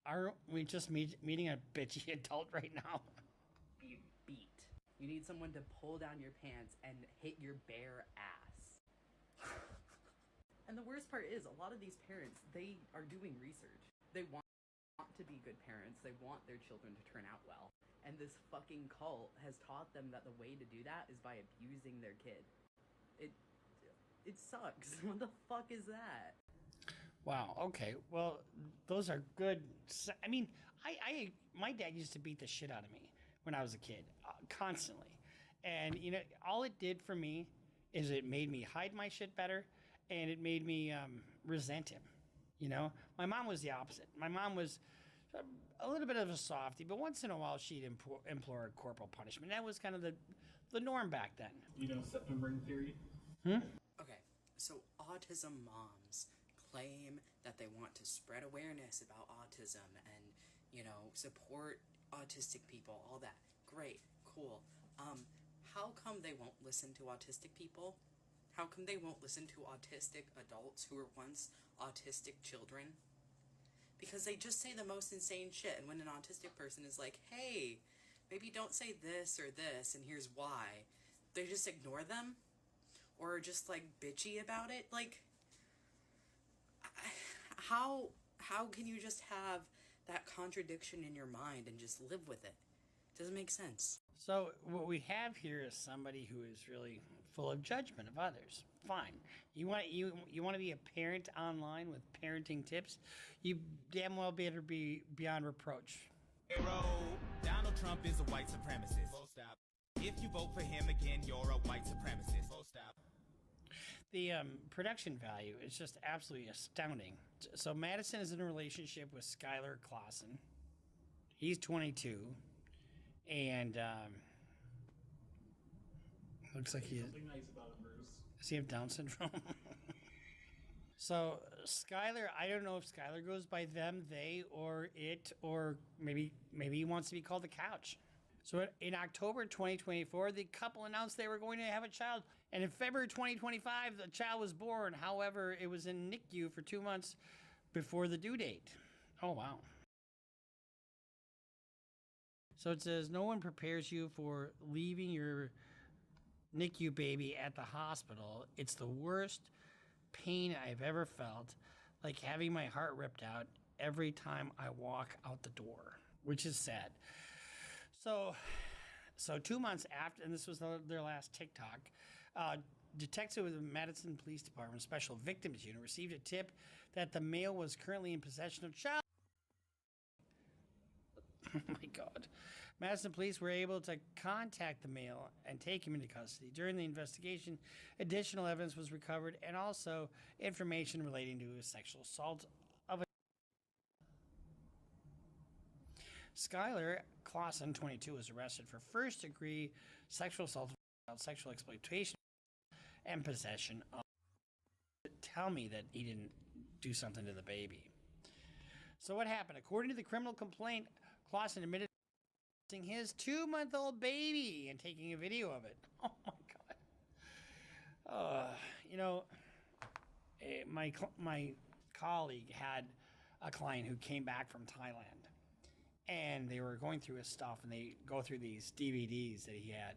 Are we just meeting a bitchy adult right now? Be beat. You need someone to pull down your pants and hit your bare ass. And the worst part is, a lot of these parents, they are doing research. They want to be good parents. They want their children to turn out well. And this fucking cult has taught them that the way to do that is by abusing their kid. It sucks. What the fuck is that? Wow. Okay. Well, those are good. I mean, my dad used to beat the shit out of me when I was a kid, constantly, and all it did for me is it made me hide my shit better, and it made me resent him. My mom was the opposite. My mom was a little bit of a softie, but once in a while she'd implore corporal punishment. That was kind of the norm back then. September ring theory? Okay, so autism moms claim that they want to spread awareness about autism and, support autistic people, all that. Great, cool. How come they won't listen to autistic people? How come they won't listen to autistic adults who were once autistic children? Because they just say the most insane shit, and when an autistic person is like, hey, maybe don't say this or this, and here's why, they just ignore them? Or just, bitchy about it? How can you just have that contradiction in your mind and just live with it? It doesn't make sense. So what we have here is somebody who is really full of judgment of others. Fine. You want to be a parent online with parenting tips? You damn well better be beyond reproach. Donald Trump is a white supremacist. Full stop. If you vote for him again, you're a white supremacist. Full stop. The production value is just absolutely astounding. So Madison is in a relationship with Skylar Clausen. He's 22. And looks like Something nice about it, Bruce. Does he have Down syndrome? So Skylar, I don't know if Skylar goes by them, they, or it, or maybe he wants to be called the couch. So in October 2024, the couple announced they were going to have a child. And in February 2025, the child was born. However, it was in NICU for 2 months before the due date. Oh, wow. So it says, no one prepares you for leaving your NICU baby at the hospital. It's the worst pain I've ever felt, like having my heart ripped out every time I walk out the door, which is sad. So 2 months after, and this was their last TikTok, detectives with the Madison Police Department Special Victims Unit received a tip that the male was currently in possession of child. Oh my God. Madison police were able to contact the male and take him into custody. During the investigation, additional evidence was recovered and also information relating to a sexual assault of a Skylar Clausen, 22, was arrested for first-degree sexual assault, sexual exploitation, and possession of. Tell me that he didn't do something to the baby. So what happened? According to the criminal complaint, Clausen admitted to his 2-month-old baby and taking a video of it. Oh my God. My colleague had a client who came back from Thailand, and they were going through his stuff, and they go through these DVDs that he had.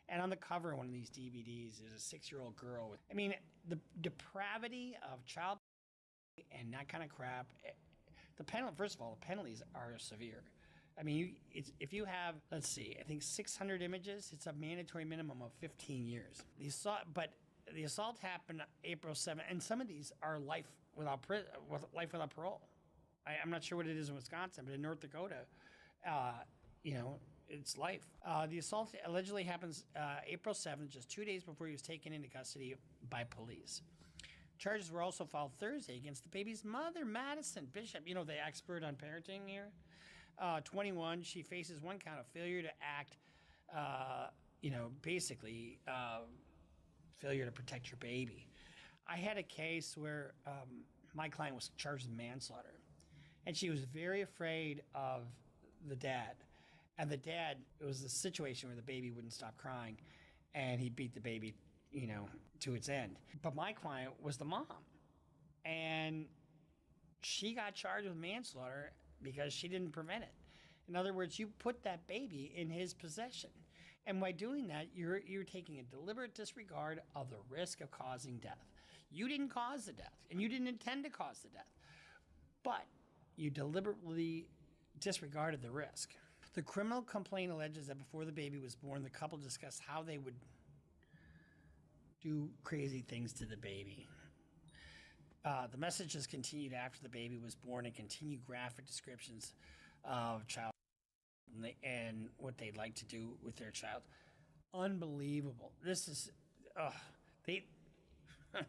And on the cover of one of these DVDs is a 6-year-old girl. The depravity of child and that kind of crap. First of all, the penalties are severe. If you have, let's see, I think 600 images, it's a mandatory minimum of 15 years. The assault happened April 7th, and some of these are life without parole. I'm not sure what it is in Wisconsin, but in North Dakota, it's life. The assault allegedly happens April 7th, just 2 days before he was taken into custody by police. Charges were also filed Thursday against the baby's mother, Madison Bishop, the expert on parenting here. 21, she faces one count of failure to act, basically failure to protect your baby. I had a case where my client was charged with manslaughter, and she was very afraid of the dad. And the dad, it was a situation where the baby wouldn't stop crying, and he beat the baby, to its end. But my client was the mom, and she got charged with manslaughter because she didn't prevent it. In other words, you put that baby in his possession. And by doing that, you're taking a deliberate disregard of the risk of causing death. You didn't cause the death, and you didn't intend to cause the death, but you deliberately disregarded the risk. The criminal complaint alleges that before the baby was born, the couple discussed how they would do crazy things to the baby. The messages continued after the baby was born and continued graphic descriptions of child and what they'd like to do with their child. Unbelievable. This is, they,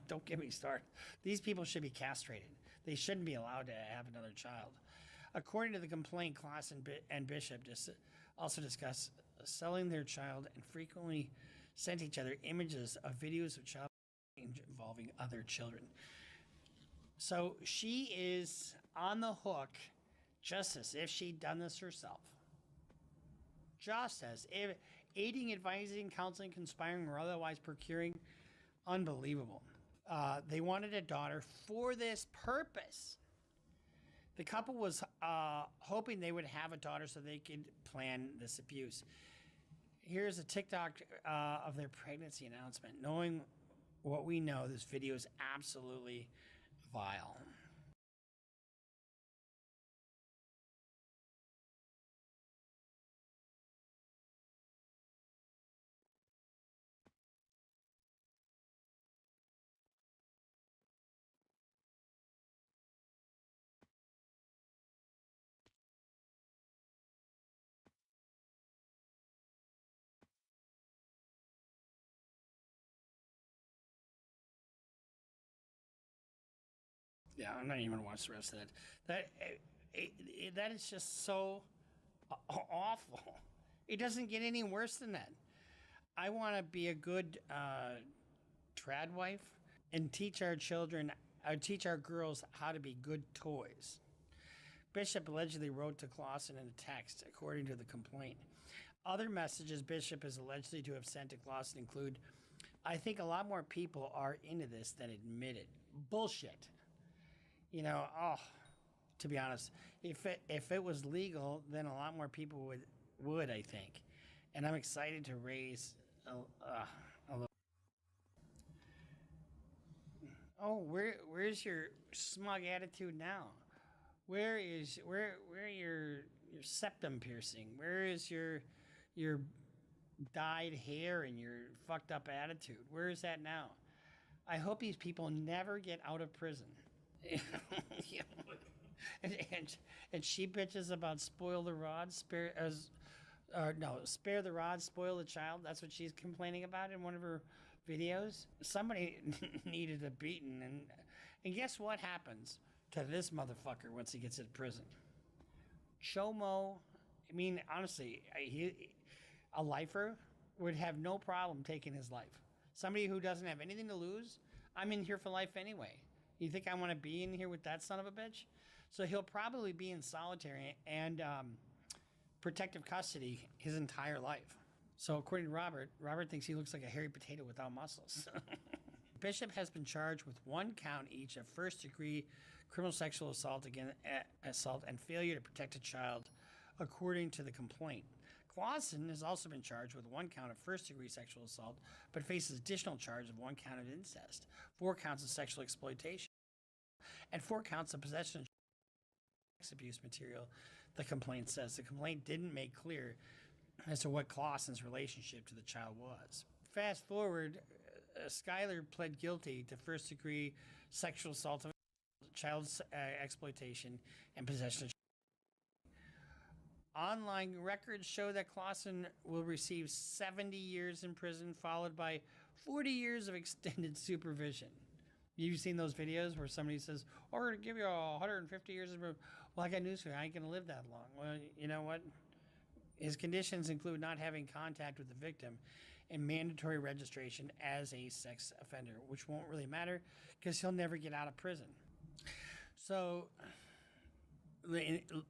don't get me started. These people should be castrated. They shouldn't be allowed to have another child. According to the complaint, Klassen and Bishop also discussed selling their child and frequently sent each other images of videos of child involving other children. So she is on the hook just as if she'd done this herself. Just as if aiding, advising, counseling, conspiring, or otherwise procuring. Unbelievable. They wanted a daughter for this purpose. The couple was hoping they would have a daughter so they could plan this abuse. Here's a TikTok of their pregnancy announcement. Knowing what we know, this video is absolutely vile. Yeah, I'm not even gonna watch the rest of that. That is just so awful. It doesn't get any worse than that. I want to be a good trad wife and teach our children, teach our girls how to be good toys. Bishop allegedly wrote to Klassen in a text, according to the complaint. Other messages Bishop is allegedly to have sent to Klassen include, "I think a lot more people are into this than admit it." Bullshit. You know, to be honest, if it was legal, then a lot more people would I think, and I'm excited to raise a little. Oh, where's your smug attitude now? Where your septum piercing? Where is your dyed hair and your fucked up attitude? Where is that now? I hope these people never get out of prison. and she bitches about spoil the rod, spare the rod, spoil the child. That's what she's complaining about in one of her videos. Somebody needed a beating, and guess what happens to this motherfucker once he gets in prison? Chomo. I mean, honestly, a lifer would have no problem taking his life. Somebody who doesn't have anything to lose. I'm in here for life anyway. You think I want to be in here with that son of a bitch? So he'll probably be in solitary and protective custody his entire life. So according to Robert thinks he looks like a hairy potato without muscles. Bishop has been charged with 1 count each of first-degree criminal sexual assault and failure to protect a child, according to the complaint. Klassen has also been charged with 1 count of first-degree sexual assault, but faces additional charge of 1 count of incest, 4 counts of sexual exploitation, and 4 counts of possession of sex abuse material, the complaint says. The complaint didn't make clear as to what Klassen's relationship to the child was. Fast forward, Skylar pled guilty to first-degree sexual assault, child exploitation, and possession of. Online records show that Klassen will receive 70 years in prison, followed by 40 years of extended supervision. You've seen those videos where somebody says, "Oh, we're going to give you 150 years in prison." Well, I got news for you. I ain't going to live that long. Well, you know what? His conditions include not having contact with the victim and mandatory registration as a sex offender, which won't really matter because he'll never get out of prison. So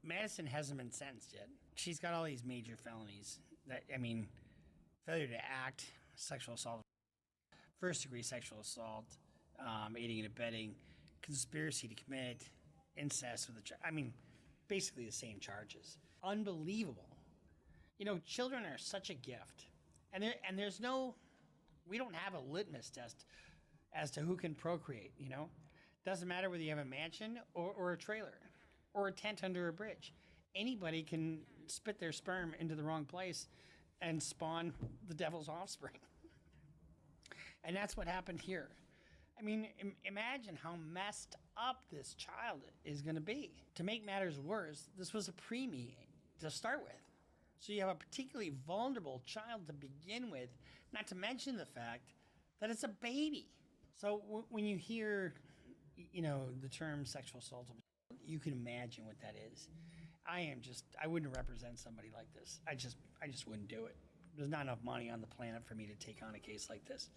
Madison hasn't been sentenced yet. She's got all these major felonies. Failure to act, sexual assault, first-degree sexual assault, aiding and abetting, conspiracy to commit, incest with a child. basically the same charges. Unbelievable. You know, children are such a gift. And there's no, we don't have a litmus test as to who can procreate, you know? Doesn't matter whether you have a mansion or a trailer or a tent under a bridge. Anybody can spit their sperm into the wrong place and spawn the devil's offspring. And that's what happened here. I mean, imagine how messed up this child is going to be. To make matters worse, this was a preemie to start with. So you have a particularly vulnerable child to begin with, not to mention the fact that it's a baby. So when you hear, you know, the term sexual assault, you can imagine what that is. I wouldn't represent somebody like this. I just wouldn't do it. There's not enough money on the planet for me to take on a case like this.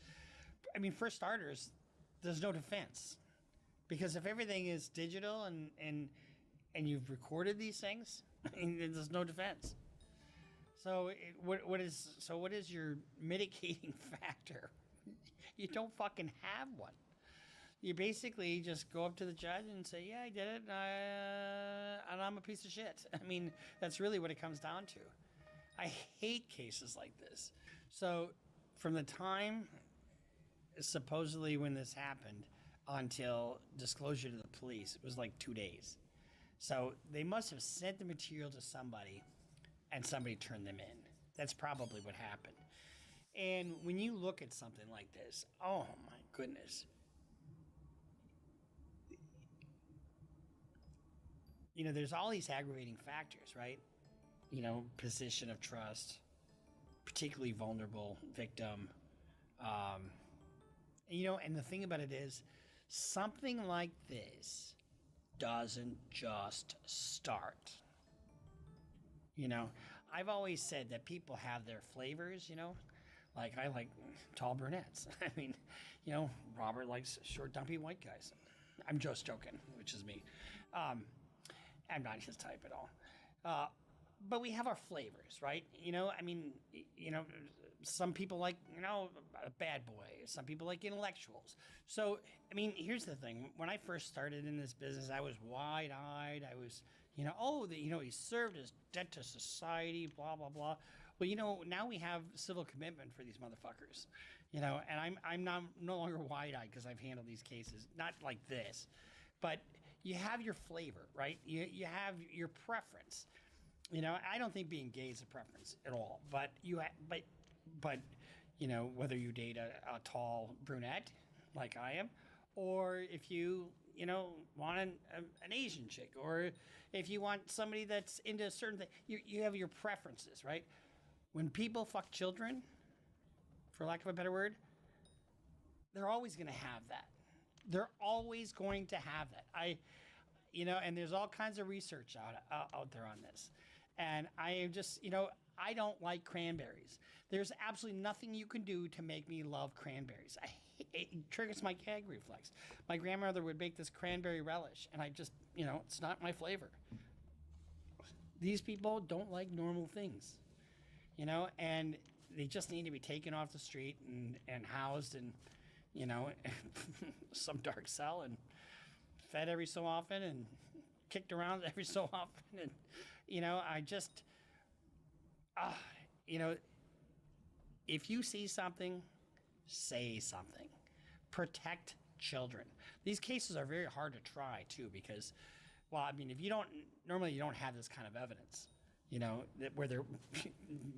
I mean, for starters, there's no defense, because if everything is digital and you've recorded these things, I mean, there's no defense. So what is your mitigating factor? You don't fucking have one. You basically just go up to the judge and say, yeah, I did it, and I'm a piece of shit. I mean, that's really what it comes down to. I hate cases like this. So from the time, supposedly when this happened, until disclosure to the police, it was like 2 days. So they must have sent the material to somebody, and somebody turned them in. That's probably what happened. And when you look at something like this, oh my goodness. You know, there's all these aggravating factors, right? You know, position of trust, particularly vulnerable victim. You know, and the thing about it is, something like this doesn't just start. You know, I've always said that people have their flavors, you know? Like, I like tall brunettes. I mean, you know, Robert likes short, dumpy white guys. I'm just joking, which is me. I'm not his type at all. But we have our flavors, right? You know, I mean, you know, some people like, you know, a bad boy. Some people like intellectuals. So, I mean, here's the thing. When I first started in this business, I was wide-eyed. I was, you know, he served his debt to society, blah, blah, blah. Well, you know, now we have civil commitment for these motherfuckers, you know, and I'm no longer wide-eyed because I've handled these cases, not like this, but you have your flavor, right? You have your preference. You know, I don't think being gay is a preference at all, but you know, whether you date a tall brunette like I am, or if you know, want an Asian chick, or if you want somebody that's into a certain thing, you have your preferences, right? When people fuck children, for lack of a better word, they're always going to have that. They're always going to have that. You know, and there's all kinds of research out there on this. And I am just, you know, I don't like cranberries. There's absolutely nothing you can do to make me love cranberries. It triggers my gag reflex. My grandmother would make this cranberry relish, and I just, you know, it's not my flavor. These people don't like normal things, you know, and they just need to be taken off the street and housed in, you know, some dark cell and fed every so often and kicked around every so often. And, you know, I just, you know, if you see something, say something. Protect children. These cases are very hard to try, too, because, well, I mean, normally you don't have this kind of evidence, you know, where they're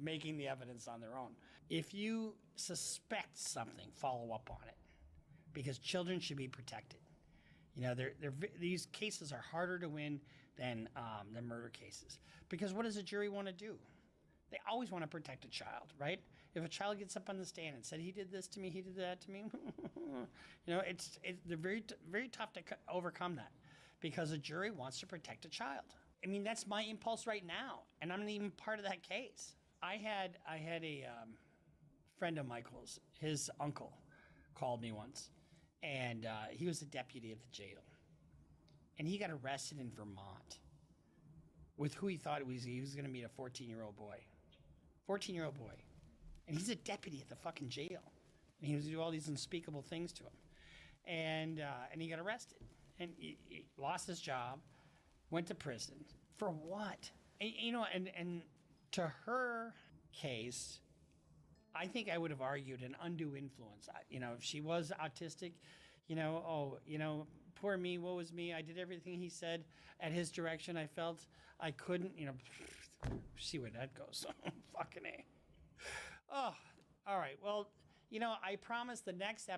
making the evidence on their own. If you suspect something, follow up on it, because children should be protected. You know, these cases are harder to win than the murder cases, because what does a jury want to do? They always want to protect a child, right? If a child gets up on the stand and said, he did this to me, he did that to me, you know, they're very, very tough to overcome that, because a jury wants to protect a child. I mean, that's my impulse right now, and I'm not even part of that case. I had a friend of Michael's, his uncle, called me once, and he was a deputy at the jail, and he got arrested in Vermont with who he thought he was going to meet, a 14-year-old boy. 14-year-old boy. And he's a deputy at the fucking jail. And he was do all these unspeakable things to him. And he got arrested. And he lost his job, went to prison, For what? And to her case, I think I would have argued an undue influence. If she was autistic, poor me, woe is me. I did everything he said at his direction. I felt I couldn't, see where that goes. Fucking A. Oh, all right. Well, I promise the next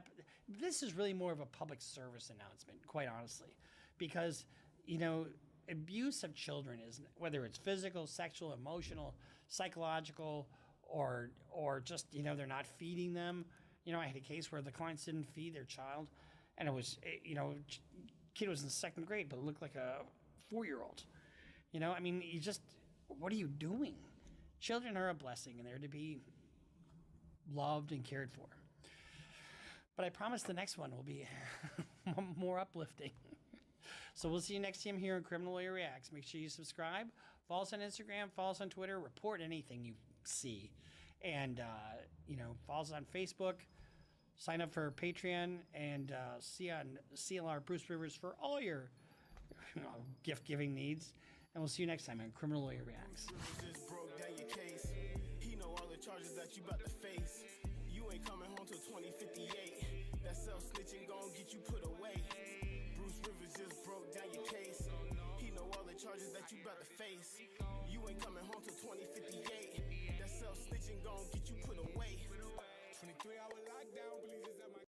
this is really more of a public service announcement, quite honestly, because, abuse of children is, whether it's physical, sexual, emotional, psychological, or just, they're not feeding them. I had a case where the clients didn't feed their child, and it was, kid was in 2nd grade, but looked like a 4-year-old. What are you doing? Children are a blessing, and they're to be loved and cared for. But I promise the next one will be more uplifting. So we'll see you next time here on Criminal Lawyer Reacts. Make sure you subscribe, follow us on Instagram, follow us on Twitter, report anything you see. And, follow us on Facebook, sign up for Patreon, and see on CLR Bruce Rivers for all your gift-giving needs. And we'll see you next time on Criminal Lawyer Reacts. Just broke down your case. He know all the charges that you about to face. You ain't coming home till 2058. That self-snitching gon' get you put away. Bruce Rivers just broke down your case. He know all the charges that you about to face. You ain't coming home till 2058. That self-snitching gon' get you put away. 23-hour lockdown, please is at my...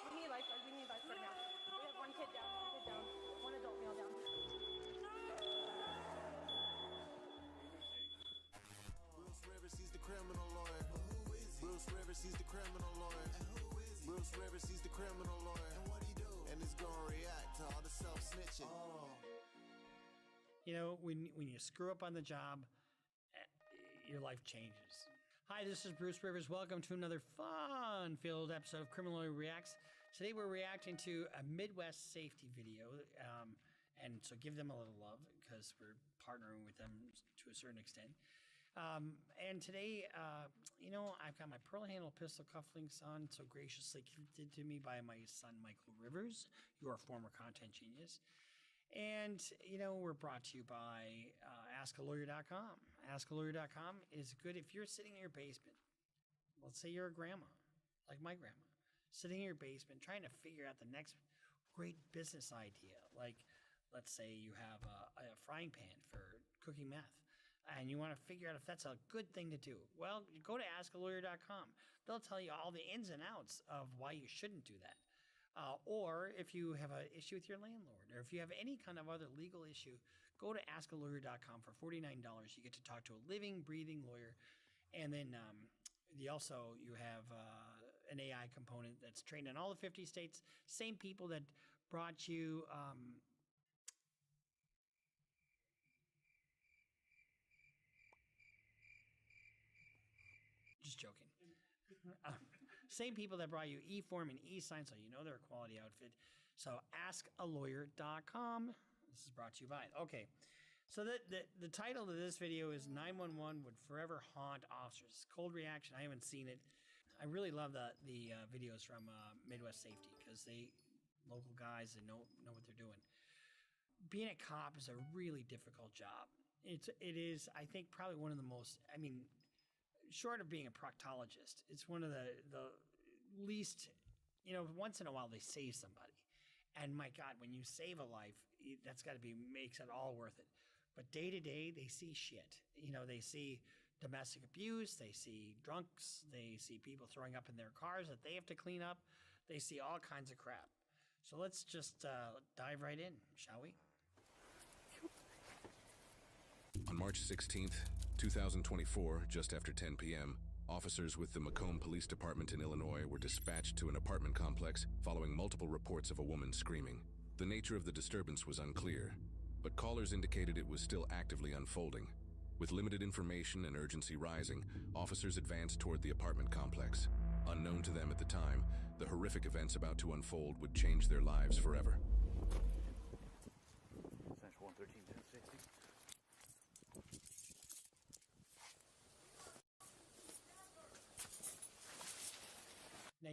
We need lifeguards right now. We have one kid down, one adult male down. Bruce Rivers, he's the criminal lawyer. Bruce Rivers, he's the criminal lawyer. Bruce Rivers, he's the criminal lawyer. And what he do? And he's gonna react to all the self-snitching. When you screw up on the job, your life changes. Hi, this is Bruce Rivers. Welcome to another fun-filled episode of Criminal Lawyer Reacts. Today we're reacting to a Midwest safety video, and so give them a little love because we're partnering with them to a certain extent. And today, I've got my pearl handle pistol cufflinks on, so graciously gifted to me by my son, Michael Rivers, your former content genius. And, we're brought to you by AskALawyer.com. AskALawyer.com is good if you're sitting in your basement. Let's say you're a grandma, like my grandma, sitting in your basement trying to figure out the next great business idea. Like, let's say you have a frying pan for cooking meth, and you want to figure out if that's a good thing to do. Well, you go to AskALawyer.com. They'll tell you all the ins and outs of why you shouldn't do that. Or if you have an issue with your landlord, or if you have any kind of other legal issue, go to AskALawyer.com for $49. You get to talk to a living, breathing lawyer. And then you have an AI component that's trained in all the 50 states. Same people that brought you... just joking. Same people that brought you eForm and eSign, so you know they're a quality outfit. So AskALawyer.com. This is brought to you by. Okay, so the title of this video is 911 would forever haunt officers. Cold reaction. I haven't seen it. I really love the videos from Midwest Safety because they local guys that know what they're doing. Being a cop is a really difficult job. It is, I think, probably one of the most. I mean, short of being a proctologist, it's one of the least, once in a while they save somebody. And my God, when you save a life, that's got to makes it all worth it. But day to day, they see shit. They see domestic abuse, they see drunks, they see people throwing up in their cars that they have to clean up. They see all kinds of crap. So let's just dive right in, shall we? On March 16th, 2024, just after 10 p.m., officers with the Macomb Police Department in Illinois were dispatched to an apartment complex following multiple reports of a woman screaming. The nature of the disturbance was unclear, but callers indicated it was still actively unfolding. With limited information and urgency rising, officers advanced toward the apartment complex. Unknown to them at the time, the horrific events about to unfold would change their lives forever. Central 113, 1060.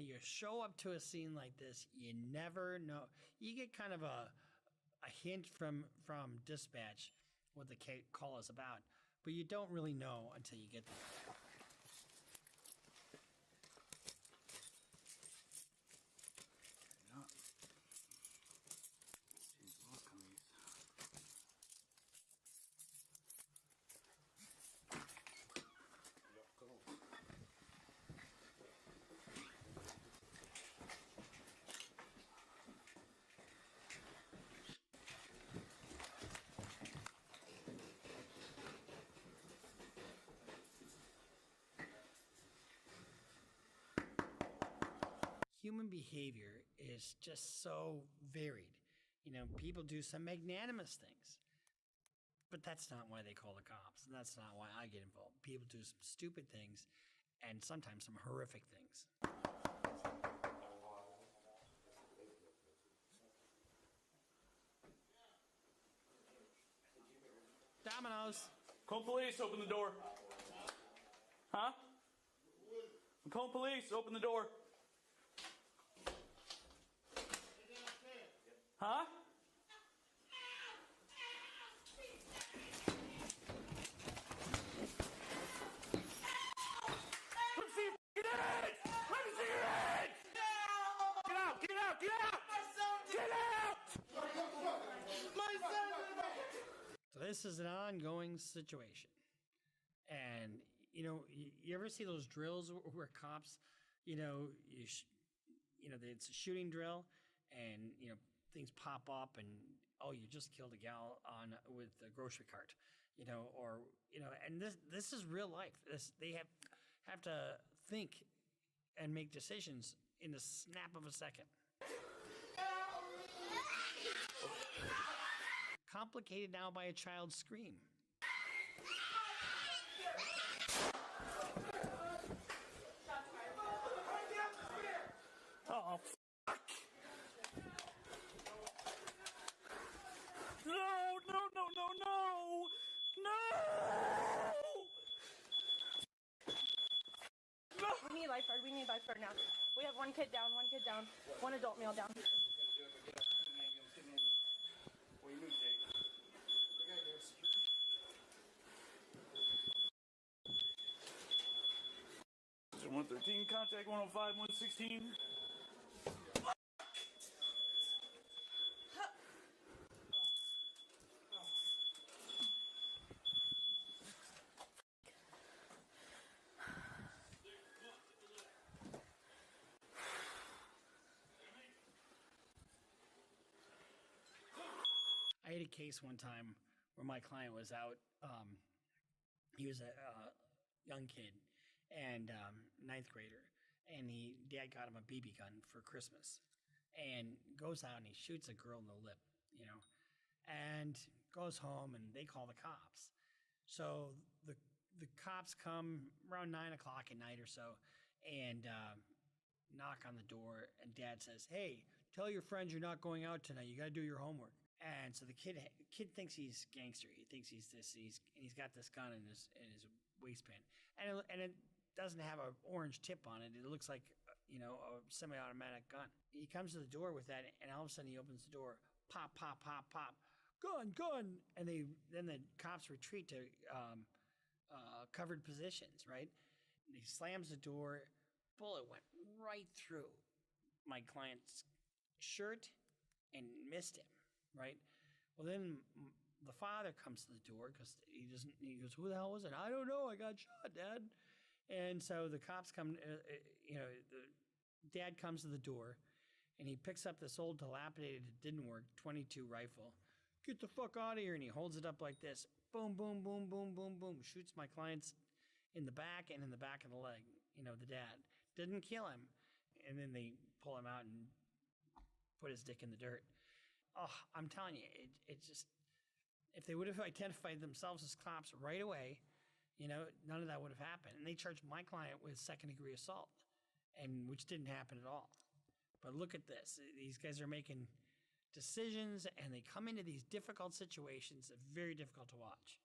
you show up to a scene like this, you never know. You get kind of a hint from dispatch what the call is about, but you don't really know until you get there. Human behavior is just so varied. You know, people do some magnanimous things, but that's not why they call the cops, and that's not why I get involved. People do some stupid things, and sometimes some horrific things. Domino's. Macomb Police, open the door. Huh? Macomb Police, open the door. Huh? Let me see your fucking head! Let me see your head! Get out! Get out! Get out! Get out! My son! So this is an ongoing situation. And, you know, you ever see those drills where cops, you know, it's a shooting drill and, you know, things pop up and, oh, you just killed a gal with a grocery cart, you know, or, you know, and this is real life. They have to think and make decisions in the snap of a second. Complicated now by a child's scream. Oh, fuck! No! We need lifeguard now. We have one kid down, one adult male down. So 113, contact 105, 116. I had a case one time where my client was out. He was a young kid and ninth grader, and dad got him a BB gun for Christmas, and goes out and he shoots a girl in the lip, you know, and goes home and they call the cops. So the cops come around 9 o'clock at night or so, and knock on the door, and dad says, "Hey, tell your friends you're not going out tonight. You got to do your homework." And so the kid thinks he's gangster. He thinks he's this. He's got this gun in his waistband, and it doesn't have an orange tip on it. It looks like, you know, a semi-automatic gun. He comes to the door with that, and all of a sudden he opens the door. Pop, pop, pop, pop. Gun, and then the cops retreat to covered positions. Right? And he slams the door. Bullet went right through my client's shirt and missed him. Right? Well, then the father comes to the door because he goes, "Who the hell was it?" "I don't know. I got shot, Dad." And so the cops come, the dad comes to the door, and he picks up this old dilapidated, it didn't work, .22 rifle. "Get the fuck out of here." And he holds it up like this. Boom, boom, boom, boom, boom, boom. Shoots my clients in the back and in the back of the leg. You know, the dad. Didn't kill him. And then they pull him out and put his dick in the dirt. Oh, I'm telling you, it just, if they would have identified themselves as cops right away, you know, none of that would have happened. And they charged my client with second-degree assault, and which didn't happen at all. But look at this. These guys are making decisions, and they come into these difficult situations that are very difficult to watch.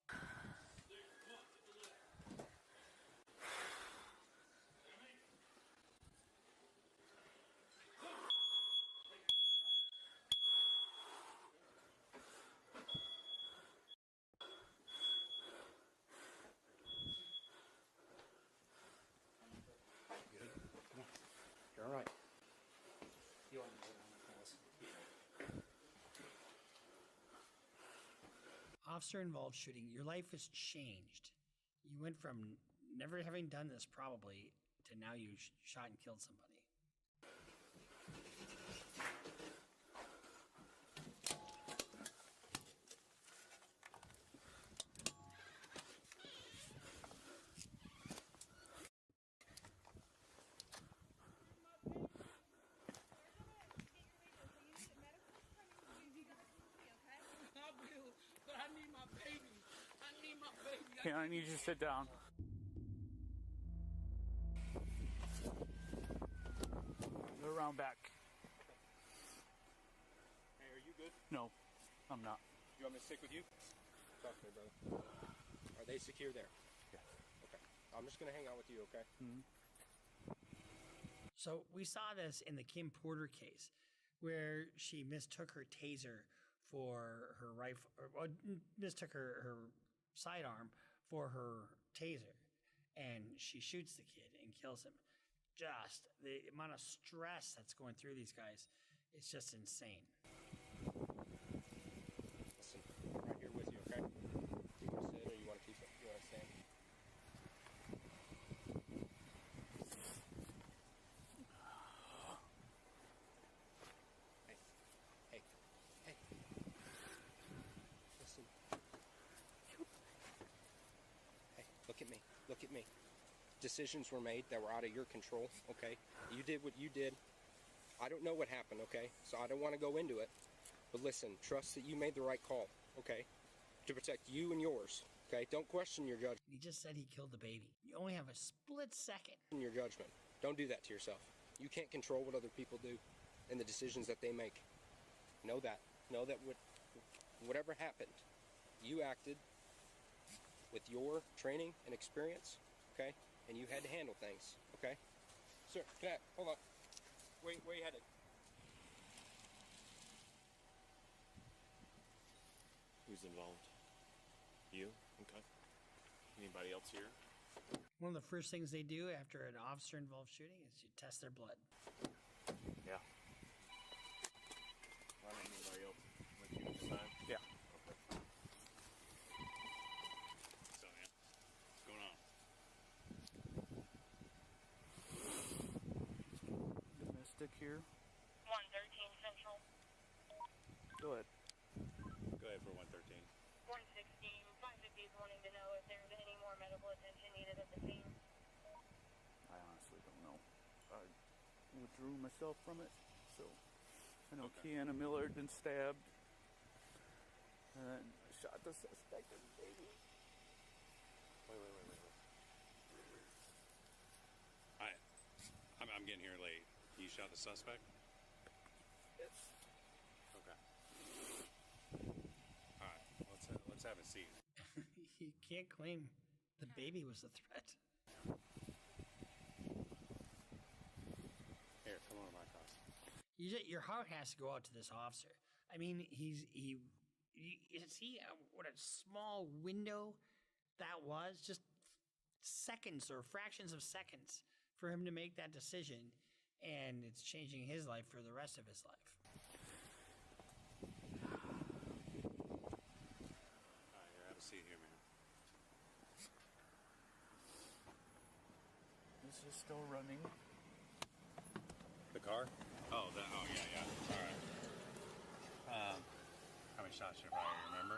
officer-involved shooting, your life has changed. You went from never having done this probably to now you shot and killed somebody. Yeah, I need you to sit down. Go around back. Hey, are you good? No, I'm not. You want me to stick with you? Talk to me, brother. Are they secure there? Yeah. Okay. I'm just going to hang out with you, okay? Mm-hmm. So we saw this in the Kim Porter case where she mistook her taser for her rifle, or mistook her sidearm for her taser, and she shoots the kid and kills him. Just the amount of stress that's going through these guys, it's just insane. Listen, I'm right here with you, okay? You want to sit or you want to keep it? You want to stand? Hey, hey, hey. Listen. Hey, look at me. Look at me. Decisions were made that were out of your control, okay? You did what you did. I don't know what happened, okay? So I don't want to go into it. But listen, trust that you made the right call, okay? To protect you and yours, okay? Don't question your judgment. He just said he killed the baby. You only have a split second. Your judgment. Don't do that to yourself. You can't control what other people do and the decisions that they make. Know that. Know that whatever happened, you acted with your training and experience, okay? And you had to handle things, okay? Sir, Cat, hold on. Where you headed? Who's involved? You? Okay. Anybody else here? One of the first things they do after an officer-involved shooting is you test their blood. Yeah. Anybody else with you this time? Yeah. Okay. So, yeah. What's going on? Domestic here. 113 Central. Go ahead. Go ahead for 113. 116. 550 is wanting to know if there's any more medical attention needed at the scene. I honestly don't know. I withdrew myself from it, so I know Okay. Kiana Miller had been stabbed, and I shot the suspect and the baby. Wait. I'm getting here late. You shot the suspect? Yes. Okay. All right. Let's have a seat. You can't claim the baby was the threat. Here, come on to my car. Your heart has to go out to this officer. I mean, you see what a small window that was? Just seconds or fractions of seconds for him to make that decision, and it's changing his life for the rest of his life. All right, here, have a seat here, man. This is still running. The car? Oh, yeah. All right. How many shots should I remember?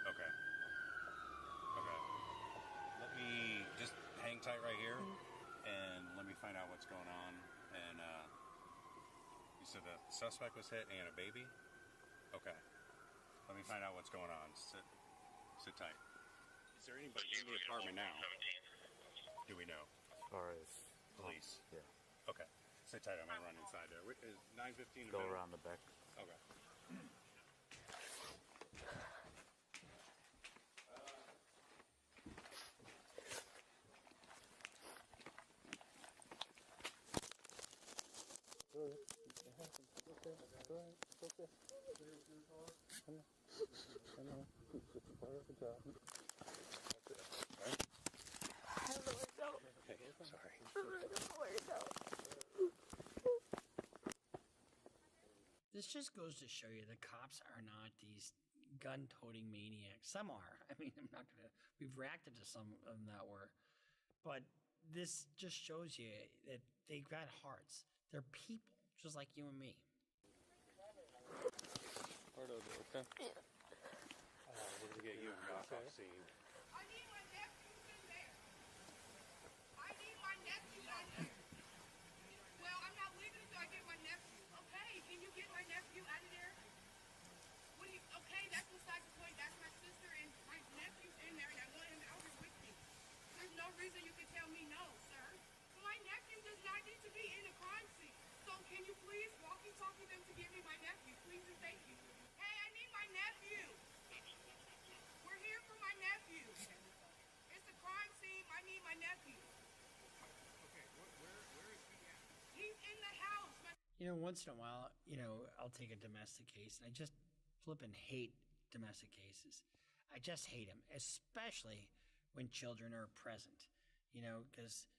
Okay. Let me just hang tight right here, and let me find out what's going on. And you said the suspect was hit and a baby? Okay. Let me find out what's going on. Sit tight. Is there anybody in the apartment now? Do we know? As far as Police? Yeah. Okay. Sit tight, I'm gonna run inside there. Is 9:15 Go around the back. Okay. This just goes to show you the cops are not these gun-toting maniacs. Some are. I mean, I'm not gonna. We've reacted to some of them that were, but this just shows you that they've got hearts. They're people, just like you and me. Part of it, okay? Yeah. We're gonna get you and Doc off scene. I need my nephews in there. I need my nephew out there. Well, I'm not leaving until I get my nephew. Okay, can you get my nephew out of there? What do you, okay, that's beside the point. That's my sister and my nephew's in there, and I want him out here with me. There's no reason you can tell me no, sir. My nephew does not need to be in a crime scene. So can you please walkie-talkie them to give me my nephew? Please and thank you. Hey, I need my nephew. We're here for my nephew. It's a crime scene. I need my nephew. Okay, where is he at? He's in the house. Once in a while, I'll take a domestic case, and I just flippin' hate domestic cases. I just hate them, especially when children are present, because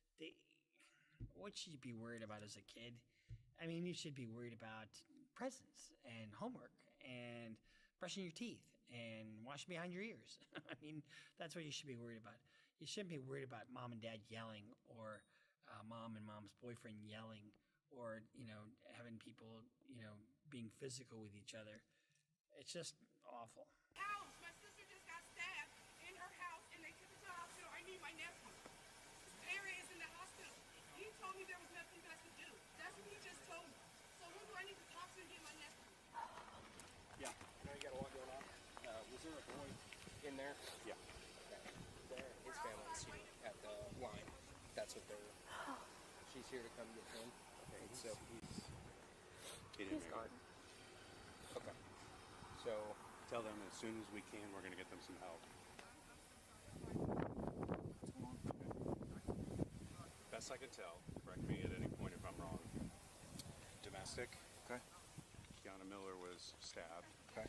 what should you be worried about as a kid? I mean, you should be worried about presents and homework and brushing your teeth and washing behind your ears. I mean, that's what you should be worried about. You shouldn't be worried about mom and dad yelling, or mom and mom's boyfriend yelling, or, having people, being physical with each other. It's just awful. House. My sister just got stabbed in her house, and they took her to the hospital. I need my nephew. Perry is in the hospital. He told me there was nothing you guys could do. That's what he just told me. So who do I need to talk to and get my nephew? Yeah. I know you got a lot going on. Was there a boy in there? Yeah. Okay. His family is here at the line. That's what they're... She's here to come get him. Okay, so He's gone. Okay. So tell them as soon as we can, we're gonna get them some help. Best I can tell, correct me at any point if I'm wrong. Domestic. Okay. Kiana Miller was stabbed. Okay.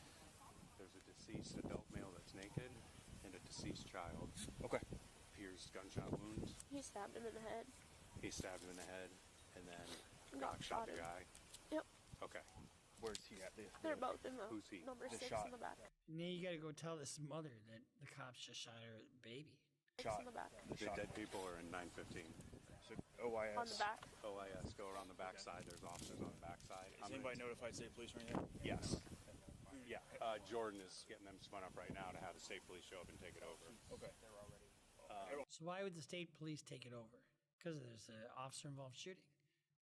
There's a deceased adult male that's naked and a deceased child. Okay. Appears gunshot wounds. He stabbed him in the head. He stabbed him in the head, and then Got shot the him. guy. Yep. Okay. Where's he at? They're both in the Who's he? number The 6 shot. in the back. Now you got to go tell this mother that the cops just shot her baby. 6 Shot. in the back. The dead people are in 915. So OIS. On the back. OIS, go around the backside. There's officers on the backside. Has anybody notified state police or anything? Yes. Yeah. Jordan is getting them spun up right now to have the state police show up and take it over. Okay. So why would the state police take it over? Because there's an officer-involved shooting.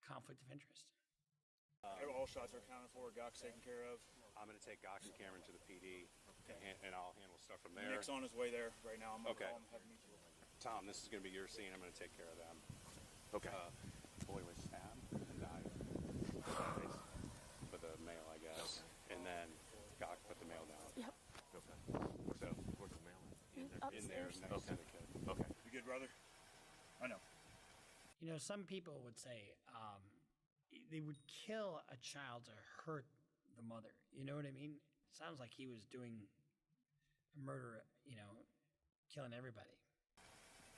Conflict of interest. All shots are accounted for. Gok's taken care of. I'm going to take Gok and Cameron to the PD, and I'll handle stuff from there. Nick's on his way there right now. I'm going to Okay. call him and have him meet you. Tom, this is going to be your scene. I'm going to take care of them. Okay. Boy was stabbed and died. For the male, I guess. And then Gok put the male down. Yep. Okay. So, where's the male? In there Upstairs. next to the kid. Okay. You good, brother? I know. Some people would say they would kill a child to hurt the mother. You know what I mean? Sounds like he was doing a murder, killing everybody.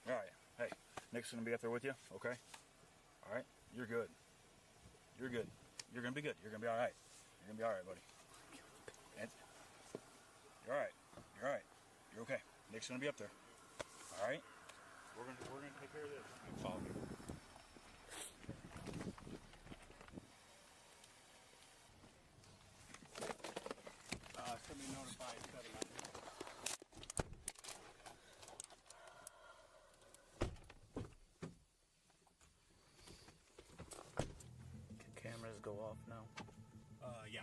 All right. Hey, Nick's going to be up there with you, okay? All right? You're good. You're good. You're going to be good. You're going to be all right. You're going to be all right, buddy. And you're all right. You're all right. You're okay. Nick's going to be up there. All right? We're going to take care of this. Follow me. Somebody notified cutting out. Can cameras go off now? Yeah.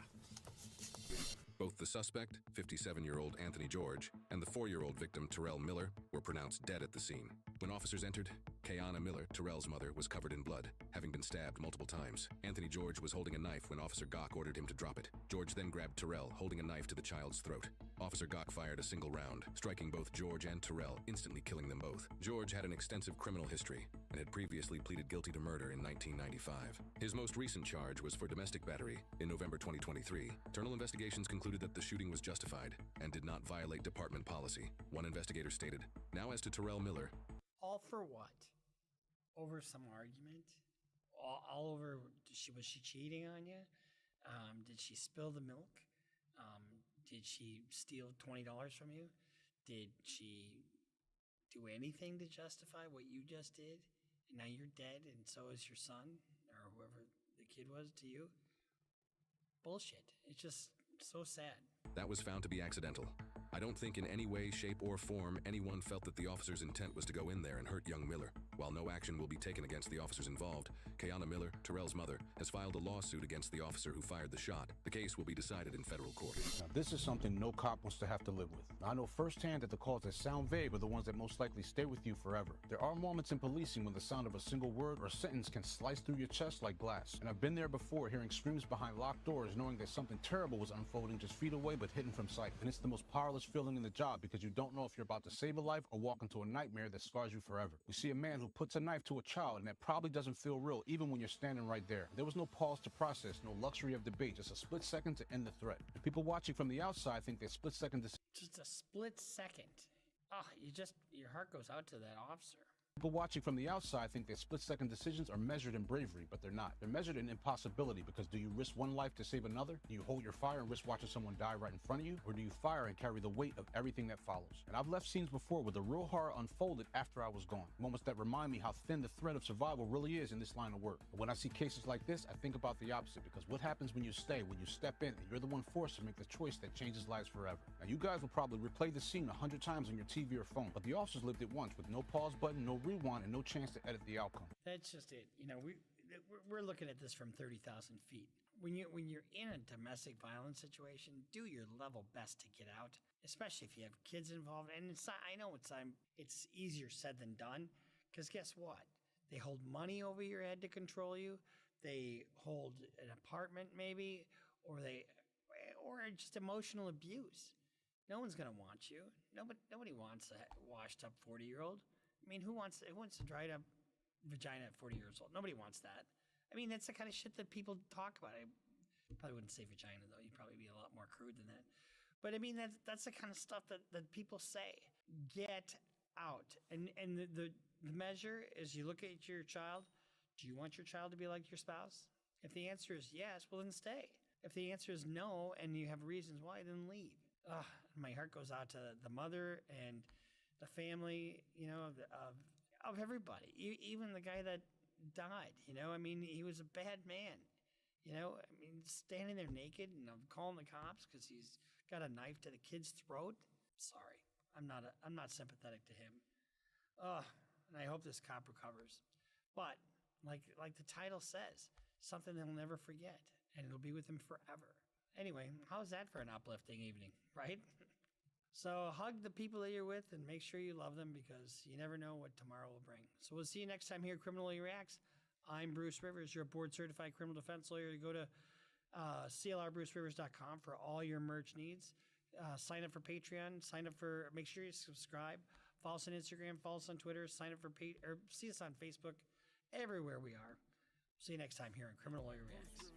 Both the suspect, 57-year-old Anthony George, and the 4-year-old victim, Terrell Miller, were pronounced dead at the scene. When officers entered, Kiana Miller, Terrell's mother, was covered in blood, having been stabbed multiple times. Anthony George was holding a knife when Officer Gok ordered him to drop it. George then grabbed Terrell, holding a knife to the child's throat. Officer Gok fired a single round, striking both George and Terrell, instantly killing them both. George had an extensive criminal history and had previously pleaded guilty to murder in 1995. His most recent charge was for domestic battery. In November 2023, internal investigations concluded that the shooting was justified and did not violate department policy. One investigator stated, "Now as to Terrell Miller." All for what? Over some argument? All over, was she cheating on you? Did she spill the milk? Did she steal $20 from you? Did she do anything to justify what you just did? And now you're dead, and so is your son, or whoever the kid was to you? Bullshit. It's just so sad. That was found to be accidental. I don't think in any way, shape, or form anyone felt that the officer's intent was to go in there and hurt young Miller. While no action will be taken against the officers involved, Kayana Miller, Terrell's mother, has filed a lawsuit against the officer who fired the shot. The case will be decided in federal court. Now, this is something no cop wants to have to live with. I know firsthand that the calls that sound vague are the ones that most likely stay with you forever. There are moments in policing when the sound of a single word or sentence can slice through your chest like glass. And I've been there before, hearing screams behind locked doors, knowing that something terrible was unfolding just feet away but hidden from sight. And it's the most powerless feeling in the job because you don't know if you're about to save a life or walk into a nightmare that scars you forever. We see a man who puts a knife to a child, and that probably doesn't feel real even when you're standing right there. There was no pause to process, no luxury of debate, just a split second to end the threat. And people watching from the outside think that split second Just a split second. Your heart goes out to that officer. People watching from the outside think that split-second decisions are measured in bravery, but they're not. They're measured in impossibility, because do you risk one life to save another? Do you hold your fire and risk watching someone die right in front of you? Or do you fire and carry the weight of everything that follows? And I've left scenes before where the real horror unfolded after I was gone. Moments that remind me how thin the thread of survival really is in this line of work. But when I see cases like this, I think about the opposite, because what happens when you stay, when you step in, and you're the one forced to make the choice that changes lives forever? Now, you guys will probably replay the scene 100 times on your TV or phone, but the officers lived it once with no pause button, no rewind, and no chance to edit the outcome. That's just it. We're looking at this from 30,000 feet. When you're in a domestic violence situation, do your level best to get out, especially if you have kids involved. And I know it's easier said than done, because guess what? They hold money over your head to control you. They hold an apartment maybe, or just emotional abuse. No one's gonna want you. Nobody wants a washed up 40-year-old. I mean, who wants a dried up vagina at 40 years old? Nobody wants that. I mean, that's the kind of shit that people talk about. I probably wouldn't say vagina, though. You'd probably be a lot more crude than that. But I mean, that's the kind of stuff that people say. Get out. And the measure is, you look at your child. Do you want your child to be like your spouse? If the answer is yes, well, then stay. If the answer is no, and you have reasons why, then leave. My heart goes out to the mother and the family, of everybody, even the guy that died. I mean, he was a bad man. I mean, standing there naked and I'm calling the cops because he's got a knife to the kid's throat. Sorry, I'm not sympathetic to him. And I hope this cop recovers. But like the title says, something they'll never forget, and it'll be with him forever. Anyway, how's that for an uplifting evening, right? So hug the people that you're with and make sure you love them, because you never know what tomorrow will bring. So we'll see you next time here at Criminally Reacts. I'm Bruce Rivers, your board-certified criminal defense lawyer. Go to clrbrucerivers.com for all your merch needs. Sign up for Patreon. Make sure you subscribe. Follow us on Instagram. Follow us on Twitter. Sign up for or see us on Facebook. Everywhere we are. See you next time here on Criminally Reacts.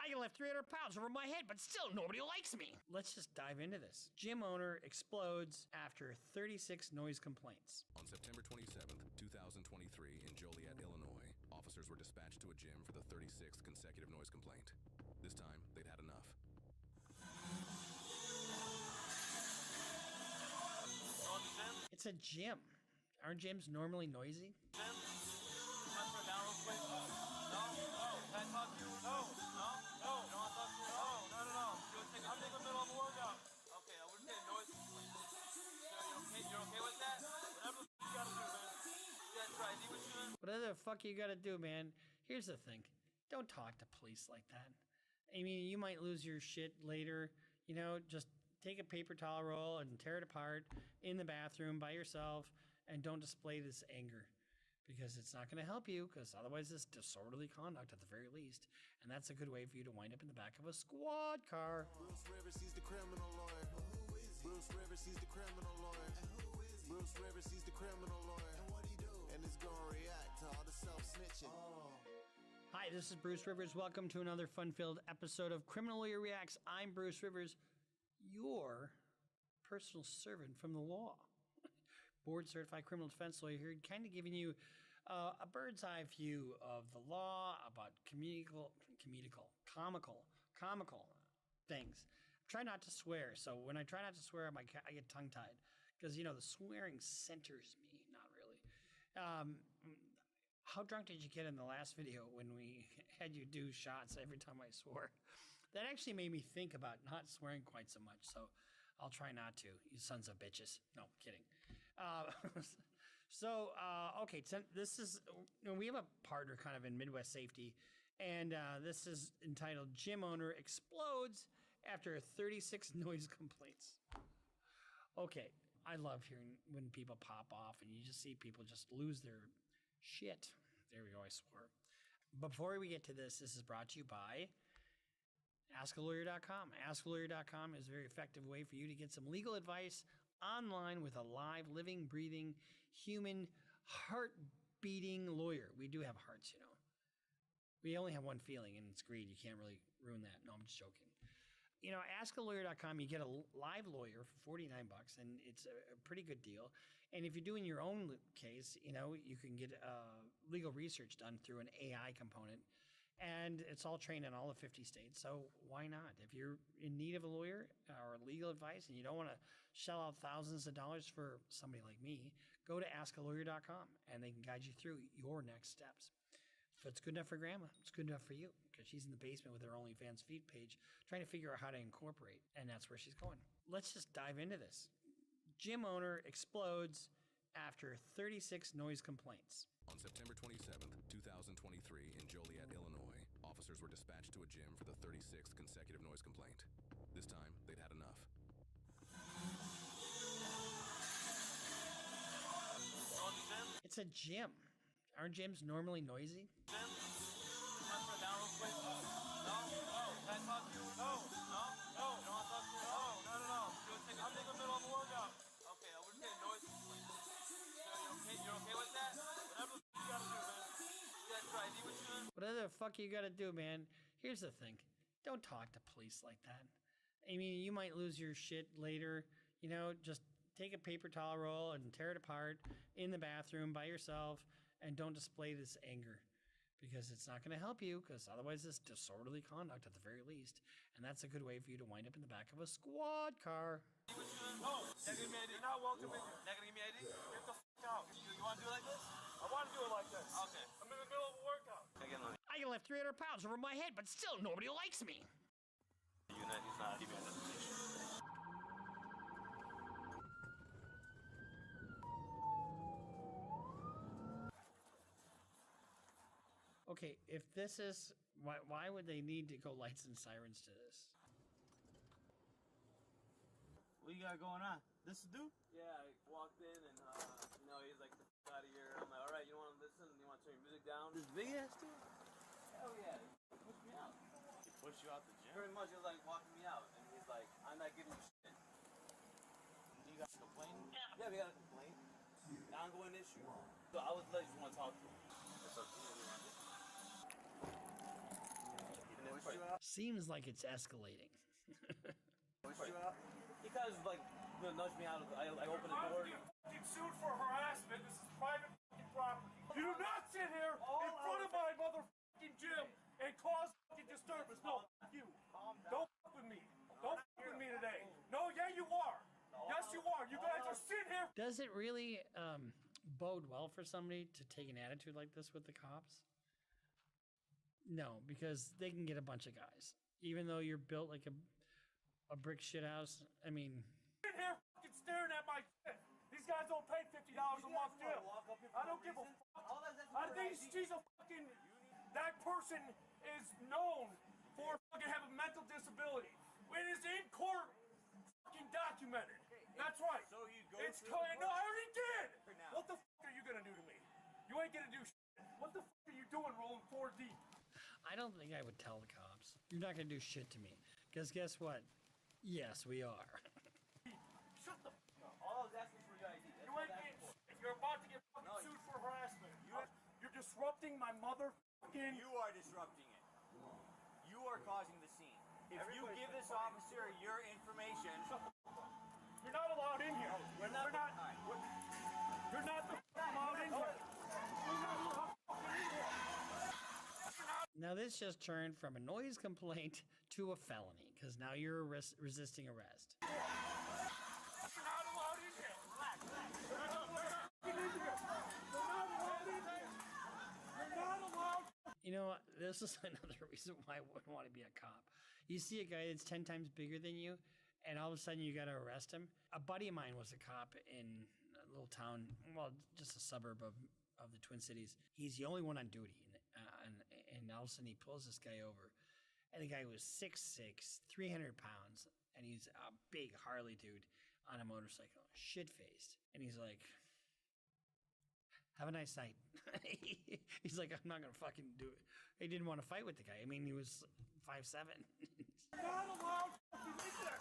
I can lift 300 pounds over my head, but still nobody likes me. Let's just dive into this. Gym owner explodes after 36 noise complaints. On September 27th, 2023, in Joliet, Illinois, officers were dispatched to a gym for the 36th consecutive noise complaint. This time, they'd had enough. It's a gym. Aren't gyms normally noisy? Whatever the fuck you gotta do, man. Here's the thing. Don't talk to police like that. I mean, you might lose your shit later. You know, just take a paper towel roll and tear it apart in the bathroom by yourself and don't display this anger because it's not going to help you because otherwise it's disorderly conduct at the very least. And that's a good way for you to wind up in the back of a squad car. Bruce Rivers, he's the criminal lawyer. Bruce Rivers, he's the criminal lawyer. Bruce Rivers, he's the criminal lawyer. And what he do? And it's gonna react to all the self-snitching. Hi, this is Bruce Rivers. Welcome to another fun-filled episode of Criminal Lawyer Reacts. I'm Bruce Rivers, your personal servant from the law. Board-certified criminal defense lawyer here, kind of giving you a bird's-eye view of the law, about comical things. Try not to swear. So when I try not to swear, I get tongue-tied because, you know, the swearing centers me. Not really. How drunk did you get in the last video when we had you do shots every time I swore? That actually made me think about not swearing quite so much. So I'll try not to, you sons of bitches. No, kidding. Okay, so this is, we have a partner kind of in Midwest Safety, and this is entitled Gym Owner Explodes After 36 Noise Complaints. Okay, I love hearing when people pop off and you just see people just lose their shit. There we go, I swore. Before we get to this is brought to you by AskALawyer.com. AskALawyer.com is a very effective way for you to get some legal advice online with a live, living, breathing, human, heart-beating lawyer. We do have hearts, you know. We only have one feeling, and it's greed. You can't really ruin that. No, I'm just joking. You know, AskALawyer.com, you get a live lawyer for $49, and it's a pretty good deal. And if you're doing your own case, you know, you can get legal research done through an AI component. And it's all trained in all the 50 states, so why not? If you're in need of a lawyer or legal advice and you don't want to shell out thousands of dollars for somebody like me, go to AskALawyer.com and they can guide you through your next steps. If it's good enough for grandma, it's good enough for you because she's in the basement with her OnlyFans feed page trying to figure out how to incorporate, and that's where she's going. Let's just dive into this. Gym owner explodes after 36 noise complaints. On September 27th, 2023, in Joliet, Illinois, officers were dispatched to a gym for the 36th consecutive noise complaint. This time, they'd had enough. It's a gym. Aren't gyms normally noisy? Whatever the fuck you gotta do, man. Here's the thing. Don't talk to police like that. I mean, you might lose your shit later. You know, just take a paper towel roll and tear it apart in the bathroom by yourself and don't display this anger because it's not going to help you because otherwise it's disorderly conduct at the very least. And that's a good way for you to wind up in the back of a squad car. No, you're not welcome in here. Not gonna give me ID? Get the f*** out. You wanna do it like this? I wanna do it like this. Okay. I'm in the middle of a workout. I can lift 300 pounds over my head, but still nobody likes me. He's not even in the position. Okay, if this is, why would they need to go lights and sirens to this? What you got going on? This is dude? Yeah, I walked in and, you know, he's like, the f*** out of here. I'm like, alright, you want to listen? You want to turn your music down? This big ass dude? Hell yeah. He pushed me out. He pushed you out the gym? Pretty much, he was like walking me out. And he's like, I'm not giving you shit. You got a complaint? Yeah, we got a complaint. An ongoing issue. So I was like, just want to talk to him. What's up? You know what I mean? Seems like it's escalating. Because like they nudged me out of. I opened the door. Fucking sued for harassment. This is private fucking property. You do not sit here in front of my motherfucking gym and cause fucking disturbance. No, fuck you. Don't fuck with me. Don't fuck with me today. No, yeah, you are. Yes, you are. You guys are sitting here. Does it really bode well for somebody to take an attitude like this with the cops? No, because they can get a bunch of guys. Even though you're built like a brick shit house. I mean, Sitting here fucking staring at my shit. These guys don't pay $50 a month too. I don't give a fuck. I think she's a fucking. That person is known for fucking having mental disability. It is in court fucking documented. That's right. So you go. It's coming. No, I already did. What the fuck are you gonna do to me? You ain't gonna do shit. What the fuck are you doing rolling 4 deep? I don't think I would tell the cops. You're not going to do shit to me. Because guess what? Yes, we are. Shut the fuck up. All I was asking for your ID. You ain't getting shit. You're about to get fucking sued for harassment. You're disrupting my motherfucking. You are disrupting it. You are causing the scene. If you give this officer your information, you're not allowed in here. You're not the allowed in here. Now this just turned from a noise complaint to a felony. Because now you're resisting arrest. You're not allowed in here. Relax. You're not allowed in here. You're not allowed. You know, this is another reason why I wouldn't want to be a cop. You see a guy that's 10 times bigger than you, and all of a sudden you got to arrest him. A buddy of mine was a cop in a little town, well, just a suburb of the Twin Cities. He's the only one on duty, and all of a sudden he pulls this guy over, and the guy was 6'6", 300 pounds, and he's a big Harley dude on a motorcycle, shit-faced, and he's like, have a nice night. He's like, I'm not going to fucking do it. He didn't want to fight with the guy. I mean, he was 5'7". You're not allowed fucking in there.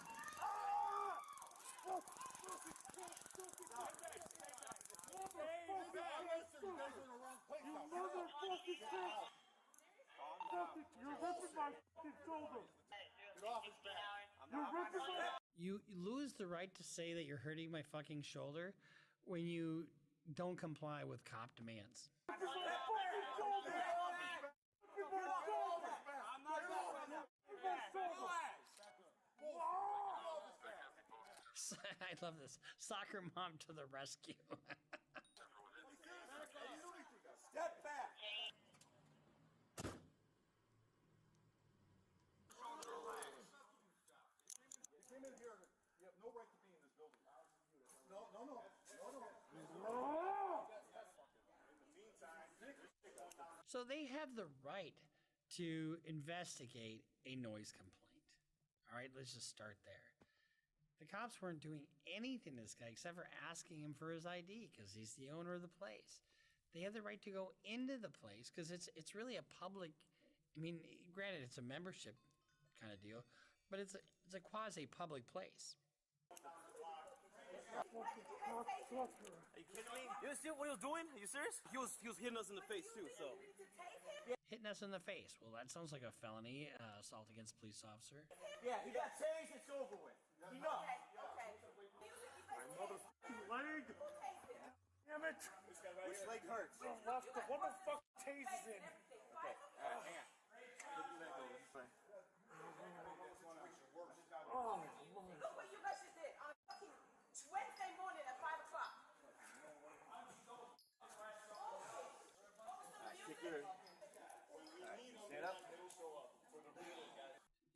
You lose the right to say that you're hurting my fucking shoulder when you don't comply with cop demands. I love this. Soccer mom to the rescue. step back. You came in here. You have no right to be in this building. No. So they have the right to investigate a noise complaint. All right, let's just start there. The cops weren't doing anything to this guy except for asking him for his ID because he's the owner of the place. They have the right to go into the place because it's really a public. I mean, granted, it's a membership kind of deal, but it's a quasi-public place. Are you kidding me? You see what he was doing? Are you serious? He was hitting us in the face too. So hitting us in the face. Well, that sounds like a felony, assault against a police officer. Yeah, he got tased. It's over with. Enough. My motherfucking leg. Damn it. Which leg hurts? The left. The one the fuck tases in. Okay. All right. Hang on. Oh, look what you guys just did on fucking Wednesday morning at 5 o'clock. Stand up.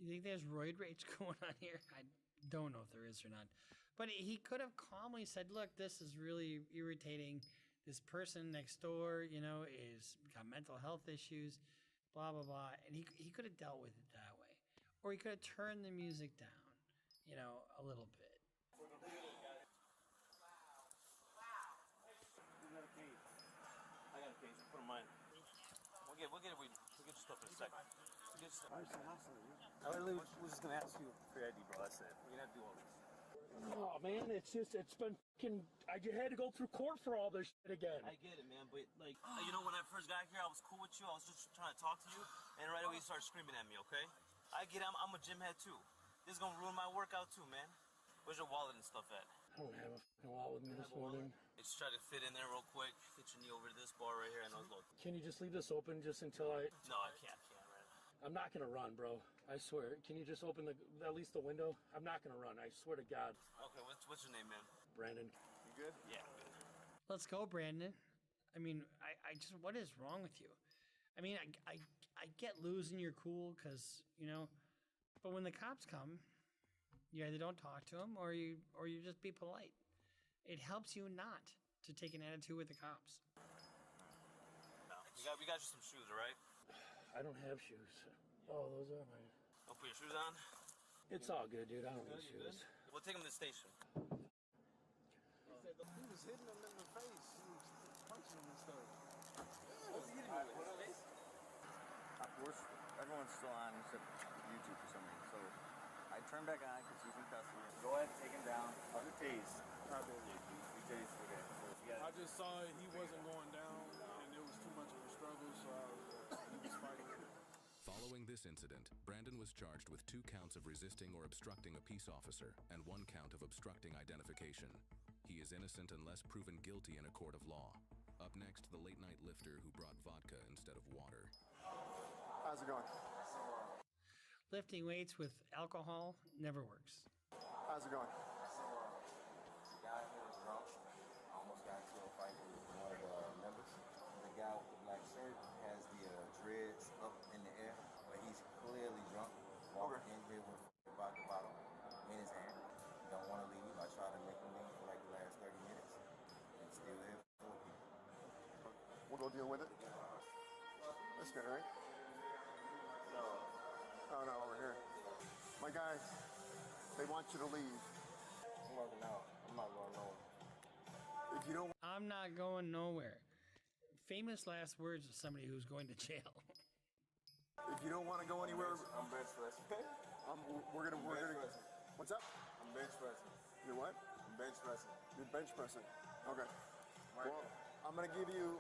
You think there's roid rage going on here? I don't know if there is or not. But he could have calmly said, look, this is really irritating. This person next door, is got mental health issues, blah, blah, blah. And he could have dealt with it that way. Or he could have turned the music down, a little bit. I got a case. Put in mine. We'll get your stuff in a second. I was just gonna ask you for your ID, bro. That's it. We're gonna have to do all this. Oh man, it's been fucking. I just had to go through court for all this shit again. I get it, man, but like, you know, when I first got here, I was cool with you. I was just trying to talk to you, and right away you started screaming at me. Okay? I get it. I'm a gym head too. This is gonna ruin my workout too, man. Where's your wallet and stuff at? I don't have a fucking wallet with me this morning. Just try to fit in there real quick. Fit your knee over to this bar right here. I know it's low. Can you just leave this open just until I? No, I can't right now. I'm not gonna run, bro. I swear. Can you just open at least the window? I'm not gonna run. I swear to God. Okay, what's your name, man? Brandon. You good? Yeah. Let's go, Brandon. I mean, I just, what is wrong with you? I mean, I get losing your cool because, you know, but when the cops come, you either don't talk to them or you just be polite. It helps you not to take an attitude with the cops. No. We got you some shoes, all right? I don't have shoes. Oh, those are mine. Don't put your shoes on? It's all good, dude. I don't need shoes. We'll take them to the station. He was hitting him in the face. He was punching him and stuff. What's he hitting you with? His face? Of course, everyone's still on except YouTube for some reason. So I turned back on because he's in custody. Go ahead, take him down. I'll do tase. You tase, okay. So I just saw he wasn't going down, and it was too much of a struggle, so he was fighting. Following this incident, Brandon was charged with 2 counts of resisting or obstructing a peace officer and 1 count of obstructing identification. He is innocent unless proven guilty in a court of law. Up next, the late-night lifter who brought vodka instead of water. How's it going? Lifting weights with alcohol never works. How's it going? The guy who was drunk almost got into a fight with one of the members. The guy with the black shirt has the dreads up in the air, but he's clearly drunk. Walked in here with a vodka bottle in his hand. Don't want to leave. I tried to make him leave for like the last 30 minutes. And still there for 4 people. We'll go deal with it. This guy, right? No. Oh, no, over here. My guys, they want you to leave. I'm working out. I'm not going nowhere. If you don't... I'm not going nowhere. Famous last words of somebody who's going to jail. If you don't want to go anywhere... I'm bench pressing. We're gonna... What's up? I'm bench pressing. You're what? I'm bench pressing. You're bench pressing. Okay. Well, I'm gonna give you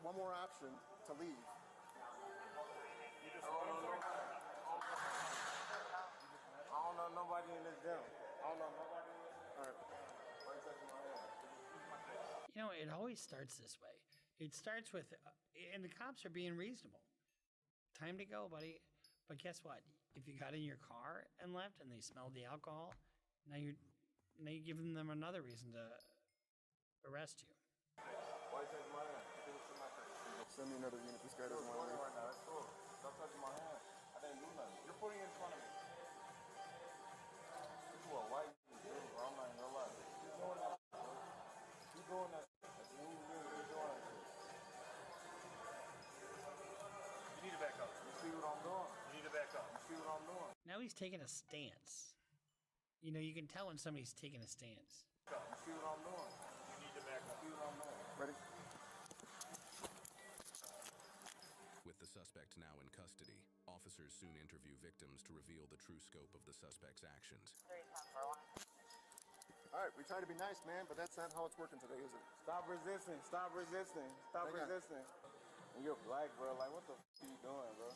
one more option to leave. I don't know nobody in this gym. I don't know nobody in this. All right. Why you touching my hand? You know, it always starts this way. It starts with, and the cops are being reasonable. Time to go, buddy. But guess what? If you got in your car and left and they smelled the alcohol, now you're giving them another reason to arrest you. Why you touching my hand? Send me another unit. This guy doesn't want to leave. Right now, that's cool. Stop touching my hand. I didn't do nothing. You're putting it in front of me. You are white. I'm not in real life. You're doing that. You're doing that. That's what you're doing. You need to back up. You see what I'm doing? You need to back up. You see what I'm doing? Now he's taking a stance. You know, you can tell when somebody's taking a stance. You see what I'm doing? You need to back up. You see what I'm doing? Ready? With the suspect now in custody, officers soon interview victims to reveal the true scope of the suspect's actions. All right, we try to be nice, man, but that's not how it's working today, is it? Stop resisting. Stop resisting. Stop resisting. And you're black, bro. Like, what the f*** are you doing, bro?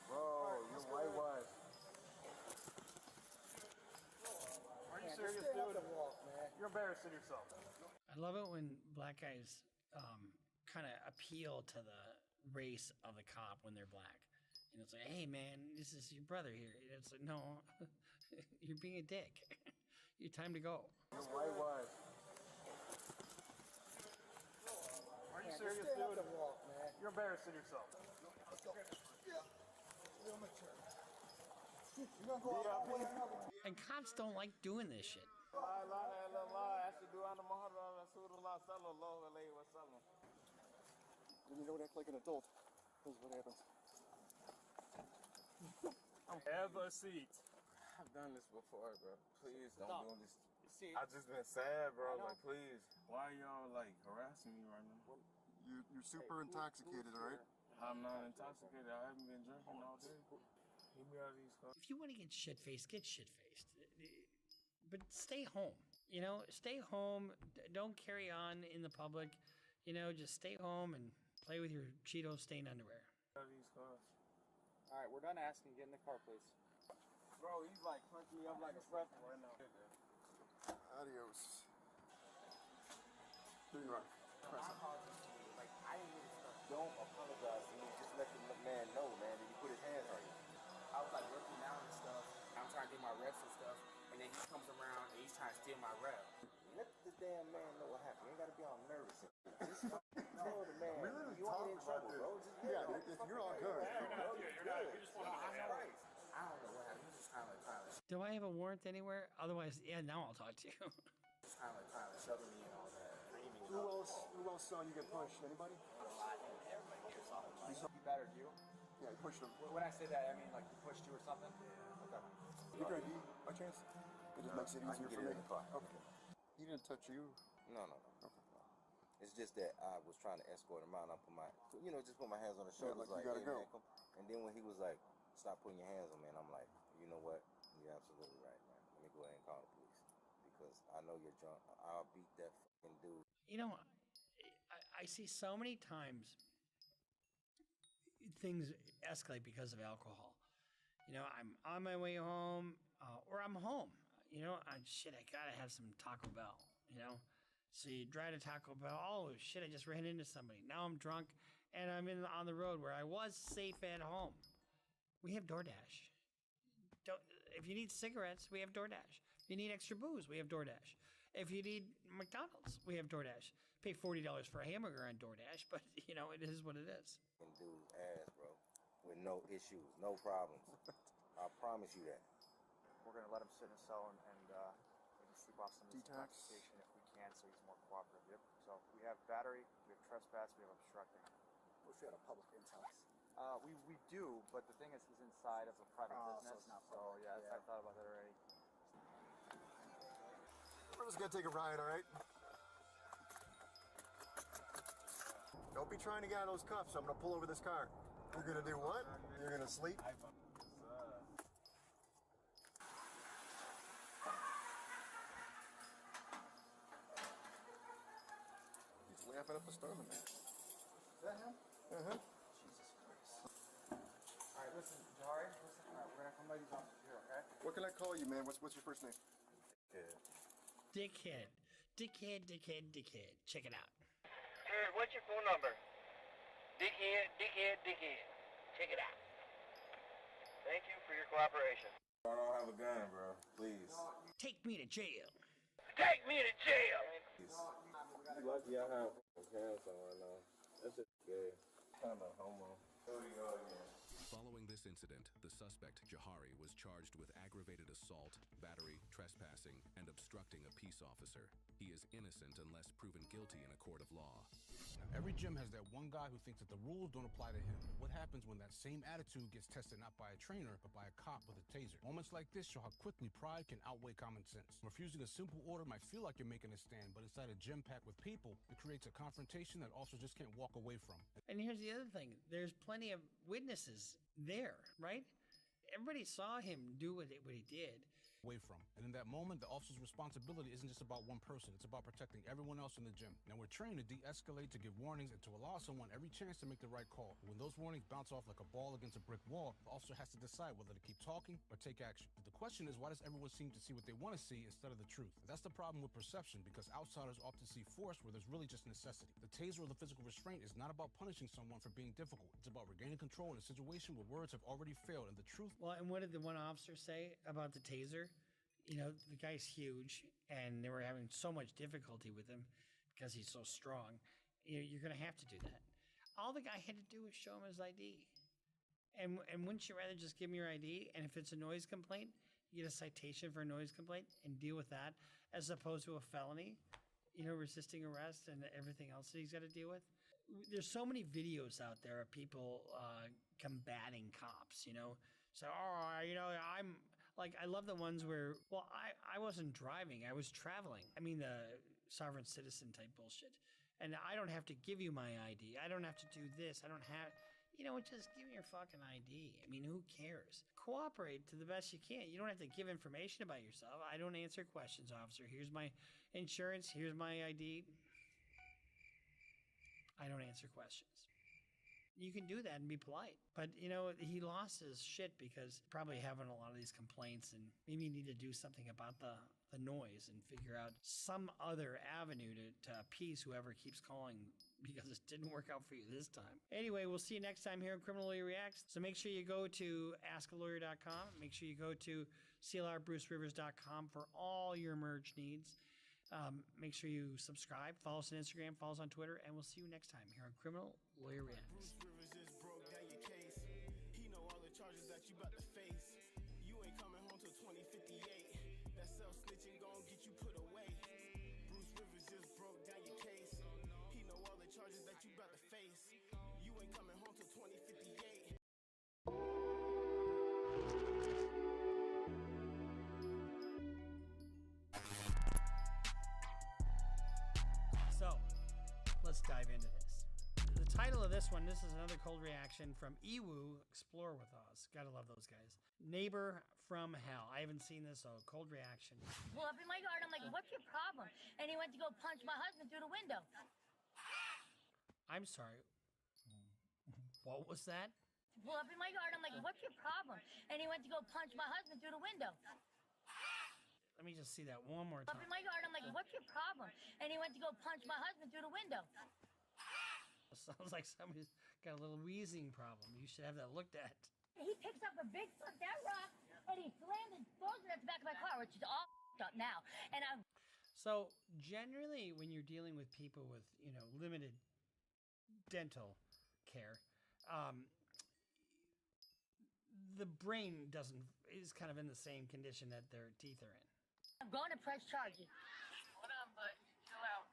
Bro, you're whitewashed. Are you serious, dude? You're embarrassing yourself. I love it when black guys kind of appeal to the race of the cop when they're black. And it's like, hey, man, this is your brother here. And it's like, no, you're being a dick. Your time to go. You're whitewashed. Are you serious, dude? You're embarrassing yourself. Let's go. Yeah. Real mature. You're gonna go out. And cops don't like doing this shit. When you don't act like an adult, this is what happens. Have a seat. I've done this before, bro. Please don't do this. I just been sad, bro. Like, please. Why y'all like harassing me right now? You're super intoxicated, all right? I'm not intoxicated. I haven't been drinking all day. Get me out of these cars. If you want to get shit-faced, get shit-faced. but stay home. You know, stay home. Don't carry on in the public. You know, just stay home and play with your Cheeto stained underwear. All right, we're done asking. Get in the car, please. Bro, he's like punching me up like a pretzel right now. Adios. Here you are. Press it. Like, I didn't really start. Don't apologize to me. Just let the man know, man, that he put his hands on you. I was like working out and stuff. I'm trying to do my reps and stuff. And then he comes around and he's trying to steal my rep. Let the damn man know what happened. You ain't got to be all nervous. Just tell the man. We literally you ain't in trouble, bro. Just you're all good. You're good. You just want to I don't know what happened. He was just kind of like trying to. Do I have a warrant anywhere? Otherwise, yeah, now I'll talk to you. Just kind of like trying to shove me and all that. Who else saw you get punched? Anybody? He battered you? Yeah, he pushed him. When I say that, I mean like he pushed you or something? Yeah. Okay. You good, E, by chance? It just makes it easier for me. In the car. Okay. He didn't touch you? No. Okay. It's just that I was trying to escort him out. And I put my, just put my hands on his shoulders, like you gotta hey, go. man, come. And then when he was like, "Stop putting your hands on me," and I'm like, you know what? You're absolutely right, man. Let me go ahead and call the police because I know you're drunk. I'll beat that fucking dude. You know, I see so many times things escalate because of alcohol. You know, I'm on my way home or I'm home. You know, I gotta have some Taco Bell, you know? So you drive to Taco Bell. Oh, shit, I just ran into somebody. Now I'm drunk and I'm on the road where I was safe at home. We have DoorDash. If you need cigarettes, we have DoorDash. If you need extra booze, we have DoorDash. If you need McDonald's, we have DoorDash. Pay $40 for a hamburger on DoorDash, but, you know, it is what it is. And dude's ass, bro, with no issues, no problems. I promise you that. We're going to let him sit in a cell and maybe sleep off some of this Detox. intoxication if we can so he's more cooperative. Yep. So we have battery, we have trespass, we have obstructing. Wish we had a public intox. We do, but the thing is he's inside of a private Oh, so business. it's not So public. yeah, Yeah. I thought about that already. We're just gonna take a ride, all right? Don't be trying to get out of those cuffs. I'm gonna pull over this car. You're gonna do what? You're gonna sleep? He's laughing up a storm, man. Is that him? Uh-huh. Jesus Christ. Alright, listen, Jahari, listen. Alright, we're gonna come by these officers here, okay? What can I call you, man? What's your first name? Dickhead. Dickhead. Check it out. Sir, what's your phone number? Dickhead. Check it out. Thank you for your cooperation. I don't have a gun, bro. Please. Take me to jail. Take me to jail! You lucky I have hands on right now. That's just gay. Kind of homo. Here we go again. Following this incident, the suspect, Jahari, was charged with aggravated assault, battery, trespassing, and obstructing a peace officer. He is innocent unless proven guilty in a court of law. Now, every gym has that one guy who thinks that the rules don't apply to him. What happens when that same attitude gets tested not by a trainer, but by a cop with a taser? Moments like this show how quickly pride can outweigh common sense. Refusing a simple order might feel like you're making a stand, but inside a gym packed with people, it creates a confrontation that officers just can't walk away from. And here's the other thing. There's plenty of witnesses there, right? Everybody saw him do what he did. Away from. And in that moment, the officer's responsibility isn't just about one person. It's about protecting everyone else in the gym. Now, we're trained to de-escalate, to give warnings, and to allow someone every chance to make the right call. But when those warnings bounce off like a ball against a brick wall, the officer has to decide whether to keep talking or take action. But the question is, why does everyone seem to see what they want to see instead of the truth? And that's the problem with perception, because outsiders often see force where there's really just necessity. The taser or the physical restraint is not about punishing someone for being difficult. It's about regaining control in a situation where words have already failed, and the truth... Well, and what did the one officer say about the taser? You know, the guy's huge, and they were having so much difficulty with him because he's so strong. You're going to have to do that. All the guy had to do was show him his ID. And wouldn't you rather just give him your ID, and if it's a noise complaint, you get a citation for a noise complaint and deal with that, as opposed to a felony, resisting arrest and everything else that he's got to deal with? There's so many videos out there of people combating cops, So, I'm... Like, I love the ones where, well, I wasn't driving, I was traveling. I mean, the sovereign citizen type bullshit. And I don't have to give you my ID. I don't have to do this. I don't have, you know, just give me your fucking ID. I mean, who cares? Cooperate to the best you can. You don't have to give information about yourself. I don't answer questions, officer. Here's my insurance. Here's my ID. I don't answer questions. You can do that and be polite. But, you know, he lost his shit because probably having a lot of these complaints, and maybe you need to do something about the noise and figure out some other avenue to appease whoever keeps calling because it didn't work out for you this time. Anyway, we'll see you next time here on Criminal Lawyer Reacts. So make sure you go to askalawyer.com. Make sure you go to CLRBruceRivers.com for all your merch needs. Make sure you subscribe, follow us on Instagram, follow us on Twitter, and we'll see you next time here on Criminal Lawyer Reacts. Bruce Rivers just broke down your case. He know all the charges that you about to face. You ain't coming home till 2058. That self-snitching gon' get you put away. Bruce Rivers just broke down your case. He know all the charges that you about to face. You ain't coming home till 2058. So, let's dive into this. The title of this one, this is another cold reaction from Ewu, Explore With Us. Gotta love those guys. Neighbor from Hell. I haven't seen this, so cold reaction. Pull up in my yard, I'm like, what's your problem? And he went to go punch my husband through the window. I'm sorry. What was that? Pull up in my yard, I'm like, what's your problem? And he went to go punch my husband through the window. Let me just see that one more Up in time. my yard, I'm like, what's your problem? And he went to go punch my husband through the window. Sounds like somebody's got a little wheezing problem. You should have that looked at. He picks up a big that rock and he slams and throws it at the back of my car, which is all up now. And I'm So generally, when you're dealing with people with, you know, limited dental care, the brain is kind of in the same condition that their teeth are in. going to press charges. Hold on, bud. Chill out.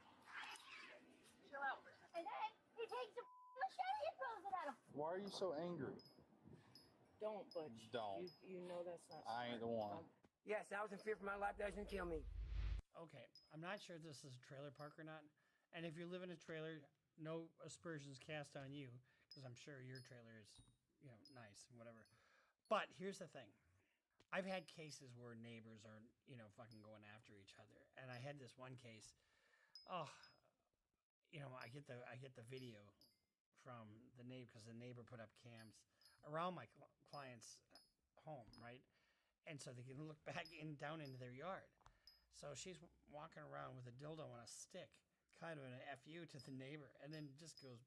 Chill out. And then he takes the machete and throws it at him. Why are you so angry? Don't, Butch. Don't. You know that's not. I ain't the one. Yes, I was in fear for my life. That doesn't kill me. Okay, I'm not sure if this is a trailer park or not. And if you live in a trailer, no aspersions cast on you, because I'm sure your trailer is, you know, nice and whatever. But here's the thing. I've had cases where neighbors are, you know, fucking going after each other. And I had this one case. Oh, you know, I get the video from the neighbor because the neighbor put up cams around my client's home, right? And so they can look back down into their yard. So she's walking around with a dildo on a stick, kind of an FU to the neighbor, and then it just goes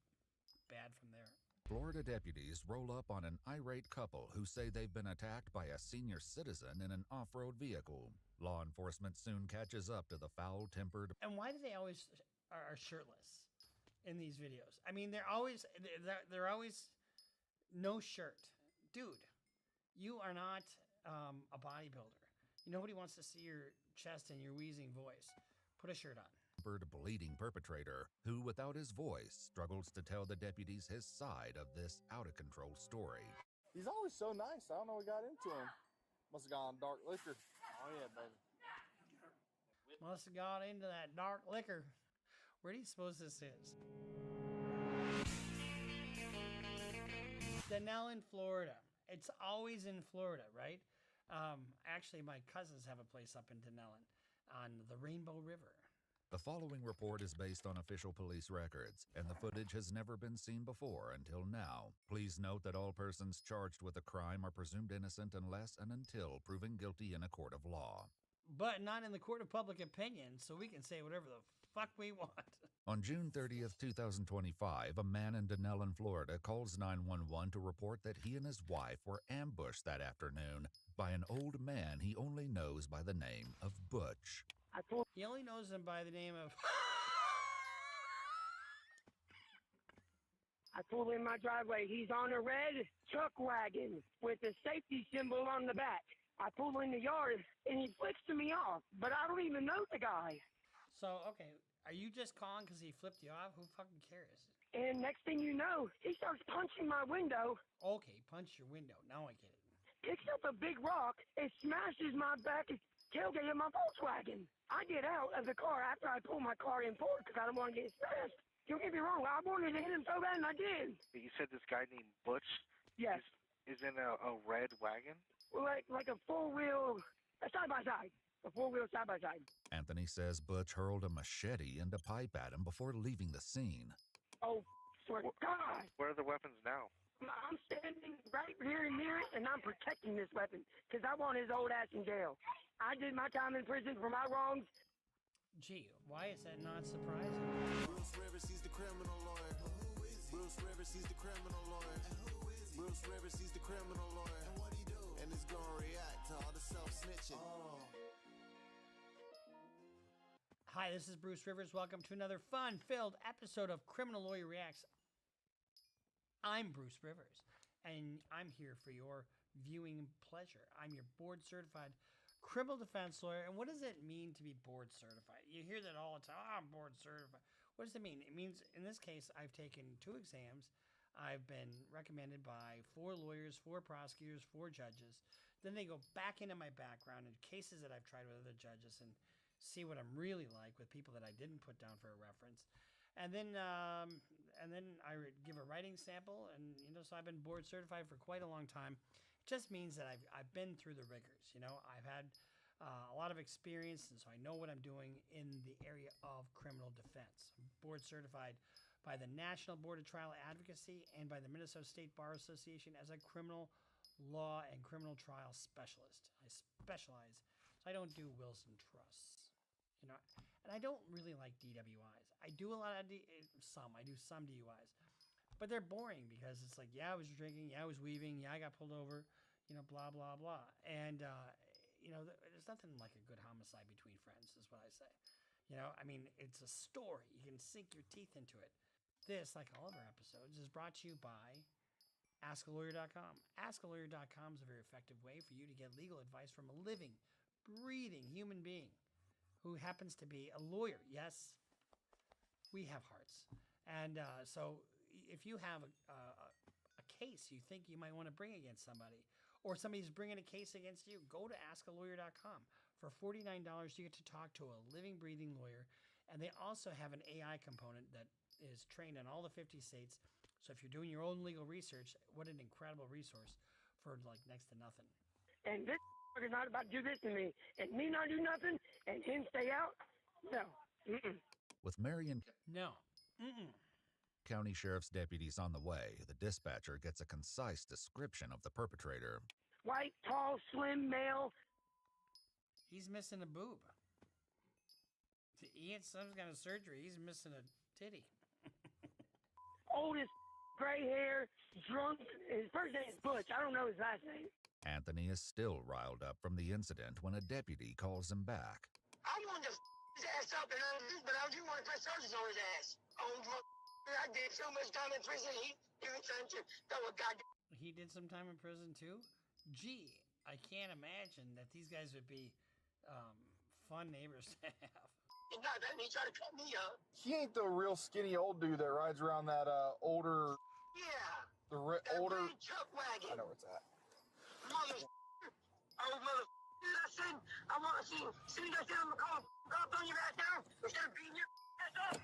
bad from there. Florida deputies roll up on an irate couple who say they've been attacked by a senior citizen in an off-road vehicle. Law enforcement soon catches up to the foul-tempered. And why do they always are shirtless in these videos? I mean, they're always no shirt. Dude, you are not a bodybuilder. Nobody wants to see your chest and your wheezing voice. Put a shirt on. Bleeding perpetrator who, without his voice, struggles to tell the deputies his side of this out-of-control story. He's always so nice. I don't know what got into him. Must have gone dark liquor. Oh yeah, baby. Must have got into that dark liquor. Where do you suppose this is? Denellen, Florida. It's always in Florida, right? Actually, my cousins have a place up in Denellen on the Rainbow River. The following report is based on official police records, and the footage has never been seen before until now. Please note that all persons charged with a crime are presumed innocent unless and until proven guilty in a court of law. But not in the court of public opinion, so we can say whatever the fuck we want. On June 30th, 2025, a man in Denellen, Florida calls 911 to report that he and his wife were ambushed that afternoon by an old man he only knows by the name of Butch. He only knows him by the name of... I pull in my driveway. He's on a red truck wagon with a safety symbol on the back. I pull in the yard and he flicks me off, but I don't even know the guy. So, okay, are you just calling because he flipped you off? Who fucking cares? And next thing you know, he starts punching my window. Okay, punch your window. Now I get it. Picks up a big rock and smashes my back tailgate of my Volkswagen. I get out of the car after I pull my car in forward because I don't want to get smashed. Don't get me wrong, I wanted to hit him so bad, and I did. You said this guy named Butch Yes. is in a red wagon? Like a four-wheel, side-by-side. A four-wheel side-by-side. Anthony says Butch hurled a machete and a pipe at him before leaving the scene. Oh, swear to God. Where are the weapons now? I'm standing right here near it, and I'm protecting this weapon because I want his old ass in jail. I did my time in prison for my wrongs. Gee, why is that not surprising? Bruce Rivers, he's the criminal lawyer. Bruce Rivers, he's the criminal lawyer. Bruce Rivers, he's the criminal lawyer. And what he do? And he's gonna react to all the self-snitching. Hi, this is Bruce Rivers. Welcome to another fun-filled episode of Criminal Lawyer Reacts. I'm Bruce Rivers, and I'm here for your viewing pleasure. I'm your board-certified criminal defense lawyer. And what does it mean to be board-certified? You hear that all the time. Oh, I'm board-certified. What does it mean? It means, in this case, I've taken 2 exams. I've been recommended by 4 lawyers, 4 prosecutors, 4 judges. Then they go back into my background and cases that I've tried with other judges and see what I'm really like with people that I didn't put down for a reference. And then I give a writing sample, and so I've been board certified for quite a long time. It just means that I've been through the rigors. I've had a lot of experience, and so I know what I'm doing in the area of criminal defense. I'm board certified by the National Board of Trial Advocacy and by the Minnesota State Bar Association as a criminal law and criminal trial specialist. I specialize, so I don't do wills and trusts. And I don't really like DWIs. I do a lot of I do some DUIs, but they're boring because it's like, yeah, I was drinking, yeah, I was weaving, yeah, I got pulled over, blah blah blah. And there's nothing like a good homicide between friends, is what I say. It's a story. You can sink your teeth into it. This, like all of our episodes, is brought to you by AskALawyer.com. AskALawyer.com is a very effective way for you to get legal advice from a living, breathing human being who happens to be a lawyer. Yes, we have hearts. And so if you have a case you think you might want to bring against somebody, or somebody's bringing a case against you, go to AskALawyer.com. For $49, you get to talk to a living, breathing lawyer. And they also have an AI component that is trained in all the 50 states. So if you're doing your own legal research, what an incredible resource for like next to nothing. And this is not about to do this to me, and me not do nothing, and him stay out. No. With Marion No. County Sheriff's deputies on the way, the dispatcher gets a concise description of the perpetrator. White, tall, slim, male. He's missing a boob. He had some kind of surgery. He's missing a titty. Oldest, gray hair, drunk. His first name is Butch. I don't know his last name. Anthony is still riled up from the incident when a deputy calls him back. I wanted to his ass up, but I didn't want to press charges on his ass. Oh, I did so much time in prison. He was trying to throw a goddamn. He did some time in prison too? Gee, I can't imagine that these guys would be fun neighbors to have. Not that he tried to cut me up. He ain't the real skinny old dude that rides around that older. Yeah. Older. Big truck wagon. I know where it's at. Old motherfucker. I said, I want to see. Soon as I said I'm gonna call cops on your ass now, instead of beating your ass up.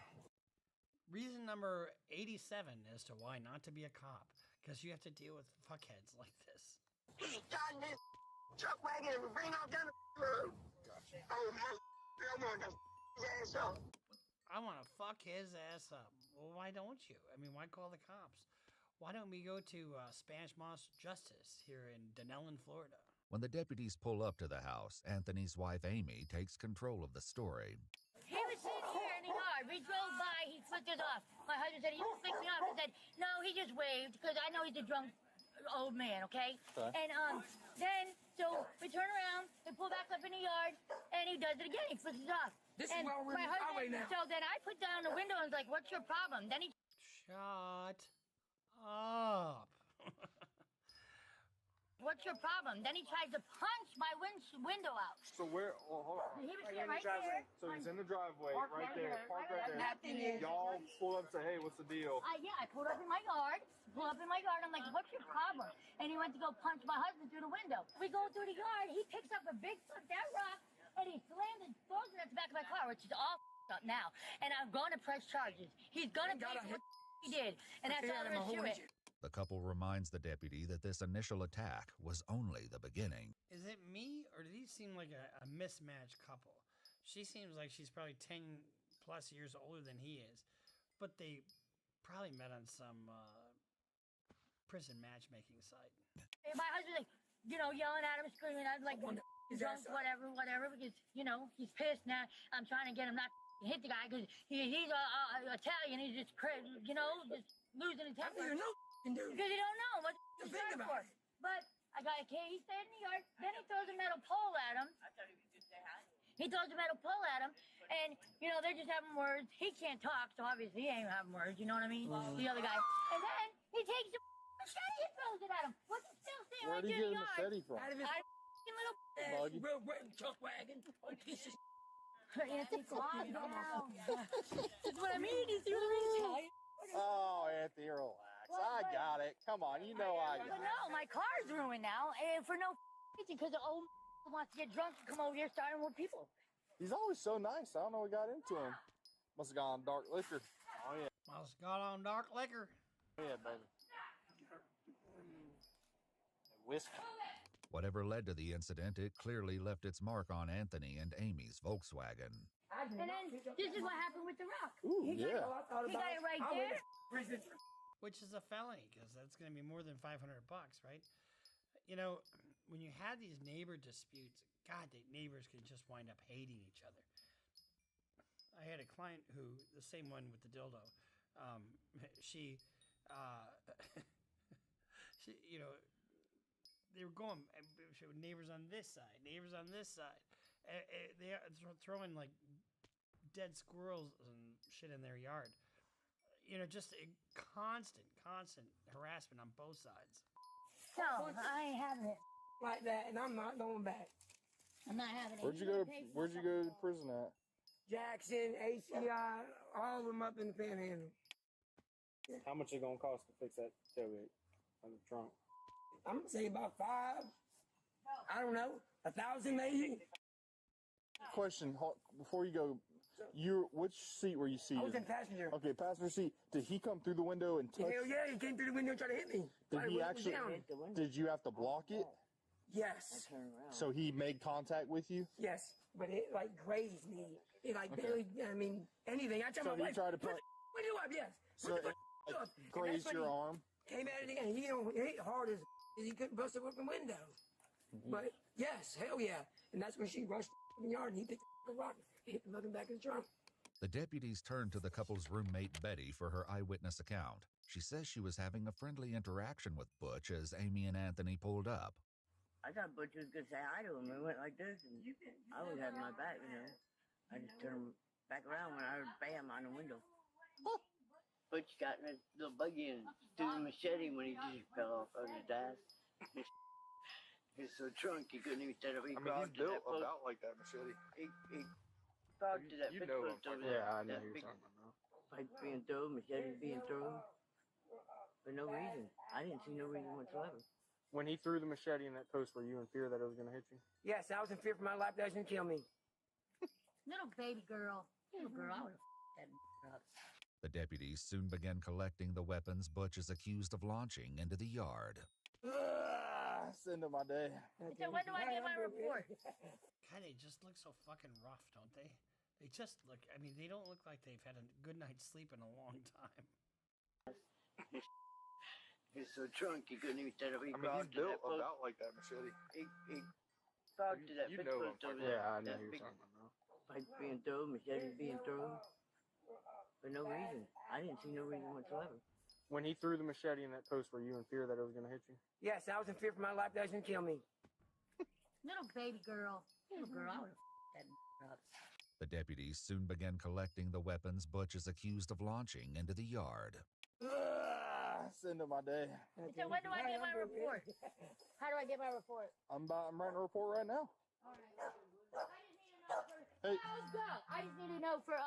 Reason number 87 as to why not to be a cop, because you have to deal with fuckheads like this. He got in his truck wagon and ran off down the road. Gotcha. Oh, motherfucker, I want to his ass up. I want to fuck his ass up. Well, why don't you? Why call the cops? Why don't we go to Spanish Moss Justice here in Dunellen, Florida? When the deputies pull up to the house, Anthony's wife Amy takes control of the story. He was sitting here in the yard. We drove by. He flicked us off. My husband said, he just flicked me off. I said, no, he just waved because I know he's a drunk old man, okay? And then, so we turn around, we pull back up in the yard, and he does it again. He flicks us off. This is where we're in the highway now. So then I put down the window and was like, what's your problem? Then he... Shut up. What's your problem? Then he tries to punch my window out. So where? Oh, hold on. He was right there. So he's in the driveway, Park right right there. there. Park right there. Y'all pull up and say, hey, what's the deal? Yeah, I pulled up in my yard. I'm like, what's your problem? And he went to go punch my husband through the window. We go through the yard. He picks up a big that rock, and he slams and throws it at the back of my car, which is all up now, and I'm gonna press charges. He's gonna pay for what he did, and that's how I'm gonna do it. The couple reminds the deputy that this initial attack was only the beginning. Is it me, or do these seem like a mismatched couple? She seems like she's probably 10 plus years older than he is, but they probably met on some prison matchmaking site. And my husband's like, yelling at him, screaming at him, like, drunk, whatever, because, he's pissed now. I'm trying to get him not to hit the guy because he's Italian. He's just crazy, just losing his temper. Because he don't know what he's trying for. But I got a kid. He stayed in the yard. Then he throws a metal pole at him. He throws a metal pole at him, and, they're just having words. He can't talk, so obviously he ain't having words, you know what I mean? The other guy. And then he takes the machete and throws it at him. What's he still saying right there in the yard? Where'd he get a machete from? Out of his little Buggy. real truck wagon. Piece of Anthony, calm down. That's what I mean. You see what I mean? Oh, Anthony, relax. I got it. Come on, I got it. But no, my car's ruined now, and for no reason, because the old wants to get drunk and come over here starting with people. He's always so nice. I don't know what got into him. Must have gone on dark liquor. Oh, yeah. Must have got on dark liquor. Yeah, baby. Whiskey. Whatever led to the incident, it clearly left its mark on Anthony and Amy's Volkswagen. And then this is what happened with the rock. Ooh, yeah. He got it right there. Which is a felony, because that's going to be more than $500, right? When you had these neighbor disputes, God, the neighbors could just wind up hating each other. I had a client who, the same one with the dildo, she, they were going, neighbors on this side, neighbors on this side. They are throwing like dead squirrels and shit in their yard. Just a constant harassment on both sides. No, I ain't having it like that, and I'm not going back. I'm not having it. Where'd you go to prison at? Jackson, ACI, all of them up in the Panhandle. How much is it gonna cost to fix that tailgate on the trunk? I'm gonna say about 5. I don't know, 1,000 maybe. Question before you go. Which seat were you seated? I was in passenger. Okay, passenger seat. Did he come through the window and touch? Hell yeah, he came through the window and tried to hit me. Did you have to block it? Yes. So he made contact with you? Yes, but it like grazed me. It like barely, anything. I tell my wife, tried to put window up, yes. So it grazed your arm? Came at it and he hit hard as he couldn't bust it with the window. But yes, hell yeah. And that's when she rushed in the yard and he picked the rock and hit the mother back in the trunk. The deputies turned to the couple's roommate, Betty, for her eyewitness account. She says she was having a friendly interaction with Butch as Amy and Anthony pulled up. I thought Butch was going to say hi to him. We went like this, and I was having my back, I just turned back around when I heard bam on the window. Butch got in his little buggy and threw the machete when he just fell off of his ass. He was so drunk he couldn't even stand up. He crawled he's to built that post. about like that machete. He crawled to that You big know post him. over there. Yeah, I know That who you're big talking about. pipe being thrown, machete being thrown. For no reason. I didn't see no reason whatsoever. When he threw the machete in that post, were you in fear that it was going to hit you? Yes, I was in fear for my life that was going to kill me. Little baby girl. Little girl, I would have that up. The deputies soon began collecting the weapons Butch is accused of launching into the yard. It's the end of my day. So when do I get my report? God, they just look so fucking rough, don't they? They just look, they don't look like they've had a good night's sleep in a long time. He was so drunk he couldn't even stand up. He he's crawled to built that post. about like that machete. He crawled to that You big know post him. over there. Yeah, I know That who you're big talking about. pipe being thrown, machete being thrown. For no reason. I didn't see no reason whatsoever. When he threw the machete in that post, were you in fear that it was going to hit you? Yes, I was in fear for my life that was going to kill me. Little baby girl. Little girl, I would have that up. The deputies soon began collecting the weapons Butch is accused of launching into the yard. It's the end of my day. So when do I get my report? How do I get my report? I'm writing a report right now. All right. Hey. Let's go. I just need to know for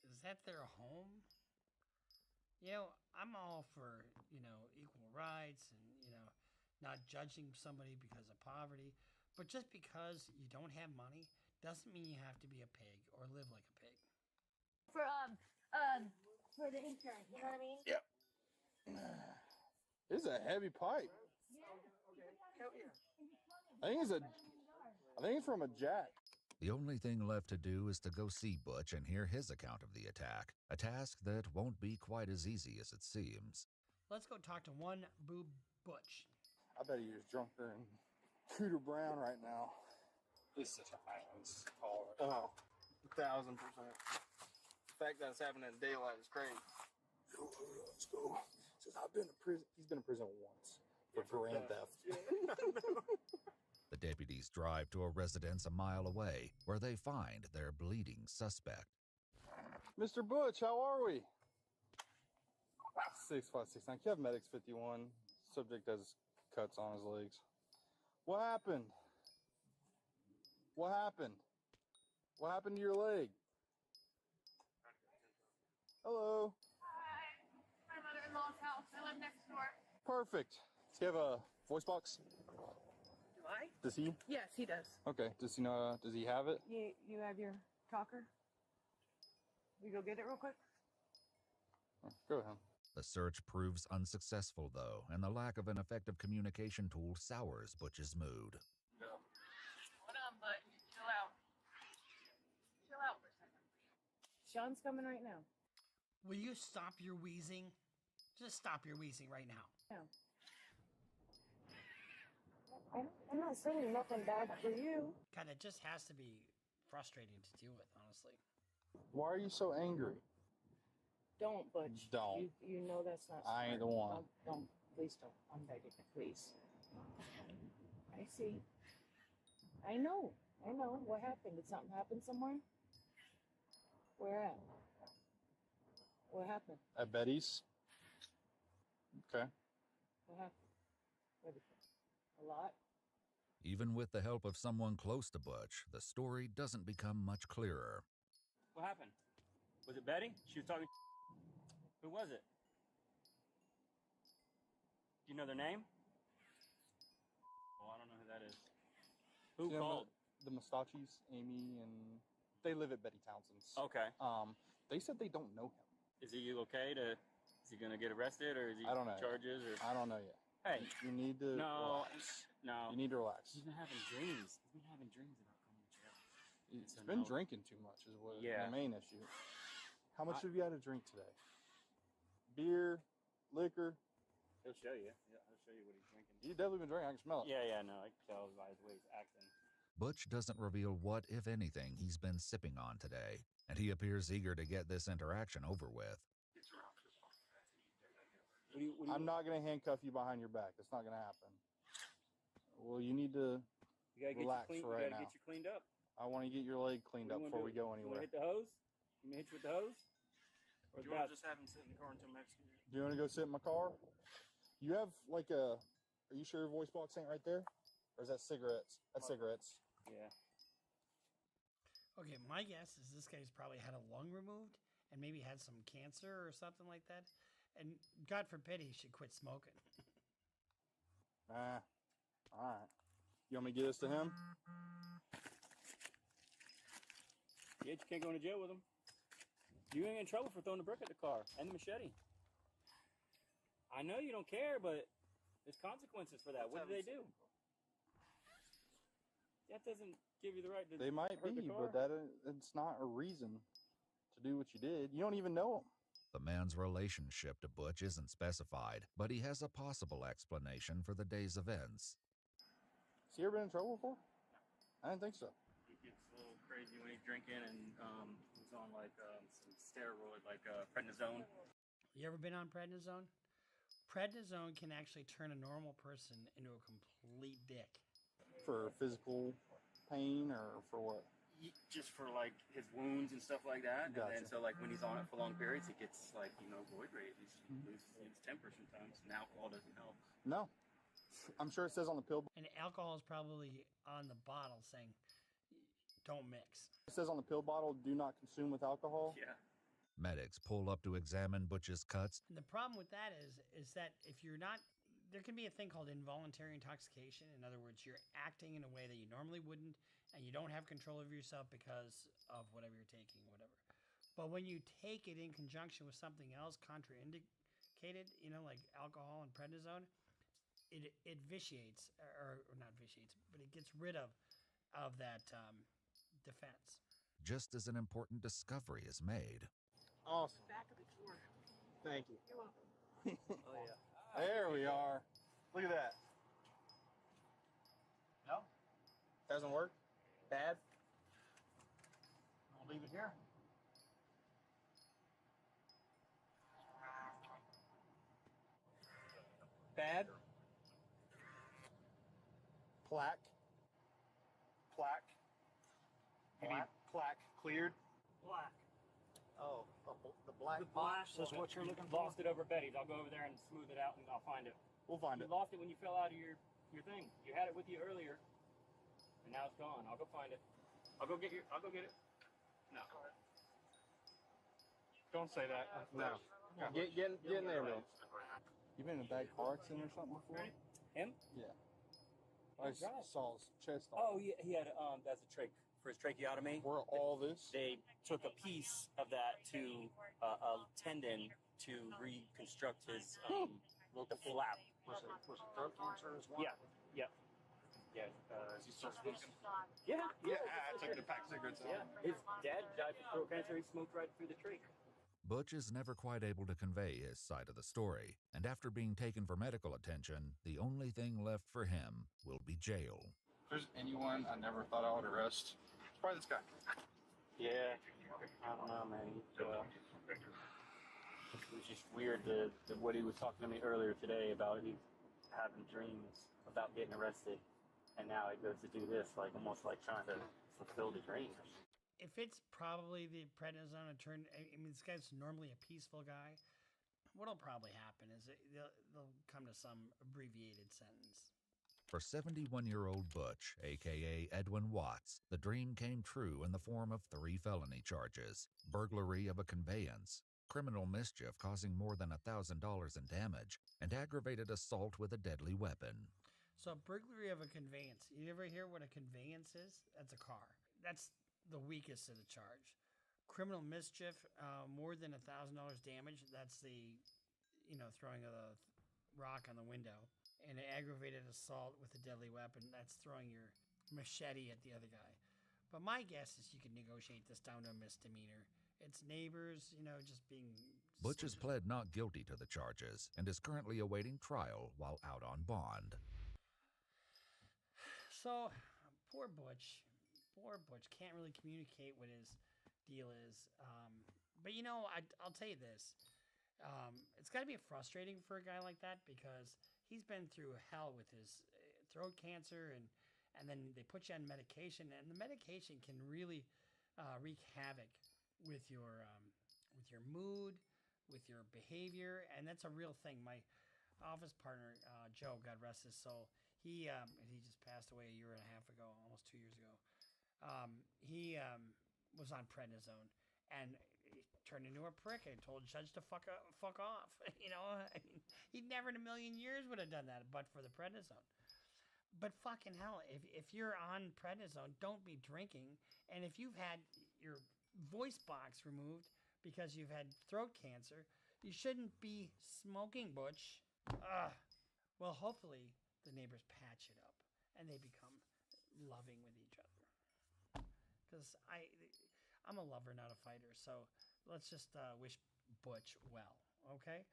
Is that their home? I'm all for, equal rights and, not judging somebody because of poverty. But just because you don't have money doesn't mean you have to be a pig or live like a pig. for the insurance. You know what I mean? Yep. This is a heavy pipe. I think it's from a jack. The only thing left to do is to go see Butch and hear his account of the attack, a task that won't be quite as easy as it seems. Let's go talk to one Boob Butch. I bet he is drunker than Cooter Brown right now. This is such a violence call. Oh. 1,000%. The fact that it's happening in daylight is crazy. Let's go. Says I've been to prison. He's been in prison once for grand theft. The deputies drive to a residence a mile away where they find their bleeding suspect. Mr. Butch, how are we? 6569. Kev Medics 51. Subject has cuts on his legs. What happened? What happened? What happened to your leg? Hello. Hi. My mother-in-law's house. I live next door. Perfect. Does he have a voice box? Do I? Does he? Yes, he does. Okay. Does he know? Does he have it? You have your talker? We go get it real quick? Go ahead. The search proves unsuccessful, though, and the lack of an effective communication tool sours Butch's mood. Hold on, Butch. Chill out. Chill out for a second. Sean's coming right now. Will you stop your wheezing? Just stop your wheezing right now. No. I'm not saying nothing bad for you. God, it just has to be frustrating to deal with, honestly. Why are you so angry? Don't, Butch. Don't. You know that's not I ain't the smart. one. Don't. Please don't. I'm begging you, please. I see. I know. What happened? Did something happen somewhere? Where at? What happened? At Betty's. Okay. What happened? A lot? Even with the help of someone close to Butch, the story doesn't become much clearer. What happened? Was it Betty? She was talking. Who was it? Do you know their name? Oh, I don't know who that is. Who You know, called? The Mustachis, Amy, and they live at Betty Townsend's. Okay. They said they don't know him. Is he okay to? Is he gonna get arrested or is he I don't know. charges or? I don't know yet. Hey, You need to no, relax. no. You need to relax. He's been having dreams. He's been having dreams about going to jail. He's So been no. drinking too much is what Yeah. the main issue. How much have you had to drink today? Beer, liquor? He'll show you. Yeah, he'll show you what he's drinking. You've definitely been drinking. I can smell it. Yeah, no, I can tell by the way he's acting. Butch doesn't reveal what, if anything, he's been sipping on today, and he appears eager to get this interaction over with. I'm not going to handcuff you behind your back. That's not going to happen. Well, you need to You gotta relax get you clean, for right you gotta now. get you cleaned up. I want to get your leg cleaned What up do you before wanna we do? go You anywhere. wanna hit the hose? You wanna hit you with the hose? Or You want that? to just have him sit in the car until Mexican? Do you want to go sit in my car? You have like a. Are you sure your voice box ain't right there? Or is that cigarettes? That's cigarettes. Yeah. Okay, my guess is this guy's probably had a lung removed and maybe had some cancer or something like that. And God forbid he should quit smoking. All right. You want me to get this to him? Yeah, you can't go into jail with him. You ain't in trouble for throwing the brick at the car and the machete. I know you don't care, but there's consequences for that. What do they do? That doesn't give you the right to They might hurt be, the car. but it's not a reason to do what you did. You don't even know him. The man's relationship to Butch isn't specified, but he has a possible explanation for the day's events. Has he ever been in trouble before? I didn't think so. He gets a little crazy when he's drinking and he's on like some steroid, like prednisone. You ever been on prednisone? Prednisone can actually turn a normal person into a complete dick. For physical pain or for what? Just for like his wounds and stuff like that. Gotcha. And then so like when he's on it for long periods, it gets like, void rage. He loses his temper sometimes, and alcohol doesn't help. No. I'm sure it says on the pill. And alcohol is probably on the bottle saying, don't mix. It says on the pill bottle, do not consume with alcohol. Yeah. Medics pull up to examine Butch's cuts. And the problem with that is that if you're not, there can be a thing called involuntary intoxication. In other words, you're acting in a way that you normally wouldn't, and you don't have control of yourself because of whatever you're taking, whatever. But when you take it in conjunction with something else contraindicated, like alcohol and prednisone, it vitiates, or not vitiates, but it gets rid of that defense. Just as an important discovery is made, Awesome. Back of the tour. Thank you. You're welcome. Oh yeah. There we are. Look at that. No? Doesn't work? Bad? I'll leave it here. Bad? Plaque? Plaque? You mean plaque cleared? Black. Oh, the black The black box is what you're looking for? Lost it over Betty's. I'll go over there and smooth it out, and I'll find it. We'll find You it. lost it when you fell out of your thing. You had it with you earlier, and now it's gone. I'll go find it. I'll go get it. No. Don't say that. No. Get in there, bro. You been in a bad car accident or something before? Him? Yeah. I saw his chest off. Oh, yeah, he had that's a trach for his tracheotomy. Where all this? They took a piece of that to a tendon to reconstruct his the flap. Was it throat cancer as well? Yeah. Is he still smoking? Yeah. I took the pack cigarettes out. Yeah. His dad died from throat cancer. He smoked right through the trach. Butch is never quite able to convey his side of the story, and after being taken for medical attention, the only thing left for him will be jail. If there's anyone I never thought I would arrest, it's probably this guy. Yeah, I don't know, man. It was just weird what he was talking to me earlier today about he having dreams about getting arrested, and now he goes to do this, like almost like trying to fulfill the dreams. If it's probably the prednisone, this guy's normally a peaceful guy. What'll probably happen is they'll come to some abbreviated sentence. For 71-year-old Butch, a.k.a. Edwin Watts, the dream came true in the form of 3 felony charges: burglary of a conveyance, criminal mischief causing more than $1,000 in damage, and aggravated assault with a deadly weapon. So burglary of a conveyance. You ever hear what a conveyance is? That's a car. That's the weakest of the charge. Criminal mischief, more than $1,000 damage. That's the, throwing of the rock on the window. And an aggravated assault with a deadly weapon. That's throwing your machete at the other guy. But my guess is you can negotiate this down to a misdemeanor. It's neighbors, just being... Butch has pled not guilty to the charges and is currently awaiting trial while out on bond. So, poor Butch can't really communicate what his deal is. But I'll tell you this. It's got to be frustrating for a guy like that because he's been through hell with his throat cancer and then they put you on medication, and the medication can really wreak havoc with your mood, with your behavior, and that's a real thing. My office partner, Joe, God rest his soul, he just passed away a year and a half ago, almost 2 years ago. He was on prednisone and he turned into a prick and told the judge to fuck off. He never in a million years would have done that, but for the prednisone. But fucking hell, if you're on prednisone, don't be drinking. And if you've had your voice box removed because you've had throat cancer, you shouldn't be smoking, Butch. Well, hopefully the neighbors patch it up and they become loving with each other. Because I'm a lover, not a fighter. So let's just wish Butch well, okay?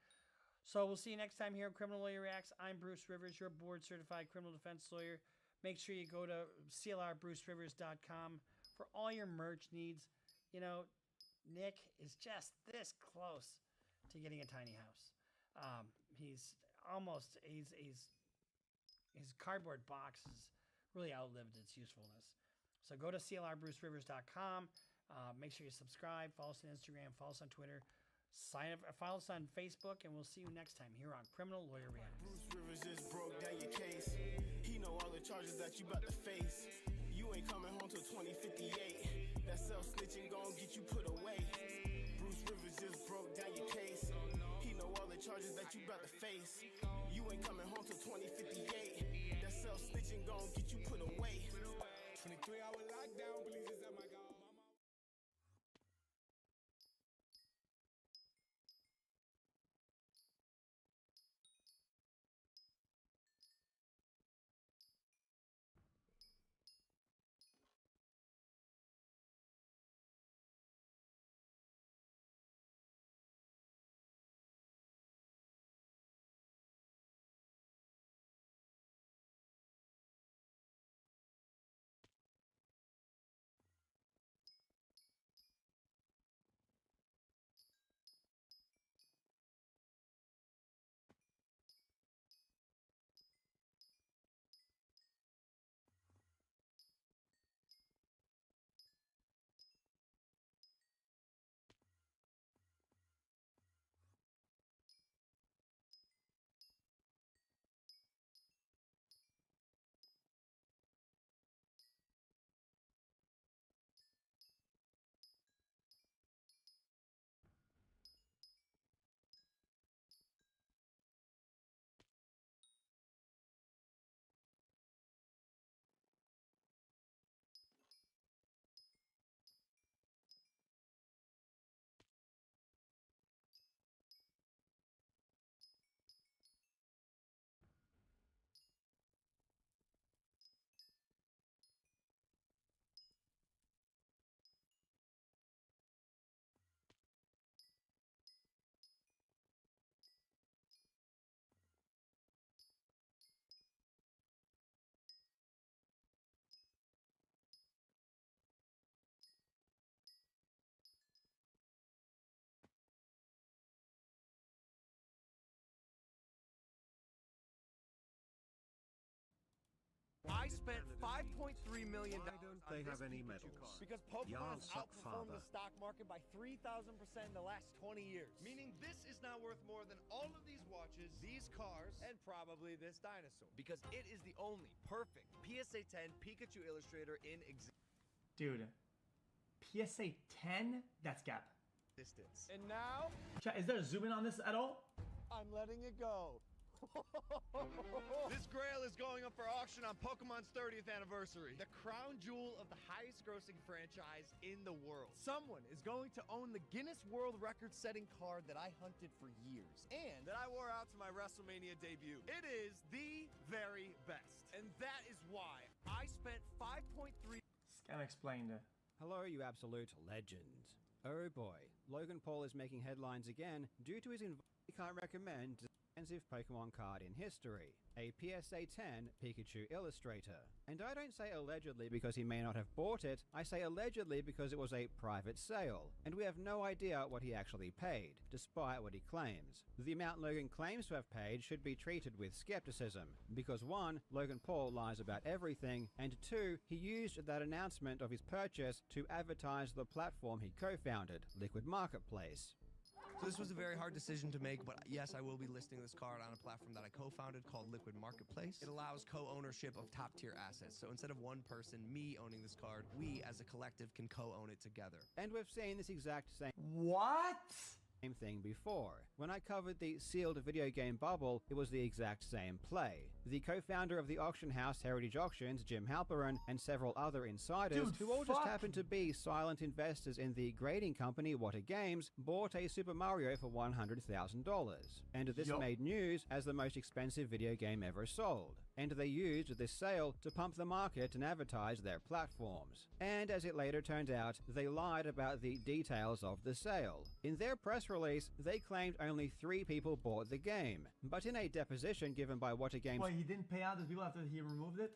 So we'll see you next time here on Criminal Lawyer Reacts. I'm Bruce Rivers, your board-certified criminal defense lawyer. Make sure you go to clrbrucerivers.com for all your merch needs. Nick is just this close to getting a tiny house. His cardboard box has really outlived its usefulness. So go to clrbrucerivers.com. Make sure you subscribe. Follow us on Instagram. Follow us on Twitter. Sign up. Follow us on Facebook, and we'll see you next time here on Criminal Lawyer Reacts. Bruce Rivers just broke down your case. He know all the charges that you about to face. You ain't coming home till 2058. That self-snitching gon' get you put away. Bruce Rivers just broke down your case. He know all the charges that you about to face. You ain't coming home till 2058. That self-snitching gon' get you put away. 23-hour lockdown, police is at my I spent $5.3 million. Why don't they have any medals? Because Pokemon Y'all has suck, outperformed father. the stock market by 3,000% in the last 20 years. Meaning this is now worth more than all of these watches, these cars, and probably this dinosaur. Because it is the only perfect PSA 10 Pikachu illustrator in existence. Dude, PSA 10? That's Gap. And now, Chat, is there a zoom in on this at all? I'm letting it go. This grail is going up for auction on Pokemon's 30th anniversary. The crown jewel of the highest grossing franchise in the world. Someone is going to own the Guinness World Record setting card that I hunted for years and that I wore out to my WrestleMania debut. It is the very best. And that is why I spent 5.3. Scam explained. Hello, you absolute legends. Oh boy, Logan Paul is making headlines again due to his he can't recommend the expensive Pokemon card in history, a PSA 10 Pikachu illustrator. And I don't say allegedly because he may not have bought it, I say allegedly because it was a private sale, and we have no idea what he actually paid, despite what he claims. The amount Logan claims to have paid should be treated with skepticism, because 1, Logan Paul lies about everything, and 2, he used that announcement of his purchase to advertise the platform he co-founded, Liquid Marketplace. So this was a very hard decision to make, but yes, I will be listing this card on a platform that I co-founded called Liquid Marketplace. It allows co-ownership of top-tier assets. So instead of one person, me owning this card, we as a collective can co-own it together. And we've seen this exact same same thing before. When I covered the sealed video game bubble, it was the exact same play. The co-founder of the auction house Heritage Auctions, Jim Halperin, and several other insiders, who all just happened to be silent investors in the grading company Wata Games, bought a Super Mario for $100,000. And this made news as the most expensive video game ever sold. And they used this sale to pump the market and advertise their platforms. And as it later turned out, they lied about the details of the sale. In their press release, they claimed only 3 people bought the game. But in a deposition given by Wata Games... Well, he didn't pay out the people after he removed it?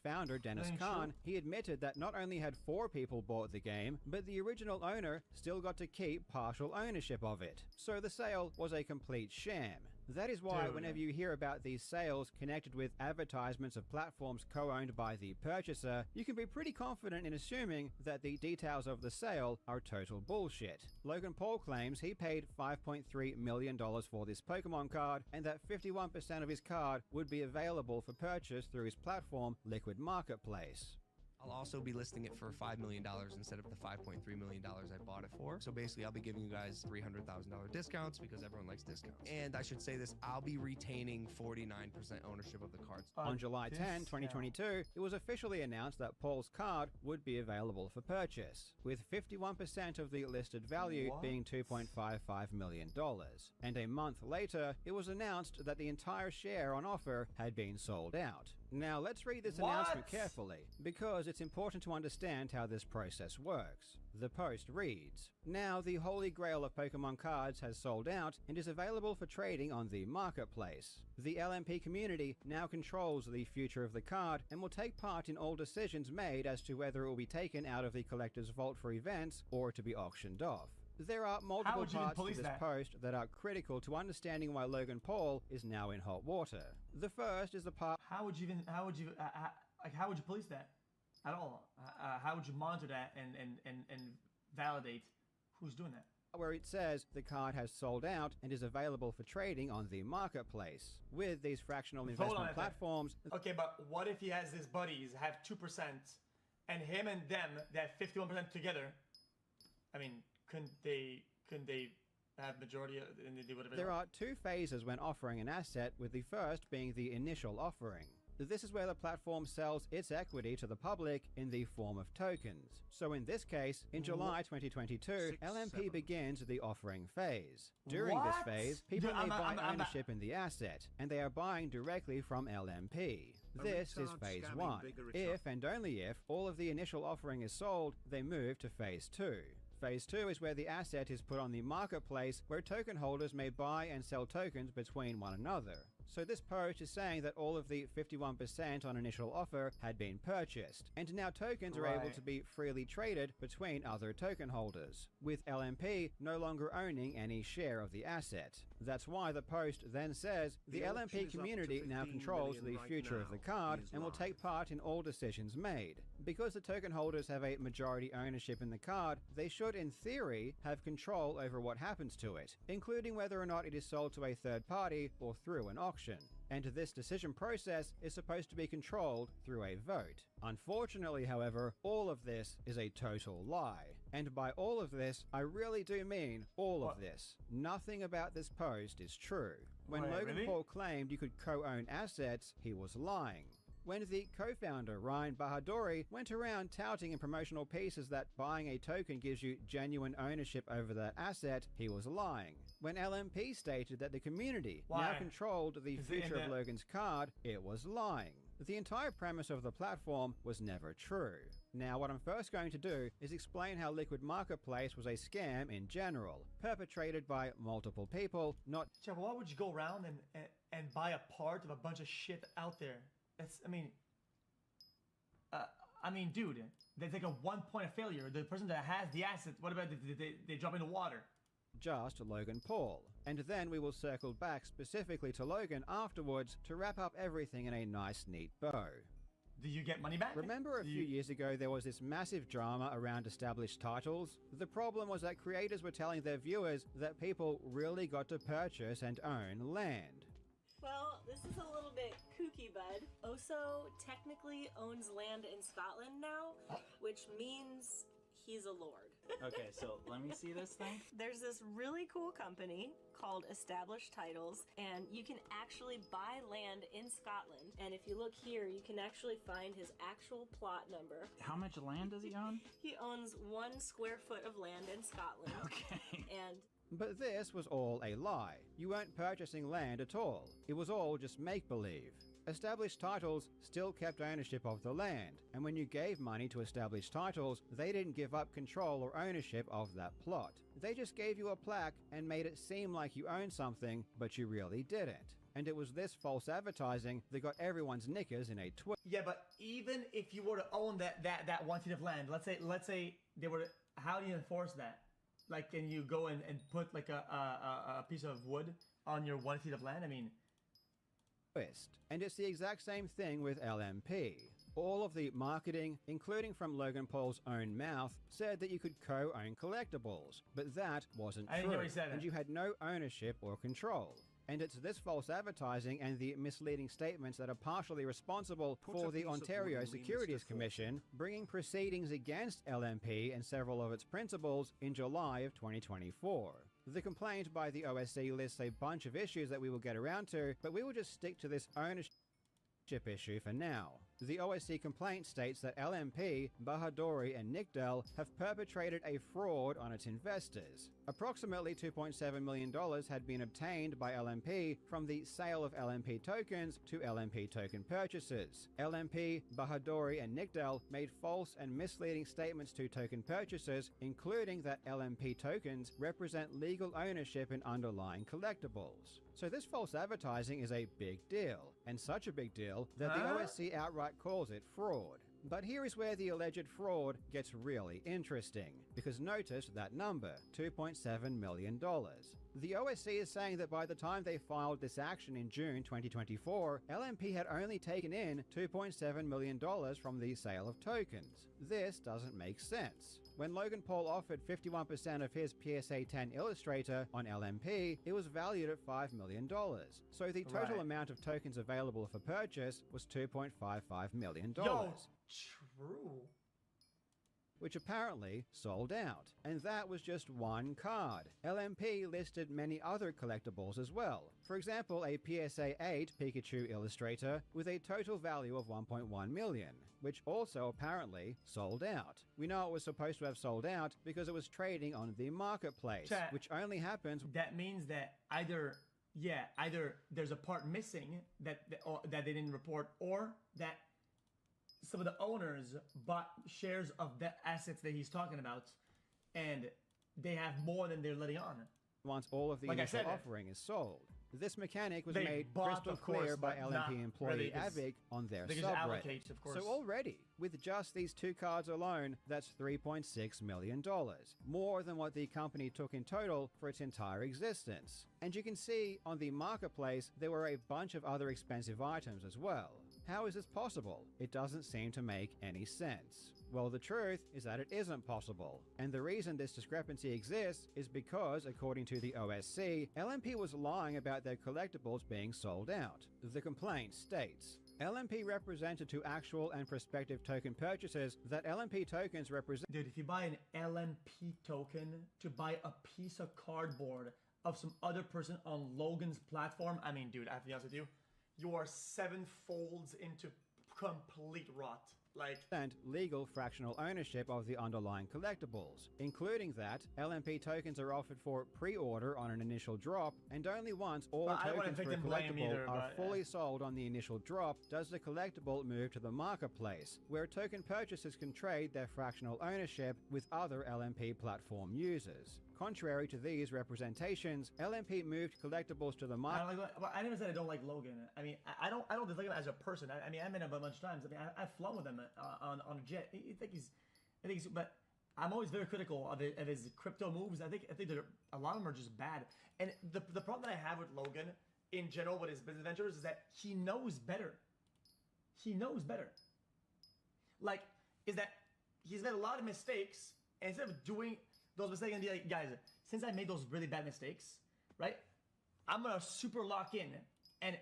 Founder Dennis Kahn, he admitted that not only had 4 people bought the game, but the original owner still got to keep partial ownership of it. So the sale was a complete sham. That is why whenever you hear about these sales connected with advertisements of platforms co-owned by the purchaser, you can be pretty confident in assuming that the details of the sale are total bullshit. Logan Paul claims he paid $5.3 million for this Pokemon card, and that 51% of his card would be available for purchase through his platform, Liquid Marketplace. I'll also be listing it for $5 million instead of the $5.3 million I bought it for. So basically, I'll be giving you guys $300,000 discounts because everyone likes discounts. And I should say this, I'll be retaining 49% ownership of the cards. On July 10, 2022, it was officially announced that Paul's card would be available for purchase, with 51% of the listed value being $2.55 million. And a month later, it was announced that the entire share on offer had been sold out. Now let's read this announcement carefully, because it's important to understand how this process works. The post reads, "Now the holy grail of Pokemon cards has sold out and is available for trading on the marketplace. The LMP community now controls the future of the card and will take part in all decisions made as to whether it will be taken out of the collector's vault for events or to be auctioned off. There are multiple parts to this post that are critical to understanding why Logan Paul is now in hot water. The first is the part... How would you police that at all? How would you monitor that and validate who's doing that? Where it says the card has sold out and is available for trading on the marketplace. With these fractional investment platforms... Okay, but what if he has his buddies have 2% and him and them, they have 51% together? I mean... Couldn't they have majority and they do whatever? There are 2 phases when offering an asset, with the first being the initial offering. This is where the platform sells its equity to the public in the form of tokens. So in this case, in July 2022, LMP begins the offering phase. During this phase, people may buy ownership in the asset, and they are buying directly from LMP. This is phase 1. If and only if all of the initial offering is sold, they move to phase 2. Phase 2 is where the asset is put on the marketplace, where token holders may buy and sell tokens between one another. So this post is saying that all of the 51% on initial offer had been purchased, and now tokens are able to be freely traded between other token holders, with LMP no longer owning any share of the asset. That's why the post then says the LMP community now controls the future of the card and will take part in all decisions made. Because the token holders have a majority ownership in the card, they should, in theory, have control over what happens to it, including whether or not it is sold to a third party or through an auction. And this decision process is supposed to be controlled through a vote. Unfortunately, however, all of this is a total lie. And by all of this, I really do mean all of this. Nothing about this post is true. When Logan Paul claimed you could co-own assets, he was lying. When the co-founder, Ryan Bahadori, went around touting in promotional pieces that buying a token gives you genuine ownership over that asset, he was lying. When LMP stated that the community now controlled the future of Logan's card, it was lying. The entire premise of the platform was never true. Now, what I'm first going to do is explain how Liquid Marketplace was a scam in general, perpetrated by multiple people, not— Yeah, why would you go around and buy a part of a bunch of shit out there? That's, I mean, dude, there's like a 1 point of failure. The person that has the asset, what about they drop in the water? Just Logan Paul. And then we will circle back specifically to Logan afterwards to wrap up everything in a nice, neat bow. Do you get money back? Remember a few years ago there was this massive drama around established titles? The problem was that creators were telling their viewers that people really got to purchase and own land. Well, this is a little bit kooky, bud. Oso technically owns land in Scotland now, which means he's a lord. Okay, so let me see this thing. There's this really cool company called Established Titles, and you can actually buy land in Scotland. And if you look here, you can actually find his actual plot number. How much land does he own? He owns 1 square foot of land in Scotland. Okay. And but this was all a lie. You weren't purchasing land at all. It was all just make-believe. Established Titles still kept ownership of the land, and when you gave money to Established Titles, they didn't give up control or ownership of that plot. They just gave you a plaque and made it seem like you owned something, but you really didn't. And it was this false advertising that got everyone's knickers in a twist. Yeah, but even if you were to own that 1 feet of land, let's say they were, how do you enforce that? Like, can you go and put like a piece of wood on your 1 feet of land? I mean, and it's the exact same thing with LMP. All of the marketing, including from Logan Paul's own mouth, said that you could co-own collectibles, but that wasn't true, and you had no ownership or control. And it's this false advertising and the misleading statements that are partially responsible for the Ontario Securities Commission bringing proceedings against LMP and several of its principals in July of 2024. The complaint by the OSC lists a bunch of issues that we will get around to, but we will just stick to this ownership issue for now. The OSC complaint states that LMP, Bahadori, and Nickdell have perpetrated a fraud on its investors. Approximately $2.7 million had been obtained by LMP from the sale of LMP tokens to LMP token purchasers. LMP, Bahadori, and Nickdell made false and misleading statements to token purchasers, including that LMP tokens represent legal ownership in underlying collectibles. So this false advertising is a big deal, and such a big deal that the OSC outright calls it fraud. But here is where the alleged fraud gets really interesting, because notice that number, $2.7 million. The OSC is saying that by the time they filed this action in June 2024, LMP had only taken in $2.7 million from the sale of tokens. This doesn't make sense. When Logan Paul offered 51% of his PSA 10 Illustrator on LMP, it was valued at $5 million. So the total amount of tokens available for purchase was $2.55 million. Yo, true. Which apparently sold out. And that was just one card. LMP listed many other collectibles as well. For example, a PSA 8 Pikachu Illustrator with a total value of $1.1 million, which also apparently sold out. We know it was supposed to have sold out because it was trading on the marketplace, which only happens— That means that either there's a part missing that they didn't report, or that some of the owners bought shares of the assets that he's talking about, and they have more than they're letting on. Once all of the initial offering is sold. This mechanic was They made bought, crystal of course, clear by but not LMP employee really, 'cause Avig on their they just subreddit. allocate, of course. So already, with just these 2 cards alone, that's $3.6 million, more than what the company took in total for its entire existence. And you can see on the marketplace there were a bunch of other expensive items as well. How is this possible? It doesn't seem to make any sense. Well, the truth is that it isn't possible, and the reason this discrepancy exists is because, according to the OSC, LMP was lying about their collectibles being sold out. The complaint states, LMP represented to actual and prospective token purchasers that LMP tokens represent— Dude, if you buy an LMP token to buy a piece of cardboard of some other person on Logan's platform, I mean, dude, I have to be honest with you, you are 7 folds into complete rot. And legal fractional ownership of the underlying collectibles, including that LMP tokens are offered for pre-order on an initial drop, and only once all tokens for a collectible are fully sold on the initial drop does the collectible move to the marketplace, where token purchasers can trade their fractional ownership with other LMP platform users. Contrary to these representations, LMP moved collectibles to the market. I never said I don't like Logan. I mean, I don't dislike him as a person. I mean, I met him a bunch of times. I mean, I've flown with him on a jet. I think he's, but I'm always very critical of his crypto moves. I think a lot of them are just bad. And the problem that I have with Logan in general with his business ventures is that he knows better. He knows better. Like, is that he's made a lot of mistakes, and instead of doing those mistakes and be like, guys, since I made those really bad mistakes, right? I'm gonna super lock in, and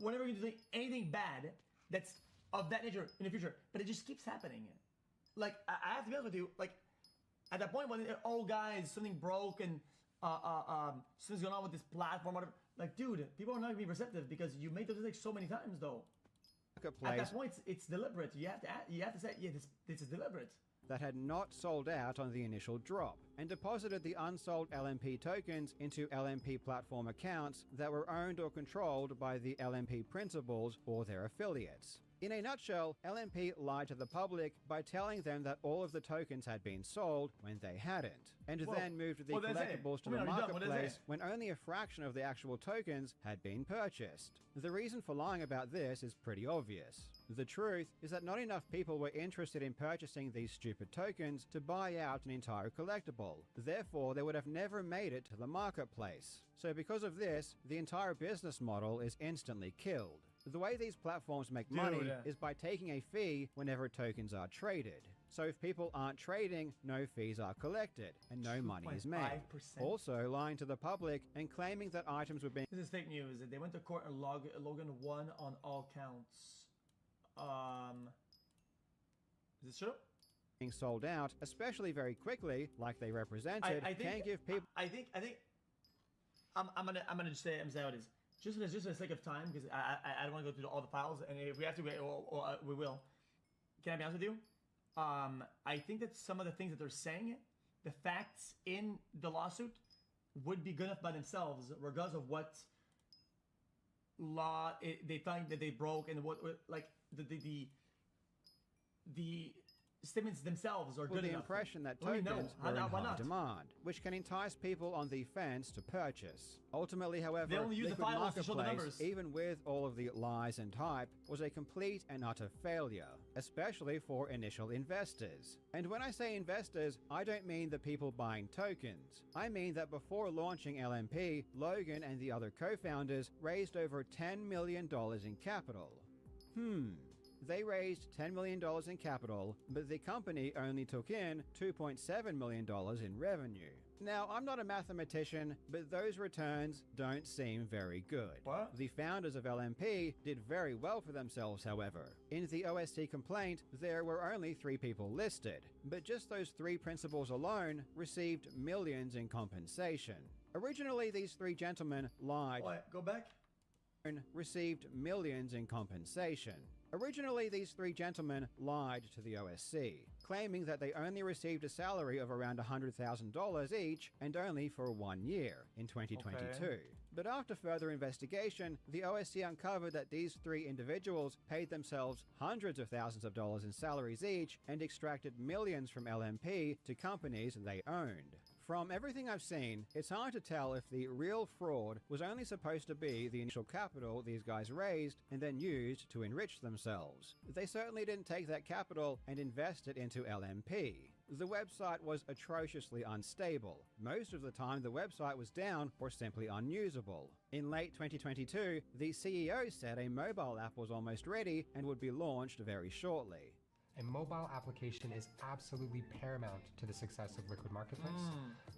whenever you do anything bad that's of that nature in the future, but it just keeps happening. Like, I have to be honest with you, like, at that point when, oh guys, something broke and something's going on with this platform, whatever. Like, dude, people are not gonna be receptive because you made those mistakes so many times, though. At that point, it's deliberate. You have to say, yeah, this is deliberate. That had not sold out on the initial drop, and deposited the unsold LMP tokens into LMP platform accounts that were owned or controlled by the LMP principals or their affiliates. In a nutshell, LMP lied to the public by telling them that all of the tokens had been sold when they hadn't, and then moved the collectibles to the marketplace when only a fraction of the actual tokens had been purchased. The reason for lying about this is pretty obvious. The truth is that not enough people were interested in purchasing these stupid tokens to buy out an entire collectible. Therefore, they would have never made it to the marketplace. So because of this, the entire business model is instantly killed. The way these platforms make money is by taking a fee whenever tokens are traded. So if people aren't trading, no fees are collected, and no money is made. Also, lying to the public and claiming that items were being— This is fake news. They went to court and Logan won on all counts. Is this true? Being sold out, especially very quickly, like they represented, can give people— I think I'm gonna just say how it is. Just for the sake of time, because I don't want to go through all the files, and if we have to, we will. Can I be honest with you? I think that some of the things that they're saying, the facts in the lawsuit, would be good enough by themselves, regardless of what law they think that they broke, and what like the statements themselves are good the enough. Impression that tokens are in high demand, which can entice people on the fence to purchase. Ultimately, however, they only use the files to show the numbers. Even with all of the lies and hype, was a complete and utter failure, especially for initial investors. And when I say investors, I don't mean the people buying tokens. I mean that before launching LMP, Logan and the other co-founders raised over $10 million in capital. They raised $10 million in capital, but the company only took in $2.7 million in revenue. Now, I'm not a mathematician, but those returns don't seem very good. What? The founders of LMP did very well for themselves, however. In the OSC complaint, there were only 3 people listed, but just those 3 principals alone received millions in compensation. Originally, these 3 gentlemen lied. What? Go back? Received millions in compensation. Originally, these 3 gentlemen lied to the OSC, claiming that they only received a salary of around $100,000 each, and only for 1 year, in 2022. Okay. But after further investigation, the OSC uncovered that these 3 individuals paid themselves hundreds of thousands of dollars in salaries each, and extracted millions from LMP to companies they owned. From everything I've seen, it's hard to tell if the real fraud was only supposed to be the initial capital these guys raised and then used to enrich themselves. They certainly didn't take that capital and invest it into LMP. The website was atrociously unstable. Most of the time the website was down or simply unusable. In late 2022, the CEO said a mobile app was almost ready and would be launched very shortly. A mobile application is absolutely paramount to the success of Liquid Marketplace.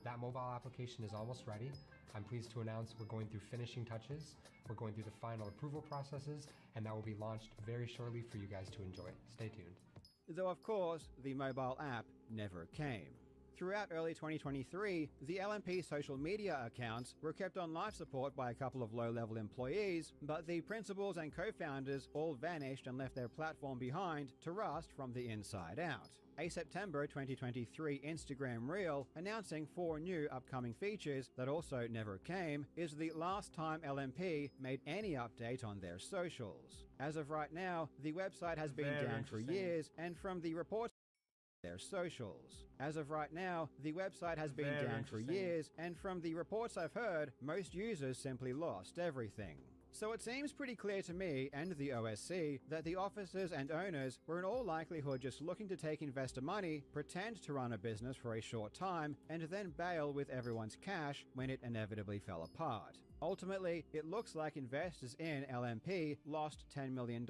That mobile application is almost ready. I'm pleased to announce we're going through finishing touches. We're going through the final approval processes, and that will be launched very shortly for you guys to enjoy. Stay tuned. Though of course, the mobile app never came. Throughout early 2023, the LMP social media accounts were kept on life support by a couple of low-level employees, but the principals and co-founders all vanished and left their platform behind to rust from the inside out. A September 2023 Instagram reel announcing 4 new upcoming features that also never came is the last time LMP made any update on their socials. As of right now, the website has been down for years, and from the reports their socials. As of right now, the website has been down for years, and from the reports I've heard, most users simply lost everything. So it seems pretty clear to me and the OSC that the officers and owners were in all likelihood just looking to take investor money, pretend to run a business for a short time, and then bail with everyone's cash when it inevitably fell apart. Ultimately, it looks like investors in LMP lost $10 million,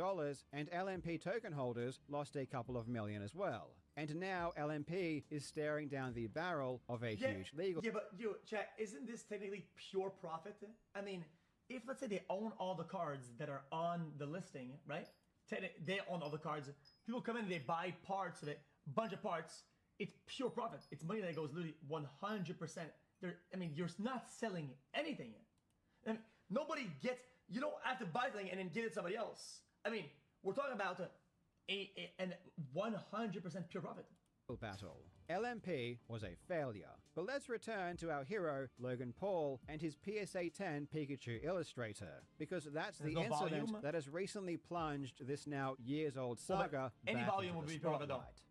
and LMP token holders lost a couple of million as well. And now LMP is staring down the barrel of a huge legal... Yeah, but Jack, isn't this technically pure profit? I mean, if let's say they own all the cards that are on the listing, right? They own all the cards. People come in, they buy parts of it, bunch of parts. It's pure profit. It's money that goes literally 100%. I mean, you're not selling anything. I mean, nobody gets... You don't have to buy something and then give it to somebody else. I mean, we're talking about a 100% pure profit. Battle. LMP was a failure. But let's return to our hero, Logan Paul, and his PSA 10 Pikachu illustrator, because that's the incident that has recently plunged this now years-old saga any back volume into would the be profit though. spotlight.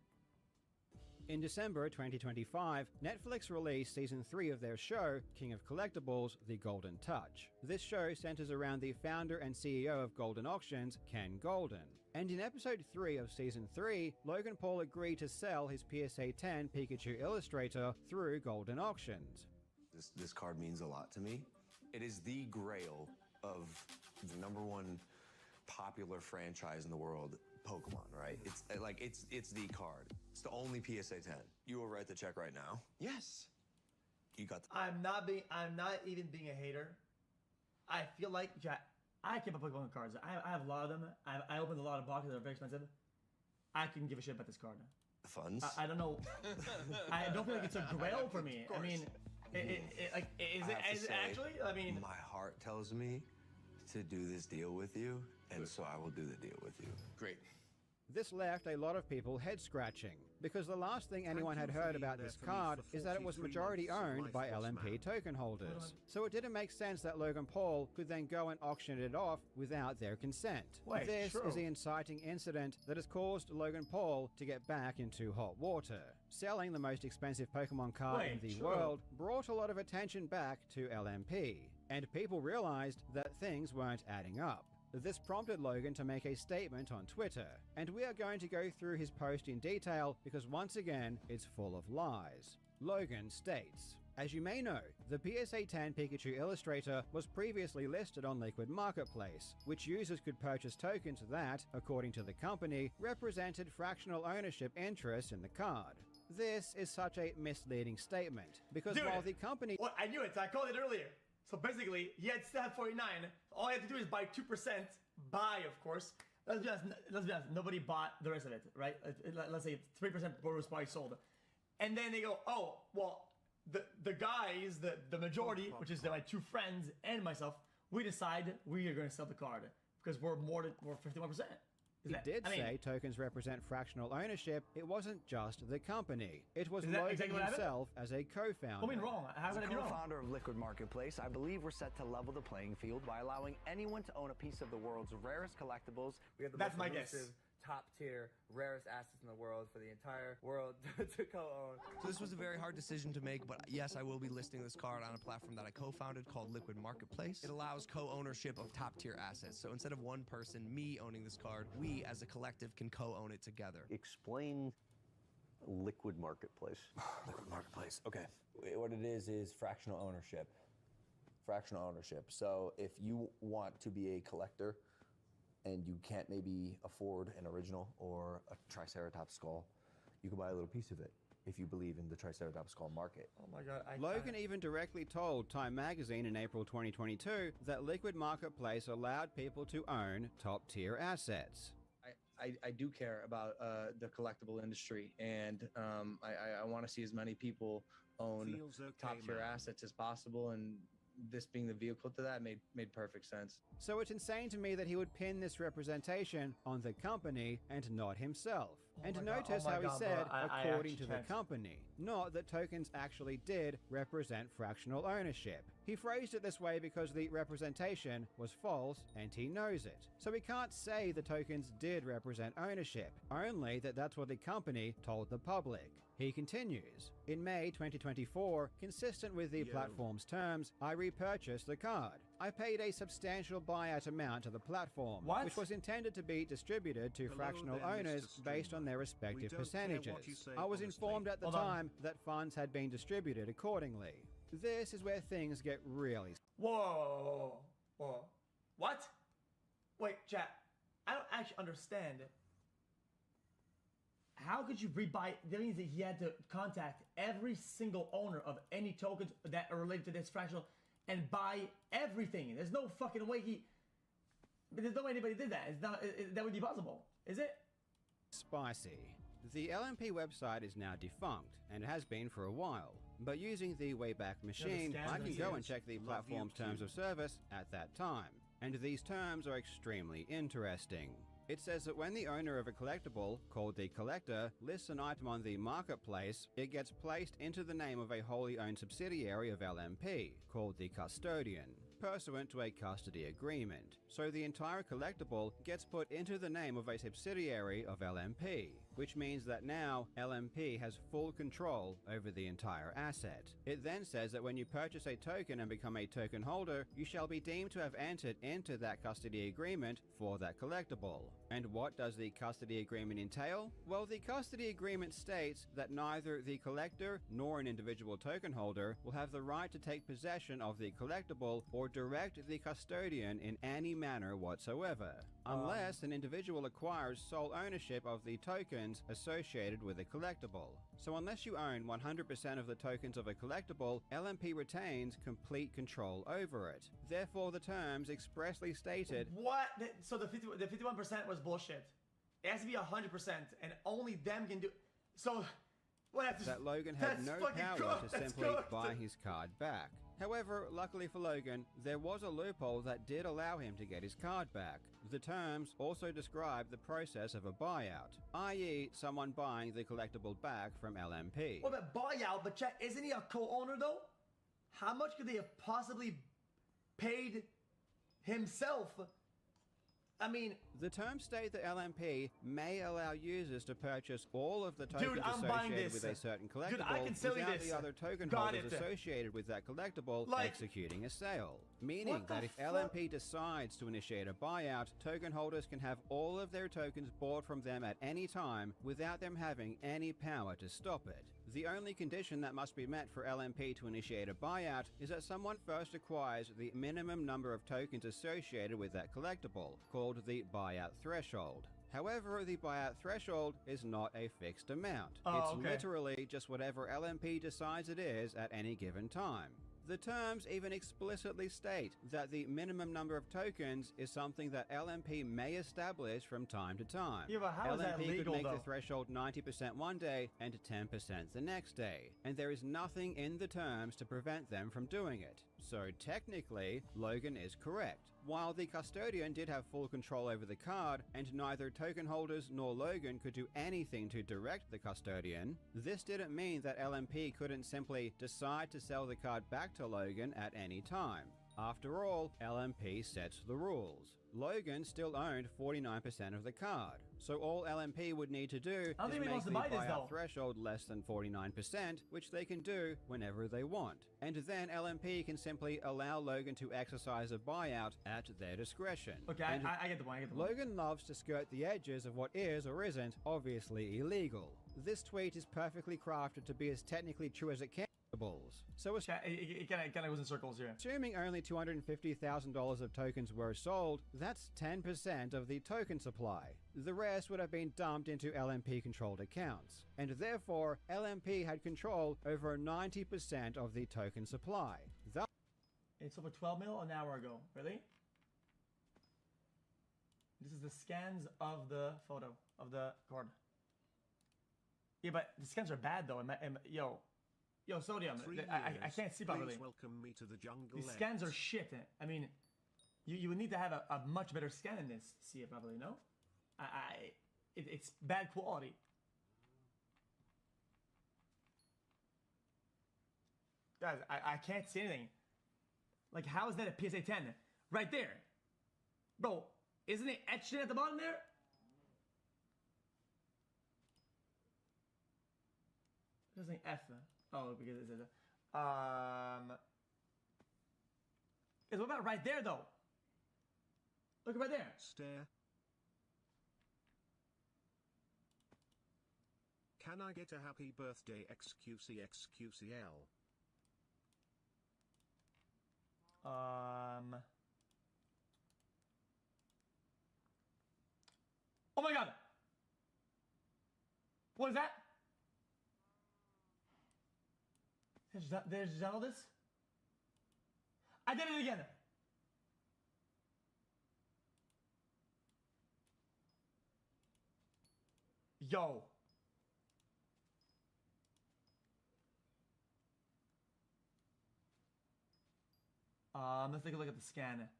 In December 2025, Netflix released Season 3 of their show, King of Collectibles, The Golden Touch. This show centers around the founder and CEO of Golden Auctions, Ken Golden. And in Episode 3 of Season 3, Logan Paul agreed to sell his PSA 10 Pikachu illustrator through Golden Auctions. This card means a lot to me. It is the grail of the #1 popular franchise in the world, Pokemon, right? It's the card. It's the only PSA 10. You will write the check right now. Yes. You got the... I'm not even being a hater. I feel like, Jack, I keep up Pokemon cards. I have a lot of them. I opened a lot of boxes that are very expensive. I couldn't give a shit about this card. The funds? I don't know. I don't feel like it's a grail for me. I mean, is it actually? I mean, my heart tells me to do this deal with you, and so I will do the deal with you. Great. This left a lot of people head scratching, because the last thing anyone had heard about this card is that it was majority owned by LMP token holders. So it didn't make sense that Logan Paul could then go and auction it off without their consent. This is the inciting incident that has caused Logan Paul to get back into hot water. Selling the most expensive Pokemon card in the world brought a lot of attention back to LMP, and people realized that things weren't adding up. This prompted Logan to make a statement on Twitter, and we are going to go through his post in detail because once again, it's full of lies. Logan states, "As you may know, the PSA 10 Pikachu illustrator was previously listed on Liquid Marketplace, which users could purchase tokens that, according to the company, represented fractional ownership interests in the card. This is such a misleading statement, because while the company..." Well, I knew it, I called it earlier. So basically, he had stat 49. All he had to do is buy 2%. Buy, of course. Let's be honest. Nobody bought the rest of it, right? Let's say 3% was probably sold. And then they go, oh, well, the guys, the majority, which is my 2 friends and myself, we decide we are going to sell the card because we're 51%. He did say tokens represent fractional ownership. It wasn't just the company. It was Logan himself as a co-founder. I mean, wrong. How could I be wrong? As co-founder of Liquid Marketplace, I believe we're set to level the playing field by allowing anyone to own a piece of the world's rarest collectibles. That's my guess. top tier, rarest assets in the world for the entire world to co-own. So this was a very hard decision to make, but yes, I will be listing this card on a platform that I co-founded called Liquid Marketplace. It allows co-ownership of top tier assets. So instead of one person, me owning this card, we as a collective can co-own it together. Explain Liquid Marketplace. Liquid Marketplace. Okay. What it is fractional ownership. Fractional ownership. So if you want to be a collector and you can't maybe afford an original or a Triceratops skull, you can buy a little piece of it if you believe in the Triceratops skull market. Oh my God. Logan even directly told Time Magazine in April 2022 that Liquid Marketplace allowed people to own top-tier assets. I do care about the collectible industry, and I want to see as many people own top-tier assets as possible, and this being the vehicle to that made perfect sense. So it's insane to me that he would pin this representation on the company and not himself. And notice how he said, according to the company, not that tokens actually did represent fractional ownership. He phrased it this way because the representation was false and he knows it. So he can't say the tokens did represent ownership, only that that's what the company told the public. He continues, in May 2024, consistent with the platform's terms, I repurchased the card. I paid a substantial buyout amount to the platform, which was intended to be distributed to fractional owners based on their respective percentages. I was informed at the time that funds had been distributed accordingly. This is where things get really... Whoa. What? Wait, chat. I don't actually understand. How could you rebuy? That means that he had to contact every single owner of any tokens that are related to this fractional and buy everything. There's no fucking way there's no way anybody did that. It's not. That would be possible, is it? Spicy. The LMP website is now defunct, and has been for a while. But using the Wayback Machine, I can go and check the platform's terms of service at that time. And these terms are extremely interesting. It says that when the owner of a collectible, called the collector, lists an item on the marketplace, it gets placed into the name of a wholly owned subsidiary of LMP, called the custodian, pursuant to a custody agreement. So the entire collectible gets put into the name of a subsidiary of LMP, which means that now LMP has full control over the entire asset. It then says that when you purchase a token and become a token holder, you shall be deemed to have entered into that custody agreement for that collectible. And what does the custody agreement entail? Well, the custody agreement states that neither the collector nor an individual token holder will have the right to take possession of the collectible or direct the custodian in any manner whatsoever, unless an individual acquires sole ownership of the tokens associated with a collectible. So unless you own 100% of the tokens of a collectible, LMP retains complete control over it. Therefore, the terms expressly stated... What? So the 51% was bullshit. It has to be 100%, and only them can do... So... that Logan had no power to simply buy his card back. However, luckily for Logan, there was a loophole that did allow him to get his card back. The terms also describe the process of a buyout, i.e. someone buying the collectible back from LMP. Well, but buyout, but check, isn't he a co-owner though? How much could they have possibly paid himself? I mean... The terms state that LMP may allow users to purchase all of the tokens associated with a certain collectible without the other token holders associated with that collectible executing a sale. Meaning that if LMP decides to initiate a buyout, token holders can have all of their tokens bought from them at any time without them having any power to stop it. The only condition that must be met for LMP to initiate a buyout is that someone first acquires the minimum number of tokens associated with that collectible, called the buyout threshold. However, the buyout threshold is not a fixed amount. It's literally just whatever LMP decides it is at any given time. The terms even explicitly state that the minimum number of tokens is something that LMP may establish from time to time. Yeah, but how is that LMP legal, could make though? the threshold 90% one day and 10% the next day, and there is nothing in the terms to prevent them from doing it. So technically, Logan is correct. While the custodian did have full control over the card, and neither token holders nor Logan could do anything to direct the custodian, this didn't mean that LMP couldn't simply decide to sell the card back to Logan at any time. After all, LMP sets the rules. Logan still owned 49% of the card, so all LMP would need to do I don't is think he make wants the to buy this, buyout though. threshold less than 49%, which they can do whenever they want. And then LMP can simply allow Logan to exercise a buyout at their discretion. Okay, And I get the point. I get the point. Logan loves to skirt the edges of what is or isn't obviously illegal. This tweet is perfectly crafted to be as technically true as it can. So it kind of goes in circles here. Assuming only $250,000 of tokens were sold, that's 10% of the token supply. The rest would have been dumped into LMP-controlled accounts, and therefore LMP had control over 90% of the token supply. It's over 12 mil an hour ago. Really? This is the scans of the photo of the card. Yeah, but the scans are bad though. Yo, Sodium, I can't see properly. Please welcome me to the jungle. These scans are shit. I mean, you would need to have a much better scan in this to see it properly, no? It's bad quality. Guys, I can't see anything. Like, how is that a PSA 10? Right there. Bro, isn't it etched in at the bottom there? There's an F. Oh, because it's what about right there though? Look right there. Stare. Can I get a happy birthday XQCXQCL? Oh my god! What is that? There's all this? I did it again! Yo! Let's take a look at the scan.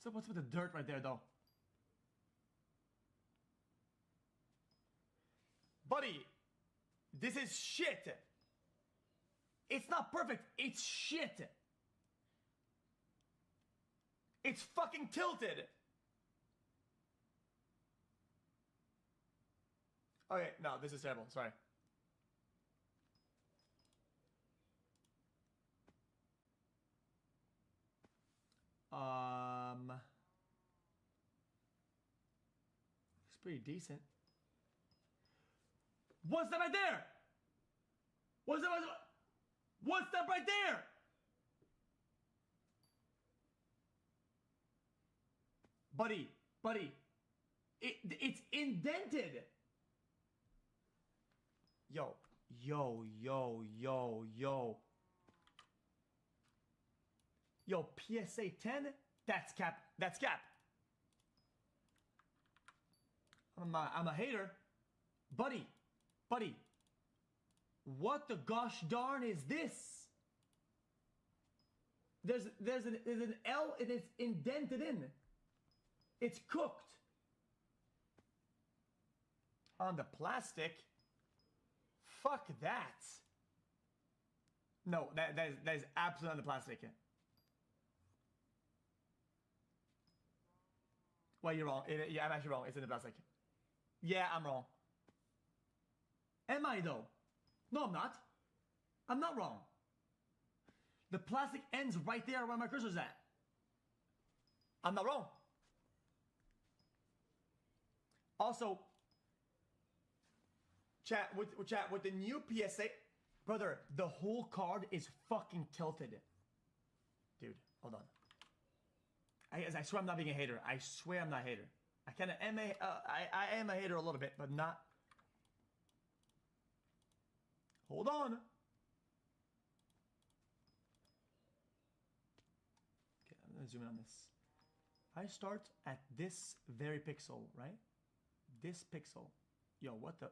So what's with the dirt right there though? Buddy, this is shit. It's not perfect. It's shit. It's fucking tilted. Okay, no, this is terrible. Sorry. It's pretty decent. What's that right there? What's that right there? Buddy, it's indented. Yo. Yo, PSA 10? That's cap. I'm a hater. Buddy, what the gosh darn is this? There's an L and it's indented in. It's cooked. On the plastic? Fuck that. No, that is absolutely on the plastic. Well, you're wrong. Yeah, I'm actually wrong. It's in the plastic. Yeah, I'm wrong. Am I though? No, I'm not. I'm not wrong. The plastic ends right there where my cursor's at. I'm not wrong. Also, chat with the new PSA, brother, the whole card is fucking tilted. Dude, hold on. I swear I'm not being a hater. I swear I'm not a hater. I am a hater a little bit, but not. Hold on. Okay, I'm gonna zoom in on this. I start at this very pixel, right? This pixel. Yo, what the?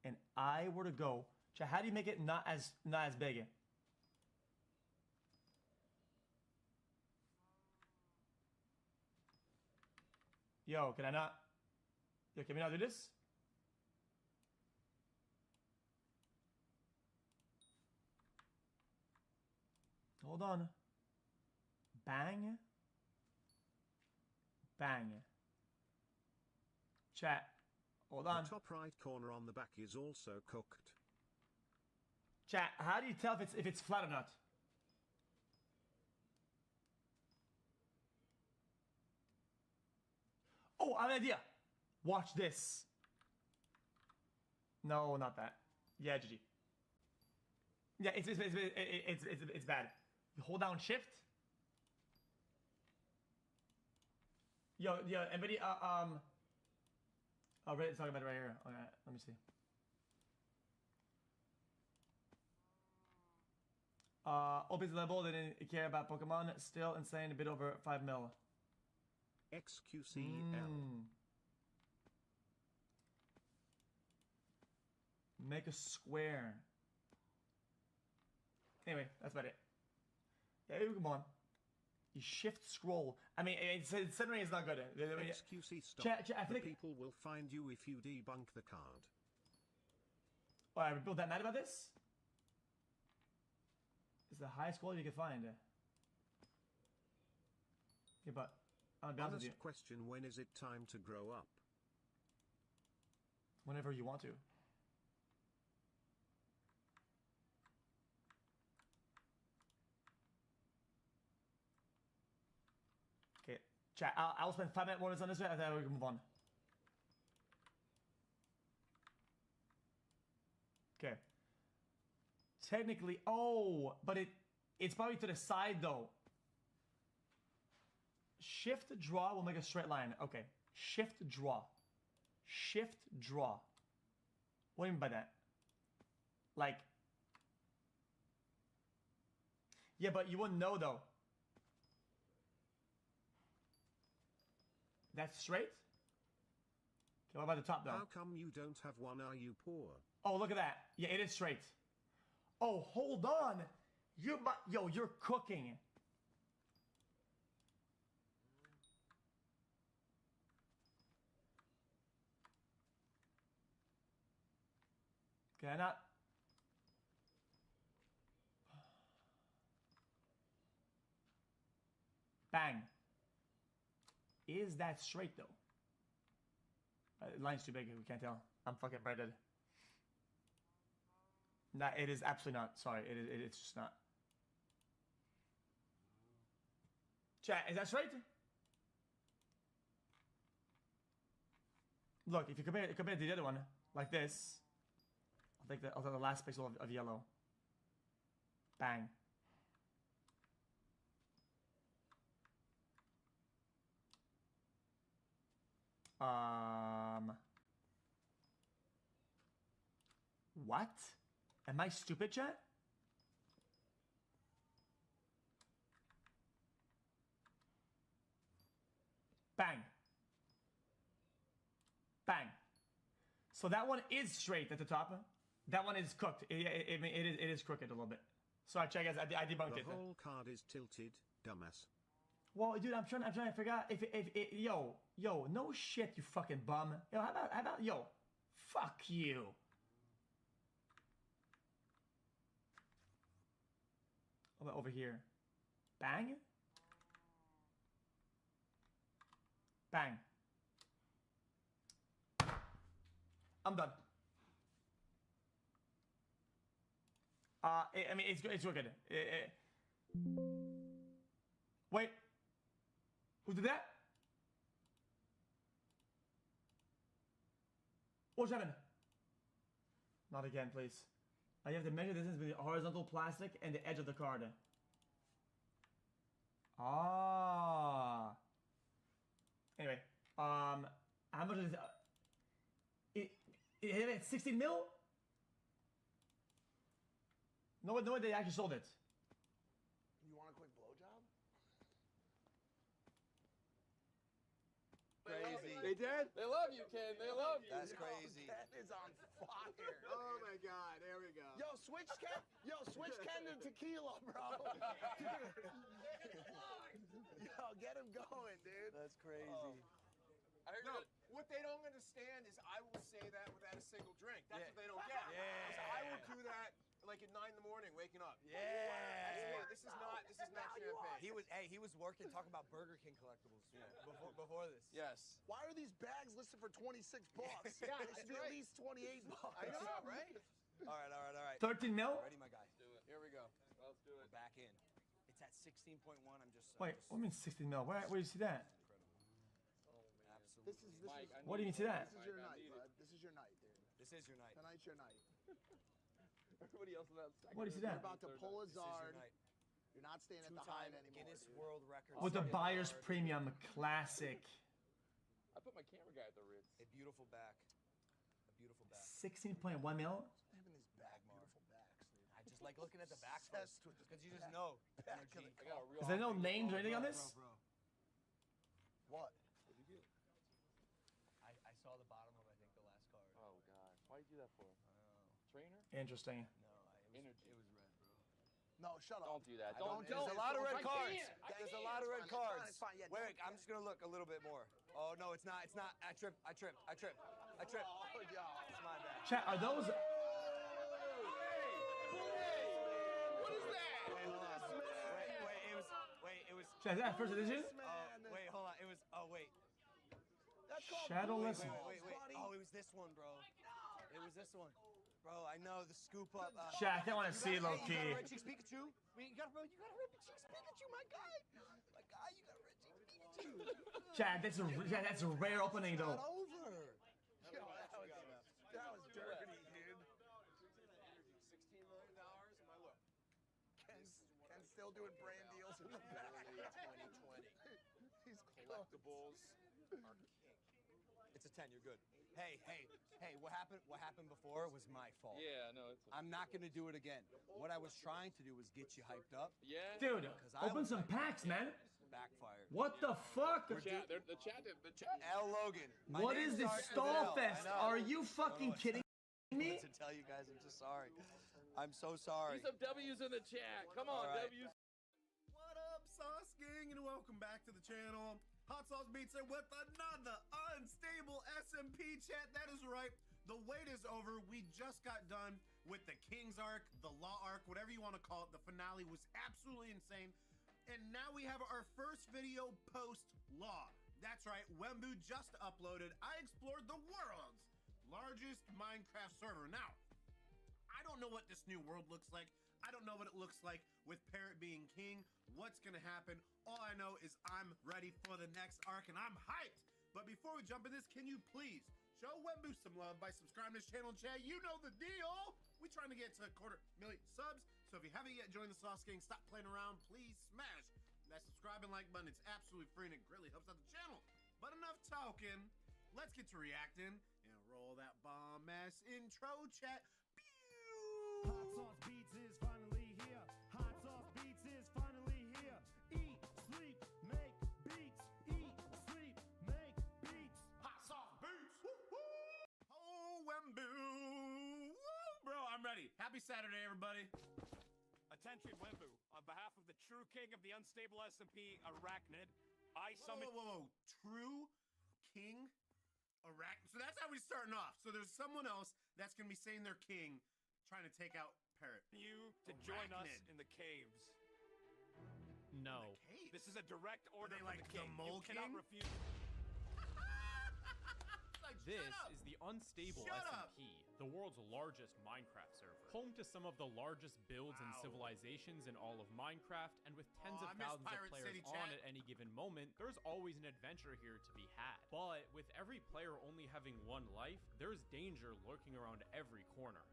And I were to go. Chat, how do you make it not as big? Yo, can I not? Yo, can we not do this? Hold on. Bang. Bang. Chat. Hold on. The top right corner on the back is also cooked. Chat, how do you tell if it's flat or not? Oh, I have an idea. Watch this. No, not that. Yeah, GG. Yeah, it's bad. You hold down shift. Yo, anybody oh, Reddit's talking about it right here. Okay, let me see. Opie's level, they didn't care about Pokemon. Still insane, a bit over 5 mil. XQCL. Make a square. Anyway, that's about it. Yeah, come on. You shift scroll. I mean, centering is not good. XQC stop. Chat, I the think people will find you if you debunk the card. Oh, are people that mad about this? It's the highest quality you can find. Yeah, but I'll be honest with you. Honest question, when is it time to grow up? Whenever you want to. Okay, chat. I'll spend 5 minutes on this one, and then we can move on. Okay. Technically, oh, but it's probably to the side though. Shift draw will make a straight line. Okay. Shift draw. Shift draw. What do you mean by that? Like. Yeah, but you wouldn't know though. That's straight? Okay, what about the top though? How come you don't have one? Are you poor? Oh, look at that. Yeah, it is straight. Oh, hold on. You're cooking. Can I not? Bang. Is that straight though? Line's too big. We can't tell. I'm fucking breaded. Nah, it is absolutely not. Sorry, it's just not. Chat, is that straight? Look, if you compare it to the other one, like this, I'll take the last pixel of yellow. Bang. What? Am I stupid, chat? Bang. Bang. So that one is straight at the top. That one is cooked. It is crooked a little bit. Sorry, check guys. I debunked it. The whole card is tilted, dumbass. Well, dude, I'm trying to figure out if yo, no shit, you fucking bum. Yo, how about yo, fuck you. How about over here? Bang. Bang. I'm done. I mean, it's good. It's real good. Wait. Who did that? What's happening? Not again, please. You have to measure the distance between the horizontal plastic and the edge of the card. Ah. Anyway, how much is it? It hit at 16 mil? No way they actually sold it. You want a quick blowjob? Crazy. They did? They love you, Ken. They love you. That's crazy. Ken is on fire. Oh my god, there we go. Yo, switch Ken to tequila, bro. Yo, get him going, dude. That's crazy. No, what they don't understand is I will say that without a single drink. That's what they don't get. Yeah. I will do that like at 9 in the morning, waking up. Yeah. This champagne. He was working talking about Burger King collectibles before this. Yes. Why are these bags listed for $26? Yeah, They should be at least $28. I know, right? All right. 13 mil? Ready, my guy? Do it. Here we go. Let's do it. We're back in. It's at 16.1. I'm just. Wait, what do you mean 16 mil? Where do you see that? This is Mike, What do you mean see that? This is your night, bud. This is your night, dude. This is your night. Tonight's your night. Everybody else in that second. What do you see You're that? about to pull a This is your Zard. night. You're not staying at the Hive Two-time anymore. Guinness dude. World Records. With the buyer's premium classic. I put my camera guy at the Ritz. A beautiful back. A beautiful back. 16.1 mil? Having these bag beautiful backs, dude. I just like looking at the back first because you just know energy. I got a real. Is there no names or anything on this? What? What'd you get? I saw the bottom of I think the last card. Oh God, why you do that for? Trainer? Interesting. No, it was red, bro. No, shut up. Don't do that. There's a lot of red cards. There's a lot of red It's cards. fine. Yeah, Wait, I'm just gonna look a little bit more. Oh no, it's not. I tripped. Oh, It's my bad. Chat, are those? What is that? Wait, hold on. Wait, it was. Chat, is that first edition? Oh, wait, hold on. It was. Oh, wait. Shadowless. Wait. Oh, it was this one, bro. It was this one. Bro, I know the scoop up. Chat, I want to see low You key. got a Red Cheeks Pikachu? You got a Red Cheeks Pikachu, my guy. My guy, you got a Red Cheeks Pikachu. Chat, that's a rare opening though. Not over. That was dirty, dude. $16 million in my look. Ken's still doing brand deals in the back. 2020. He's Collectibles are king. It's a 10. You're good. Hey, what happened before was my fault. Yeah, no, it's. I'm not gonna do it again. What I was trying to do was get you hyped up. Yeah. Dude, open some packs, man. Backfired. What the fuck? The chat. L. Logan. My What name is this starts with stall L. fest? I know. Are you fucking kidding me? To tell you guys, I'm just sorry. I'm so sorry. Need some W's in the chat. Come on, All right. W's. What up, Sauce Gang, and welcome back to the channel. Hot Sauce Beats here with another unstable SMP chat. That is right. The wait is over. We just got done with the King's Arc, the Law Arc, whatever you want to call it. The finale was absolutely insane. And now we have our first video post-Law. That's right, Wembu just uploaded. I explored the world's largest Minecraft server. Now, I don't know what this new world looks like. I don't know what it looks like with Parrot being king. What's gonna happen? All I know is I'm ready for the next arc and I'm hyped. But before we jump in this, can you please show Wembu some love by subscribing to this channel, chat? You know the deal. We're trying to get to 250,000 subs. So if you haven't yet joined the Sauce Gang, stop playing around. Please smash that subscribe and like button. It's absolutely free and it greatly helps out the channel. But enough talking. Let's get to reacting and roll that bomb ass intro, chat. Pew! Hot Sauce Beats is finally here. Hot Sauce Beats is finally here. Eat, sleep, make beats. Eat, sleep, make beats. Hot Sauce Beats. Oh, Wembu! Woo, bro, I'm ready. Happy Saturday, everybody. Attention, Wembu. On behalf of the true king of the unstable SMP, Arachnid, I summon. Whoa. True King Arachnid. So that's how we're starting off. So there's someone else that's going to be saying they're king, trying to take out Parrot. You to join us Arachnid. in the caves. No. This is a direct order from like the king. the Mole You cannot King? refuse. Like, This shut up. is the Unstable Shut up. SMP, the world's largest Minecraft server. Home to some of the largest builds and Wow. civilizations in all of Minecraft, and with tens I of miss thousands of Pirate players City, on chat. at any given moment, there's always an adventure here to be had. But with every player only having one life, there's danger lurking around every corner.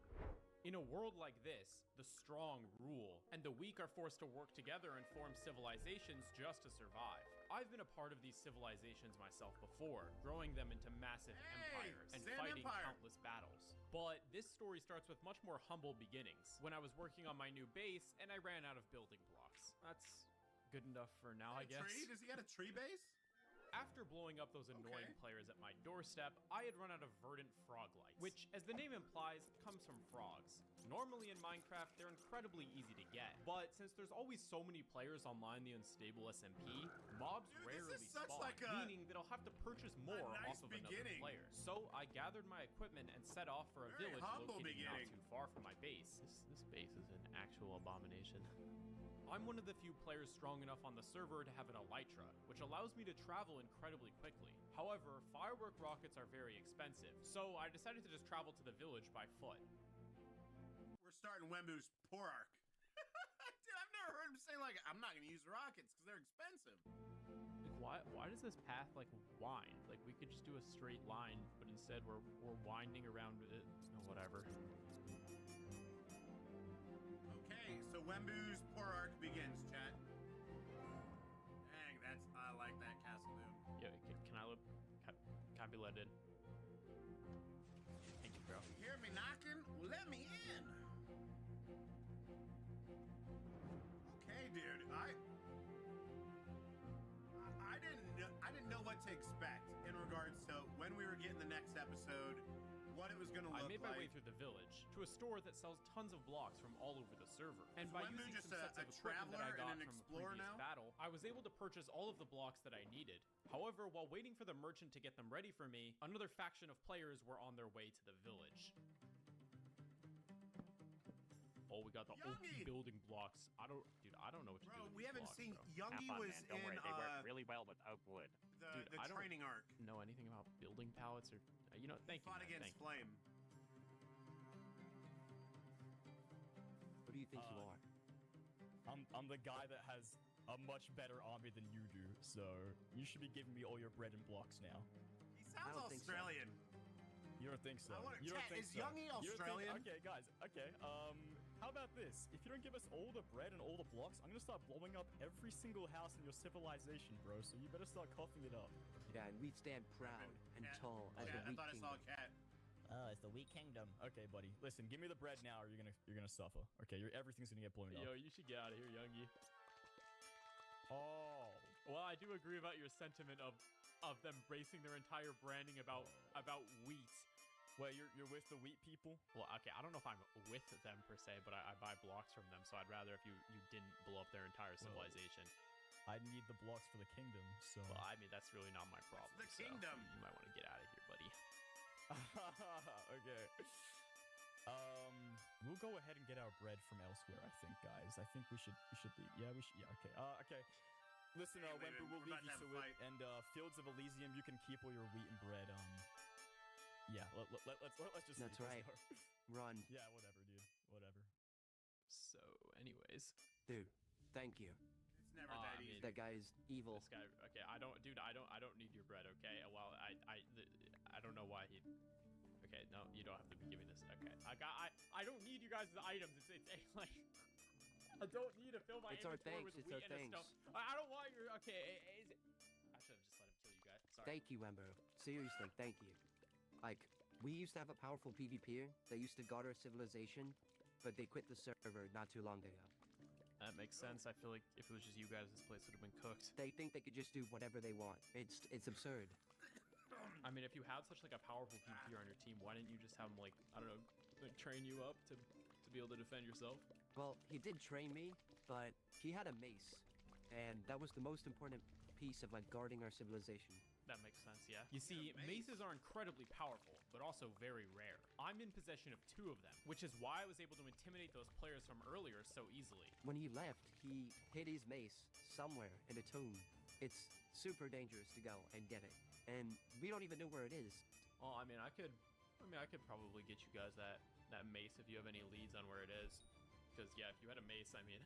In a world like this, the strong rule, and the weak are forced to work together and form civilizations just to survive. I've been a part of these civilizations myself before, growing them into massive empires and Sand fighting Empire. countless battles. But this story starts with much more humble beginnings, when I was working on my new base and I ran out of building blocks. That's good enough for now, I guess. Tree? Does he got a tree base? After blowing up those annoying players at my doorstep, I had run out of verdant frog lights, which, as the name implies, comes from frogs. Normally in Minecraft, they're incredibly easy to get, but since there's always so many players online the unstable SMP, mobs rarely spawn, meaning that I'll have to purchase more off of another player. So I gathered my equipment and set off for a village located not too far from my base. This base is an actual abomination. I'm one of the few players strong enough on the server to have an elytra, which allows me to travel incredibly quickly. However, firework rockets are very expensive, so I decided to just travel to the village by foot. We're starting Wembu's poor arc. Dude, I've never heard him say, like, I'm not gonna use rockets because they're expensive. Like, why does this path, like, wind? Like, we could just do a straight line, but instead we're winding around it. Oh, whatever. Okay, so Wembu's poor arc begins, chat. Dang, I like that castle, dude. Yeah, can I be let in? Thank you, bro. You hear me knocking? Well, let me in. Okay, dude. I didn't know what to expect in regards to when we were getting the next episode, what it was gonna look like. I made my way through the village to a store that sells tons of blocks from all over the server. And by using some sets of equipment that I got from a previous battle, I was able to purchase all of the blocks that I needed. However, while waiting for the merchant to get them ready for me, another faction of players were on their way to the village. Oh, we got the OP building blocks. I don't know what to do with we haven't blocks, seen. bro. Youngie was Don't worry, in they work really well with oak wood. the I don't training arc. know anything about building pallets or you know. Thank you. Fought Man, against thank you. Flame. Who do you think you are? I'm the guy that has a much better army than you do, so you should be giving me all your bread and blocks now. He sounds Australian. You don't think so? I You don't think is so? Youngie You don't think- Australian? Okay, guys. Okay. How about this? If you don't give us all the bread and all the blocks, I'm gonna start blowing up every single house in your civilization, bro. So you better start coughing it up. Yeah, and we stand proud and tall as the I weak thought I saw a kingdom. cat. Oh, it's the weak kingdom. Okay, buddy. Listen, give me the bread now, or you're gonna suffer. Okay, everything's gonna get blown up. Yo, you should get out of here, Youngie. Oh. Well, I do agree about your sentiment of them basing their entire branding about wheat. Wait, you're with the wheat people? Well, okay, I don't know if I'm with them per se, but I buy blocks from them, so I'd rather if you didn't blow up their entire civilization. I need the blocks for the kingdom, so... Well, I mean, that's really not my problem. The kingdom! So you might want to get out of here, buddy. Okay. We'll go ahead and get our bread from elsewhere, I think, guys. I think we should leave. Yeah, we should... Yeah, okay. Okay. Listen, Wembu, we'll leave you to it. And, Fields of Elysium, you can keep all your wheat and bread, Yeah, let's just... That's right. Run. Yeah, whatever, dude. Whatever. So, anyways. Dude, thank you. It's never that easy. That guy is evil. This guy, okay, I don't need your bread, okay? Well, I don't know why he... Okay, no, you don't have to be giving this. Okay, I don't need you guys' items. It's like... I don't need to fill my inventory with wheat and stuff. I don't want your... Okay, I should have just let him kill you guys. Sorry. Thank you, Wembo. Seriously, thank you. Like, we used to have a powerful PvPer that used to guard our civilization, but they quit the server not too long ago. That makes sense. I feel like if it was just you guys, this place would have been cooked. They think they could just do whatever they want. It's absurd. I mean, if you had such like a powerful PvPer on your team, why didn't you just have him like, I don't know, like train you up to be able to defend yourself? Well, he did train me, but he had a mace, and that was the most important piece of like guarding our civilization. That makes sense, yeah. You see, maces are incredibly powerful, but also very rare. I'm in possession of 2 of them, which is why I was able to intimidate those players from earlier so easily. When he left, he hid his mace somewhere in a tomb. It's super dangerous to go and get it, and we don't even know where it is. Oh, I mean, I could probably get you guys that mace if you have any leads on where it is. Because, yeah, if you had a mace, I mean,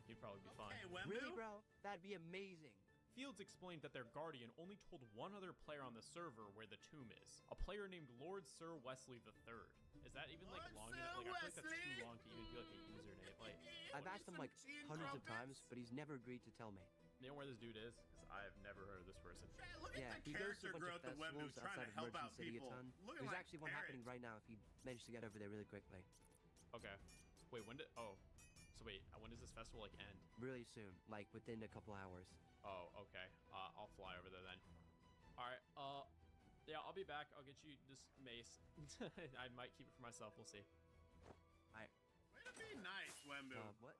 you'd probably be fine. Really, bro? That'd be amazing. Fields explained that their guardian only told one other player on the server where the tomb is. A player named Lord Sir Wesley III. Is that even, like, long enough? Like, I feel like that's too long to even be, like, a username. Like, I've asked him, like, hundreds of times, but he's never agreed to tell me. You know where this dude is? Because I've never heard of this person. Yeah, he goes to a bunch of festivals outside of Merchant City a ton. There's actually one happening right now if he managed to get over there really quickly. Okay. Wait, when did... Oh. So wait, when does this festival, like, end? Really soon, like, within a couple hours. Oh, okay. I'll fly over there then. Alright, yeah, I'll be back. I'll get you this mace. I might keep it for myself. We'll see. Be nice, Wembu. What?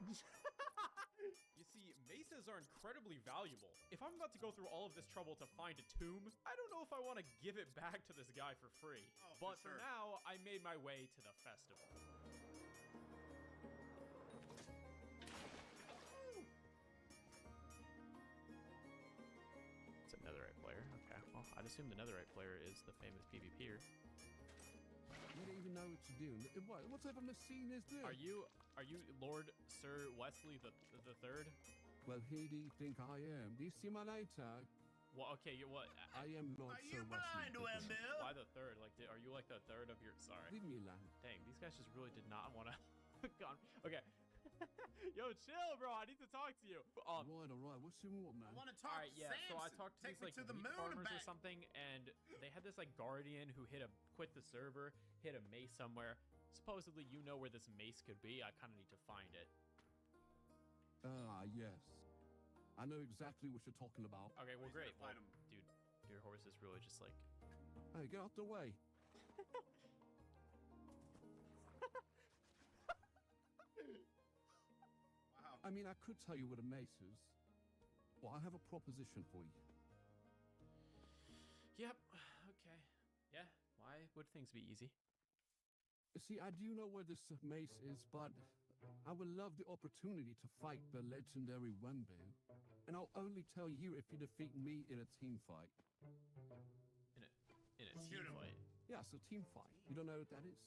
You see, mesas are incredibly valuable. If I'm about to go through all of this trouble to find a tomb, I don't know if I want to give it back to this guy for free. Oh, but for for now, I made my way to the festival. It's a netherite player. Okay, well, I'd assume the netherite player is the famous PvPer. You don't even know what you're doing. What type of machine is this? Are you Lord Sir Wesley the third? Well, who do you think I am? Do you see my name tag? Well, okay, what? I am Lord Sir Wesley. Why the third? Like, are you like the third of your? Sorry. Leave me alone. Dang, these guys just really did not want to. Okay. Yo, chill, bro. I need to talk to you. All right. What's your want, man? I want to talk Alright, yeah, so I talked to Take these me like to the wheat moon farmers or back. something, and they had this like guardian who quit the server, hit a mace somewhere. Supposedly, you know where this mace could be. I kind of need to find it. Yes. I know exactly what you're talking about. Okay, well, great. Well, dude, your horse is really just like. Hey, get out the way. Wow. I mean, I could tell you what a mace is. Well, I have a proposition for you. Yep. Okay. Yeah. Why would things be easy? You see, I do know where this mace is, but I would love the opportunity to fight the legendary Wembu. And I'll only tell you if you defeat me in a team fight. In a team fight? Yeah, so team fight. You don't know what that is?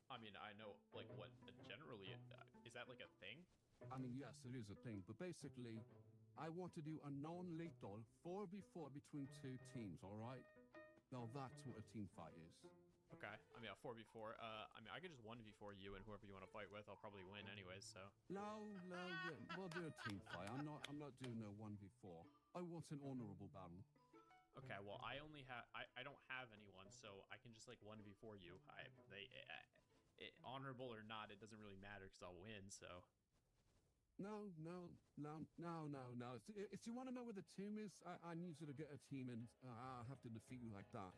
I mean, I know like what generally is that like a thing? I mean, yes, it is a thing, but basically, I want to do a non-lethal 4v4 between two teams, all right? Now that's what a team fight is. Okay. I mean, a 4v4. I mean, I could just 1v4 you and whoever you want to fight with. I'll probably win anyways, so. No, yeah, we'll do a team fight. I'm not doing no 1v4. I want an honorable battle. Okay, well, I don't have anyone, so I can just like 1v4 you. Honorable or not, it doesn't really matter because I'll win, so. No. If you want to know where the team is, I need you to get a team and I'll have to defeat you like that.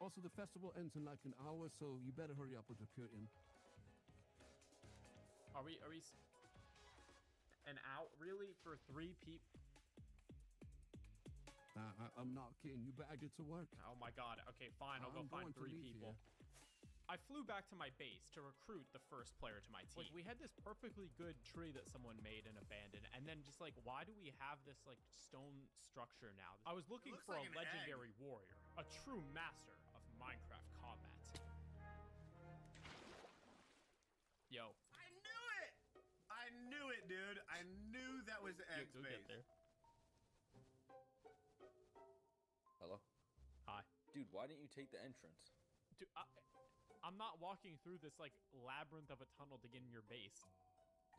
Also, the festival ends in like an hour, so you better hurry up with the recruiting. Are we an out really for 3 people? I'm not kidding. You better get to work. Oh my god. Okay, fine. I'll go find 3 people. I flew back to my base to recruit the first player to my team. Like, we had this perfectly good tree that someone made and abandoned, and then just like, why do we have this like stone structure now? I was looking for like a legendary warrior, a true master of Minecraft combat. Yo. I knew it! I knew it, dude. I knew that was X You'll get there. Hello? Hi. Dude, why didn't you take the entrance? Dude, I'm not walking through this like labyrinth of a tunnel to get in your base.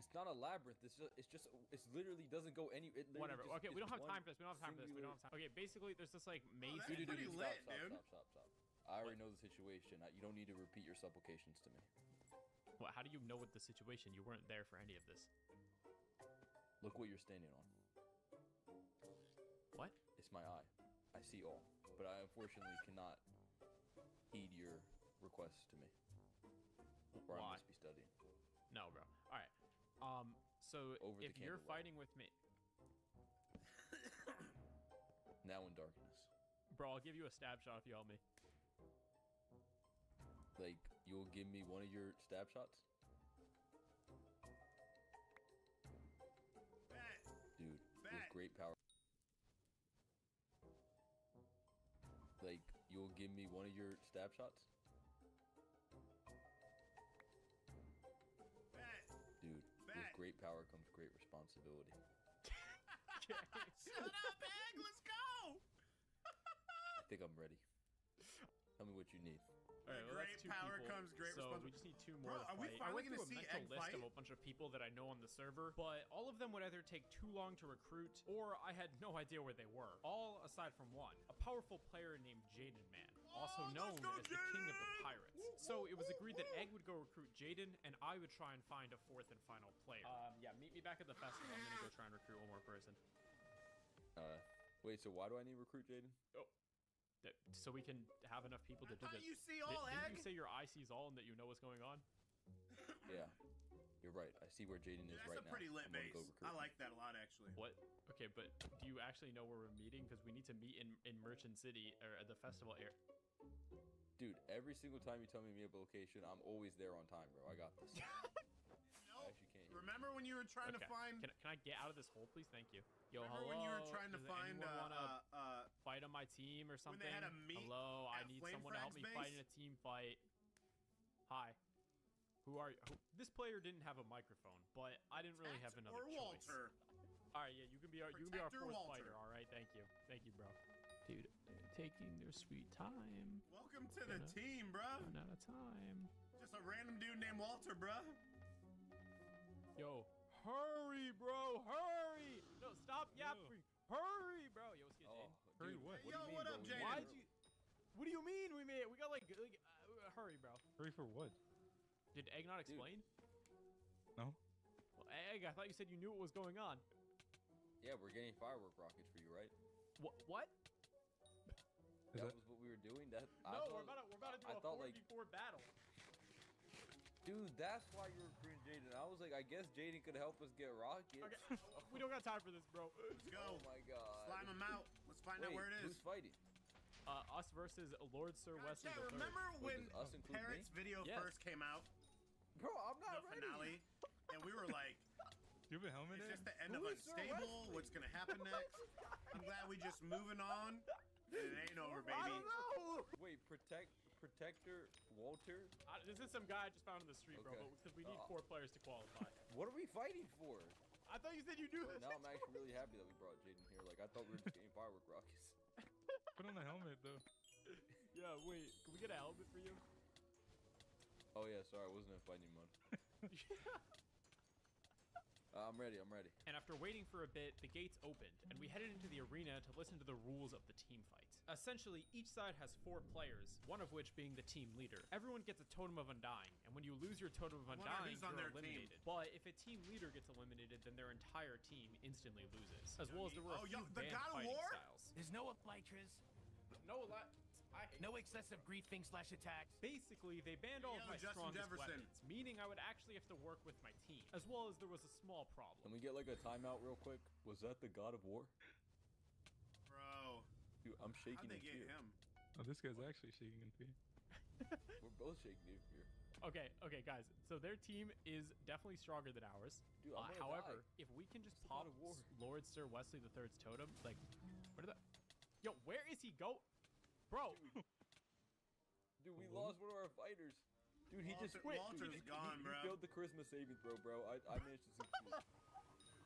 It's not a labyrinth. It's literally doesn't go any. Whatever. Okay, we don't have time for this. We don't have time for this. We don't have time. Okay, basically, there's this like maze. Dude, stop. I already know the situation. You don't need to repeat your supplications to me. What? How do you know what the situation? You weren't there for any of this. Look what you're standing on. What? It's my eye. I see all, but I unfortunately cannot heed your requests to me. Or I must be studying. No, bro. All right. So if you're fighting with me, now in darkness, bro, I'll give you a stab shot if you help me. Like, you'll give me one of your stab shots? Dude, with great power. Like, you'll give me one of your stab shots? Dude, with great power comes great responsibility. Shut up, Egg! Let's go! I think I'm ready. Tell me what you need. All right, well, great that's 2 power people, comes great so we responsibility. just need 2 more to Are we fight. I finally went through gonna a see mental Egg list fight? of a bunch of people that I know on the server, but all of them would either take too long to recruit, or I had no idea where they were. All aside from one, a powerful player named Jaden Man, also known as the King of the Pirates. So it was agreed that Egg would go recruit Jaden, and I would try and find a 4th and final player. Yeah, meet me back at the festival. I'm gonna go try and recruit one more person. Wait, so why do I need to recruit Jaden? Oh. So we can have enough people to do this. You see all, Didn't Egg? you say your eye sees all and that you know what's going on? Yeah, you're right. I see where Jaden is right now. That's a pretty lit I'm gonna base. go recruit I him. like that a lot, actually. What? Okay, but do you actually know where we're meeting? Because we need to meet in Merchant City or at the festival area. Dude, every single time you tell me a location, I'm always there on time, bro. I got this. I actually can't hear. Remember when you were trying to find? Can I get out of this hole, please? Thank you. Yo, Remember hello. when you were trying to Does find anyone wanna fight on my team or something? when they had a meet Hello, I at need Flame someone to help me Frag's fight base? in a team fight. Hi. Who are you? This player didn't have a microphone, but I didn't really have another or choice. Walter? All right, yeah, you can be our Protector fourth Walter. fighter. All right, thank you, bro. Dude, they're taking their sweet time. Welcome to the team, bruh. Run out of time. Just a random dude named Walter, bruh. Yo, hurry, bro, hurry! No, stop yapping. Hurry, bro. Yo, what's good, Jane? Hurry what? Yo, what up, Jaden? Why'd you? What do you mean we made it? We got like hurry, bro. Hurry for what? Did Egg not explain? No. Well, Egg, I thought you said you knew what was going on. Yeah, we're getting firework rockets for you, right? What? That was what we were doing. That No, we're about to do a 4v4 battle. Dude, that's why you were recruiting Jaden. I was like, I guess Jaden could help us get rockets. Okay, we don't got time for this, bro. Let's go. Oh my god. Slime him out. Let's find out where it is. Who's fighting? Us versus Lord Sir Wesley Yeah, the Third. remember when does us include Parrot's me? video Yes. first came out? Bro, I'm not The ready. finale, and we were like, Do you have a helmet? "Is this the end Who of is Sir Unstable? Wesley? What's gonna happen next?" I'm glad we just moving on, and it ain't over, baby. I don't know. Wait, Protector Walter? This is some guy I just found in the street, bro. Okay. Because we need 4 players to qualify. What are we fighting for? I thought you said you knew this. Now I'm actually really happy that we brought Jaden here. Like, I thought we were just getting firework rockets. Put on the helmet though. Yeah, wait. Can we get a helmet for you? Oh yeah, sorry, I wasn't in fighting mode. I'm ready. And after waiting for a bit, the gates opened, and we headed into the arena to listen to the rules of the team fight. Essentially, each side has 4 players, one of which being the team leader. Everyone gets a totem of undying, and when you lose your totem of Wonder undying, who's on you're their team. eliminated. But if a team leader gets eliminated, then their entire team instantly loses. As well as there were a few the banned God of fighting War? styles. There's no elytras, no excessive griefing/attacks. Basically, they banned all of Yo, my Justin strongest Jefferson. weapons, meaning I would actually have to work with my team. As well as there was a small problem. Can we get like a timeout real quick? Was that the God of War? Bro, Dude, I'm shaking how'd they in get fear. him? Oh, this guy's actually shaking in fear. We're both shaking in fear. Okay, guys. So their team is definitely stronger than ours. Dude, I'm gonna however, die. if we can just It's a pop God of War. Lord Sir Wesley the Third's totem, like, where did that? Yo, where is he go? Bro, Dude, we lost one of our fighters. Dude, he just Walter's he gone, bro. failed the Christmas saving throw, bro. I managed to succeed.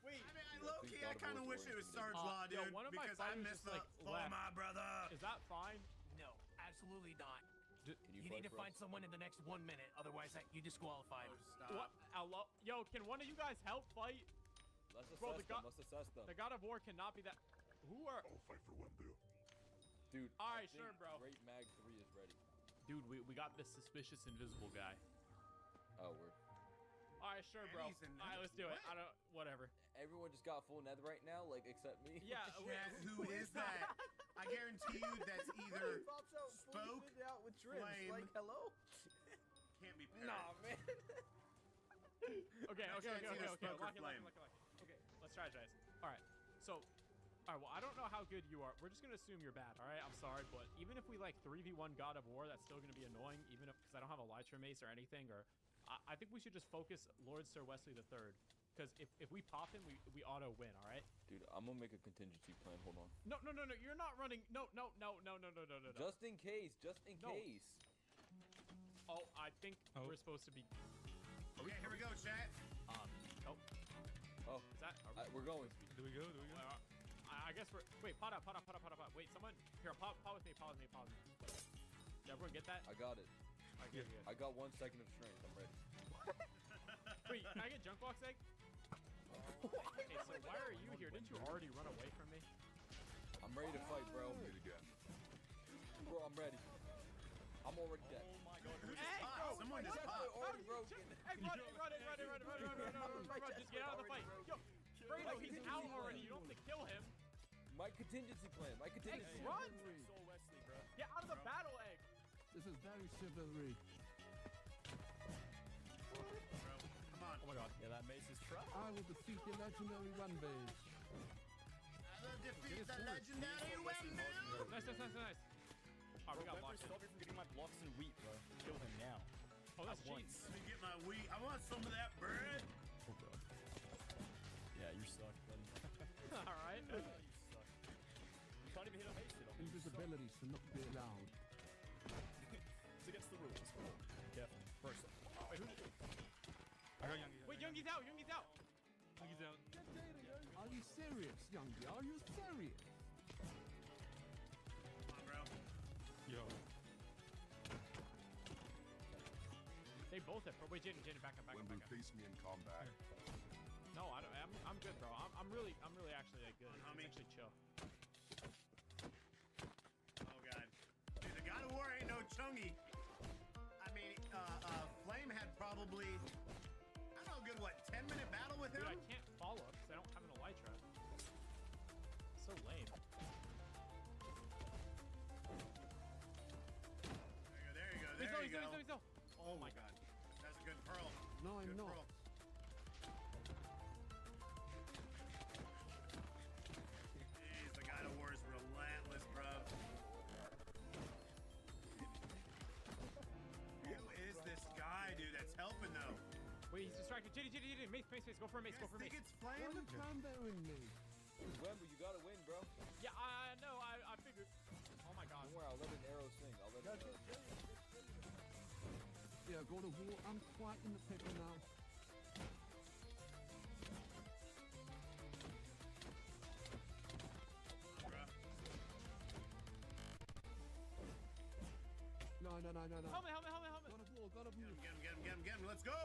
wait. I mean, Dude, I low-key, think I God of kind of War's wish it was oriented. Sarge Law, yo, dude, one of my because I fighters missed just, the like, for left. my brother. Is that fine? No, absolutely not. Can You fight need to for find us? someone in the next 1 minute, otherwise you disqualified. What? Yo, can one of you guys help fight? Let's Bro, assess them. Let's assess them. The God of War cannot be that. Who are? I'll fight for one bill. Dude, All I right, sure, think bro. Great Mag 3 is ready. Dude, we got this suspicious invisible guy. Oh, we're. All right, sure, bro. he's in All right, let's do it. what? I don't. Whatever. Everyone just got full nether right now, like except me. Yeah. Chat, who is that? I guarantee you that's either Spoke, out with trims. Flame. Like, hello? can't be Parrot. Nah, man. Okay. Next chance either Spoke or Lock it. Flame. Okay, let's strategize. All right. So, all right. Well, I don't know how good you are. We're just gonna assume you're bad. All right. I'm sorry, but even if we like 3v1 God of War, that's still gonna be annoying. Even if because I don't have a Lytra mace or anything, or I think we should just focus Lord Sir Wesley the Third. Because if we pop him, we auto win. All right. Dude, I'm gonna make a contingency plan. Hold on. No. You're not running. No. Just in case. Just in No. case. Oh, I think we're supposed to be. Okay, here we go, chat. Oh. Oh. Is that? We're going. Do we go? I guess we're. Wait, pot up. Wait, someone. Here, pot with me. Did everyone get that? I got it. Alright, good. I got 1 second of strength. I'm ready. Wait, can I get junk box egg? Okay, so why are you here? Didn't you already run away from me? I'm ready to fight, bro. Bro, I'm ready. I'm already dead. Oh my god. Who just Hey, popped? bro, Someone what? just popped. Already broken. Hey, run it. Just get out of the fight. Yo, Fredo, he's out already. You don't have to kill him. My contingency plan. Hey, run! Get out of the battle, egg. This is very chivalry. Oh my god, yeah, that mace is trash. I will defeat the legendary Wenbu. I will defeat the legendary Wenbu. Nice. Alright, we got locked. Stop me from getting my blocks and wheat, bro. Kill him now. Oh, that's At cheats. Let me get my wheat. I want some of that bread. Oh, bro. Yeah, you suck, buddy. Alright. You suck. You can't even hit a mace hit on me. Invisibility should not be allowed. It's against the rules. Careful. First. Wait, who? I got Youngie. Wait, Youngie's out. Youngie's out. Youngie's out. Are you serious, Youngie? Are you serious? Come on, bro. Yo. They both have. Wait, Jaden, back up. Face me in combat. No, I don't. I'm good, bro. I'm really actually like good. Homie. It's actually chill. Oh god, dude, the God of War ain't no chungy. I mean, Flame had probably, I don't know, a good 10-minute battle with him. Dude, I can't follow up because I don't have an elytra. So lame. There you go. He's low. Oh my god, that's a good pearl. No, I'm Good not. pearl. Jeez, the God of War is relentless, bro. Who is this guy, dude, that's helping though? Wait, he's distracted. Jaden, mace. Go for a mace. I think it's Flame. Why are you comboing me? Wembu, you gotta win, bro. Yeah, I know. I figured. Oh my god. Don't worry, I'll let an arrow sing. I'll let an arrow sing. Yeah, God of War, I'm quite in the pickle now. No. Helmet. God of War. Get him. Let's go.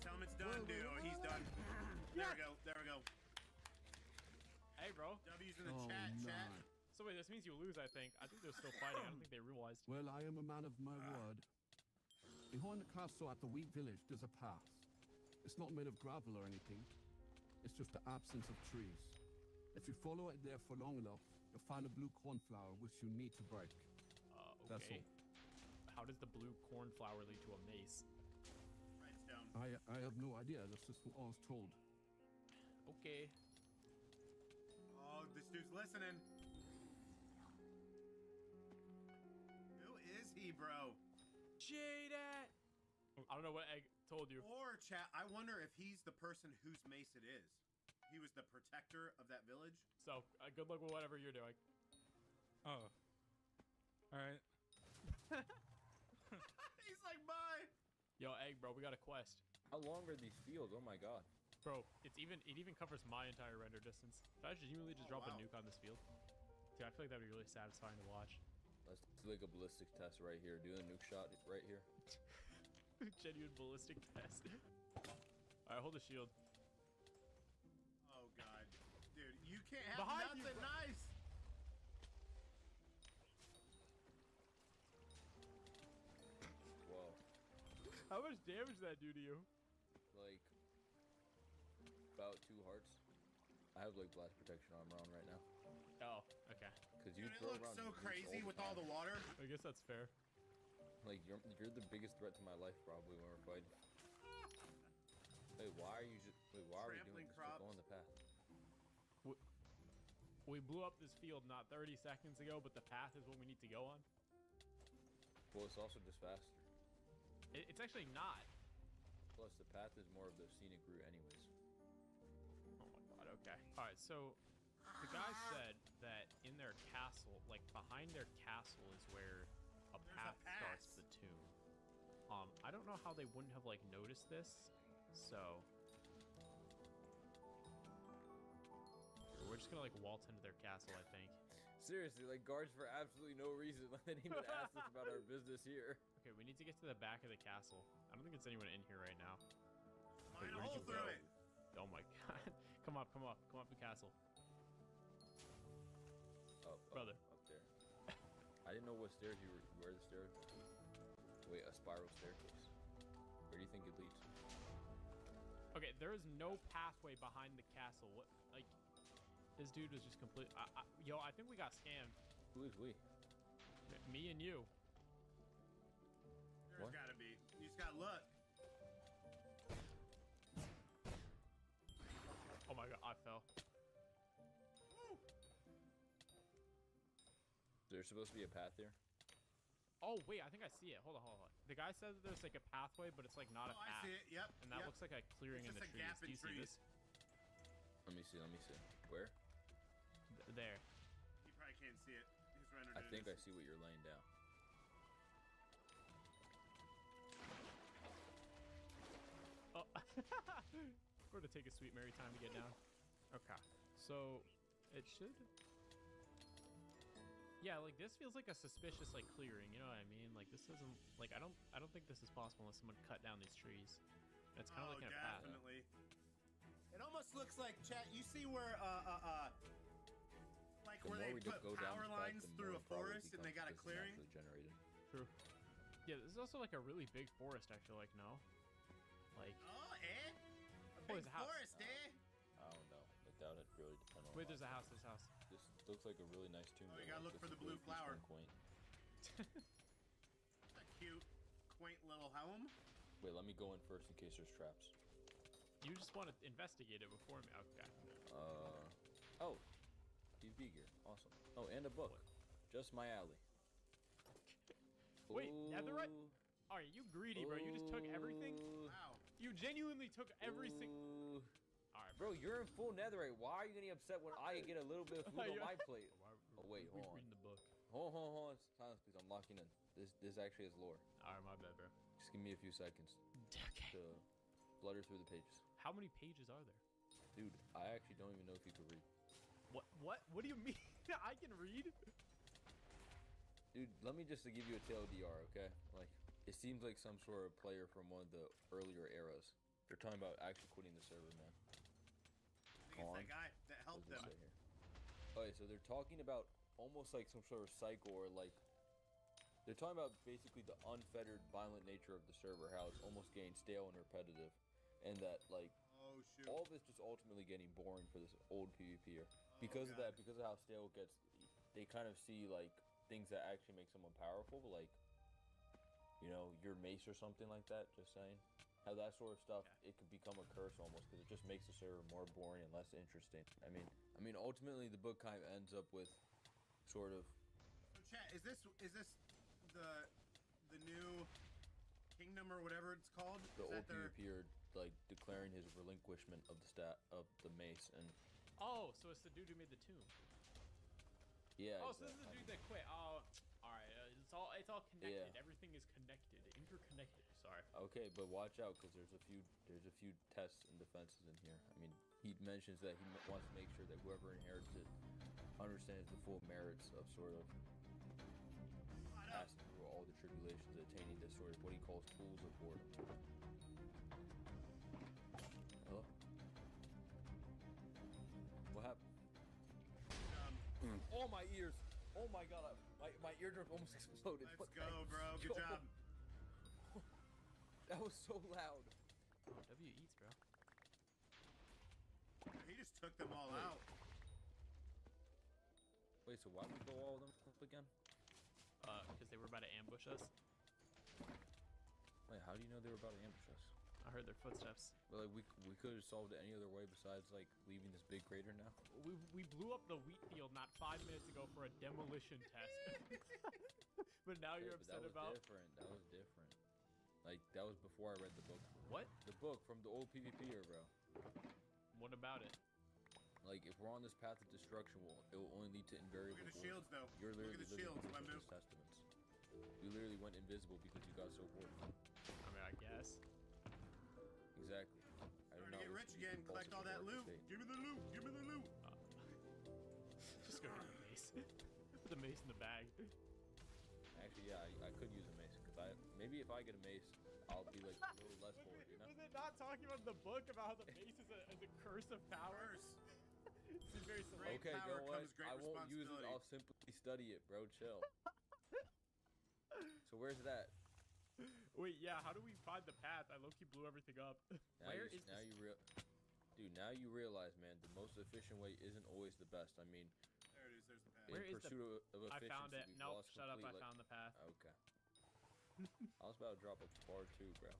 Helmet's done, dude. Oh, he's done. There we go. Hey, bro. W's in the chat. So wait, this means you lose, I think. I think they're still fighting. I don't think they realized. Well, I am a man of my word. Behind the castle at the wheat village, there's a path. It's not made of gravel or anything. It's just the absence of trees. If you follow it there for long enough, you'll find a blue cornflower which you need to break. That's Okay. all. How does the blue cornflower lead to a mace? Write it down. I have no idea. That's just what I was told. Okay. Oh, this dude's listening. Who is he, bro? Jaden! I don't know what Egg told you. Or, chat, I wonder if he's the person whose mace it is. He was the protector of that village. So, good luck with whatever you're doing. Oh. Alright. He's like, bye. Yo, Egg, bro, we got a quest. How long are these fields? Oh my god. Bro, it even covers my entire render distance. Did I genuinely just drop a nuke on this field? Dude, I feel like that'd be really satisfying to watch. Let's do like a ballistic test right here. Do a nuke shot right here. Genuine ballistic test. Alright, hold the shield. Oh god, dude, you can't have Behind nothing you, bro. nice. Whoa. How much damage did that do to you? Like about 2 hearts. I have like blast protection armor on right now. Oh, okay. Cause you Dude, it throw looks around so nukes crazy the with all the time. water. I guess that's fair. Like you're the biggest threat to my life probably when we're fighting. Wait, why are we doing Trampling this? crops. Go on the path. We blew up this field not 30 seconds ago, but the path is what we need to go on. Well, it's also just faster. It's actually not. Plus, the path is more of the scenic route anyways. Oh my god, okay. Alright, so the guy said that in their castle, like behind their castle is where a path starts the tomb. I don't know how they wouldn't have like noticed this, so we're just gonna like waltz into their castle, I think. Seriously, like guards for absolutely no reason. Like they didn't even ask us about our business here. Okay, we need to get to the back of the castle. I don't think there's anyone in here right now. Mine Wait, where'd hole you through go? it. Oh my god. Come up the castle. Up, Brother. Up there. I didn't know what stairs where the stairs. Wait, a spiral staircase. Where do you think it leads? Okay, there is no pathway behind the castle. What, like, this dude was just complete. Yo, I think we got scammed. Who is we? Me and you. There's gotta be. You just gotta look. Oh my god, I fell. There's supposed to be a path here. Oh wait, I think I see it. Hold on. The guy said that there's like a pathway, but it's like not a path. I see it. Yep. And that looks like a clearing in the trees. Gap Do you see this? Let me see. Where? There. You probably can't see it. He's rendered I think I see what you're laying down. Oh. We're gonna take a sweet merry time to get down. Okay. So it should. Yeah, like this feels like a suspicious like clearing, you know what I mean? Like this isn't like I don't think this is possible unless someone cut down these trees. It's kind of like in a path. Definitely. It almost looks like, chat, you see where like where they put power lines through a forest and they got a clearing? True. Yeah, this is also like a really big forest actually, like no? Like A big forest, I don't know. I doubt it really depends on. Wait, there's a house, This looks like a really nice tomb. Oh, you gotta look for the blue flower. Quaint. A cute, quaint little home. Wait, let me go in first in case there's traps. You just want to investigate it before me. Okay. Oh. PvP gear. Awesome. Oh, and a book. Just my alley. Wait, netherite? Are you greedy, bro? You just took everything? Wow. You genuinely took every single... Alright, bro, you're in full netherite. Why are you getting upset when I get a little bit of food on my plate? Oh, wait, hold on. Reading the book. Hold on. Silence, please. I'm locking in. This actually has lore. Alright, my bad, bro. Just give me a few seconds to flutter through the pages. How many pages are there? Dude, I actually don't even know if you could read. What do you mean? I can read? Dude, let me just give you a TLDR, okay? Like, it seems like some sort of player from one of the earlier eras. They're talking about actually quitting the server, man. I think it's that guy that helped them. Okay, so they're talking about almost like some sort of cycle or like... They're talking about basically the unfettered, violent nature of the server, how it's almost getting stale and repetitive. And that, like, all of it's just ultimately getting boring for this old PvPer. Because of that, because of how stale it gets, they kind of see, like, things that actually make someone powerful, like, you know, your mace or something like that, just saying. How that sort of stuff, it could become a curse almost, because it just makes the server more boring and less interesting. I mean, ultimately the book kind of ends up with sort of... So chat, is this the new kingdom or whatever it's called? The old PvPer, like, declaring his relinquishment of the mace, and... Oh, so it's the dude who made the tomb. Yeah. Oh, so this is the dude that quit. Oh, all right. It's all connected. Yeah. Everything is connected, interconnected. Sorry. Okay, but watch out because there's a few tests and defenses in here. I mean, he mentions that he wants to make sure that whoever inherits it understands the full merits of sort of passing through all the tribulations, attaining this sort of what he calls tools of boredom. Hello? What happened? Oh, my ears! Oh my god, my eardrum almost exploded. Let's go, bro. Good job. That was so loud. W eats, bro. He just took them all out. Wait, so why did we blow all of them up again? Because they were about to ambush us. Wait, how do you know they were about to ambush us? I heard their footsteps. But like we could have solved it any other way besides like leaving this big crater now. We blew up the wheat field not 5 minutes ago for a demolition test. But now you're upset about. That was different. Like that was before I read the book. What? The book from the old PvPer, bro. What about it? Like if we're on this path of destruction, it will only lead to invariable. Look at the shields, though. You're literally Look at the shields, living testaments. You literally went invisible because you got so bored. I mean, I guess. Exactly. I Starting to get rich again. Collect all that loot. Give me the loot. Give me the loot. Just go get the mace. Put the mace in the bag. Actually, yeah, I could use a mace because maybe if I get a mace, I'll be like a little less bored. You know? Was it not talking about the book about how the mace is a curse of power? It's very similar. Okay, you know what? I won't use it. I'll simply study it, bro. Chill. So where's that? Wait, yeah. How do we find the path? I low-key blew everything up. Where is now Dude, now you realize, man, the most efficient way isn't always the best. I mean, there it is. There's the path. Where is of efficiency, I found it. Nope. Shut up. I like, found the path. Okay. I was about to drop a bar too, bro.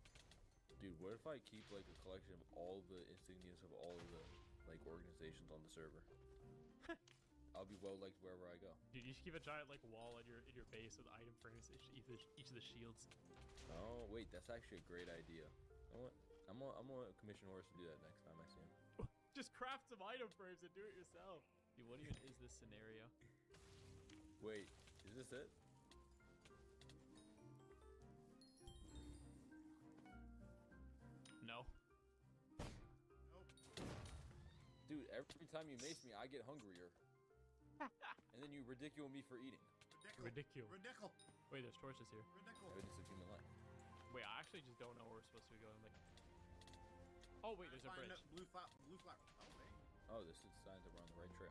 Dude, what if I keep like a collection of all the insignias of all of the like organizations on the server? I'll be well liked wherever I go. Dude, you should keep a giant like wall in your base with item frames each of the shields. Oh wait, that's actually a great idea. I'm gonna commission Horace to do that next time I see him. Just craft some item frames and do it yourself. Dude, what even is this scenario? Wait, is this it? No. Dude, every time you mace me, I get hungrier. And then you ridicule me for eating. Ridicule. Ridicule. Wait, there's torches here. Evidence of human life. Wait, I actually just don't know where we're supposed to be going. Like, oh wait, there's a bridge. Blue flower. Oh wait. Oh, this is signs that we're on the right trail.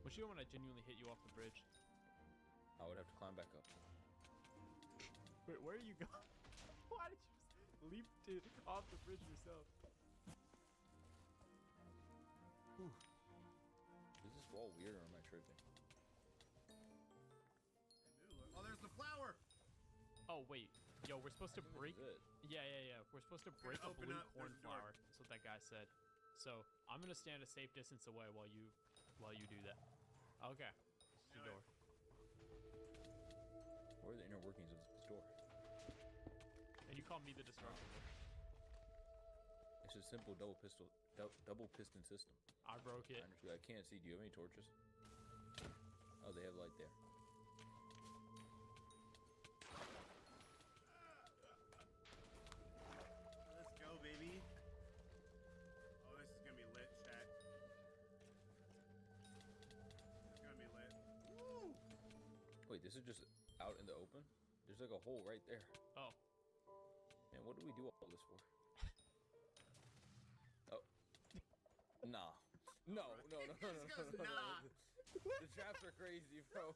What you do when I genuinely hit you off the bridge? I would have to climb back up. Wait, where are you going? Why did you just leap off the bridge yourself? Whew. Is this wall weird or am I tripping? Oh, there's the flower. Oh wait, yo, we're supposed to break. Yeah. We're supposed to break a blue cornflower. That's what that guy said. So I'm gonna stand a safe distance away while you do that. Okay. This is the door. What are the inner workings of this door? And you call me the destructor. It's a simple double piston system. I broke it. I can't see. Do you have any torches? Oh, they have light there. Let's go, baby. Oh, this is gonna be lit, chat. It's gonna be lit. Woo! Wait, this is just out in the open? There's like a hole right there. Oh. Man, what do we do all this for? Oh. Nah. No. The traps are crazy, bro.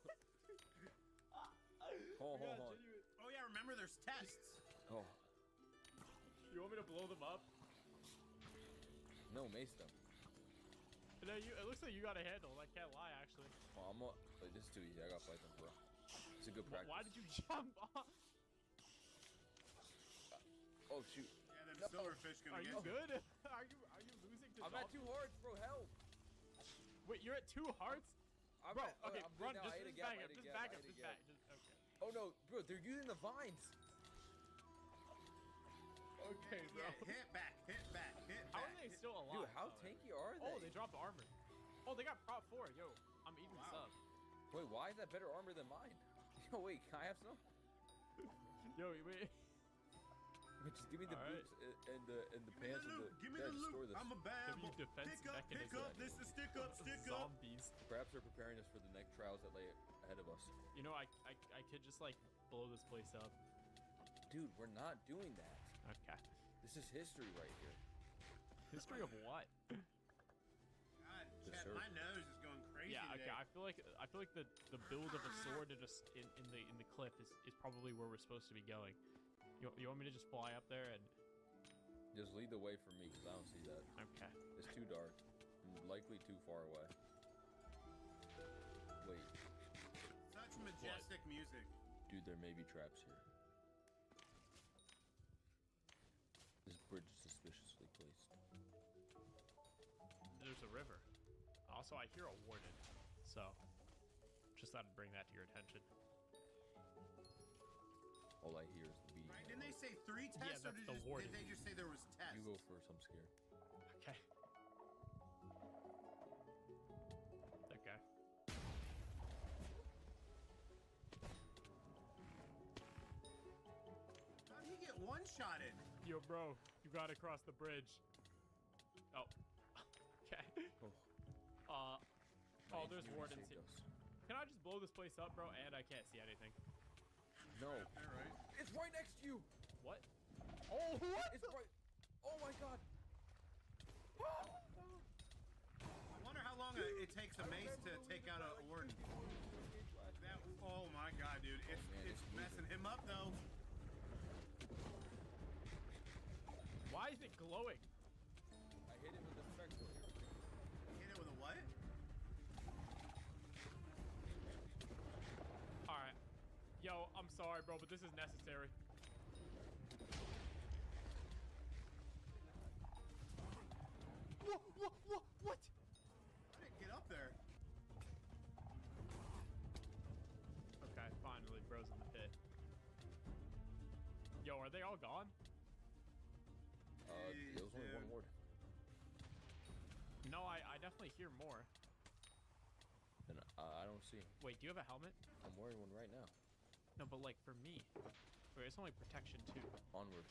Hold on. Oh yeah, remember there's tests. Oh. You want me to blow them up? No, mace them. No, it looks like you got a handle. I can't lie, actually. Oh, this is too easy. I gotta fight them, bro. It's a good practice. Why did you jump off? Oh shoot. Yeah, them silverfish gonna Are get you good? Are you losing to I'm at 2 hearts, bro. Help. Wait, you're at 2 hearts? Bro, okay, run. Just back up. Okay. Oh no, bro, they're using the vines. Okay, bro. Yeah, hit back. How are they still alive? Dude, how tanky are they? Oh, they dropped armor. Oh, they got prop 4. Yo, I'm eating this up. Wait, why is that better armor than mine? Yo, wait, can I have some? Yo, wait. Wait, just give me the boots and the pants and the. Give me the loot. I'm a bad boy. Pick up. This is stick up. Zombies. Perhaps they're preparing us for the next trials that lay ahead of us. You know, I could just like blow this place up. Dude, we're not doing that. Okay. This is history right here. History of what? God, chat, my nose is going crazy. Yeah, okay. Today. I feel like the build of a sword in the cliff is probably where we're supposed to be going. You want me to just fly up there and just lead the way for me because I don't see that. Okay. It's too dark. Likely too far away. Wait. Such majestic music. Dude, there may be traps here. This bridge is suspiciously placed. There's a river. Also, I hear a warden. So, just thought I'd bring that to your attention. All I hear is the beating. Right, didn't they say 3 tests, or did they just say there was tests? You go first, I'm scared. Okay. Okay. How'd he get one-shotted? Yo, bro, you gotta cross the bridge. Oh. Okay. Oh, there's wardens here. Can I just blow this place up, bro? And I can't see anything. No. Right. It's right next to you. What? Oh, what? It's right. Oh my god. I wonder how long it takes a mace to take out a warden. Oh my god, dude. It's messing him up, though. Why is it glowing? I hit it with a spectral. Hit it with a what? Alright. Yo, I'm sorry, bro, but this is necessary. What? I didn't get up there. Okay, finally, bro's in the pit. Yo, are they all gone? There was only one ward. No, I definitely hear more. And I don't see him. Wait, do you have a helmet? I'm wearing one right now. No, but like for me. Wait, it's only protection too. Onward.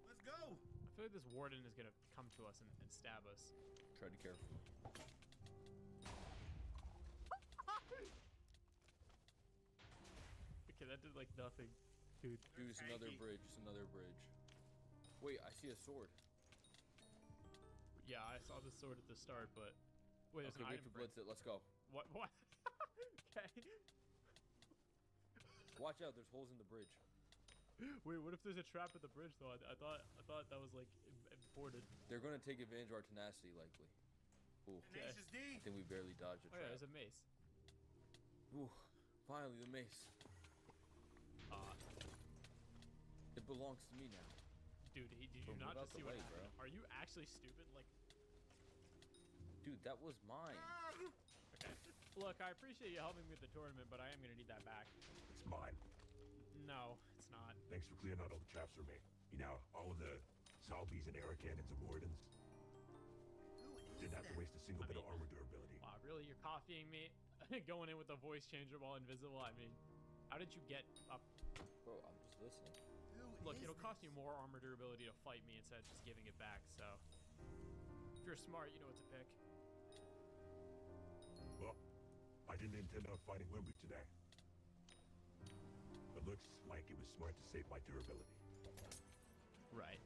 Let's go. I feel like this warden is gonna come to us and stab us. Tread carefully. Okay, that did like nothing. Dude. Dude, it's another bridge. It's another bridge. Wait, I see a sword. Yeah, I saw the sword at the start, but wait, there's Okay, an we have item to blitz it. Let's go. What? Okay. Watch out, there's holes in the bridge. Wait, what if there's a trap at the bridge though? I thought that was like important. They're gonna take advantage of our tenacity, likely. Ooh. Tenacious D. I think we barely dodged a Oh trap. yeah, there's a mace. Ooh, finally the mace. It belongs to me now. Dude, did you Bro, not move out just the see what way, happened? bro. Are you actually stupid? Like, Dude, that was mine. okay. Look, I appreciate you helping me with the tournament, but I am gonna need that back. It's mine. No, it's not. Thanks for clearing out all the traps for me. You know, all of the zombies and air cannons and wardens. Didn't have to waste a single bit of armor durability. Wow, really? You're copying me? Going in with a voice changer while invisible? I mean, how did you get up? Bro, I'm just listening. Look, it'll cost you more armor durability to fight me instead of just giving it back, so... If you're smart, you know what to pick. Well, I didn't intend on fighting Wimby today. But looks like it was smart to save my durability. Right.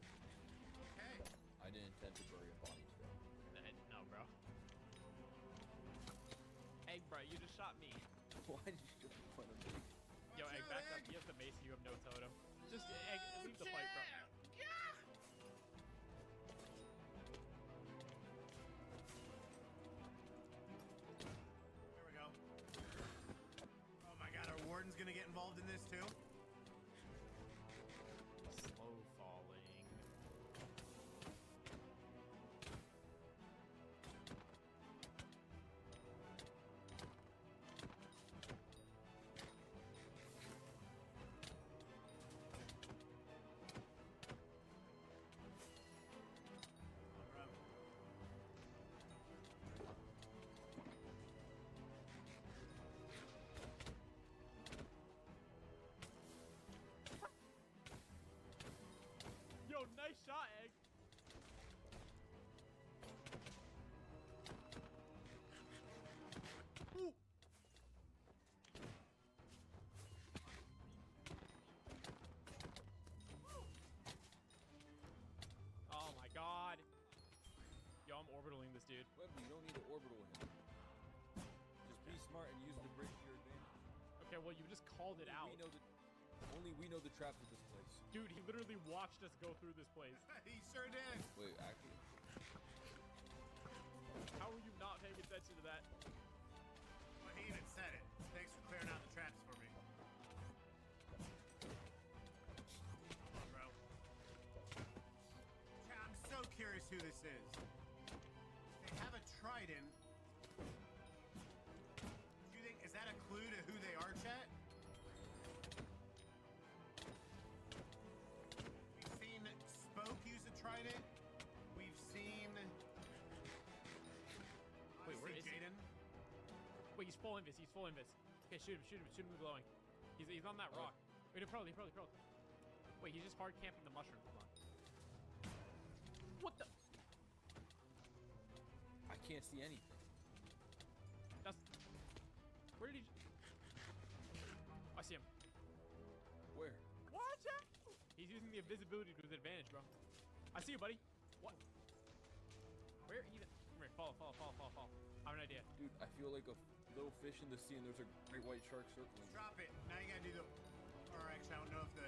Okay. I didn't intend to bury a body today. No, bro. Egg, bro, you just shot me. Why did you jump in front of me? Yo, Egg, back up. He has the mace, you have no totem. Just, Egg, leave the fight, bro. There we go. Oh my god, our warden's gonna get involved in this too? Slow falling. Yo, nice shot, Egg. Ooh. Oh my god. Yo, I'm orbitaling this dude. Webby, you don't need to orbital him. Just be smart and use the bridge to your advantage. Okay, well, you just called it out. Only we know the traps of this place. Dude, he literally watched us go through this place. He sure did. Wait, actually. How are you not paying attention to that? Well, he even said it. Thanks for clearing out the traps for me. Come on, bro. I'm so curious who this is. They have a trident. Do you think, is that a clue to who they are, chat? We've seen Spoke use a trident. We've seen... Wait, where is Jaden? Wait, he's full invis. He's full invis. Okay, shoot him with glowing. He's on that rock. Wait, he probably. Wait, he's just hard camping the mushroom. Hold on. What the? I can't see anything. That's. Where did he? I see him. Where? Watch out! He's using the invisibility to his advantage, bro. I see you, buddy. What? Where even? Come here, fall. I have an idea. Dude, I feel like a little fish in the sea and there's a great white shark circling. Drop it. Now you gotta do the... Or actually, I don't know if the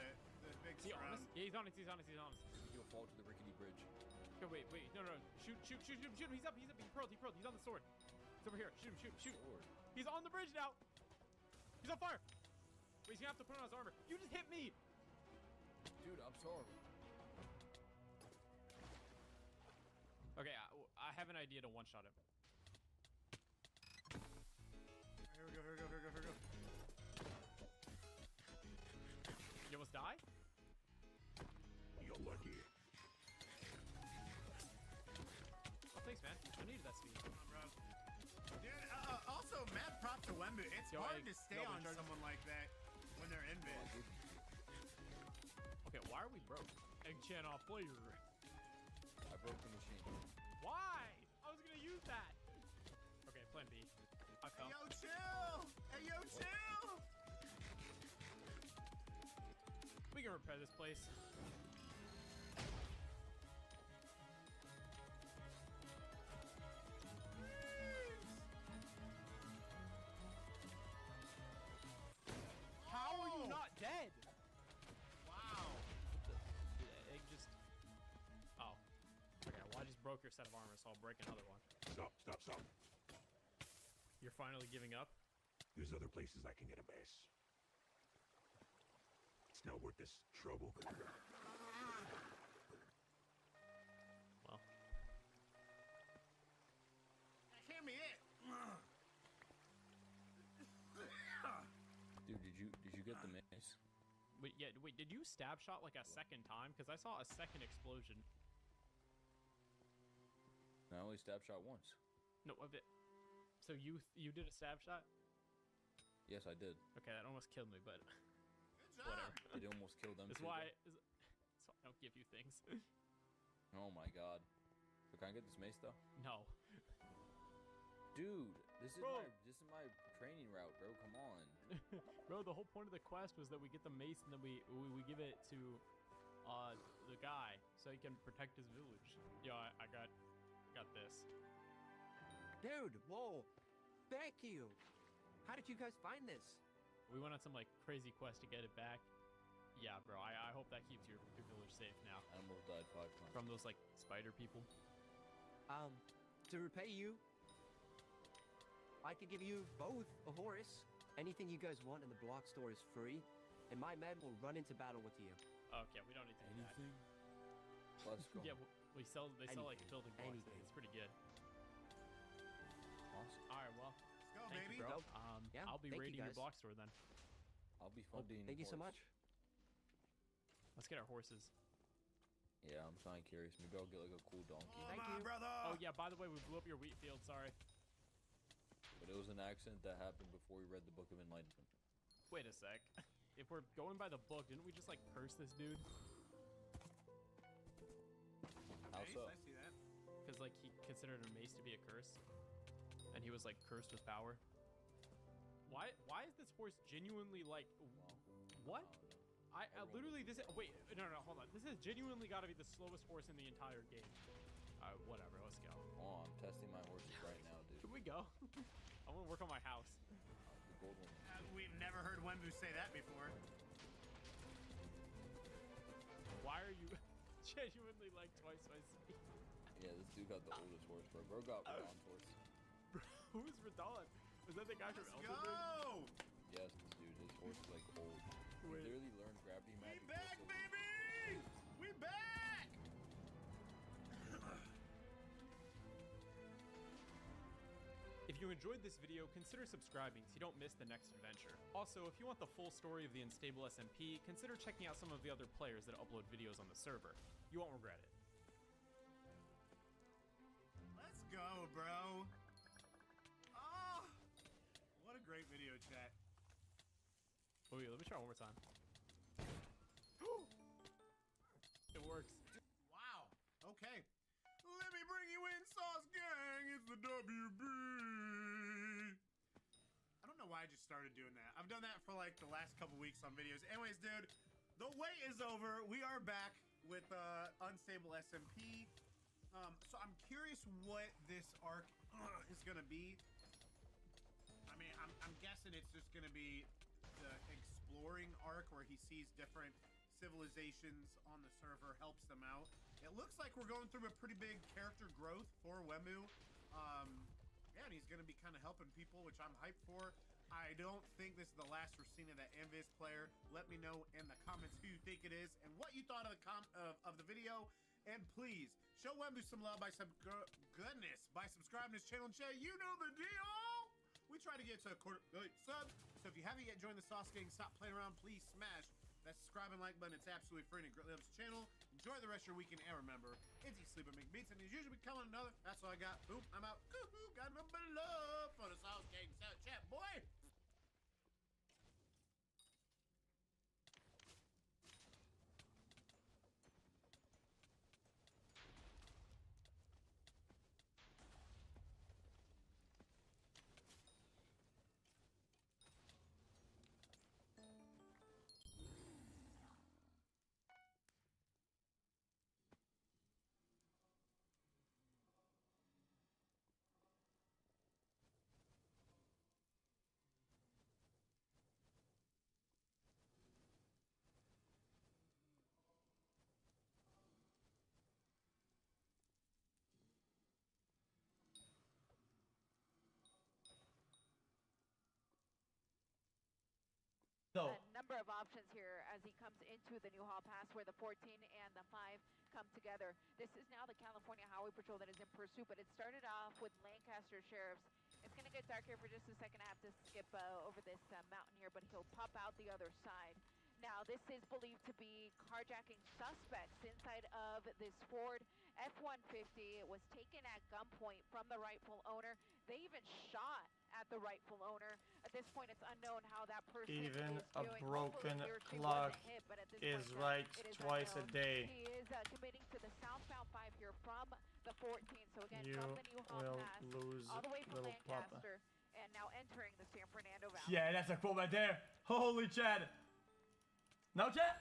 big Is he on us? Yeah, he's on us. He'll fall to the rickety bridge. Okay, wait. No. Shoot him. He's up. He pearled. He's on the sword. He's over here. Shoot him. Sword. He's on the bridge now. He's on fire. Wait, he's gonna have to put on his armor. You just hit me! Dude, I'm sorry. Okay, I have an idea to one-shot him. Here we go, here we go, here we go, here we go. You almost die? You're lucky. Oh, thanks, man. I needed that speed. Come on, bro. Dude, also, mad props to Wembu. It's hard to stay on someone like that when they're in vid. Okay, why are we broke? Egg channel player. I broke the machine. Why? I was gonna use that. Okay, plan B. I fell. Hey, yo, chill! Hey, yo, chill! We can repair this place. How are you not dead? Wow. Egg just... Oh. Okay, well, I just broke your set of armor, so I'll break another one. Stop, stop, stop. You're finally giving up? There's other places I can get a base. It's not worth this trouble. Well. Hear me it. Dude, did you get the mace? Wait, yeah, wait, did you stab shot like a second time? Because I saw a second explosion. I only stab shot once. No, a bit. So you did a stab shot? Yes, I did. Okay, that almost killed me, but whatever. It almost killed them. That's too, why, though. that's why I don't give you things. Oh my god. So can I get this mace though? No. Dude, this is my training route, bro. Come on. Bro, the whole point of the quest was that we get the mace and then we give it to the guy so he can protect his village. Yo, I got this. Dude, whoa. Thank you. How did you guys find this? We went on some like crazy quest to get it back. Yeah, bro, I hope that keeps your village safe now. Animals died 5 times. From those like spider people. To repay you, I could give you both a horse. Anything you guys want in the block store is free, and my men will run into battle with you. Okay, we don't need to do that. Let's go. Yeah, they sell like building blocks. Anything. It's pretty good. Awesome. All right, well, Let's go, thank baby. you, bro. Yeah, I'll be thank you, raiding your guys. block store then. I'll be funding. Thank you so much. Let's get our horses. Yeah, I'm kind of curious. Maybe I'll get like a cool donkey. Thank you, brother. Oh yeah, by the way, we blew up your wheat field. Sorry. But it was an accident that happened before we read the Book of Enlightenment. Wait a sec. If we're going by the book, didn't we just like curse this dude? How so? I see that. Because like he considered a mace to be a curse, and he was like cursed with power. Why is this horse genuinely like what? I literally this is, wait no hold on, this has genuinely got to be the slowest horse in the entire game. Whatever, let's go. Oh, I'm testing my horses right now, dude. Can we go? I want to work on my house. The gold one. We've never heard Wembu say that before. Why are you genuinely like twice my speed? Yeah, this dude got the oldest horse, bro. Bro got Radon's horse. Bro, who's Radon? Was that the guy from Let's Elden Ring? go. Yes, dude, his horse is like old. He Wait. literally learned gravity We magic. back, baby. We back. If you enjoyed this video, consider subscribing so you don't miss the next adventure. Also, if you want the full story of the Unstable SMP, consider checking out some of the other players that upload videos on the server. You won't regret it. Let's go, bro. Oh, what a great video chat. Oh yeah, let me try one more time. It works. Wow. Okay. Let me bring you in, Sauce Gang. It's the WB. I don't know why I just started doing that. I've done that for like the last couple weeks on videos. Anyways, dude, the wait is over. We are back with Unstable SMP. So I'm curious what this arc is gonna be. I mean, I'm guessing it's just gonna be the exploring arc where he sees different civilizations on the server, helps them out. It looks like we're going through a pretty big character growth for Wembu. Yeah, and he's gonna be kind of helping people, which I'm hyped for. I don't think this is the last we're seeing of that Envious player. Let me know in the comments who you think it is and what you thought of the video. And please show Wembu some love by subscribing to his channel and chat. You know the deal. We try to get to a quarter million subs. So if you haven't yet joined the Sauce Gang, stop playing around. Please smash that subscribe and like button. It's absolutely free and it greatly helps the channel. Enjoy the rest of your weekend. And remember, it's Eat, Sleep, and Make Beats. And as usual, we come on another. That's all I got. Boom, I'm out. Got a number of love for the Sauce Gang chat, boy. A number of options here as he comes into the new hall pass where the 14 and the 5 come together. This is now the California Highway Patrol that is in pursuit, but it started off with Lancaster Sheriffs. It's going to get dark here for just a second. I have to skip over this mountain here, but he'll pop out the other side. Now, this is believed to be carjacking suspects inside of this Ford F-150. It was taken at gunpoint from the rightful owner. They even shot at the rightful owner. At this point, it's unknown how that person Even is a doing. broken Hopefully, he or she clock wasn't hit, but at this is point, right it is twice a unknown. day. He is committing to the southbound 5 here from the 14. So again, You from the new hall will pass, lose, all the way from little papa. Lancaster, and now entering the San Fernando Valley. Yeah, that's a quote right there. Holy Chad. No, Chad?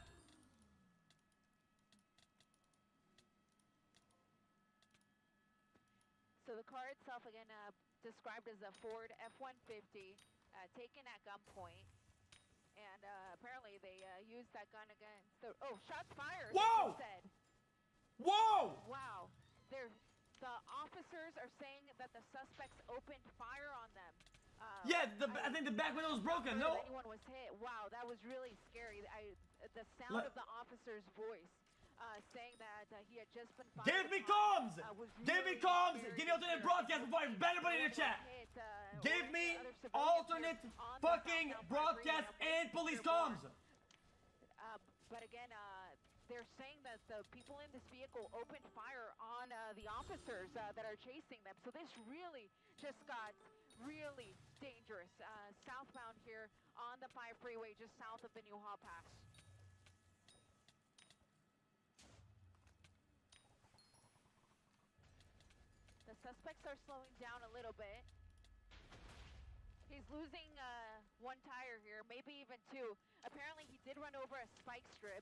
So the car itself, again, described as a Ford F-150, taken at gunpoint. And apparently they used that gun against the... Oh, shots fired! Whoa! Said. Whoa! Wow. The officers are saying that the suspects opened fire on them. Yeah, I think the back window was broken, no? Anyone was hit. Wow, that was really scary. The sound of the officer's voice saying that he had just been fired. Give me comms! Give me comms! Give me alternate broadcast before I ban everybody in the chat! Give me alternate fucking broadcast and police comms! But again, they're saying that the people in this vehicle opened fire on the officers that are chasing them. So this really just got really dangerous. Southbound here on the 5 freeway, just south of the new hall pass. The suspects are slowing down a little bit. He's losing one tire here, maybe even 2. Apparently he did run over a spike strip.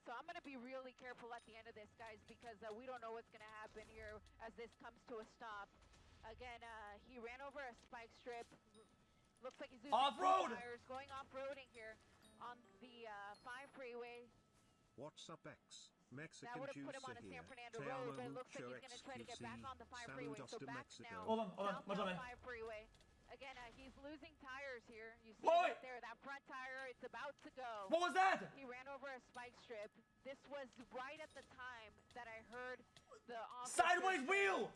So I'm going to be really careful at the end of this, guys, because we don't know what's going to happen here as this comes to a stop. Again, he ran over a spike strip. Looks like he's losing off-road tires, going off-roading here on the 5 freeway. What's up, X? Mexican That would have put him on a San Fernando road, but it looks like he's going to try to get back on the 5 freeway. So back now, hold on, southbound 5 freeway. Again, he's losing tires here. You see right there, that front tire, it's about to go. What was that? He ran over a spike strip. This was right at the time that I heard the sideways wheel.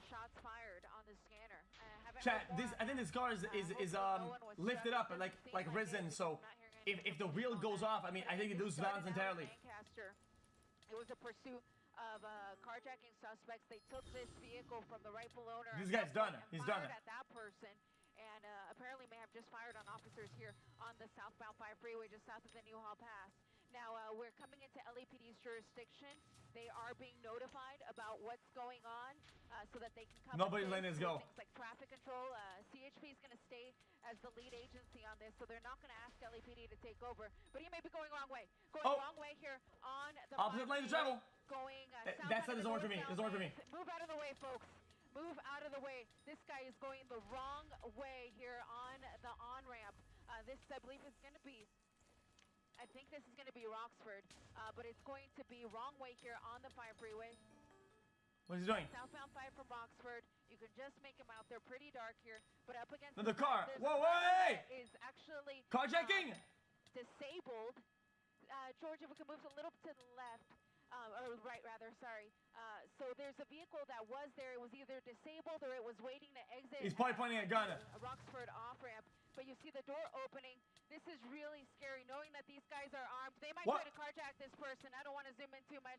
Shots fired on the scanner. Chat, I think this car is lifted up, like risen. So if the wheel goes off, I mean, I think it loses balance entirely. It was a pursuit of carjacking suspects. They took this vehicle from the rightful owner. This guy's done it. He's done it. At that person, and apparently may have just fired on officers here on the southbound 5 freeway, just south of the New Hall Pass. Now we're coming into LAPD's jurisdiction. They are being notified about what's going on, so that they can come. Nobody's letting this go. Things like traffic control. CHP is going to stay as the lead agency on this, so they're not going to ask LAPD to take over. But he may be going wrong way. Going wrong way here on the opposite lane of travel. Going that side doesn't work for me. Doesn't work for me. Move out of the way, folks. Move out of the way. This guy is going the wrong way here on the on-ramp. This, I believe, is going to be... I think this is going to be Roxford, but it's going to be wrong way here on the 5 freeway. What is he doing? Southbound 5 from Oxford. You can just make him out. They're pretty dark here, but up against Another car. there's Whoa, a car hey! that is actually Carjacking! Disabled. George, if we can move a little to the left, or right rather, sorry. So there's a vehicle that was there. It was either disabled or it was waiting to exit. He's probably pointing a gun. A Roxford off-ramp. But you see the door opening. This is really scary, knowing that these guys are armed. They might try to carjack this person. I don't want to zoom in too much.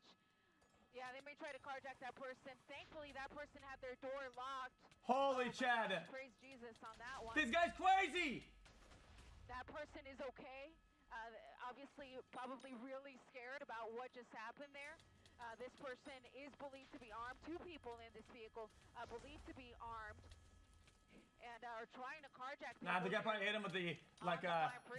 Yeah, they may try to carjack that person. Thankfully, that person had their door locked. Holy Chad. Praise Jesus on that one. This guy's crazy. That person is okay. Obviously, probably really scared about what just happened there. This person is believed to be armed. 2 people in this vehicle believed to be armed and are trying to carjack people. Nah, the guy probably hit him with the, like,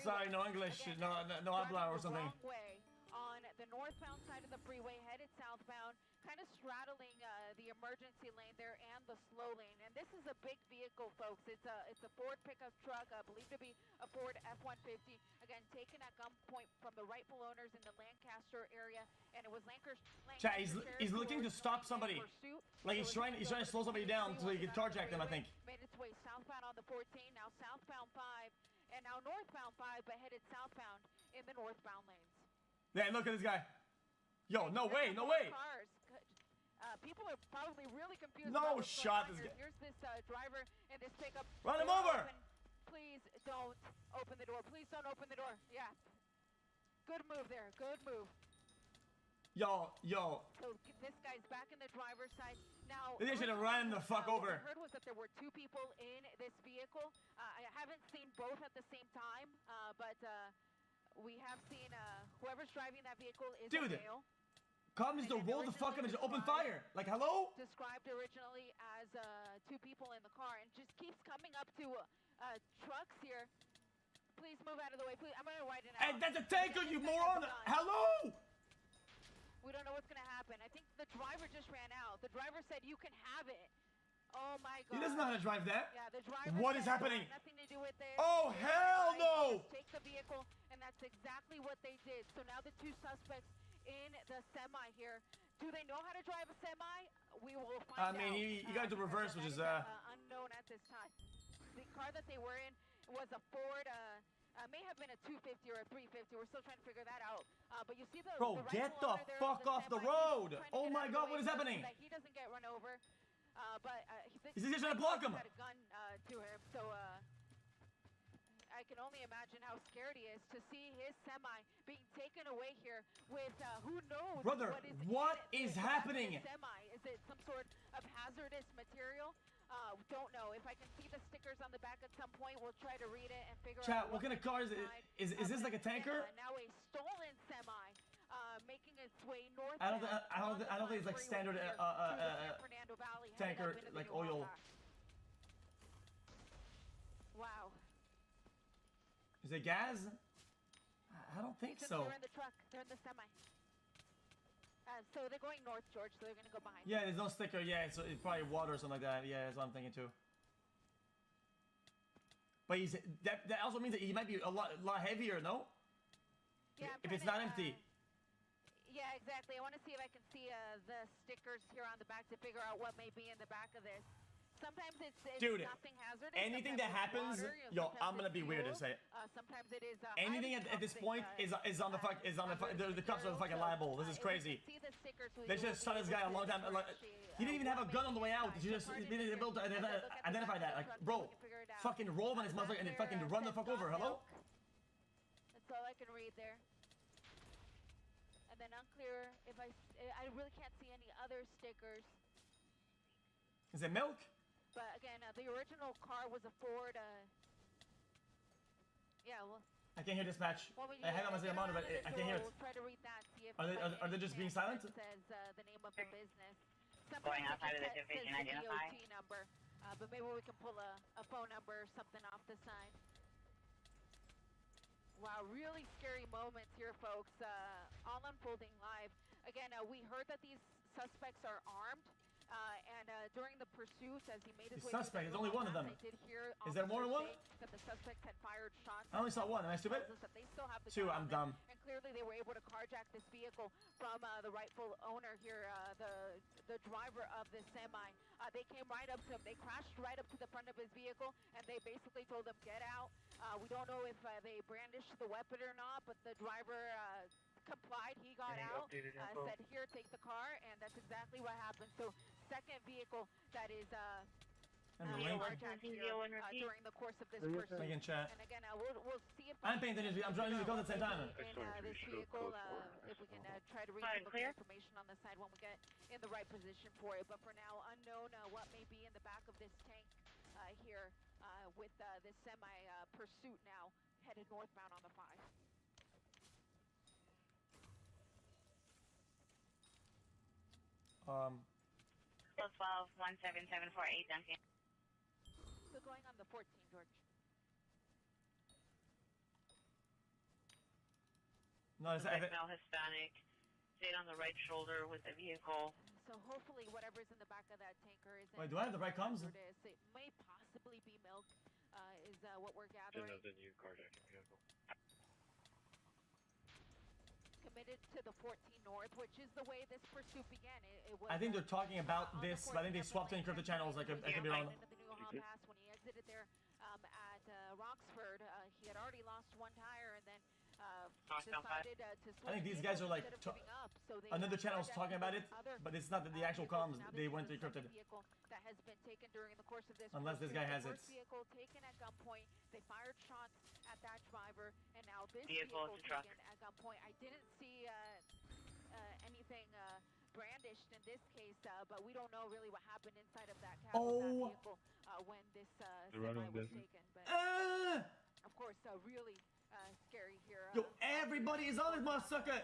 sorry, no English, no habla or something. Wrong way on the northbound side of the freeway, headed southbound, kind of straddling the emergency lane there and the slow lane. And this is a big vehicle, folks. It's a Ford pickup truck, believed to be a Ford F-150. Again, taken at gunpoint from the rightful owners in the Lancaster area, and it was Lancaster. Chat, he's looking to stop somebody. Like he's trying to slow somebody down so he can carjack them, I think. Made its way southbound on the 14, now southbound 5, and now northbound 5, but headed southbound in the northbound lanes. Yeah, look at this guy. Yo, no way, no way. Cars. People are probably really confused. No shot. This guy. Here's this driver in this pickup. Run him over. Please don't open the door. Please don't open the door. Yeah. Good move there. Good move. Yo. So this guy's back in the driver's side. Now, they should have run the fuck over. What I heard was that there were 2 people in this vehicle. I haven't seen both at the same time, but we have seen whoever's driving that vehicle is a male. Come just to roll the fuck up and just open fire. Like, hello? Described originally as 2 people in the car and just keeps coming up to trucks here. Please move out of the way. Please, I'm going to write it out. And that's a tanker, you moron! Hello? We don't know what's going to happen. I think the driver just ran out. The driver said you can have it. Oh my God. He doesn't know how to drive that. Yeah, the driver What is happening? Nothing to do with it. Oh, hell no! Take the vehicle, and that's exactly what they did. So now the 2 suspects in the semi here. Do they know how to drive a semi? We will find out. I mean, you got the reverse, which is unknown at this time. The car that they were in was a Ford. May have been a 250 or a 350. We're still trying to figure that out. But you see the bro, get the fuck off the road! Oh my God, what is happening? So that he doesn't get run over. But he's just trying to block him. Had a gun to him, so I can only imagine how scared he is to see his semi being taken away here with who knows. Brother, what is happening? Semi, is it some sort of hazardous material? Don't know. If I can see the stickers on the back at some point, we'll try to read it and figure out. Chat, what kind of car is it? Is this like a tanker? Now a stolen semi. Making its way north. I don't think it's like standard tanker, like oil. Wow. Is it gas? I don't think so. They're in the truck. They're in the semi. So they're going north, George. So they're gonna go behind. Yeah, there's no sticker. Yeah, it's probably water or something like that. Yeah, that's what I'm thinking too. But that also means that he might be a lot heavier, no? Yeah. If it's not empty. Yeah, exactly. I want to see if I can see the stickers here on the back to figure out what may be in the back of this. Sometimes it's dude, nothing hazardous. Anything that happens, yo, I'm gonna be weird to say it. Sometimes it is. Anything at this point is on the cops are fucking liable. This is crazy. They should have shot this guy a long time. Like, he didn't even have a gun on the way out. He didn't able to identify that. Like, bro, fucking roll on his motherfucker and then fucking run the fuck over. Hello? That's all I can read there. And then unclear if I really can't see any other stickers. Is it milk? But again, the original car was a Ford. Yeah, well. I can't hear dispatch. I have on my monitor, but I can't hear it. We'll try to read that. See if are they just being silent? It says the name of the business. Going outside of the division, identify. DOT number, but maybe we can pull a phone number or something off the side. Wow, really scary moments here, folks. All unfolding live. Again, we heard that these suspects are armed. And during the pursuit, as he made his The way to suspect, the there's only one of them. I did hear Is there more than one? say that the suspects had fired shots. I only saw one. Am I stupid? Tells us that they still have the 2, gun I'm on them, dumb. And clearly they were able to carjack this vehicle from the rightful owner here, the driver of this semi. They came right up to him. They crashed right up to the front of his vehicle, and they basically told him, get out. We don't know if they brandished the weapon or not, but the driver complied. He got out, said, here, take the car, and that's exactly what happened. So second vehicle that is carjacked here during the course of this pursuit. Making chat. And again, we'll see if I'm paying attention. I'm trying to use the code at the same time. in this vehicle, if we can try to read some of the information on the side when we get in the right position for it. But for now, unknown what may be in the back of this tank here with this semi pursuit now headed northbound on the 5. Still 12, 17748, Duncan. So going on the 14, George. No, it's male Hispanic, stayed on the right shoulder with the vehicle. So hopefully whatever's in the back of that tanker is. Wait, do I have the right comms? It may possibly be milk, is what we're gathering. The new carjacking vehicle. Committed to the 14 north, which is the way this pursuit began. It was, I think they're talking about this, but I think they swapped to encrypted channels. I could be wrong. Into the New Hall Pass when he exited there at Roxford, he had already lost one tire and then decided to switch. I think these guys are like another channel's talking about it, but it's not the actual comms. They went to encrypted. That has been taken during the course of this. Unless this guy has it. Vehicle taken at gunpoint. They fired shots at that driver, and now this vehicle taken at gunpoint. I didn't see anything brandished in this case, but we don't know really what happened inside of that cab of that vehicle when this semi was taken. But of course, really scary here. Yo, everybody is on this motherfucker.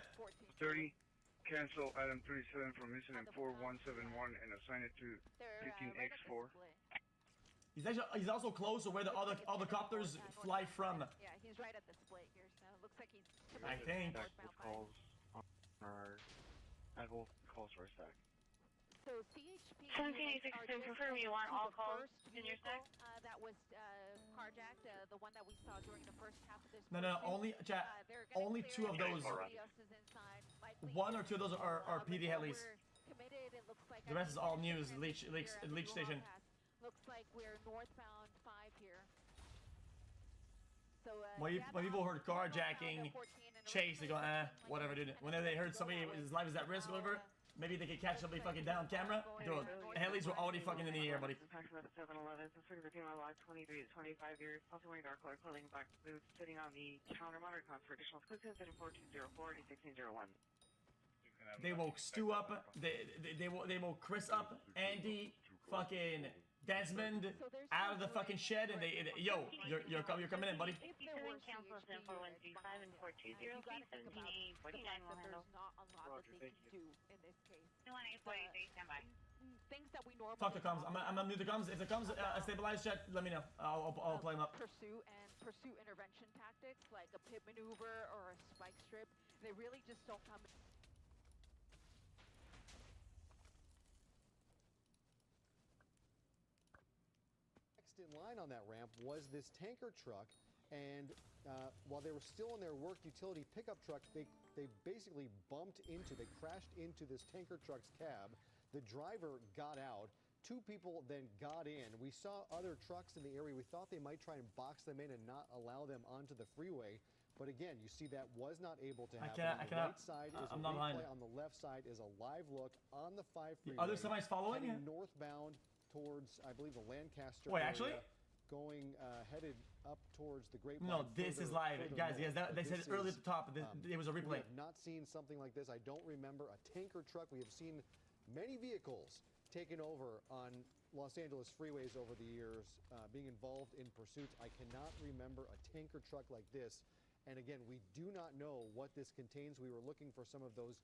30. Cancel item 37 from incident 4171 and assign it to 15X4. He's also close to where the other copters fly from. Yeah, he's right at the split here, so it looks like he's. I think. Calls are at both calls for a stack. So CHP. 1786 confirm you want all calls in your stack. That was carjacked, the one that we saw during the first half of this. No, only chat. Only 2 of those. 1 or 2 of those are PD helis. The rest is all news. Leech station. Looks like we're northbound 5 here. So when people heard carjacking, chase, they go, whatever, dude. Whenever they heard somebody his life is at risk, or whatever, maybe they could catch somebody fucking down camera. Dude, helis were already fucking in the air, buddy. 711, log 23 to 25 years, also wearing dark color clothing, black boots, sitting on the counter monitor counts for additional exclusives at 4204 to 1601. They woke Stu up. They woke Chris up. Andy, fucking Desmond, out of the fucking shed, and yo, you're coming in, buddy. If there were cancels in 4135 and 420, please 1749 will handle. There's not a lot that they can do in this case. 21843, stand by. Things that we normally. Fuck the comms. I'm gonna mute the comms. If the comms stabilize chat, let me know. I'll play them up. Pursuit intervention tactics like a pit maneuver or a spike strip. They really just don't come. In line on that ramp was this tanker truck, and while they were still in their work utility pickup truck, they basically they crashed into this tanker truck's cab. The driver got out. 2 people then got in. We saw other trucks in the area. We thought they might try and box them in and not allow them onto the freeway. But again, you see that was not able to happen. On the right side is a replay. On the left side is a live look on the 5 freeway. The other semis following heading northbound towards, I believe, the Lancaster Wait, area, actually? Going headed up towards the Great. No, this is live, guys. Yes, they said it early at the top. It was a replay. We have not seen something like this. I don't remember a tanker truck. We have seen many vehicles taken over on Los Angeles freeways over the years, being involved in pursuits. I cannot remember a tanker truck like this. And again, we do not know what this contains. We were looking for some of those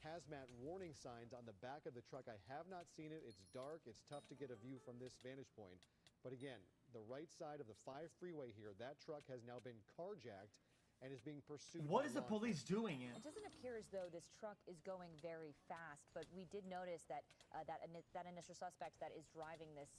hazmat warning signs on the back of the truck. I have not seen it. It's dark. It's tough to get a view from this vantage point. But again, the right side of the 5 freeway here, that truck has now been carjacked, and is being pursued. What by is the law police doing? It doesn't appear as though this truck is going very fast, but we did notice that that initial suspect that is driving this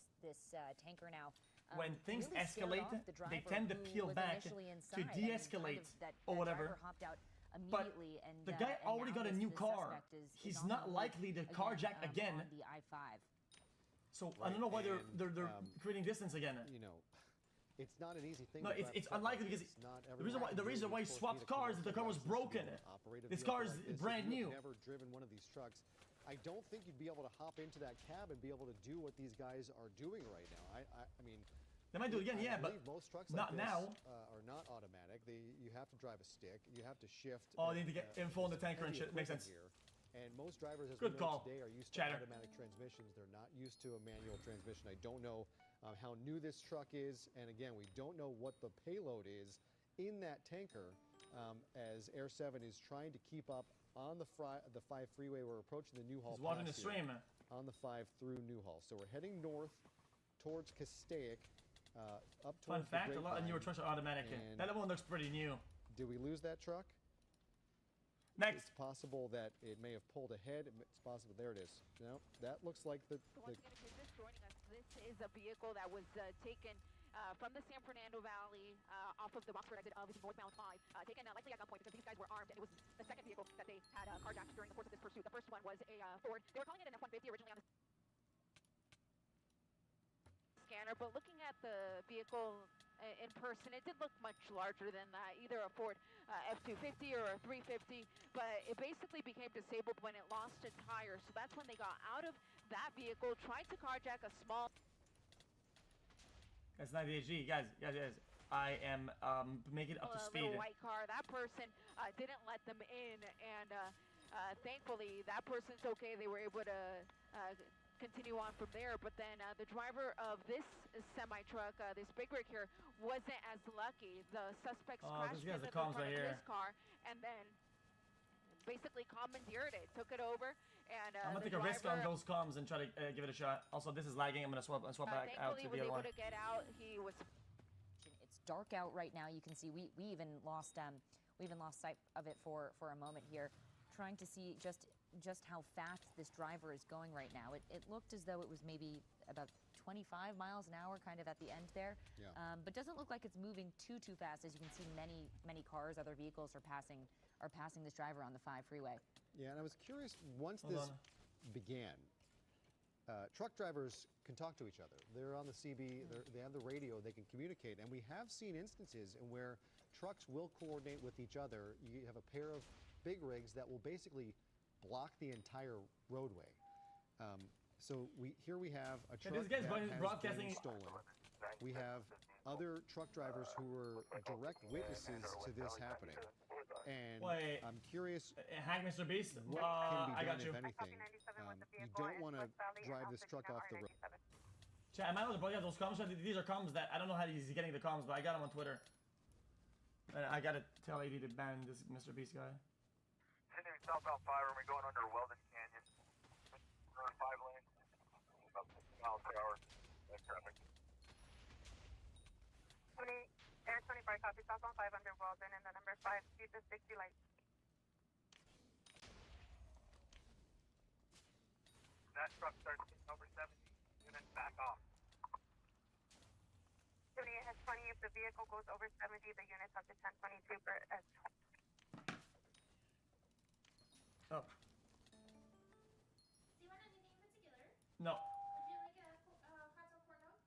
tanker now. When things really scared escalate, off the they driver tend to who peel was back initially to inside. I mean, de-escalate that or whatever. driver hopped out But immediately, and the guy and already now got a new this car. suspect is He's on the not move likely to carjack again. on the I-5. So I don't know why they're creating distance again. You know, it's not an easy thing. No, to it's drive a truck unlikely like because this. Not the reason why he swapped cars is the car was broken. This car is brand new. Never driven one of these trucks. I don't think you'd be able to hop into that cab and be able to do what these guys are doing right now. I mean, they might do it again, yeah, but most trucks not like this, now. Are not automatic. You have to drive a stick. You have to shift. Oh, they need to get info in the tanker and shit. Makes sense. Here. And most drivers, as Good we know call. today, are used Chatter. to automatic transmissions. They're not used to a manual transmission. I don't know how new this truck is, and again, we don't know what the payload is in that tanker. As Air 7 is trying to keep up on the 5 freeway, we're approaching the Newhall. He's watching Pass the stream. on the 5 through Newhall. So we're heading north towards Castaic, up Fun towards fact, the a lot of newer Grapevine. trucks are automatic. And That one looks pretty new. did we lose that truck? Next. It's possible that it may have pulled ahead. It's possible. There it is. No, that looks like the Once again, if you're just joining us, this is a vehicle that was taken from the San Fernando Valley off of the Roxford exit of northbound 5, taken likely at gunpoint because these guys were armed, and it was the second vehicle that they had carjacked during the course of this pursuit. The first one was a Ford. They were calling it an F-150 originally on the scanner, but looking at the vehicle in person, it did look much larger than that, either a Ford F-250 or a 350, but it basically became disabled when it lost a tire, so that's when they got out of that vehicle, tried to carjack a small... That's not the HG. Guys. I am making it up to speed. Little white car. That person didn't let them in, and thankfully that person's okay. They were able to continue on from there, but then the driver of this semi-truck, this big rig here, wasn't as lucky. The suspect crashed into the front of his car, and then basically commandeered it, took it over, and I'm gonna take a risk on those comms and try to give it a shot. Also, this is lagging. I'm gonna swap back out to the other one. Thankfully, was able to get out. He was... It's dark out right now. You can see we even lost sight of it for a moment here, trying to see just how fast this driver is going right now. It looked as though it was maybe about 25 miles an hour, kind of at the end there. Yeah. But doesn't look like it's moving too fast. As you can see, many cars, other vehicles are passing this driver on the 5 freeway. Yeah, and I was curious, once this began, truck drivers can talk to each other. They're on the CB, they have the radio, they can communicate, and we have seen instances in where trucks will coordinate with each other. You have a pair of big rigs that will basically block the entire roadway. So here we have a truck this guy's that has broadcasting been stolen. We have other truck drivers who were direct witnesses to this happening. And Wait, I'm curious, hack Mr. Beast. what can be I done, got you. if anything? You don't want to drive this truck off the road. Chat, am I able to broadcast those comms? These are comms that I don't know how he's getting the comms, but I got him on Twitter. And I gotta tell AD to ban this Mr. Beast guy. Sydney southbound 5, are we going under Weldon Canyon? We're in 5 lanes, about 50 miles per hour. That's traffic. Air 25 copy, southbound 5 under Weldon, and the number 5, speed to 60 light. That truck starts getting over 70, units back off. 70 has 20, if the vehicle goes over 70, the units have to 1022 for S. Oh. Do you want anything in particular? No. Would you like a hot dog corn dog?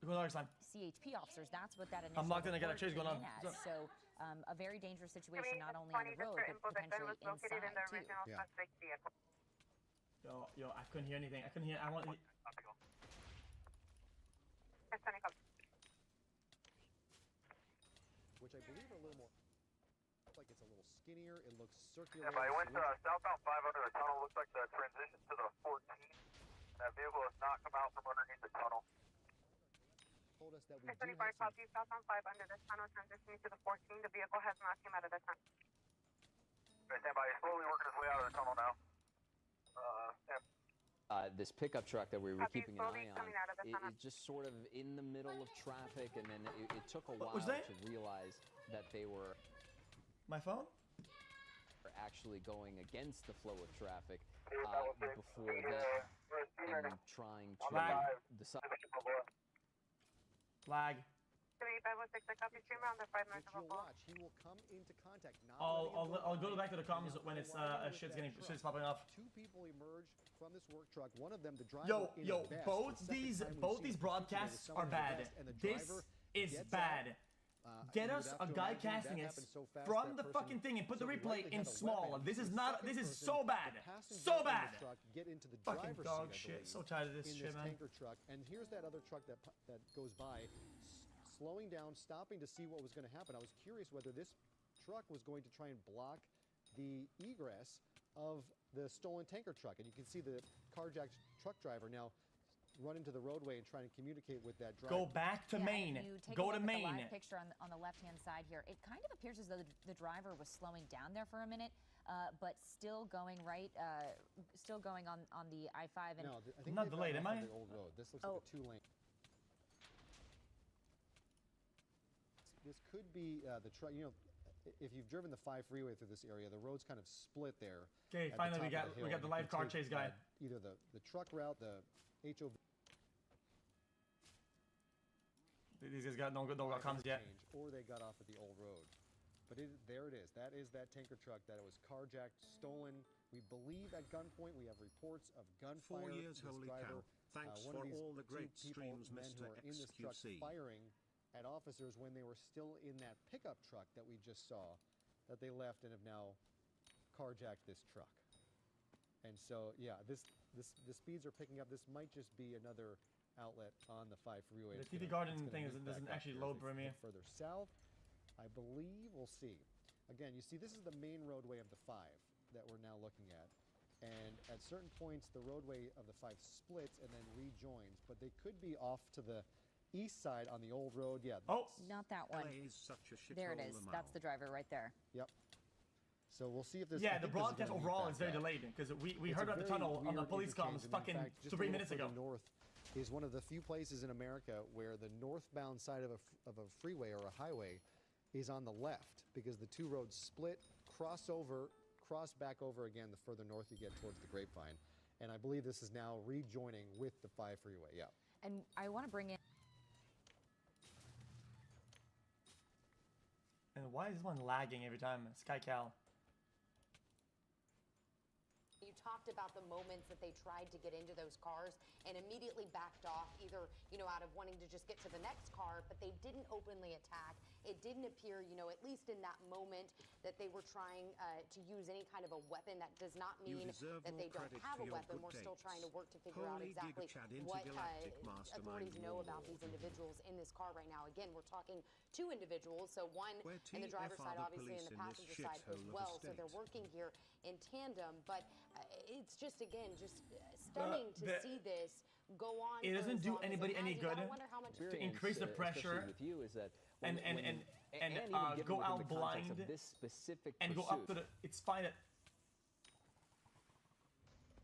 Go next time. CHP officers, that's what that initial I'm locked in, I got a report chase going came on. in as. So a very dangerous situation, not only on the road, but potentially inside too. Yo, I couldn't hear anything. I couldn't hear. I want. Which I believe are a little more, like it's a little skinnier, it looks circular. Yeah, but I went southbound 5 under the tunnel, looks like the transition to the 14. That vehicle has not come out from underneath the tunnel. Told us that we do 25 have some... copy, southbound 5 under the tunnel, transitioning to the 14, the vehicle has not come out of the tunnel. Okay, stand by, he's slowly working his way out of the tunnel now. this pickup truck that we were keeping an eye on is just sort of in the middle of traffic, and then it took a while to realize that they were my phone actually going against the flow of traffic before then trying to decide. Lag. He will come into contact. I'll go back to the comms when it's shit's popping off. Two people emerge from this work truck. One of them, the driver. Both these broadcasts are bad. This is bad. Get us a guy casting it from the fucking thing and put the replay in small. This is so bad. So bad. Fucking dog shit. So tired of this shit, man. Tanker truck, and here's that other truck that goes by, slowing down, stopping to see what was going to happen. I was curious whether this truck was going to try and block the egress of the stolen tanker truck, and you can see the carjacked truck driver now run into the roadway and try and communicate with that driver. Go back to Maine. Go to Maine. The live picture on the left-hand side here. It kind of appears as though the driver was slowing down there for a minute, but still going still going on the I-5. And no, I think I'm not delayed, am I? The old road. This looks like a two-lane. This could be the truck. You know, if you've driven the 5 freeway through this area, the road's kind of split there. Okay, finally we got the live car chase guy. Either the truck route, the HOV. These guys got no comms yet. Or they got off at the old road. But there it is. That is that tanker truck that it was carjacked, stolen. We believe at gunpoint. We have reports of gunfire. 4 years, holy cow. Thanks for all the great streams, Mr. In this truck XQC. firing at officers when they were still in that pickup truck that we just saw, that they left and have now carjacked this truck. And so, yeah, the speeds are picking up. This might just be another outlet on the 5 freeway. The TV Garden thing doesn't actually load for me. Further south, I believe we'll see. Again, you see, this is the main roadway of the 5 that we're now looking at. And at certain points, the roadway of the 5 splits and then rejoins, but they could be off to the east side on the old road. Yeah. Oh, not that one. There it is. That's the driver right there. Yep. So we'll see if this. Yeah, the broadcast overall is very delayed because we heard about the tunnel on the police comms fucking 3 minutes ago. North is one of the few places in America where the northbound side of a freeway or a highway is on the left, because the two roads split, cross back over again the further north you get towards the Grapevine. And I believe this is now rejoining with the 5 freeway. Yeah. And I want to bring in. And why is this one lagging every time? SkyCal. You talked about the moments that they tried to get into those cars and immediately backed off, either, out of wanting to just get to the next car, but they didn't openly attack. It didn't appear, at least in that moment, that they were trying to use any kind of a weapon. That does not mean that they don't have a weapon. We're still trying to work to figure out exactly what authorities know about these individuals in this car right now. Again, we're talking 2 individuals, so one in the driver's side, obviously, and the passenger side as well. So they're working here in tandem, but it's just, again, stunning to see this go on. It doesn't do anybody any good to increase the pressure with you is that and go out blind and go up to the. It's fine that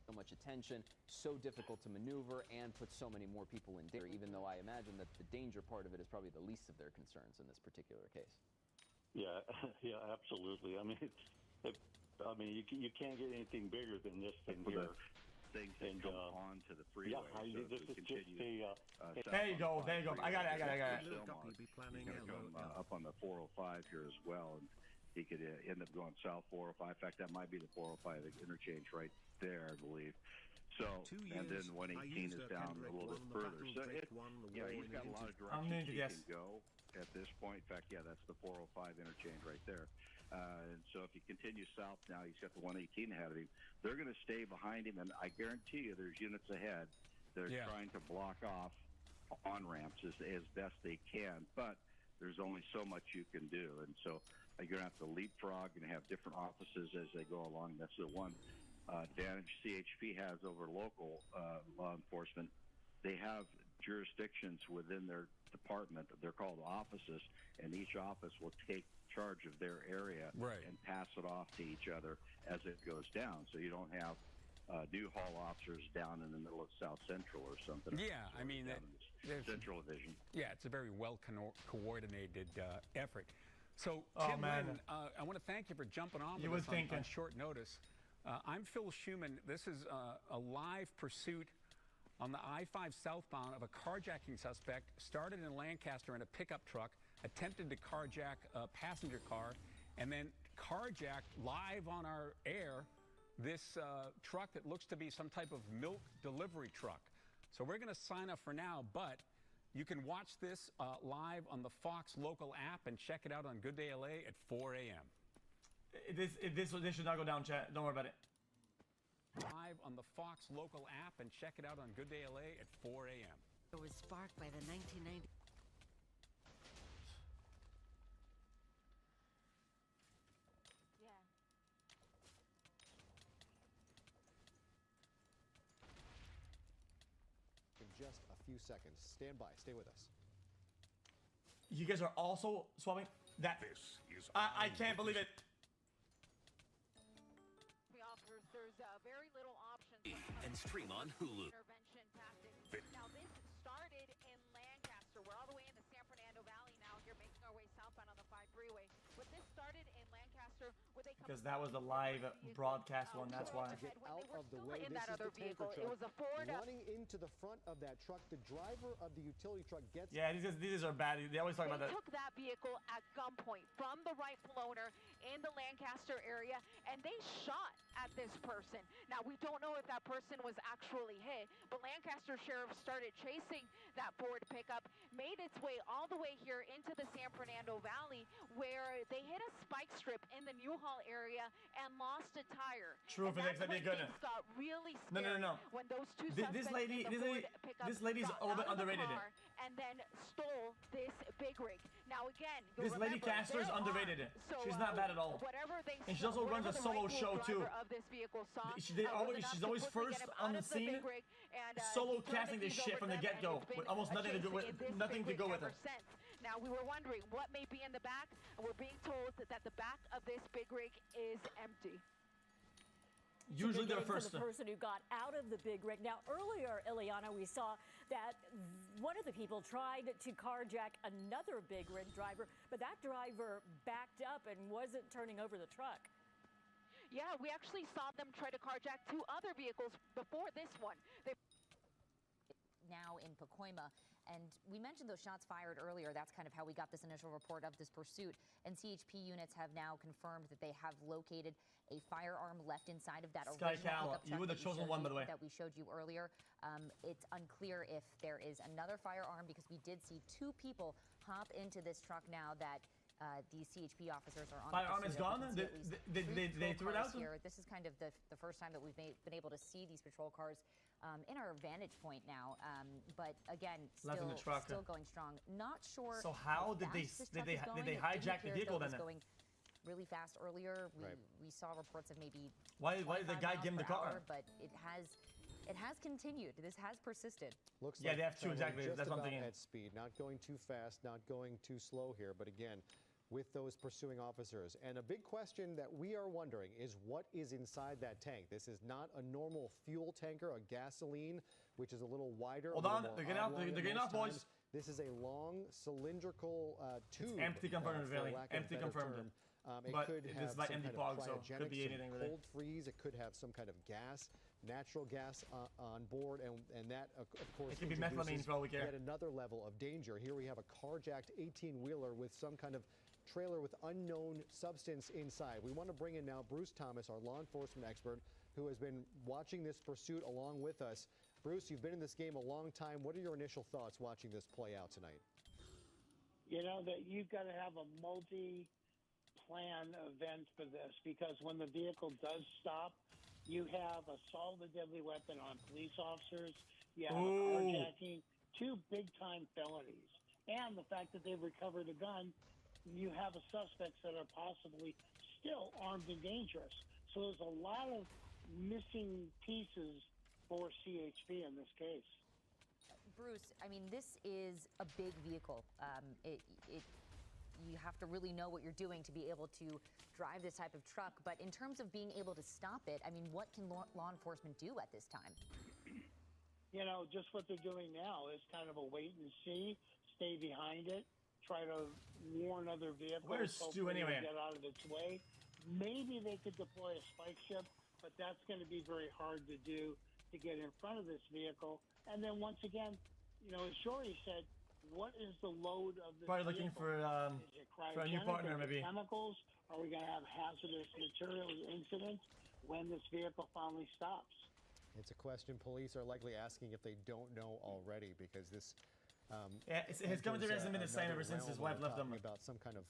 so much attention, so difficult to maneuver, and put so many more people in danger. Even though I imagine that the danger part of it is probably the least of their concerns in this particular case. Yeah, yeah, absolutely. I mean, you can't get anything bigger than this thing here. Things that come onto the freeway. Yeah, this is just there you go. I got it. Up on the 405 here as well, and he could end up going south 405. In fact, that might be the 405, the interchange right there, I believe. So, and then 118 is down a little bit further. So, he's got a lot of directions he can go at this point. In fact, that's the 405 interchange right there. And so if he continues south now, he's got the 118 ahead of him. They're going to stay behind him, and I guarantee you there's units ahead that are trying to block off on-ramps as best they can, but there's only so much you can do. And so you're going to have to leapfrog and have different offices as they go along. That's the one advantage CHP has over local law enforcement. They have jurisdictions within their department. They're called offices, and each office will take charge of their area and pass it off to each other as it goes down. So you don't have Newhall officers down in the middle of South Central or something. Yeah, I mean, Central Division. Yeah, it's a very well coordinated effort. So, Oh, Tim man. Lynn, I want to thank you for jumping on You with were us thinking. on short notice. I'm Phil Schumann. This is a live pursuit on the I-5 southbound of a carjacking suspect. Started in Lancaster in a pickup truck, attempted to carjack a passenger car, and then carjacked live on our air this truck that looks to be some type of milk delivery truck. So we're going to sign up for now, but you can watch this live on the Fox local app and check it out on Good Day LA at 4 a.m. This should not go down, chat. Don't worry about it. Live on the Fox local app and check it out on Good Day LA at 4 a.m. It was sparked by the 1990. In just a few seconds. Stand by. Stay with us. You guys are also swapping that. This is I can't believe it. There's very little options. And stream on Hulu. Intervention tactics. Now this started in Lancaster. We're all the way in the San Fernando Valley now. Here making our way southbound on the 5 freeway. But this started in Lancaster where they Because that was the live broadcast one, that's why. Get out of the way. in This that is other the tanker vehicle. truck It was a Ford. running into the front of that truck. The driver of the utility truck gets. Yeah, these are bad. They always talk about They that. took that vehicle at gunpoint from the rightful owner in the Lancaster area, and they shot at this person. Now, we don't know if that person was actually hit, but Lancaster Sheriff started chasing that Ford pickup, made its way all the way here into the San Fernando Valley, where they hit a spike strip in the Newhall area and lost a tire. True, And Felix, that's that'd be when good. things got really No, scary no. when those two This suspects lady, in the Ford pickup this lady's got a little bit out of the underrated. car and then stole this big rig. Now again, This lady Caster is underrated. She's not bad at all. And she also runs a solo show too. She's always first on the scene, solo casting this shit from the get-go, with almost nothing to do with her. Now we were wondering what may be in the back, and we're being told that the back of this big rig is empty. Usually they're first. The person who got out of the big rig. Now, earlier, Ileana, we saw that one of the people tried to carjack another big rig driver, but that driver backed up and wasn't turning over the truck. Yeah, we actually saw them try to carjack 2 other vehicles before this one. Now in Pacoima. And we mentioned those shots fired earlier. That's kind of how we got this initial report of this pursuit. And CHP units have now confirmed that they have located a firearm left inside of that original pickup truck you were the chosen one, by the way. that we showed you earlier. It's unclear if there is another firearm because we did see 2 people hop into this truck now that the CHP officers are on. Firearm is gone? They threw it out? Here. This is kind of the first time that we've been able to see these patrol cars in our vantage point now. But again, still going strong. Not sure. So how did they hijack the vehicle then? Going really fast earlier. We saw reports of maybe. Why did the guy give him the car? But it has continued. This has persisted. Looks yeah, like they have 2 exactly. Just That's what I'm about thinking. at speed, not going too fast, not going too slow here. But again, with those pursuing officers. And a big question that we are wondering is what is inside that tank? This is not a normal fuel tanker, a gasoline, which is a little wider. Hold on, they're getting off, boys. This is a long cylindrical tube. It's empty confirmed, really. Empty confirmed. It but could have it's by some empty kind fog, of so it could be anything really. Cold freeze. It could have some kind of gas, natural gas on board, and that of course it could be methamphetamine for all we care. Yet another level of danger. Here we have a carjacked 18-wheeler with some kind of trailer with unknown substance inside. We want to bring in now Bruce Thomas, our law enforcement expert, who has been watching this pursuit along with us. Bruce, you've been in this game a long time. What are your initial thoughts watching this play out tonight? You know that you've got to have a multi-plan event for this, because when the vehicle does stop, you have assault with a deadly weapon on police officers, you have carjacking, 2 big-time felonies, and the fact that they've recovered a gun, you have a suspects that are possibly still armed and dangerous. So there's a lot of missing pieces for CHP in this case. Bruce, I mean, this is a big vehicle. you have to really know what you're doing to be able to drive this type of truck. But in terms of being able to stop it, I mean, what can law enforcement do at this time? You know, just what they're doing now is kind of a wait and see, stay behind it, try to warn other vehicles. Where's Stu anyway? Get out of its way. Maybe they could deploy a spike ship, but that's going to be very hard to do to get in front of this vehicle. And then once again, you know, as Shorty said, what is the load of this Probably looking vehicle? for a new Cryogenic? partner, Is it maybe. chemicals? Are we going to have hazardous materials incidents when this vehicle finally stops? It's a question police are likely asking if they don't know already, because this. His commentary hasn't been the same ever since his wife left him. About some kind of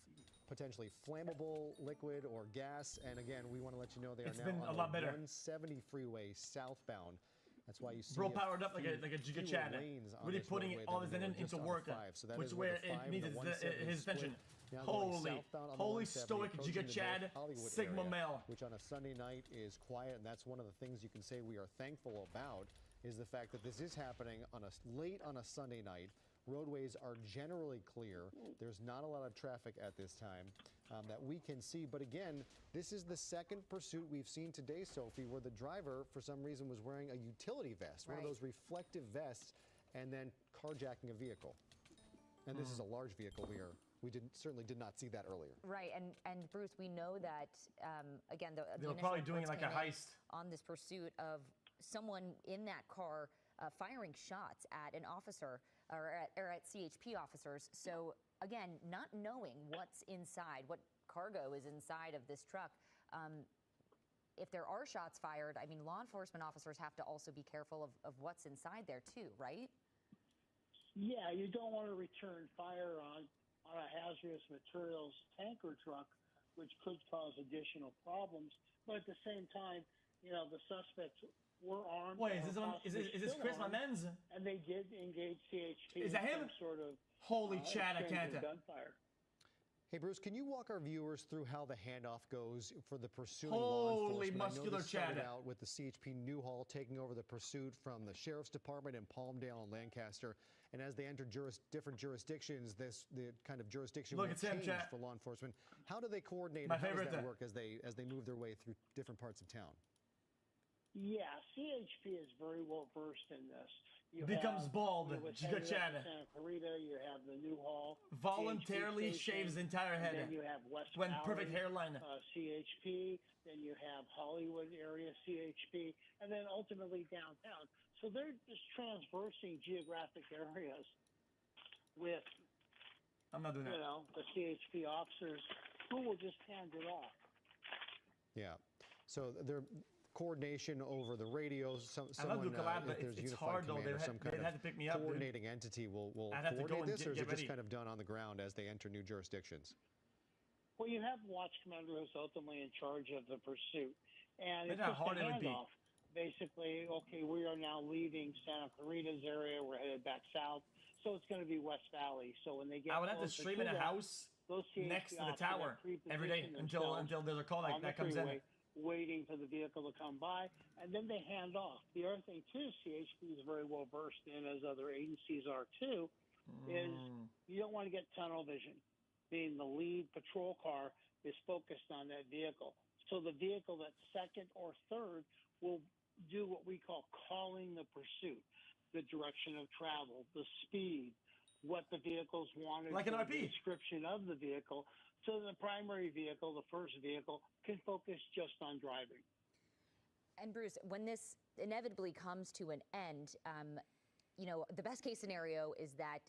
potentially flammable liquid or gas, and again, we want to let you know they are It's now been on a lot the better. 170 freeway southbound. That's why you see Bro powered up like a Giga fewer Chad, lanes on really this putting roadway all than his there were engine just into on work, the 5. So that which is where the 5 it needs and the 170 his attention. split. Now going Holy, southbound on the holy 170, stoic approaching Giga the Chad, North Hollywood Sigma area, male. which on a Sunday night is quiet, and that's one of the things you can say we are thankful about, is the fact that this is happening on late on a Sunday night. Roadways are generally clear. There's not a lot of traffic at this time that we can see. But again, this is the second pursuit we've seen today, Sophie, where the driver, for some reason, was wearing a utility vest, one of those reflective vests, and then carjacking a vehicle. And this is a large vehicle. We certainly did not see that earlier. Right, and Bruce, we know that again, the They were initial probably doing reports like a came in heist on this pursuit of someone in that car firing shots at an officer or at CHP officers. So again, not knowing what's inside, what cargo is inside of this truck. If there are shots fired, I mean, law enforcement officers have to also be careful of what's inside there too, right? Yeah, you don't want to return fire on a hazardous materials tanker truck, which could cause additional problems. But at the same time, you know, the suspects were armed. Wait, is this Chris Lamens? And they did engage CHP. Is that him? In some sort of Holy Chad, I can't. Gunfire. Hey, Bruce, can you walk our viewers through how the handoff goes for the pursuing law enforcement? Holy muscular I know this started Chad. out with the CHP Newhall taking over the pursuit from the Sheriff's Department in Palmdale and Lancaster. And as they enter different jurisdictions, the kind of jurisdiction will change for law enforcement. How do they coordinate? My and how favorite does that work as they move their way through different parts of town? Yeah, CHP is very well versed in this. You Becomes have, bald. You know, with Giga Chad. Santa Clarita, you have the Newhall. Voluntarily CHP shaves his station, entire head. And then you have West When Valley, perfect hairline. CHP. Then you have Hollywood area CHP, and then ultimately downtown. So they're just transversing geographic areas with, I'm not doing you know, the CHP officers who will just hand it off. Yeah. So they're coordination over the radios. I love Someone, to collab, but if there's it's unified hard though. command or some kind They'd have to of pick me up, coordinating entity will I'd have to go coordinate and this, or is get it just ready. kind of done on the ground as they enter new jurisdictions? Well, you have watch commander who's ultimately in charge of the pursuit, and Imagine it's how just hard a it would be. handoff. Basically, okay, we are now leaving Santa Clarita's area. We're headed back south, so it's going to be West Valley. So when they get, I would have to closer stream in a that, house those CHP next to the officers tower have pre-positioned every day until themselves there's a call on that the comes in. freeway, waiting for the vehicle to come by, and then they hand off. The other thing too, CHP is very well versed in, as other agencies are too, is you don't want to get tunnel vision, being the lead patrol car is focused on that vehicle. So the vehicle that's second or third will do what we call calling the pursuit, the direction of travel, the speed, what the vehicle's wanted, Like an the RP. description of the vehicle. So the primary vehicle, the first vehicle, can focus just on driving. And Bruce, when this inevitably comes to an end, you know, the best case scenario is that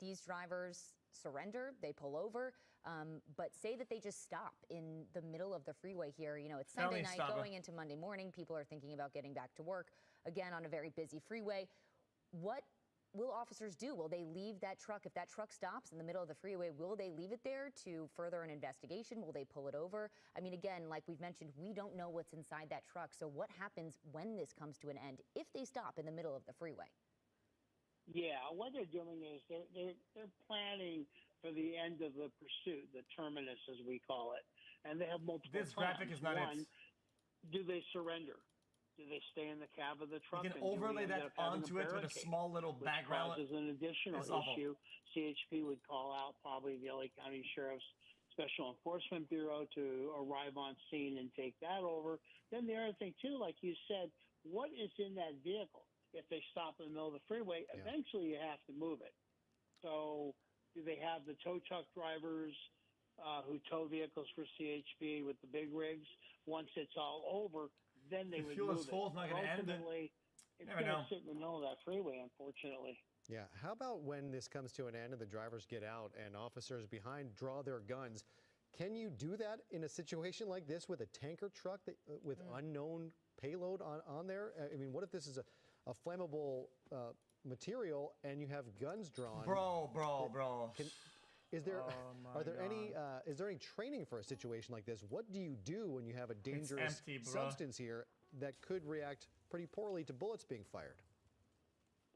these drivers surrender, they pull over, but say that they just stop in the middle of the freeway here. You know, it's Sunday night going into Monday morning. People are thinking about getting back to work, again, on a very busy freeway. What will officers do? Will they leave that truck? If that truck stops in the middle of the freeway, will they leave it there to further an investigation? Will they pull it over? I mean, again, like we've mentioned, we don't know what's inside that truck. So what happens when this comes to an end if they stop in the middle of the freeway? Yeah, what they're doing is they're planning for the end of the pursuit, the terminus as we call it, and they have multiple. This graphic is not One, it. do they surrender? Do they stay in the cab of the truck? You can and do we overlay end that up having onto it with a barricade, small little which background. causes an additional It's awful. issue. CHP would call out probably the LA County Sheriff's Special Enforcement Bureau to arrive on scene and take that over. Then the other thing, too, like you said, what is in that vehicle? If they stop in the middle of the freeway, eventually you have to move it. So do they have the tow truck drivers who tow vehicles for CHP with the big rigs? Once it's all over, then they would fuel move is full, it's not going to end. Ultimately, it's Never going know. to sit in the middle of that freeway, unfortunately. Yeah. How about when this comes to an end and the drivers get out and officers behind draw their guns? Can you do that in a situation like this with a tanker truck that, with unknown payload on there? I mean, what if this is a flammable material and you have guns drawn? Bro. Is there Oh are there my any is there any training for a situation like this? What do you do when you have a dangerous empty, bro. substance here that could react pretty poorly to bullets being fired?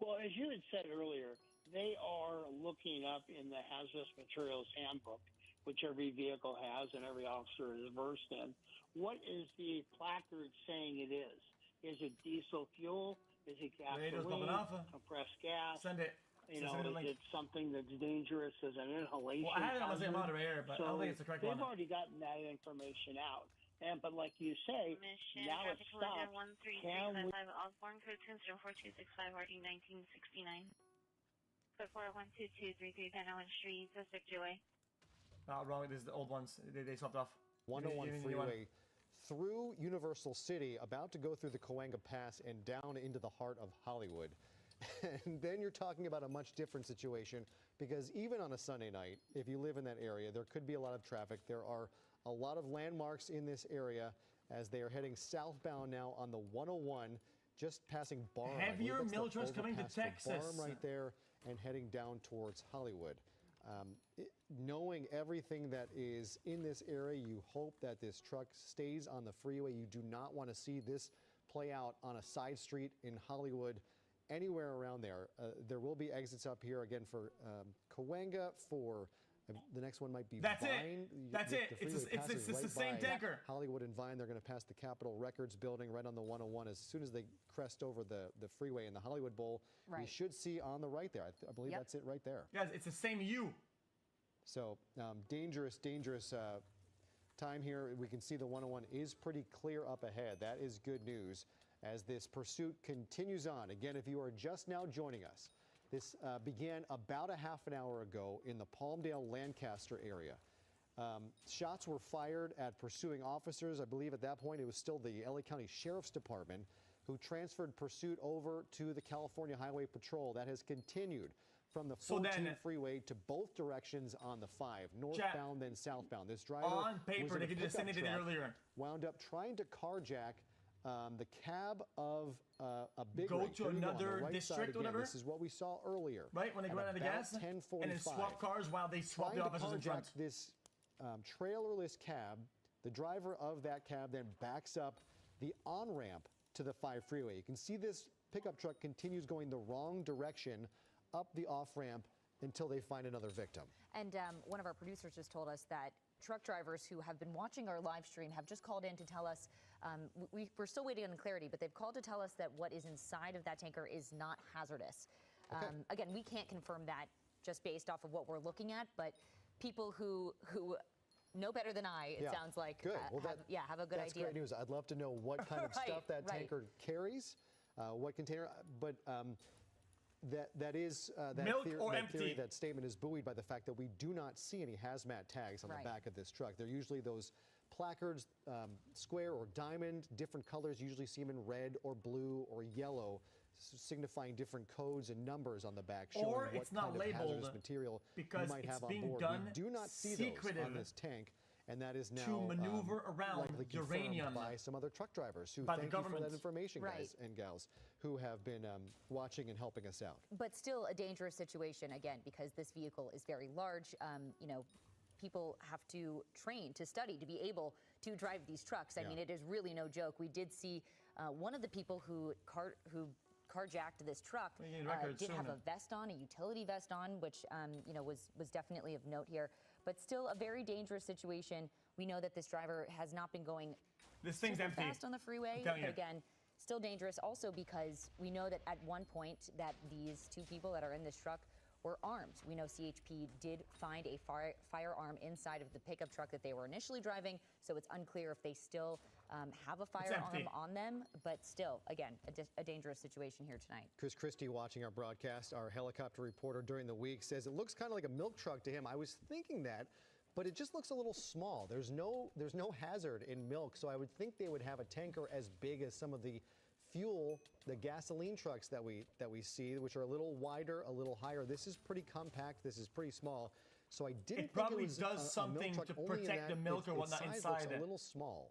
Well, as you had said earlier, they are looking up in the hazardous materials handbook, which every vehicle has and every officer is versed in. What is the placard saying it is? Is it diesel fuel? Is it gasoline? Compressed gas? Send it. You know, is it something that's dangerous as an inhalation? Well, I have it on the hazard? moderator, but I don't think it's the correct they've one. already gotten that information out. But like you say, now it stops. Can we... Osborne code 4265 RD 1969. Code 412233 Van Allen Street, District Joy. Wrong. This is the old ones. They swapped off. 101 freeway through Universal City, about to go through the Cahuenga Pass and down into the heart of Hollywood. And then you're talking about a much different situation, because even on a Sunday night, if you live in that area, there could be a lot of traffic. There are a lot of landmarks in this area as they are heading southbound now on the 101, just passing Barham. Heavier militaries coming to Texas. Barham right there and heading down towards Hollywood. Knowing everything that is in this area, you hope that this truck stays on the freeway. You do not want to see this play out on a side street in Hollywood, anywhere around there. There will be exits up here again for Cahuenga, for the next one might be That's Vine. it. That's it. It's the same tanker. Hollywood and Vine. They're going to pass the Capitol Records building right on the 101. As soon as they crest over the freeway in the Hollywood Bowl, we should see on the right there. I believe that's it right there. Guys, it's the same U. So dangerous time here. We can see the 101 is pretty clear up ahead. That is good news as this pursuit continues on. Again, if you are just now joining us, this began about a half an hour ago in the Palmdale, Lancaster area. Shots were fired at pursuing officers. I believe at that point it was still the LA County Sheriff's Department who transferred pursuit over to the California Highway Patrol. That has continued from the 14 freeway to both directions on the 5, northbound then southbound. This driver on paper, they could just send it earlier. Wound up trying to carjack the cab of a big go rig. to another district or whatever. This is what we saw earlier. Right, when they run out of gas, 10:45, and then swap cars while they swap the officers in front. This trailerless cab, the driver of that cab then backs up the on-ramp to the 5 freeway. You can see this pickup truck continues going the wrong direction up the off-ramp until they find another victim. And one of our producers just told us that truck drivers who have been watching our live stream have just called in to tell us, we're still waiting on the clarity, but they've called to tell us that what is inside of that tanker is not hazardous. Again, we can't confirm that just based off of what we're looking at, but people who know better than I, it sounds like, good. Well, have a good that's idea. Great news. I'd love to know what kind of stuff that tanker carries, what container, but that theory, that statement is buoyed by the fact that we do not see any hazmat tags on the back of this truck. They're usually those placards, square or diamond, different colors. Usually see them in red or blue or yellow, signifying different codes and numbers on the back, showing or what it's not kind labeled of hazardous material because you might it's have on being board. done We do not see those on this tank. And that is now to maneuver around likely uranium by some other truck drivers who by thank the you government. for that information, guys and gals, who have been watching and helping us out. But still a dangerous situation, again, because this vehicle is very large. You know, people have to train, to study, to be able to drive these trucks. I mean, it is really no joke. We did see one of the people who carjacked this truck did have a vest on, a utility vest on, which you know, was definitely of note here. But still a very dangerous situation. We know that this driver has not been going this thing's empty. fast on the freeway. But again, still dangerous also because we know that at one point that these two people that are in this truck were armed. We know CHP did find a firearm inside of the pickup truck that they were initially driving, so it's unclear if they still have a firearm on them, but still, again, a dangerous situation here tonight. Chris Christie, watching our broadcast, our helicopter reporter during the week, says it looks kind of like a milk truck to him. I was thinking that, but it just looks a little small. There's no hazard in milk, so I would think they would have a tanker as big as some of the fuel, the gasoline trucks that we see, which are a little wider, a little higher. This is pretty compact. This is pretty small. So I didn't think it was does something to protect the milk or whatnot inside it. Looks a little small.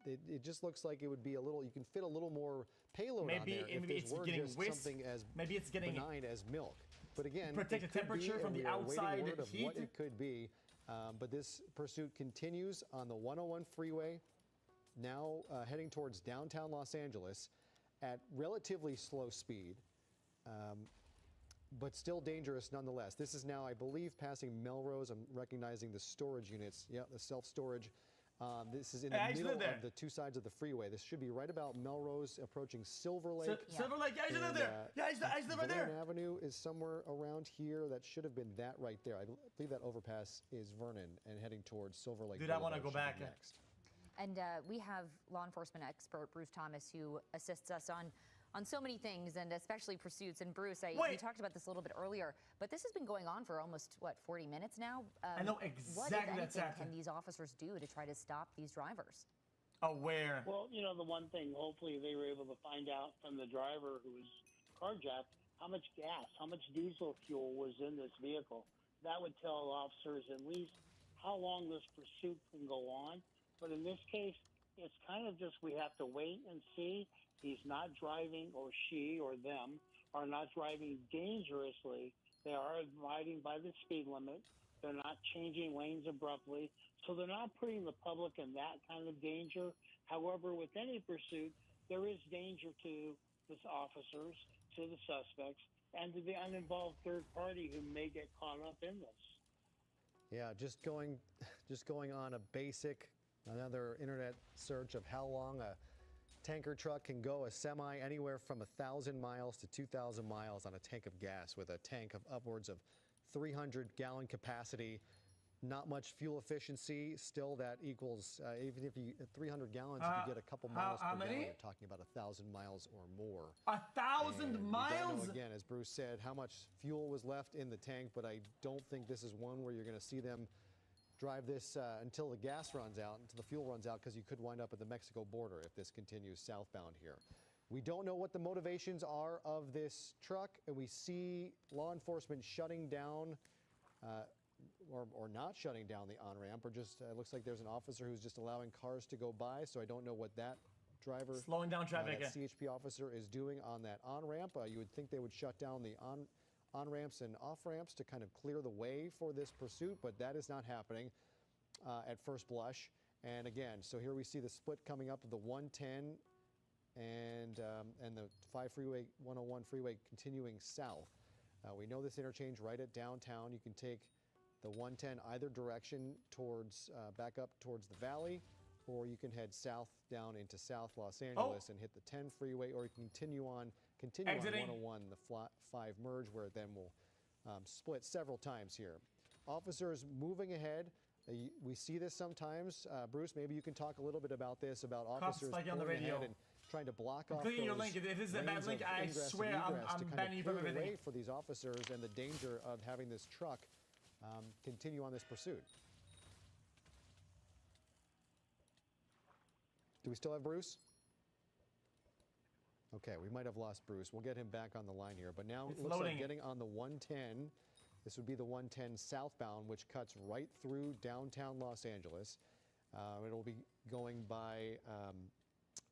It just looks like it would be a little. You can fit a little more payload on there. Maybe it's getting something as benign as milk. But again, protect the temperature from the outside heat. What it could be. But this pursuit continues on the 101 freeway, now heading towards downtown Los Angeles at relatively slow speed. But still dangerous nonetheless. This is now, I believe, passing Melrose. I'm recognizing the storage units. Yeah, the self-storage. This is in the middle of the two sides of the freeway. This should be right about Melrose, approaching Silver Lake. Silver Lake, yeah, he's live there. Yeah, he's live right there. Vernon Avenue is somewhere around here. That should have been that right there. I believe that overpass is Vernon and heading towards Silver Lake. Dude, I want to go back next. And we have law enforcement expert Bruce Thomas, who assists us on so many things, and especially pursuits. And Bruce, we talked about this a little bit earlier, but this has been going on for almost, 40 minutes now? I know exactly what, if anything, can these officers do to try to stop these drivers? Aware. Well, the one thing, hopefully they were able to find out from the driver who was carjacked how much gas, how much diesel fuel was in this vehicle. That would tell officers at least how long this pursuit can go on. But in this case, it's kind of just we have to wait and see. He's not driving, or she or them are not driving dangerously. They are abiding by the speed limit. They're not changing lanes abruptly. So they're not putting the public in that kind of danger. However, with any pursuit, there is danger to the officers, to the suspects, and to the uninvolved third party who may get caught up in this. Yeah, just going on a basic, another internet search of how long a tanker truck can go, a semi, anywhere from 1,000 miles to 2,000 miles on a tank of gas with a tank of upwards of 300-gallon capacity. Not much fuel efficiency. Still, that equals, even if you, 300 gallons, if you get a couple miles per gallon, you're talking about 1,000 miles or more. 1,000 miles? We don't know, again, as Bruce said, how much fuel was left in the tank, but I don't think this is one where you're going to see them drive this until the gas runs out, until the fuel runs out, because you could wind up at the Mexico border if this continues southbound here. We don't know what the motivations are of this truck, and we see law enforcement shutting down or not shutting down the on-ramp, or just looks like there's an officer who's just allowing cars to go by, so I don't know what that driver, slowing down traffic, that CHP officer is doing on that on-ramp. You would think they would shut down the on-ramps and off-ramps to kind of clear the way for this pursuit, but that is not happening at first blush. And again, so here we see the split coming up of the 110 and the 101 freeway continuing south. We know this interchange right at downtown. You can take the 110 either direction towards back up towards the valley, or you can head south down into South Los Angeles and hit the 10 freeway, or you can continue on 101, the 5 merge, where it then will split several times here. Officers moving ahead. We see this sometimes. Bruce, maybe you can talk a little bit about this, about officers like on the radio and trying to block off those your link. If this is a bad link, I swear I'm banning you from everything. Way for these officers and the danger of having this truck continue on this pursuit. Do we still have Bruce? Okay, we might have lost Bruce. We'll get him back on the line here. But now it looks like getting on the 110. This would be the 110 southbound, which cuts right through downtown Los Angeles. It'll be going by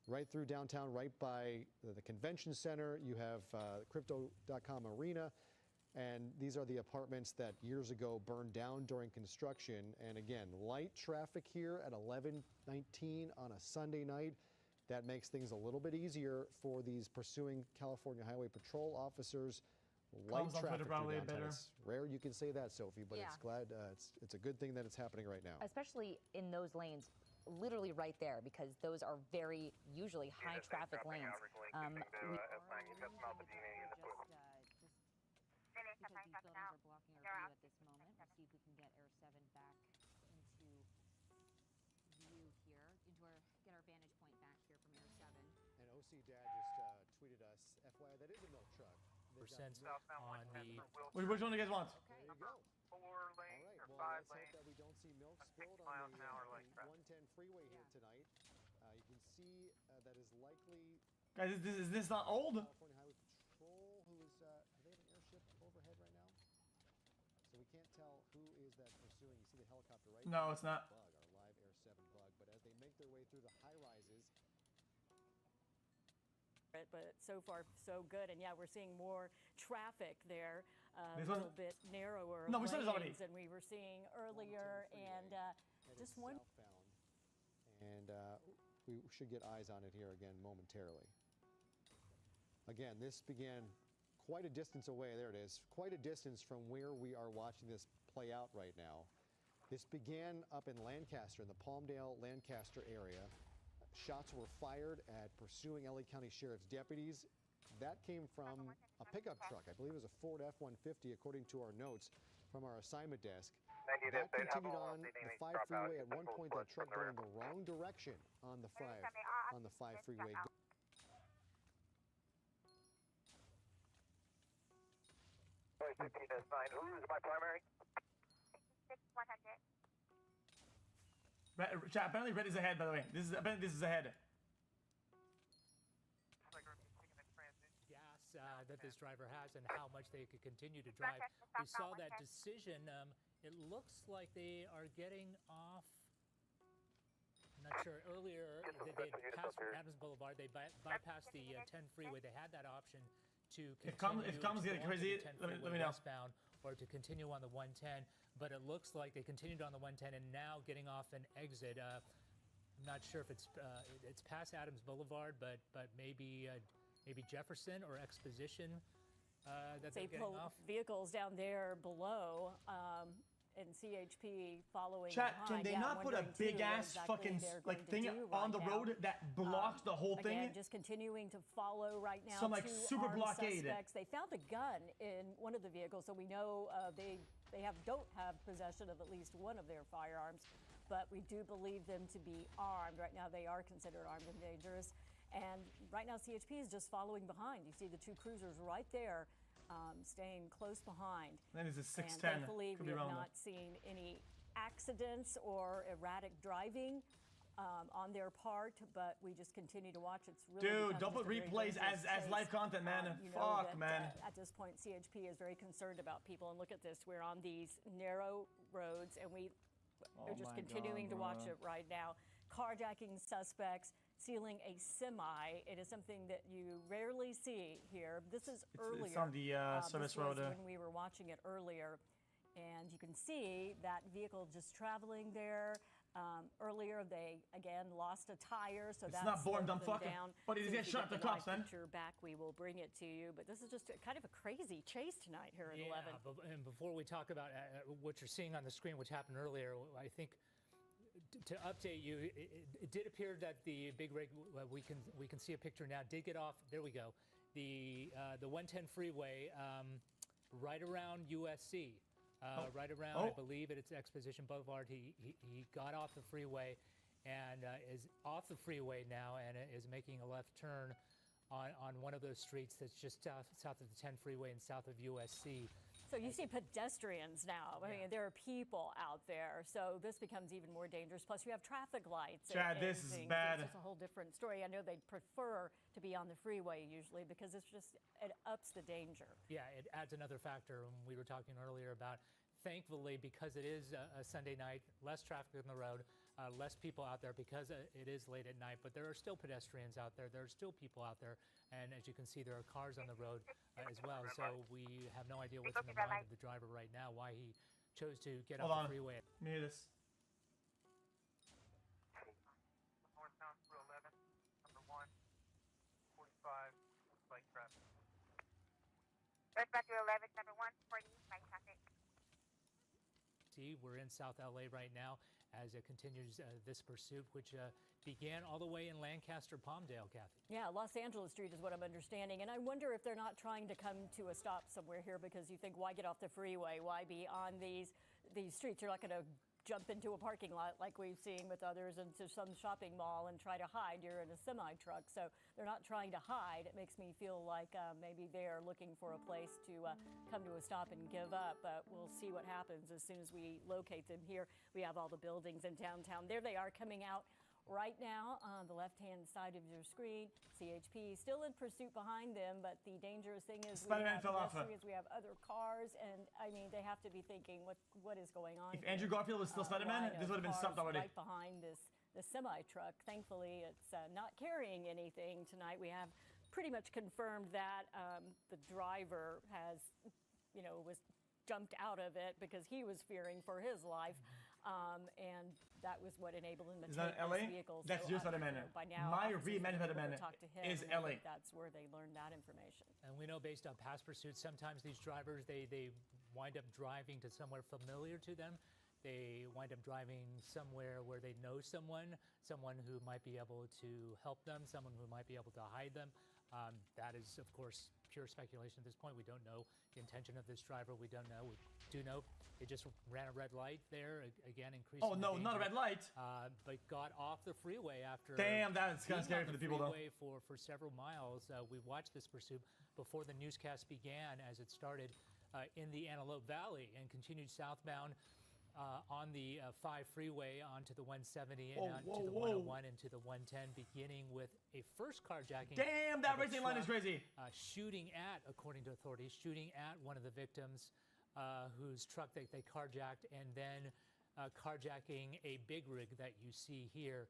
right through downtown, right by the convention center. You have Crypto.com Arena. And these are the apartments that years ago burned down during construction. And again, light traffic here at 11:19 on a Sunday night. That makes things a little bit easier for these pursuing California Highway Patrol officers. Light traffic through downtown. It's rare you can say that, Sophie, but it's glad it's a good thing that it's happening right now. Especially in those lanes literally right there because those are very usually high traffic lanes. We are because these buildings are blocking our view at this moment. We'll see if we can get Air 7 back into view here, get our vantage point back here from Air 7. And OC Dad just tweeted us, FYI, that is a milk truck. Percent on the... Which one do you guys want? There you go. 4 lanes or Well, 5 let's hope lanes. that we don't see milk 6 spilled miles on an the hour lane traffic. 110 freeway here tonight. You can see that is likely Guys, is this not old? California Highway Patrol, who is, do they have an airship overhead right now? So we can't tell who is that pursuing. You see the helicopter right No, there. it's not. Bug, our live Air 7 bug. But as they make their way through the high rises, but so far so good, and yeah, we're seeing more traffic there, a This one- little bit narrower No, we said this already. lanes than we were seeing earlier, and just one. southbound. And we should get eyes on it here again momentarily. Again, this began quite a distance away. There it is. Quite a distance from where we are watching this play out right now. This began up in Lancaster, in the Palmdale, Lancaster area. Shots were fired at pursuing LA County Sheriff's deputies. That came from a pickup truck. I believe it was a Ford F-150, according to our notes from our assignment desk. That continued on the 5 freeway. At one point, that truck going the wrong direction on the 5 freeway. Who's my primary? 100. Chat, apparently red is ahead, by the way. Apparently this is ahead. Gas that this driver has and how much they could continue to drive. We saw that decision. It looks like they are getting off. I'm not sure. Earlier, they passed Adams Boulevard. They bypassed the 10 freeway. They had that option to continue If comms get crazy, let me know. Westbound or to continue on the 110. But it looks like they continued on the 110 and now getting off an exit. I'm not sure if it's past Adams Boulevard, but maybe Jefferson or Exposition that they're getting off. Vehicles down there below, and CHP following Chat, behind. can they not put a big ass fucking thing on the road that blocks the whole thing? Again, just continuing to follow right now. Some like super blockade. Suspects. They found a gun in one of the vehicles, so we know they don't have possession of at least one of their firearms, but we do believe them to be armed. Right now, they are considered armed and dangerous. And right now, CHP is just following behind. You see the 2 cruisers right there, staying close behind. That is a 610. And thankfully, we have not seen any accidents or erratic driving on their part, but we just continue to watch. It's really dude, don't put replays as live content, man. Fuck, man. At this point, CHP is very concerned about people. And look at this. We're on these narrow roads, and we are just continuing to watch it right now. Carjacking suspects, stealing a semi. It is something that you rarely see here. This is earlier. It's on the service road. When we were watching it earlier. And you can see that vehicle just traveling there. Earlier, they again lost a tire, so that's not born dumb fucker. down. But he's getting shot at the cops, man. Picture back, we will bring it to you. But this is just kind of a crazy chase tonight here at 11. And before we talk about what you're seeing on the screen, which happened earlier, I think to update you, it did appear that the big rig, we can see a picture now, did get off. There we go. The 110 freeway right around USC. Right around, I believe it's Exposition Boulevard. He got off the freeway and is off the freeway now and is making a left turn on one of those streets that's just south of the 10 freeway and south of USC. So you see pedestrians now. I mean, there are people out there. So this becomes even more dangerous. Plus, you have traffic lights. Chad, this is bad. It's a whole different story. I know they'd prefer to be on the freeway usually because it ups the danger. Yeah, it adds another factor. We were talking earlier about, thankfully, because it is a Sunday night, less traffic on the road, less people out there because it is late at night, but there are still pedestrians out there. There are still people out there. And as you can see, there are cars on the road as well. So we have no idea what's in the mind of the driver right now, why he chose to get off the freeway. Let me hear this. Northbound through 11, number 1, 45, bike traffic. Northbound through 11, number 1, 40, bike traffic. See, we're in South LA right now, as it continues this pursuit, which began all the way in Lancaster, Palmdale, Kathy. Yeah, Los Angeles Street is what I'm understanding. And I wonder if they're not trying to come to a stop somewhere here, because you think, why get off the freeway? Why be on these streets? You're not going to jump into a parking lot like we've seen with others into some shopping mall and try to hide. You're in a semi-truck, so they're not trying to hide. It makes me feel like maybe they're looking for a place to come to a stop and give up, but we'll see what happens as soon as we locate them here. We have all the buildings in downtown. There they are coming out right now on the left-hand side of your screen. CHP still in pursuit behind them, but the dangerous thing is we have pedestrians, we have other cars, and I mean, they have to be thinking, what is going on? If Andrew Garfield was still Spider-Man, this would have been stopped already. Right behind the semi-truck. Thankfully, it's not carrying anything tonight. We have pretty much confirmed that the driver has, was jumped out of it because he was fearing for his life. And that was what enabled him to take this vehicle. That's just Spider-Man. By now, my reimagined Spider-Man is LA. That's where they learned that information. And we know based on past pursuits, sometimes these drivers, they wind up driving to somewhere familiar to them. They wind up driving somewhere where they know someone who might be able to help them, someone who might be able to hide them. That is, of course, pure speculation at this point. We don't know the intention of this driver. We don't know. We do know they just ran a red light there, again, increasing. Oh, no, not a red light. But got off the freeway after. Damn, that's kind of scary for the people, though. For several miles. We watched this pursuit before the newscast began, as it started in the Antelope Valley and continued southbound on the 5 freeway onto the 170 and onto the 101 and to the 110, beginning with a first carjacking. Damn, that racing line is crazy. Shooting at, according to authorities, shooting at one of the victims whose truck they carjacked, and then carjacking a big rig that you see here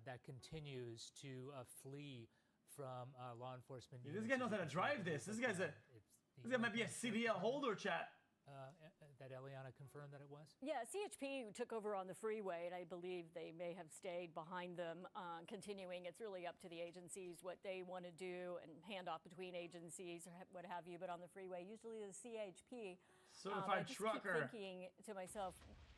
that continues to flee from law enforcement. This guy knows how to drive this. This guy might be a CDL holder, chat. That Eliana confirmed that it was? Yeah, CHP took over on the freeway, and I believe they may have stayed behind them, continuing. It's really up to the agencies what they want to do and hand off between agencies or what have you. But on the freeway, usually the CHP. Certified I just trucker. keep thinking to myself,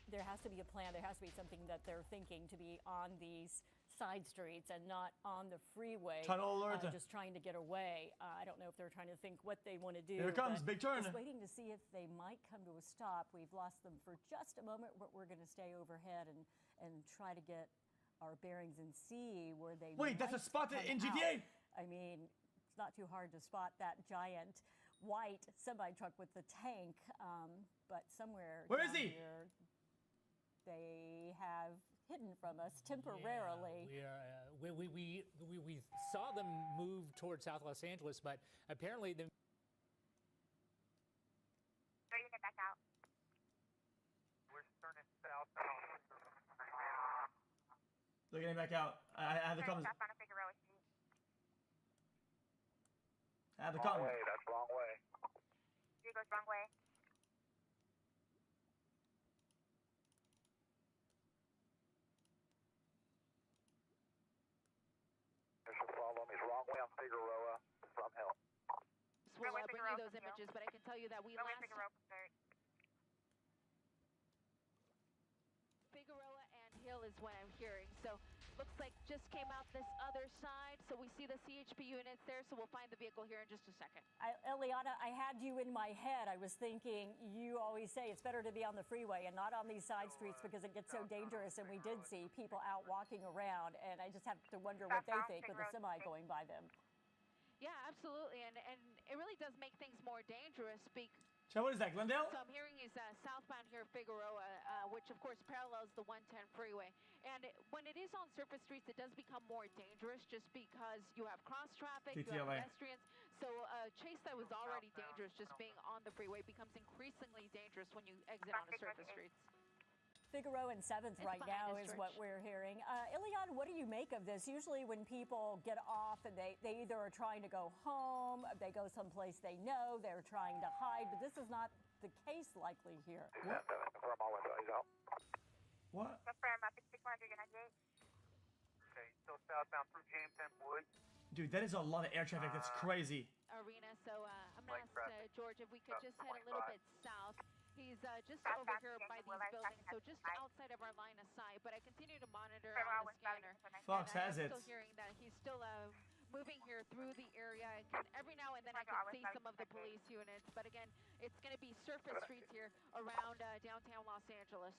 there has to be a plan. There has to be something that they're thinking to be on these side streets and not on the freeway. Tunnel alert. Just trying to get away. I don't know if they're trying to think what they want to do. Here it comes, big turn. Just waiting to see if they might come to a stop. We've lost them for just a moment, but we're going to stay overhead and try to get our bearings and see where they. Wait, that's a spot in GTA. I mean, it's not too hard to spot that giant white semi-truck with the tank, but somewhere. Where is he? Here, they have hidden from us temporarily. Yeah, we saw them move towards South Los Angeles, but apparently the. Ready to get back out. We're turning southbound. They're getting back out. I have the comments. Southbound on Figueroa Street. I have the comments. Wrong way, that's wrong way. Street goes wrong way. Follow me. Wrong way on Figueroa from help. We'll bring you those images, but I can tell you that we lost Figueroa and Hill is what I'm hearing. So looks like just came out this other side. So we see the CHP units there. So we'll find the vehicle here in just a second. Eliana, I had you in my head. I was thinking, you always say it's better to be on the freeway and not on these side streets because it gets so dangerous. And we did see people out walking around, and I just have to wonder what they think with a semi going by them. Yeah, absolutely. And it really does make things more dangerous. So what is that, Glendale? So I'm hearing is southbound here, Figueroa, which of course parallels the 110 freeway. And when it is on surface streets, it does become more dangerous just because you have cross traffic, you have pedestrians. So a chase that was already dangerous just being on the freeway becomes increasingly dangerous when you exit onto surface streets. Figueroa and 7th right now is what we're hearing. Ilion, what do you make of this? Usually when people get off and they either are trying to go home, they go someplace they know, they're trying to hide, but this is not the case likely here. What? Confirm all windows out. What? Confirm 6198. Okay, still southbound through Jamestown Woods. Dude, that is a lot of air traffic. That's crazy. Arena. So I'm going to ask George if we could just head a little bit south He's just over here by these buildings, so just outside of our line of sight. But I continue to monitor on the scanner. Fox and has I'm it. still hearing that he's still moving here through the area. Every now and then I can see some of the police units, but again, it's going to be surface streets here around downtown Los Angeles.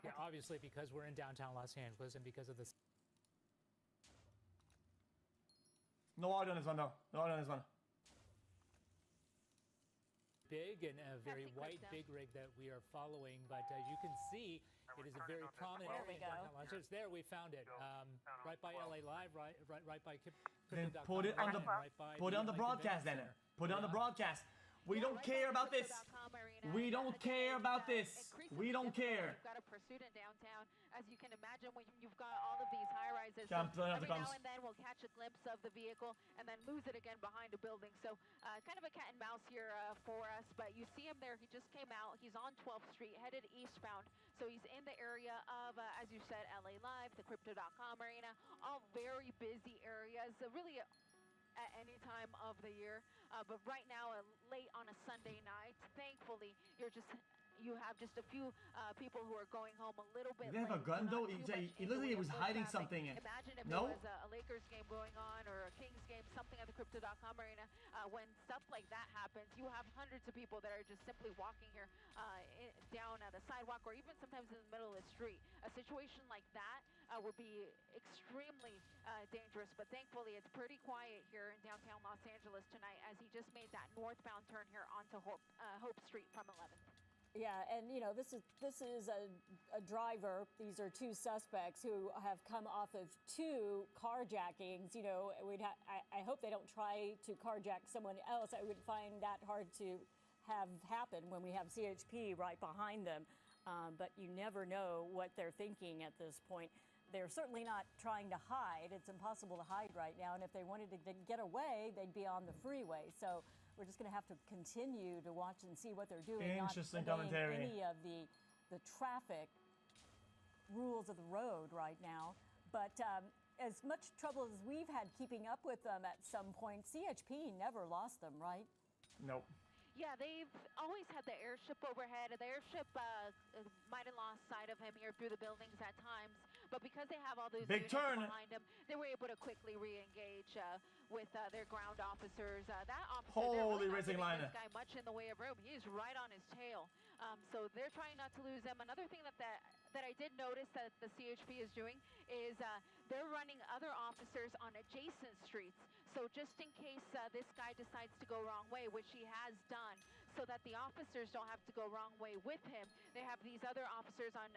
Yeah, obviously because we're in downtown Los Angeles and because of this. No audio on this one, though. No audio on this one. Big and a very white big rig that we are following, but you can see it is a very prominent area in downtown Los Angeles. There, we found it, right by LA Live, right by Then put it on the broadcast. Then put it on the broadcast. We don't care about this. We don't care about this. We don't care. You've got a pursuit in downtown, as you can imagine, when you've got all of these high-rises. Jump, so every now and then we'll catch a glimpse of the vehicle and then lose it again behind a building. So kind of a cat and mouse here for us. But you see him there. He just came out. He's on 12th Street, headed eastbound. So he's in the area of, as you said, LA Live, the Crypto.com arena, all very busy areas. Really at any time of the year, but right now, late on a Sunday night, thankfully, you have just a few people who are going home a little bit. Did they have a gun though? It looked like he was hiding something. Imagine if no? it was a Lakers game going on or a Kings game, something at the Crypto.com arena. When stuff like that happens, you have hundreds of people that are just simply walking here down the sidewalk or even sometimes in the middle of the street. A situation like that would be extremely dangerous, but thankfully it's pretty quiet here in downtown Los Angeles tonight as he just made that northbound turn here onto Hope Street from 11th. Yeah, and you know, this is a driver. These are two suspects who have come off of two carjackings. You know, I hope they don't try to carjack someone else. I would find that hard to have happen when we have CHP right behind them. But you never know what they're thinking at this point. They're certainly not trying to hide. It's impossible to hide right now. And if they wanted to get away, they'd be on the freeway. So we're just going to have to continue to watch and see what they're doing. Interesting not commentary. Any of the traffic rules of the road right now. But as much trouble as we've had keeping up with them at some point, CHP never lost them, right? Nope. Yeah, they've always had the airship overhead. The airship might have lost sight of him here through the buildings at times, but because they have all those big turn behind them, they were able to quickly re-engage with their ground officers. That officer, holy really racing liner, this guy much in the way of room. He's right on his tail, so they're trying not to lose him. Another thing that I did notice that the CHP is doing is they're running other officers on adjacent streets. So just in case this guy decides to go wrong way, which he has done, so that the officers don't have to go wrong way with him, they have these other officers on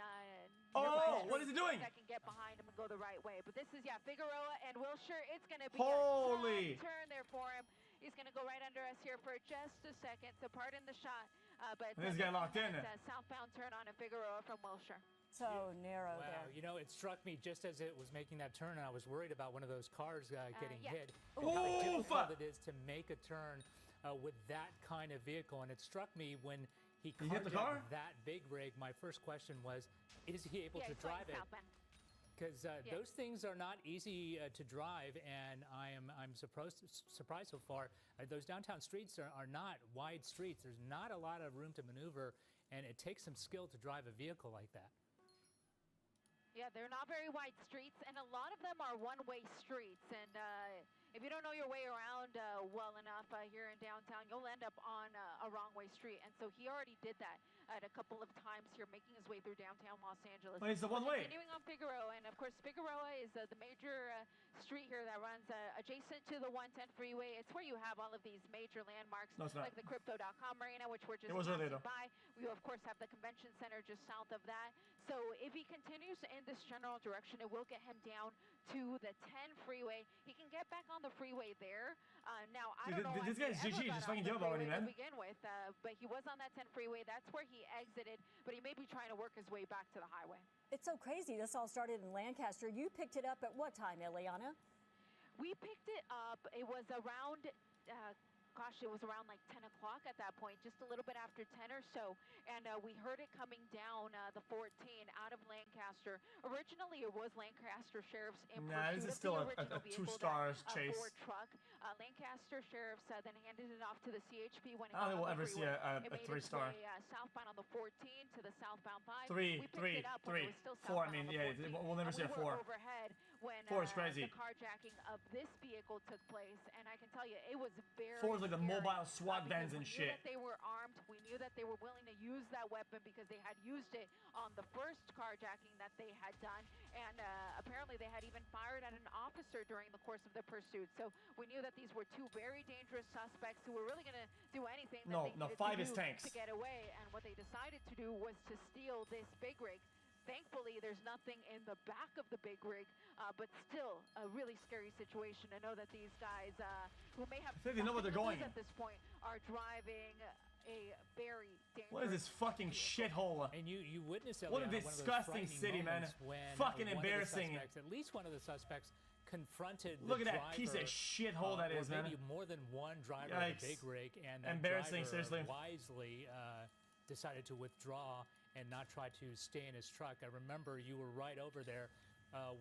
what is he doing? That can get behind him and go the right way. But this is, Figueroa and Wilshire. It's going to be holy a turn there for him. He's going to go right under us here for just a second. So pardon the shot. But this guy locked in. Southbound turn on a Figueroa from Wilshire. So narrow there. You know, it struck me just as it was making that turn, and I was worried about one of those cars getting hit. And how difficult it is to make a turn with that kind of vehicle. And it struck me when he carjacked that big rig. My first question was, is he able to drive it? Because those things are not easy to drive, and I'm surprised so far. Those downtown streets are not wide streets. There's not a lot of room to maneuver, and it takes some skill to drive a vehicle like that. Yeah, they're not very wide streets, and a lot of them are one-way streets. And if you don't know your way around well enough here in downtown, you'll end up on a wrong-way street. And so he already did that at a couple of times here, making his way through downtown Los Angeles. But it's the one-way. Continuing on Figueroa, and of course Figueroa is the major street here that runs adjacent to the 110 freeway. It's where you have all of these major landmarks, like the Crypto.com arena, which we're just passing by. We of course have the convention center just south of that. So if he continues in this general direction, it will get him down to the 10 freeway. He can get back on the freeway there. Now, I don't know. This guy's GG, just fucking give up already, man. To begin with, but he was on that 10 freeway. That's where he exited, but he may be trying to work his way back to the highway. It's so crazy. This all started in Lancaster. You picked it up at what time, Eliana? We picked it up. It was around gosh, it was around like 10 o'clock at that point, just a little bit after 10 or so. And we heard it coming down the 14 out of Lancaster. Originally, it was Lancaster Sheriff's in Nah, this is still a 2-star chase. Ford truck. Lancaster Sheriff's then handed it off to the CHP when it I don't think got we'll on the ever see freeway. a 3-star. Southbound on the 14 to the southbound 5. 3, 3, 3, 4. I mean, yeah, we'll never see a 4. Overhead when 4 is crazy. the carjacking of this vehicle took place, and I can tell you, it was very 4 is like the scary, mobile SWAT vans and we shit. knew that they were armed. We knew that they were willing to use that weapon because they had used it on the first carjacking that they had done, and apparently they had even fired at an officer during the course of the pursuit. So we knew that these were 2 very dangerous suspects who were really going to do anything that they needed 5 to is do tanks. to get away, and what they decided to do was to steal this big rig. Thankfully, there's nothing in the back of the big rig, but still a really scary situation to know that these guys, who may have they know where they're going at this point, are driving a very dangerous. What is this fucking shithole? And you witnessed it. What a disgusting city, man. Fucking embarrassing. At least one of the suspects confronted Look the at that piece of shithole that is, man. Maybe more than one driver Yikes. of the big rig, and that embarrassing, driver seriously. wisely decided to withdraw and not try to stay in his truck. I remember you were right over there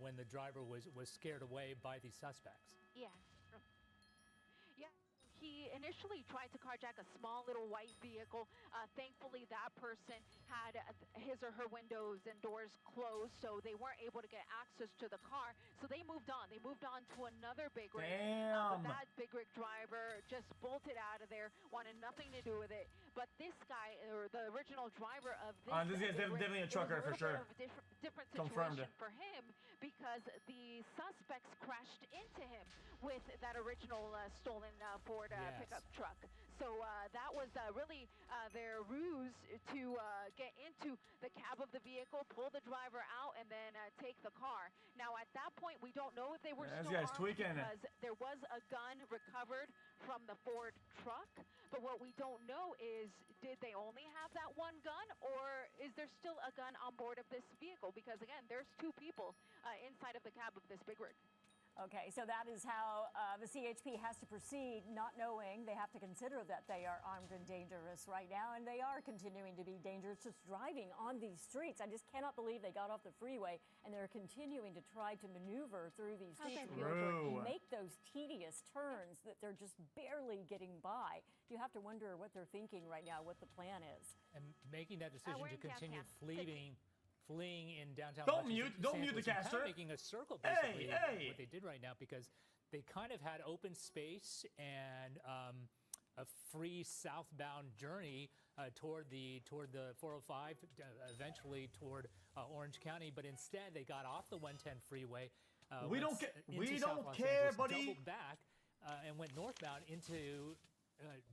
when the driver was scared away by the suspects. Yeah. Yeah. He initially tried to carjack a small little white vehicle. Thankfully, that person had his or her windows and doors closed, so they weren't able to get access to the car. So they moved on. They moved on to another big rig. Damn. But that big rig driver just bolted out of there, wanted nothing to do with it. But this guy, or the original driver of this, this guy's definitely a trucker for sure. Different Confirmed. situation for him because the suspects crashed into him with that original stolen Ford pickup truck. So that was really their ruse to get into the cab of the vehicle, pull the driver out, and then take the car. Now, at that point, we don't know if they were still armed because there was a gun recovered from the Ford truck. But what we don't know is, did they only have that one gun, or is there still a gun on board of this vehicle? Because, again, there's 2 people inside of the cab of this big rig. Okay, so that is how the CHP has to proceed, not knowing they have to consider that they are armed and dangerous right now, and they are continuing to be dangerous just driving on these streets. I just cannot believe they got off the freeway and they're continuing to try to maneuver through these streets, make those tedious turns that they're just barely getting by. You have to wonder what they're thinking right now, what the plan is. And making that decision to continue fleeing in downtown. Don't mute the caster. Kind of making a circle, basically, what they did right now, because they kind of had open space and a free southbound journey toward the 405, eventually toward Orange County. But instead, they got off the 110 freeway. We don't care, buddy. Doubled back and went northbound into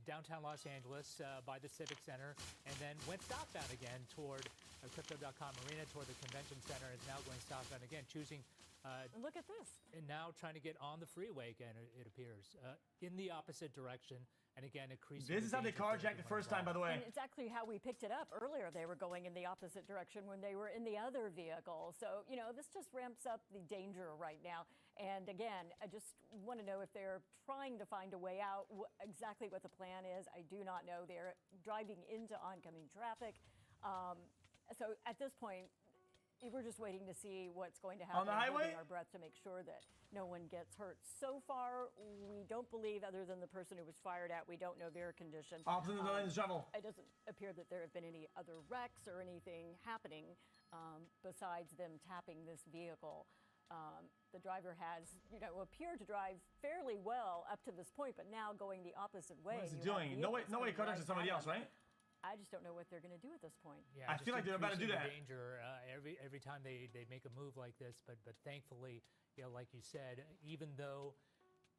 downtown Los Angeles by the Civic Center, and then went southbound again toward Crypto.com Arena, toward the convention center, is now going southbound again, choosing and look at this. And now trying to get on the freeway again, it appears, in the opposite direction. And again, increasing. This is how they carjacked the first time, by the way. And it's actually how we picked it up earlier. They were going in the opposite direction when they were in the other vehicle. So, you know, this just ramps up the danger right now. And again, I just want to know if they're trying to find a way out, exactly what the plan is. I do not know. They're driving into oncoming traffic. So at this point, we're just waiting to see what's going to happen. On the highway? Holding our breath to make sure that no one gets hurt. So far, we don't believe, other than the person who was fired at, we don't know their condition. Opposite of the lanes of travel. It doesn't appear that there have been any other wrecks or anything happening besides them tapping this vehicle. The driver has, you know, appeared to drive fairly well up to this point, but now going the opposite way. What is he doing? No way carjacks to somebody else, right? I just don't know what they're going to do at this point. Yeah, I feel like they're about to do that. Danger every time they make a move like this, but thankfully, you know, like you said, even though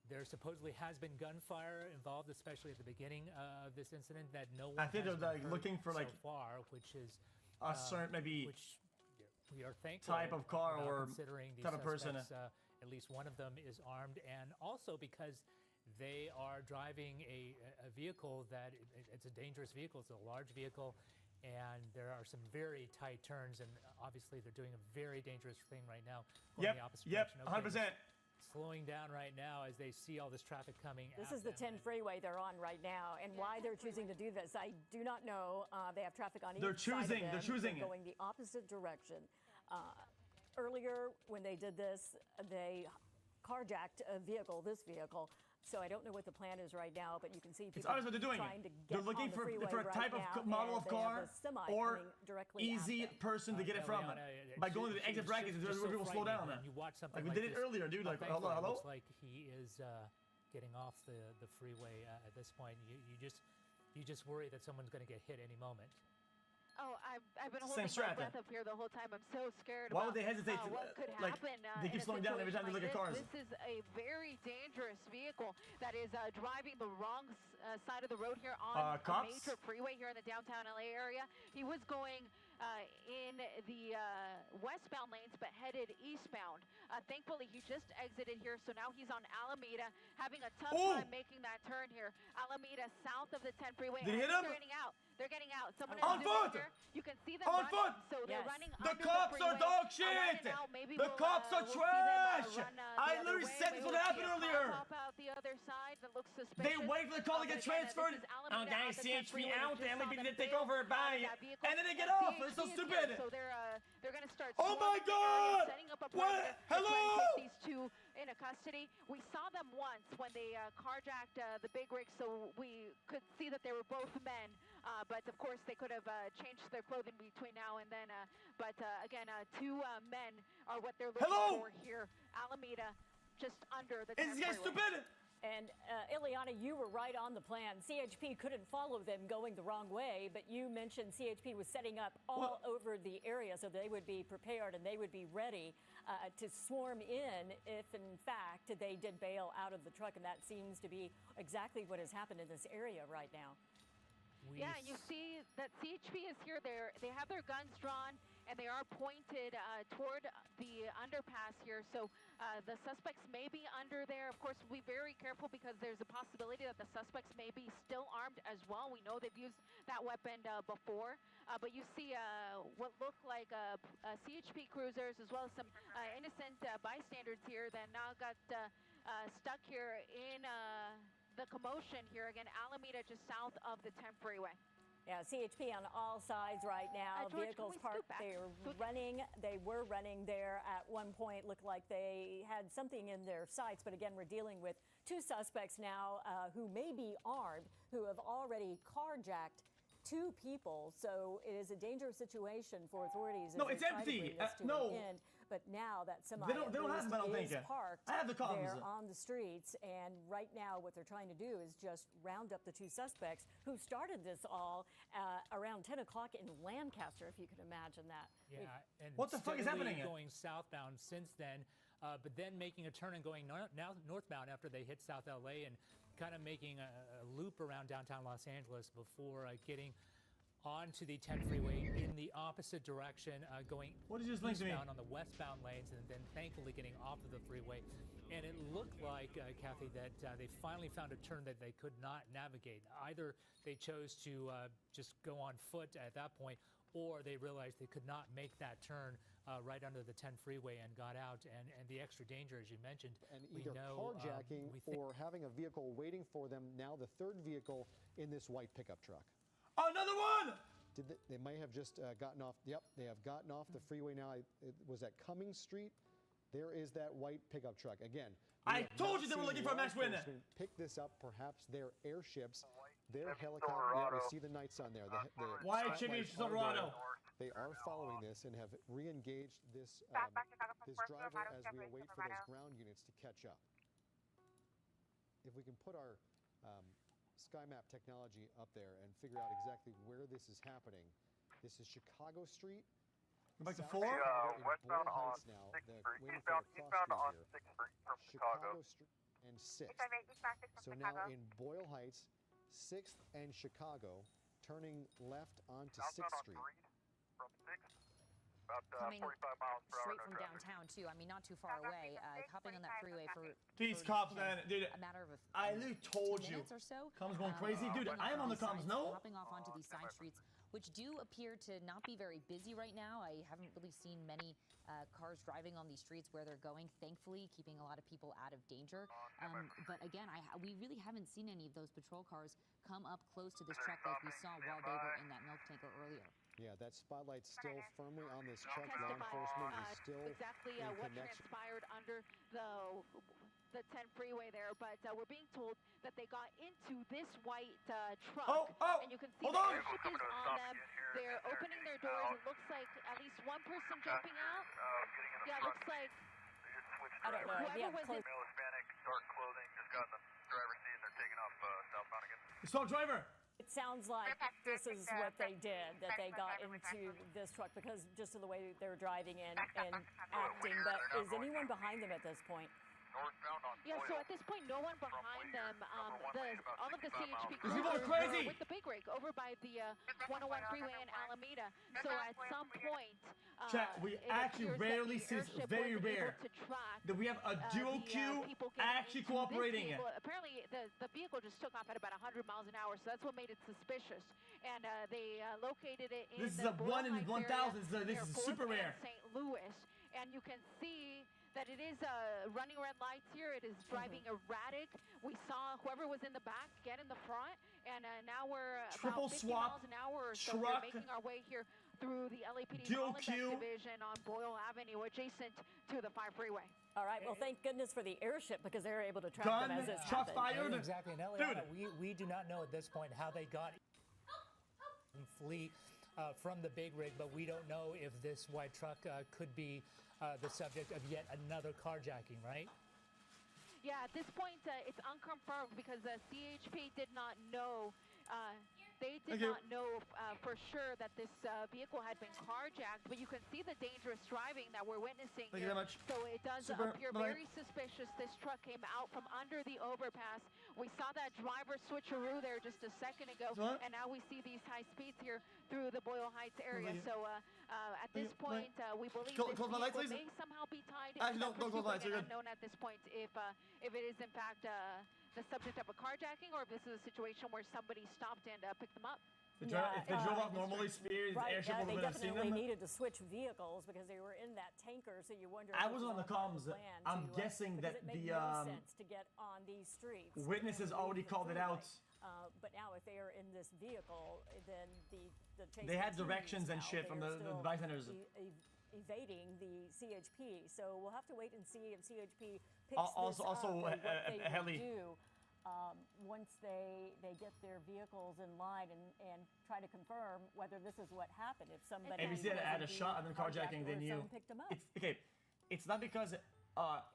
there supposedly has been gunfire involved, especially at the beginning of this incident, that no one. I think they're like looking for so like far, which is a certain maybe which we are thankful type of car or considering type of person. At least one of them is armed, and also because they are driving a vehicle that it's a dangerous vehicle. It's a large vehicle, and there are some very tight turns, and obviously they're doing a very dangerous thing right now. Going the opposite direction. Okay, 100%. slowing down right now as they see all this traffic coming. This is the 10 freeway they're on right now, and why they're choosing to do this, I do not know. They have traffic on each side of them. They're choosing going the opposite direction. Earlier, when they did this, they carjacked a vehicle, this vehicle. So I don't know what the plan is right now, but you can see people It's obvious what they're doing. trying to get They're looking on the for freeway a type right of now, model and of they have car a semi or coming directly easy at them. person to get it from. By going to the exit brackets, everybody will slow down. You watch something like we like did it this. earlier, dude. Like, Thankfully, hello. It looks like he is getting off the freeway at this point. You just worry that someone's going to get hit any moment. Oh, I've been holding my breath up here the whole time. I'm so scared Why about would they hesitate to, what could like, happen. they keep slowing down every time they look at cars. This is a very dangerous vehicle that is driving the wrong side of the road here on a major freeway here in the downtown LA area. He was going in the westbound lanes but headed eastbound. Thankfully, he just exited here, so now he's on Alameda, having a tough time making that turn here. Alameda, south of the 10 freeway. Did he hit him? They're getting out. They're getting out. Someone On foot! here. You can see them on running. foot! So they're running The under cops the are dog shit! The cops are trash! I literally said this would happen earlier! Pop out the other side that looks suspicious. They wait for the car to get transferred. Oh, guys, CHP out there. Maybe they take over. Bye. And then they get off. It's so stupid. So they're going to start. Oh my God! Setting up a What? Hello? These two in custody. We saw them once when they carjacked the big rig, so we could see that they were both men. But of course, they could have changed their clothing between now and then. But again, two men are what they're looking for here. Alameda, just under the 10 Is this guy stupid? And Ileana, you were right on the plan. CHP couldn't follow them going the wrong way, but you mentioned CHP was setting up all over the area so they would be prepared and they would be ready to swarm in if, in fact, they did bail out of the truck. And that seems to be exactly what has happened in this area right now. Yeah, you see that CHP is here. They have their guns drawn, and they are pointed toward the underpass here. So the suspects may be under there. Of course, we'll be very careful because there's a possibility that the suspects may be still armed as well. We know they've used that weapon before. But you see what look like CHP cruisers as well as some innocent bystanders here that now got stuck here in the commotion here. Again, Alameda just south of the 10 freeway. Yeah, CHP on all sides right now. George, vehicles parked. They were running there at one point. Looked like they had something in their sights. But again, we're dealing with two suspects now who may be armed, who have already carjacked two people. So it is a dangerous situation for authorities. No, it's empty. No. But now that semi they don't have them, I don't think. parked I have the comms. there on the streets, and right now what they're trying to do is just round up the two suspects who started this all around 10 o'clock in Lancaster, if you can imagine that. Yeah, and what the fuck is happening? Going southbound since then, but then making a turn and going now northbound after they hit South LA and kind of making a loop around downtown Los Angeles before getting onto the 10 freeway in the opposite direction, going eastbound on the westbound lanes, and then thankfully getting off of the freeway. And it looked like, Kathy, that they finally found a turn that they could not navigate. Either they chose to just go on foot at that point, or they realized they could not make that turn right under the 10 freeway and got out. And the extra danger, as you mentioned, and either carjacking or having a vehicle waiting for them, now the third vehicle in this white pickup truck. Another one! They might have just gotten off. Yep, they have gotten off the freeway now. It was at Cummings Street. There is that white pickup truck. Again, I told you they were looking for a match win. Pick this up. Perhaps their airships, their helicopter. Yeah, we see the nights on there. White Chevy Silverado. They are following this and have re-engaged this driver as we await for those ground units to catch up. If we can put our SkyMap technology up there and figure out exactly where this is happening. This is Chicago Street. Go back to 4? Westbound on 6th Street. Eastbound on 6th Street from Chicago. Street and 6th. So now in Boyle Heights, 6th and Chicago, turning left onto 6th Street. From 6th. About Coming 45 miles per hour. straight from downtown too. I mean, not too far away. Hopping on that freeway for these cops, man, dude. A matter of I literally told you. Or so. Comms going crazy, dude. I am on the comms. No. Hopping off onto these side streets which do appear to not be very busy right now. I haven't really seen many cars driving on these streets where they're going, thankfully, keeping a lot of people out of danger. But again, we really haven't seen any of those patrol cars come up close to this truck like we saw while they were in that milk tanker earlier. Yeah, that spotlight's still firmly on this truck. Law enforcement is still exactly in what connection. transpired under the 10 freeway there, but we're being told that they got into this white truck, and you can see the airship is on them. They're opening their doors. It looks like at least one person jumping out. Yeah, looks like I don't know. whoever was in Male Hispanic, dark clothing, just got in the driver's seat and they're taking off southbound again. Stop, driver. It sounds like this is what they did, that they got into this truck because just of the way they're driving and acting. But is anyone behind them at this point? Yeah, so at this point, no one behind them. All of the CHP These people are crews crazy. were with the big rig over by the 101 freeway in Alameda. So at some point, Chat, we actually rarely see this, very rare, that we have a dual queue actually cooperating. Apparently, the vehicle just took off at about 100 miles an hour, so that's what made it suspicious. And they located it in This is a 1 in 1,000, so this is super rare. St. Louis, and you can see that it is running red lights here. It is driving erratic. We saw whoever was in the back get in the front, and now we're Triple about 50 swap miles an hour or so. truck. We're making our way here through the LAPD Dual Hollenbeck queue. division on Boyle Avenue, adjacent to the 5 freeway. All right, well, thank goodness for the airship because they were able to track them as this happened. Exactly. And Eliana, we do not know at this point how they got and flee from the big rig, but we don't know if this white truck could be the subject of yet another carjacking, right? Yeah, at this point, it's unconfirmed because the CHP did not know. They did not know for sure that this vehicle had been carjacked, but you can see the dangerous driving that we're witnessing Thank you here. very much. So it does appear very suspicious. This truck came out from under the overpass. We saw that driver switcheroo there just a second ago, and now we see these high speeds here through the Boyle Heights area. So at this point, we believe this vehicle may somehow be tied into an unknown at this point if it is in fact the subject of a carjacking, or if this is a situation where somebody stopped and picked them up. If they drove off normally speed, Right, airship would they have seen definitely them. needed to switch vehicles because they were in that tanker, so you wonder. I was on the comms. I'm guessing that it made the no sense to get on these streets. witnesses already called it out. But now, if they are in this vehicle, then the chase They had continues directions and now. shit They from are the still bystanders. Evading the CHP, so we'll have to wait and see if CHP picks Also- this also, up and what they will heli. do once they get their vehicles in line and try to confirm whether this is what happened. If somebody ABC had a shot and then carjacking, they knew. picked them up. It's not because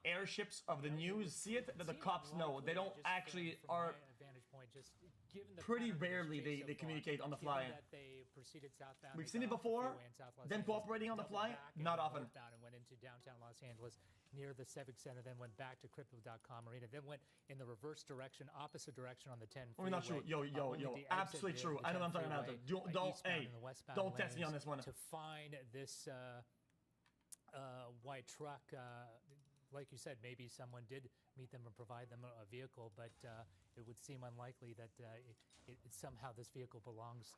airships of the news see it that the cops know. They don't actually are. Vantage point, just given the Pretty pattern of this rarely chase so they far, communicate on the given fly. that they proceeded southbound, We've they seen it got off the before. freeway in South Los Them Angeles, cooperating on the doubled fly, back and not went often. northbound and went into downtown Los Angeles near the Civic Center, then went back to Crypto.com Arena, then went in the reverse direction, opposite direction on the 10 freeway. Not true. Yo, only to exit absolutely true. the I know what I'm 10 talking about. freeway Don't, eastbound hey, in the westbound don't test me on lanes this one. To find this white truck, like you said, maybe someone did meet them and provide them a vehicle, but it would seem unlikely that somehow this vehicle belongs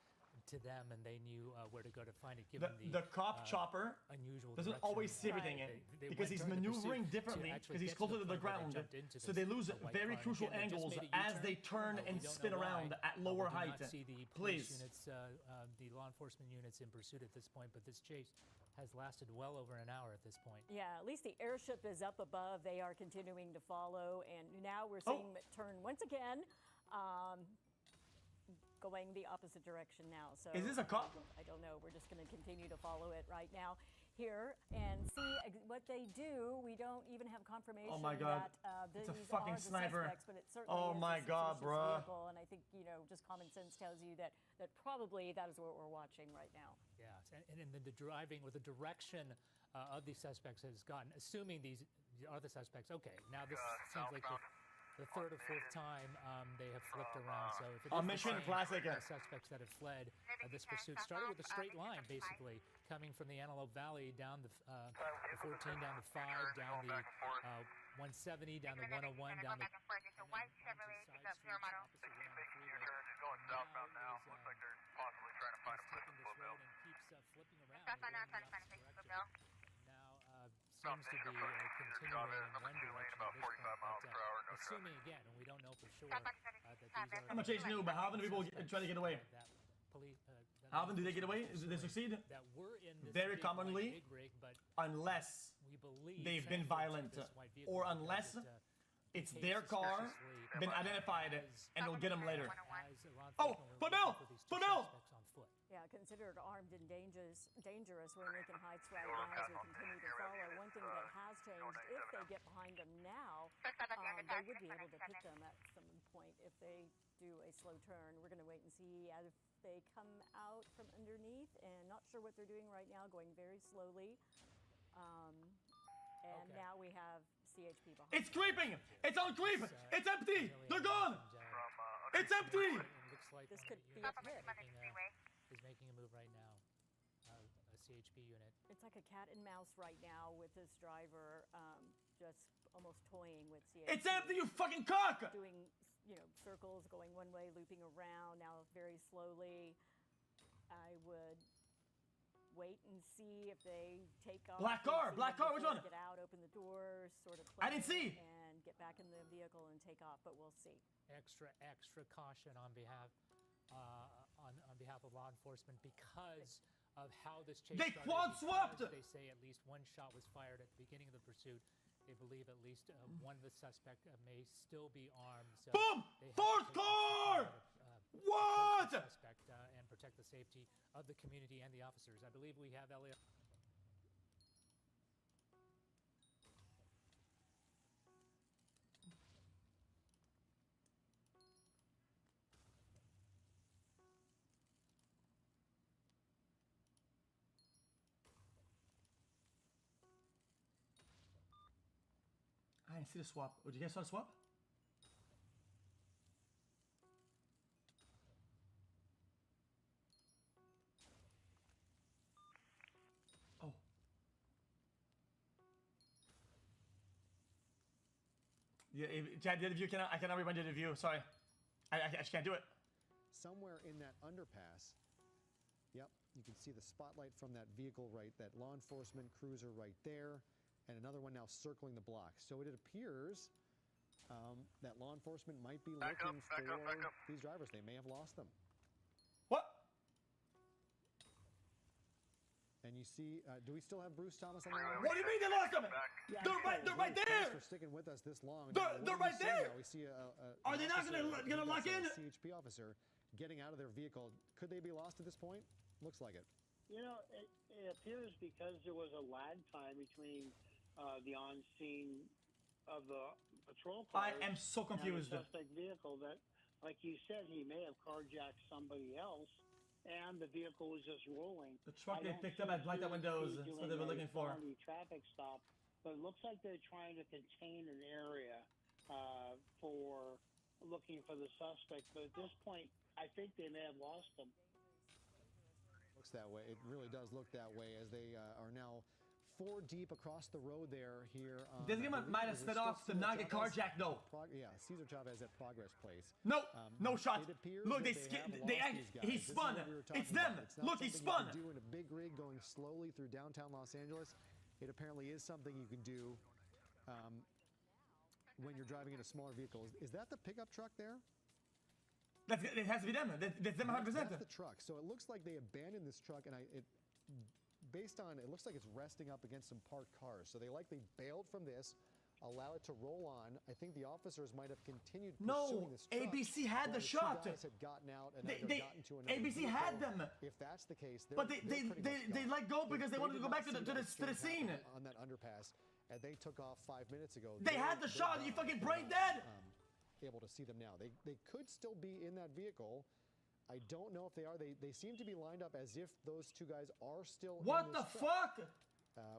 to them and they knew where to go to find it, given The cop chopper unusual doesn't direction. always see everything They because went he's during the pursuit maneuvering to differently actually because he's get to closer to the point where ground. jumped into So this they lose white very car. crucial Again, they just angles made a as U-turn. they turn We and don't spin know around why. at lower We do height. not see the police Please. units, the law enforcement units in pursuit at this point, but this chase has lasted well over an hour at this point. Yeah, at least the airship is up above. They are continuing to follow, and now we're seeing it turn once again, going the opposite direction now. So Is this a cop? I don't know. We're just going to continue to follow it right now here and see what they do. We don't even have confirmation Oh my God. that It's a these fucking are the sniper. suspects, but it certainly Oh is my a God, suspicious bruh. vehicle, and I think, just common sense tells you that probably that is what we're watching right now. Yes, and then the driving or the direction of these suspects has gotten, assuming these are the suspects. Okay, now this seems like the third or fourth time they have flipped around. So if it is Mission the same, Classic. Suspects that have fled, this pursuit started with a straight line, basically, coming from the Antelope Valley down the 14, down the 5, down the 170, down the 101, down the... white Chevrolet pickup, zero model. Going southbound now. Looks like they're possibly trying to find a place to flip bill. And keeps flipping around. Southbound now, trying to find a place to flip bill. Now seems to be continuing in one direction at this point, but assuming again, and we don't know for sure, that these are... I'm gonna chase new, but how often do people try to get away? How often do they get away? Do they succeed? That we're in this Very big commonly, rig, but unless we believe they've been violent, or unless it's their car, been identified, and it'll get them later. Oh, footbill! Footbill! Yeah, considered armed and dangerous when Lincoln Heights right now as we continue to follow. One thing that has changed, if they get behind them now, they would be able to pick them at some point if they do a slow turn. We're going to wait and see if they come out from underneath, and not sure what they're doing right now, going very slowly. And now we have CHP behind. It's creeping! It's on creep! It's empty! They're gone! It's empty! This could be a hit. Is making a move right now. A CHP unit. It's like a cat and mouse right now with this driver just almost toying with CHP. It's empty, you fucking cock! Doing, circles, going one way, looping around, now very slowly. I would wait and see if they take off. Black car, which one? Get out, open the door, sort of I didn't see. And get back in the vehicle and take off, but we'll see. Extra caution on behalf on behalf of law enforcement because of how this chase started. They quad swapped! They say at least one shot was fired at the beginning of the pursuit. They believe at least one of the suspects may still be armed. So boom! Fourth car! What? Suspect, and protect the safety of the community and the officers. I believe we have Elliot. I didn't see the swap. Did you guys saw the swap? Oh. Yeah, Chad, the view I cannot rewind the view. Sorry, I just can't do it. Somewhere in that underpass, yep, you can see the spotlight from that vehicle that law enforcement cruiser right there. And another one now circling the block. So it appears that law enforcement might be looking for these drivers. They may have lost them. What? And you see, do we still have Bruce Thomas on the line? What do you mean they lost them? Yeah, they're right there. Thanks for sticking with us this long. They're right there. We see Are they not gonna lock in? A CHP officer getting out of their vehicle. Could they be lost at this point? Looks like it. It appears because there was a lag time between the on-scene of the patrol car. I am so confused. And the suspect vehicle that, like you said, he may have carjacked somebody else, and the vehicle was just rolling. The truck they picked up had blacked out windows. That's what they were looking for. The traffic stop, but it looks like they're trying to contain an area for looking for the suspect. But at this point, I think they may have lost them. Looks that way. It really does look that way as they are now 4 deep across the road there here. This game might have sped off to not get carjacked though. Yeah, Cesar Chavez at Progress Place. No, no shot. Look, he spun. It's them. Look, he spun. Do in a big rig going slowly through downtown Los Angeles. It apparently is something you can do when you're driving in a smaller vehicle. Is that the pickup truck there? It has to be them. That's them 100%. That's the truck. So it looks like they abandoned this truck, and based on it looks like it's resting up against some parked cars. So they likely bailed from this, allow it to roll on. I think the officers might have continued pursuing this truck. ABC had the shot. Two guys had gotten out and gotten to another ABC vehicle. had them. If that's the case, but they let go because they wanted to go back to the scene on that underpass, and they took off 5 minutes ago. They had the shot. You fucking brain dead. Able to see them now. They could still be in that vehicle. I don't know if they are. They seem to be lined up as if those two guys are still. What the fuck?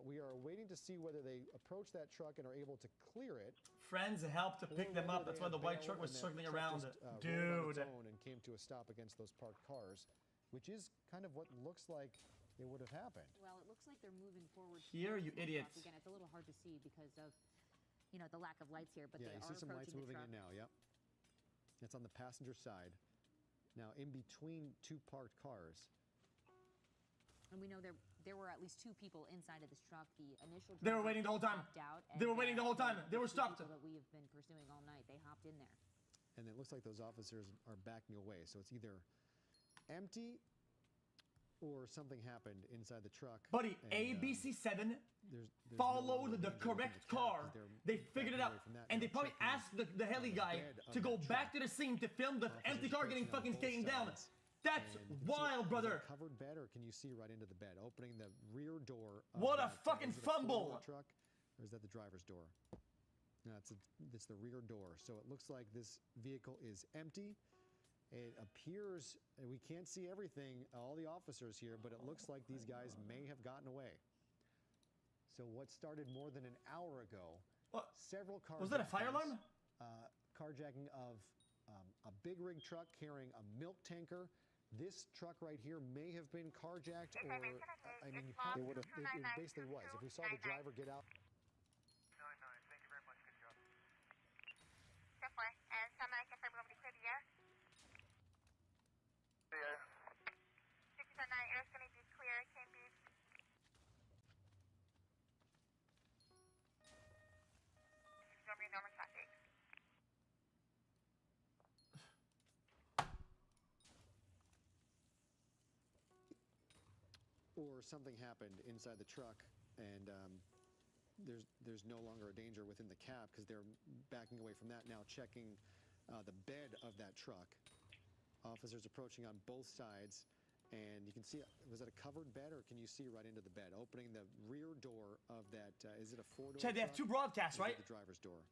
We are waiting to see whether they approach that truck and are able to clear it. Friends helped to pick them up. That's why the white truck was circling around. Dude. And came to a stop against those parked cars, which is kind of what looks like it would have happened. Well, it looks like they're moving forward. Here, you idiots. Again, it's a little hard to see because of, you know, the lack of lights here, but yeah, they you are see some lights moving truck. in now. Yep. It's on the passenger side. Now, in between two parked cars. And we know there were at least 2 people inside of this truck. The initial They were waiting the whole time. They were waiting the whole time. They were stopped. That we have been pursuing all night. They hopped in there. And it looks like those officers are backing away. So it's either empty or something happened inside the truck. Buddy, ABC7 followed the correct car. They figured it out. And they probably asked the heli guy to go back to the scene to film the empty car getting fucking skating down. That's wild, brother. Covered bed, or can you see right into the bed? Opening the rear door. What a fucking fumble! Truck, or is that the driver's door? No, it's the rear door. So it looks like this vehicle is empty. It appears, we can't see everything, all the officers here, but it looks like these guys may have gotten away. So what started more than an hour ago, several cars. Was that a fire alarm? Carjacking of a big rig truck carrying a milk tanker. This truck right here may have been carjacked, or I mean, it basically was. If we saw the driver get out. 9-9, thank you very much. Good job. 10-4, and someone I confirm will be clear to the air. Yeah. 6-9, air is going to be clear. Can be. Over normal traffic. Or something happened inside the truck, and there's no longer a danger within the cab because they're backing away from that now, checking the bed of that truck. Officers approaching on both sides, and you can see, was it a covered bed, or can you see right into the bed? Opening the rear door of that, is it a 4-door Chad, they have 2 broadcasts, right? The driver's door.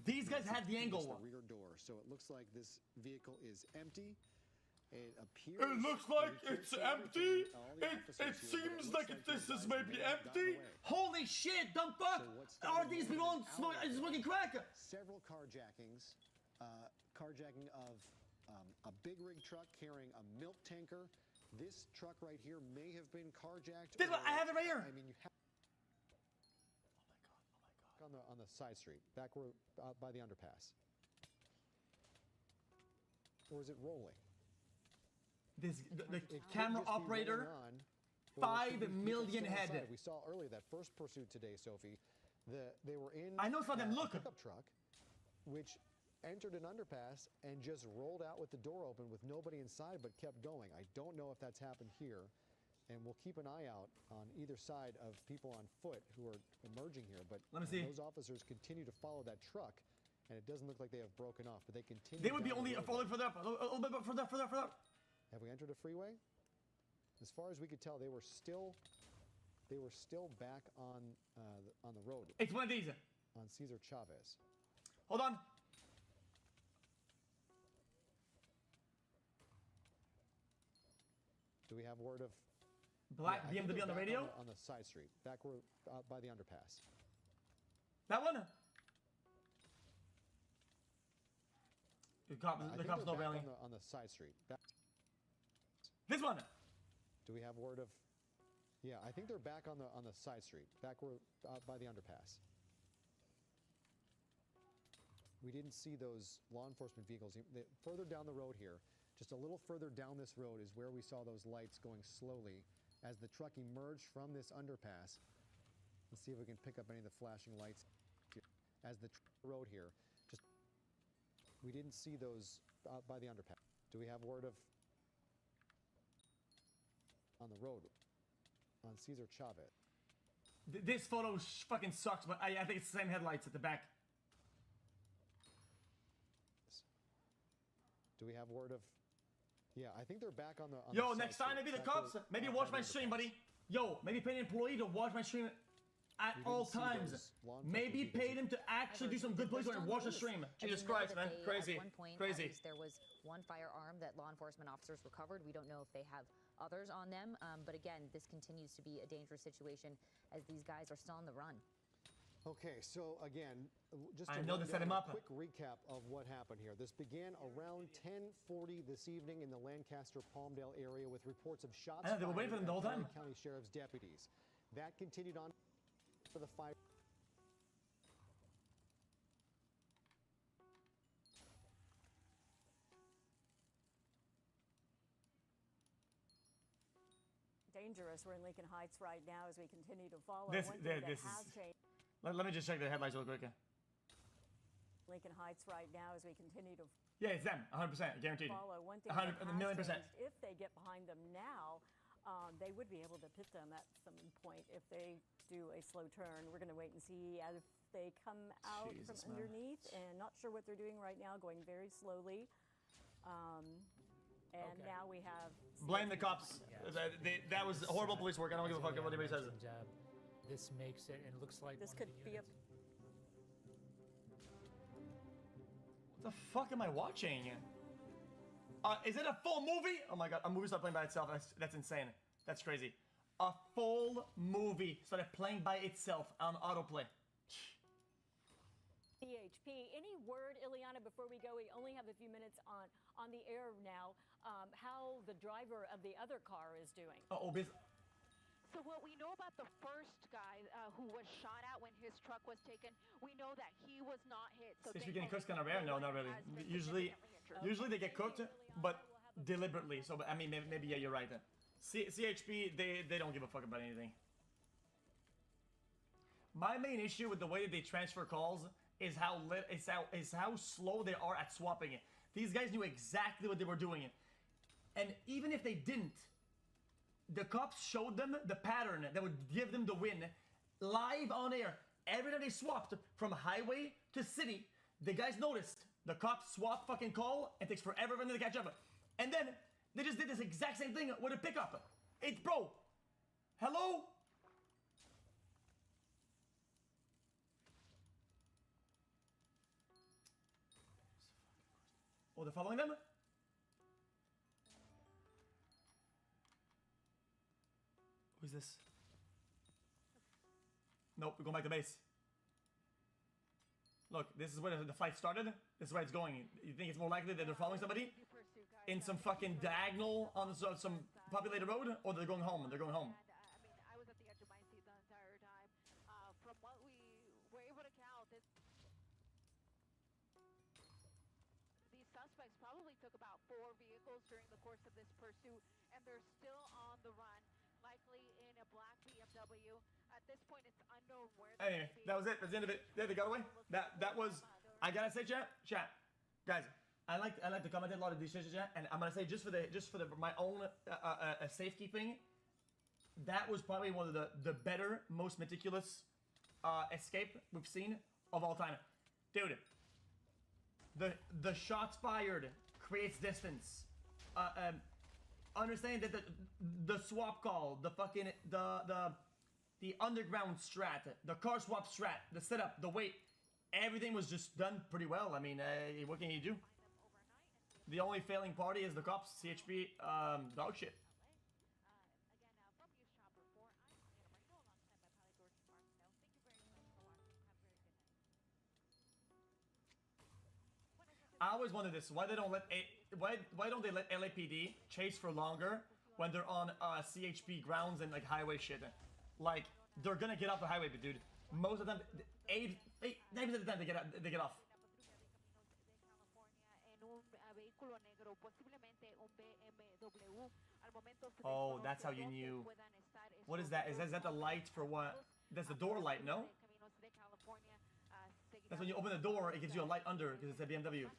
These guys had the angle. The rear door, so it looks like this vehicle is empty. It appears. It looks like it's empty. It seems like this is maybe empty. Holy shit, dumb fuck! Are these people smoking crack? Several carjackings. Carjacking of a big rig truck carrying a milk tanker. This truck right here may have been carjacked. I have it right here. I mean, you have. Oh my god! On the side street, back where by the underpass. Or is it rolling? The camera operator, 5 million head. We saw earlier that first pursuit today, Sophie. They were in. I know it's not them. Look. A pickup truck, which entered an underpass and just rolled out with the door open with nobody inside, but kept going. I don't know if that's happened here, and we'll keep an eye out on either side of people on foot who are emerging here. But let me see. Those officers continue to follow that truck. And it doesn't look like they have broken off, but they continue. They would be only falling further up, a little bit further up. Have we entered a freeway? As far as we could tell, they were still back on the road. It's one of these. On Cesar Chavez. Hold on. Do we have word of black BMW on the radio? On the side street, back where by the underpass. That one. The cops no railing. On the side street. This one. Do we have word of? Yeah, I think they're back on the side street, back where by the underpass. We didn't see those law enforcement vehicles. Further down the road here, just a little further down this road is where we saw those lights going slowly as the truck emerged from this underpass. Let's see if we can pick up any of the flashing lights. As the road here, we didn't see those by the underpass. Do we have word of? On the road, on Cesar Chavez. This photo fucking sucks, but I think it's the same headlights at the back. Do we have word of? Yeah, I think they're back on the. Yo, next time maybe the cops. Maybe watch my stream, buddy. Yo, maybe pay an employee to watch my stream at all times. Maybe paid him to actually do some good police work and watch the stream. Jesus Christ, man. Crazy. At one point, Crazy. at least there was one firearm that law enforcement officers recovered. We don't know if they have others on them. But again, this continues to be a dangerous situation as these guys are still on the run. Okay, so again, just I know to set him up. A quick recap of what happened here. This began around 10:40 this evening in the Lancaster-Palmdale area with reports of shots I know, they were fired waiting for them the whole at time. LA County Sheriff's deputies. That continued on for the fire. Dangerous. We're in Lincoln Heights right now as we continue to follow. This One thing that is. has changed. Let me just check the headlines real quick. Lincoln Heights right now as we continue to Yeah, it's them. 100%. Guaranteed. follow. One thing 100, that a million has percent. changed, if they get behind them now, they would be able to pit them at some point if they do a slow turn. We're going to wait and see if they come out Jesus, from man. underneath, and not sure what they're doing right now, going very slowly. And now we have Blame the cops. That was horrible police work. I don't give a fuck what anybody says. This makes it, and it looks like this could be a. What the fuck am I watching? Is it a full movie? Oh my god, a movie started playing by itself. That's insane. That's crazy. A full movie started playing by itself on autoplay. CHP. Any word, Ileana, before we go? We only have a few minutes on the air now. How the driver of the other car is doing? So what we know about the first guy who was shot at when his truck was taken, we know that he was not hit. So Since you're getting cooked kind of rare? No, not really. Usually they get cooked, but deliberately. So, I mean, maybe yeah, you're right. CHP, they don't give a fuck about anything. My main issue with the way that they transfer calls is how slow they are at swapping it. These guys knew exactly what they were doing, and even if they didn't, the cops showed them the pattern that would give them the win live on air. Every time they swapped from highway to city, the guys noticed the cops swap fucking call and takes forever for them to catch up. And then they just did this exact same thing with a pickup. It's bro. Hello? Oh, they're following them? Who's this? Nope, we're going back to base. Look, this is where the fight started. This is where it's going. You think it's more likely that they're following somebody in some fucking diagonal on some populated road, or they're going home? They're going home. I mean, I was at the edge of my seat the entire time. From what we were able to count, these suspects probably took about 4 vehicles during the course of this pursuit, and they're still on the run, likely in a black BMW. At this point, it's unknown where they're Anyway, that was it. That's the end of it. There they got away. That was. I gotta say, chat, guys. I like to comment a lot of these shit, chat, and I'm gonna say just for my own safekeeping, that was probably one of the better, most meticulous escape we've seen of all time, dude. The shots fired creates distance. Understand that the swap call, the fucking the underground strat, the car swap strat, the setup, the weight, everything was just done pretty well. I mean, what can you do? The only failing party is the cops. CHP, dog shit. I always wondered this: why don't they let LAPD chase for longer when they're on CHP grounds and like highway shit? Like they're gonna get off the highway, but dude, most of them, 90% of the time they get off. Oh, that's how you knew. What is that? Is that the light for what? That's the door light, no? That's when you open the door, it gives you a light under because it's a BMW.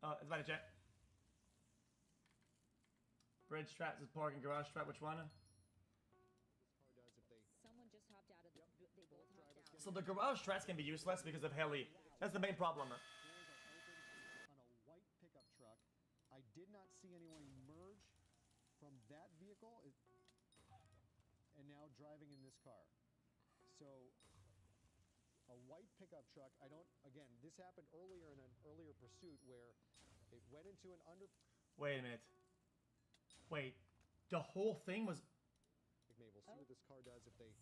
It's about to check. Bridge trap is parking, garage trap, which one? Someone just hopped So the garage strats can be useless because of heli. That's the main problem. On a white pickup truck. I did not see anyone emerge from that vehicle and now driving in this car. So a white pickup truck, again, this happened earlier in an earlier pursuit where it went into an Wait a minute. Wait, the whole thing was... We'll see what this car does if they...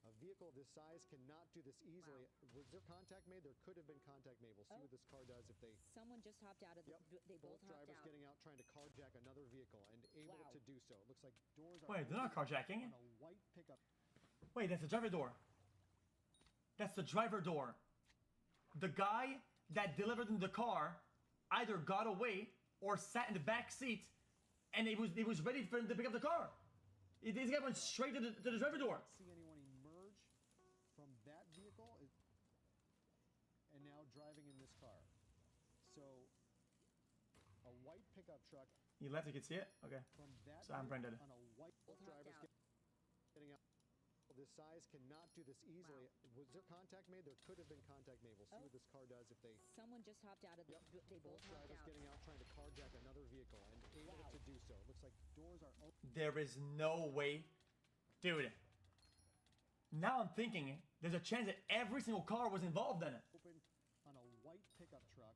A vehicle of this size cannot do this easily. Was there contact made? There could have been contact made. We'll see what this car does if they... Someone just hopped out of the... They both hopped drivers out. getting out trying to carjack another vehicle and able to do so. It looks like doors are... Wait, they're not carjacking. On a white pickup. Wait, that's the driver door. That's the driver door. The guy that delivered them the car either got away or sat in the back seat, and he was ready for him to pick up the car. This guy went straight to the driver door. See anyone emerge from that vehicle and now driving in this car. So a white pickup truck. You left, you can see it? Okay. From that So I'm Brendan. on a white drivers getting out. This size cannot do this easily. Was there contact made? There could have been contact made. We'll see what this car does if they... Someone just hopped out of the... They both hopped drivers out. getting out trying to carjack another vehicle and able to do so. It looks like doors are open. There is no way. Dude. Now I'm thinking there's a chance that every single car was involved in it. Open on a white pickup truck.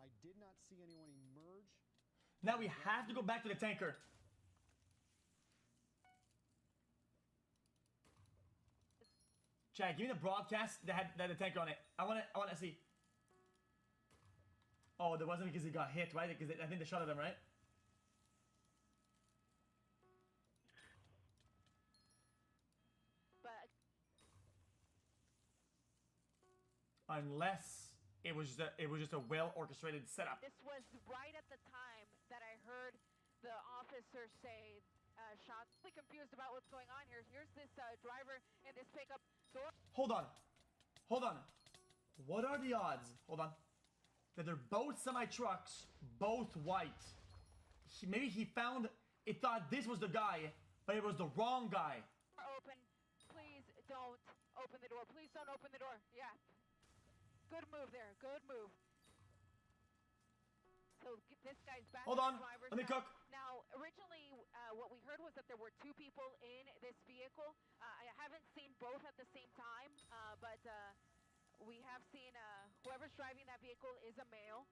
I did not see anyone emerge. Now we have to go back to the tanker. Chad, give me the broadcast that had the tanker on it. I want to see. Oh, that wasn't because he got hit, right? Because I think they shot at him, right? But Unless it was just a well-orchestrated setup. this was right at the time that I heard the officer say, shots. Really confused about what's going on here. Here's this driver in this pickup. Hold on. What are the odds? Hold on. That they're both semi-trucks, both white. Maybe he found it, thought this was the guy, but it was the wrong guy. Open. Please don't open the door. Please don't open the door. Yeah. Good move there. Good move. So this guy's back. Hold on. Let me cook. Now, originally, what we heard was that there were two people in this vehicle. I haven't seen both at the same time, but we have seen whoever's driving that vehicle is a male.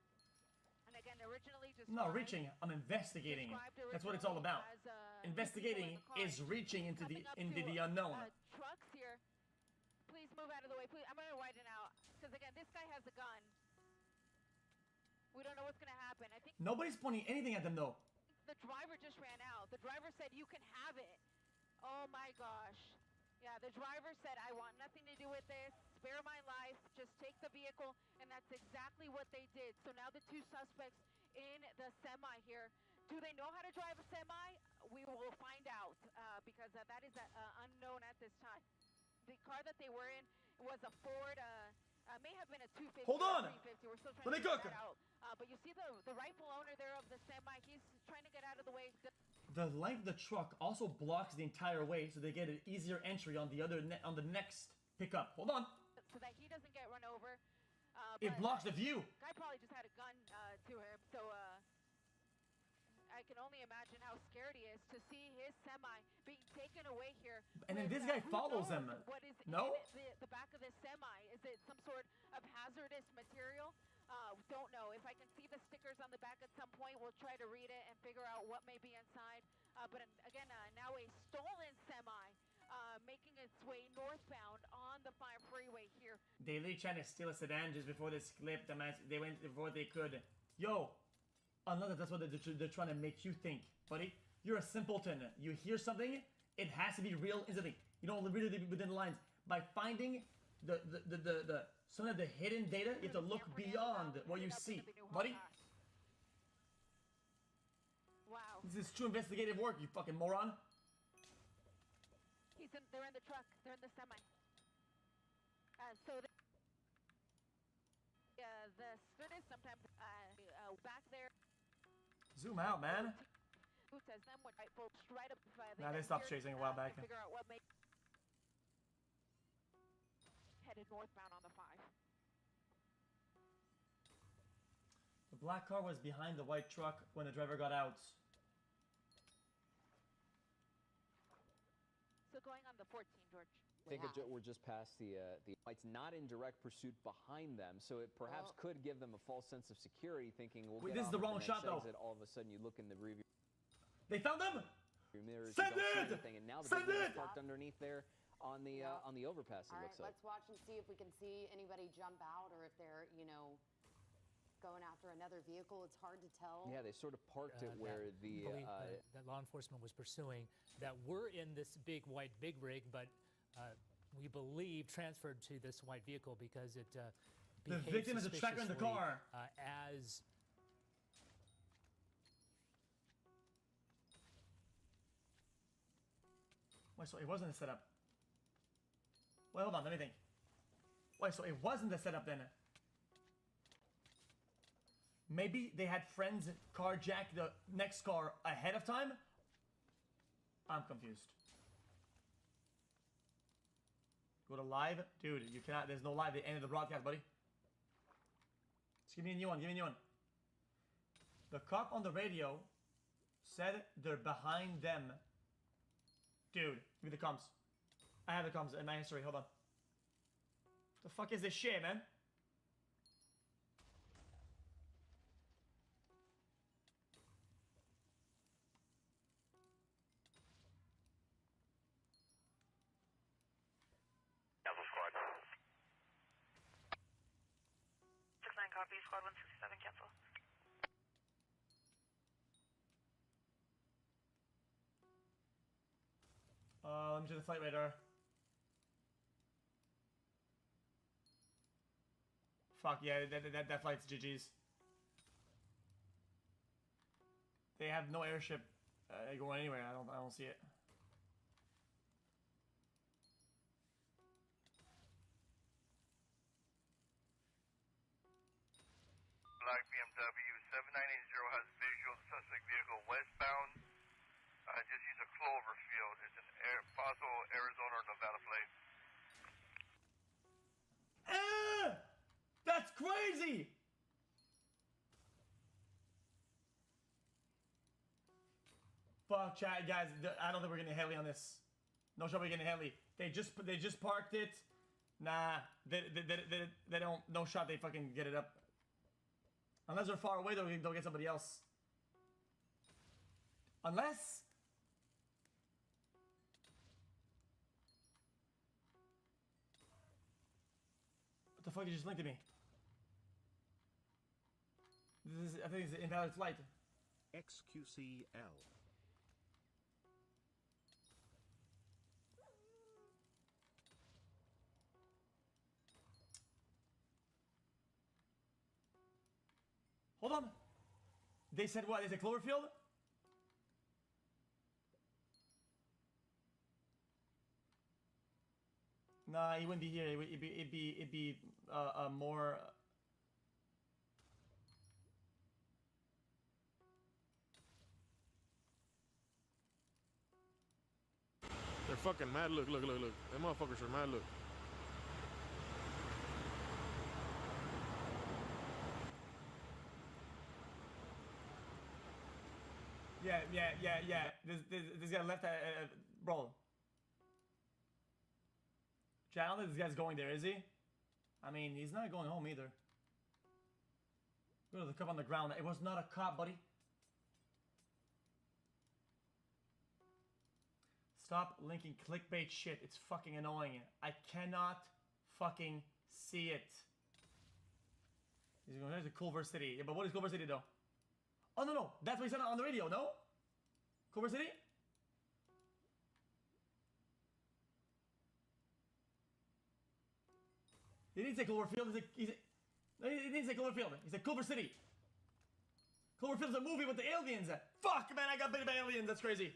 And again, originally just No, reaching. I'm investigating. That's what it's all about. Investigating is reaching into the unknown. Trucks here. Please move out of the way. Please, I'm going to widen out because again, this guy has a gun. We don't know what's going to happen. I think Nobody's pointing anything at them though. the driver just ran out. The driver said, "You can have it." Oh my gosh. Yeah, the driver said, "I want nothing to do with this. Spare my life. Just take the vehicle." And that's exactly what they did. So now the two suspects in the semi here. Do they know how to drive a semi? We will find out because that is unknown at this time. The car that they were in was a Ford, may have been a 250 Hold on. or 350. We're still trying Let me to figure cook. that out. But you see the rightful owner there of the semi. He's trying to get out of the way. The length of the truck also blocks the entire way, so they get an easier entry on the next pickup. Hold on. So that he doesn't get run over. It blocks the view. Guy probably just had a gun to him, so I can only imagine how scared he is to see his semi being taken away here. And then with, this guy who follows knows him. What is No? in the back of this semi? Is it some sort of hazardous material? Don't know. If I can see the stickers on the back at some point, we'll try to read it and figure out what may be inside. But again, now a stolen semi making its way northbound on the 5 freeway here. They literally tried to steal a sedan just before this clip. They went before they could. Yo, another. That's what they're trying to make you think, buddy. You're a simpleton. You hear something, it has to be real instantly. You don't read it within the lines. By finding the some of the hidden data, you have to look beyond what you see, buddy. Wow. This is true investigative work, you fucking moron. They're in the truck. They're in the semi. So the split is sometimes back there. Zoom out, man. Who says them? What right up? Nah, they stopped chasing a while back. Figure out what may. headed northbound on the 5. The black car was behind the white truck when the driver got out. So going on the 14, George. I think we're just past the it's not in direct pursuit behind them, so it perhaps could give them a false sense of security, thinking we'll Wait, get this is off the at wrong next shot, though. exit. All of a sudden, you look in the rearview They found them. mirrors, Send you don't see it! anything, and now the Send big it! is parked underneath there on the overpass. It All right, looks like. let's watch and see if we can see anybody jump out or if they're, going after another vehicle. It's hard to tell. Yeah, they sort of parked it where that law enforcement was pursuing that were in this big white big rig, but we believe transferred to this white vehicle because it the victim is a tracker in the car. As Wait, so it wasn't a setup. Wait, hold on, let me think. Wait, so it wasn't a setup then? Maybe they had friends carjack the next car ahead of time? I'm confused. Go to live? Dude, you cannot, there's no live. They ended the broadcast, buddy. Just give me a new one, give me a new one. The cop on the radio said they're behind them. Dude, give me the comms. I have the comms in my history, hold on. The fuck is this shit, man? Double squad. 6-9 copy, squad 167, cancel. Let me do the flight radar. Fuck yeah, that flight's GG's. They have no airship going anywhere. I don't see it. Black BMW 7980 has visual suspect vehicle westbound. Just use a Cloverfield. It's an Paso, Arizona or Nevada plate. That's crazy! Fuck, chat, guys. I don't think we're getting a heli on this. No shot we're getting a heli. They just parked it. Nah, they don't. No shot. They fucking get it up. Unless they're far away, they'll get somebody else. Unless. What the fuck? You just linked to me. I think it's an invalid flight. XQCL. Hold on. They said what? They said Cloverfield? Nah, he wouldn't be here. It'd be more. They're fucking mad. Look. Them motherfuckers are mad. Look. Yeah. This guy left. Bro. I don't think this guy's going there, is he? I mean, he's not going home either. Go to the cop on the ground. It was not a cop, buddy. Stop linking clickbait shit. It's fucking annoying. I cannot fucking see it. He's going, there's a Culver City. Yeah, but what is Culver City though? Oh, no. That's what he said on the radio, no? Culver City? He didn't say Cloverfield. He didn't say Cloverfield. He said Culver City. Cloverfield's a movie with the aliens. Fuck, man, I got bitten by aliens. That's crazy.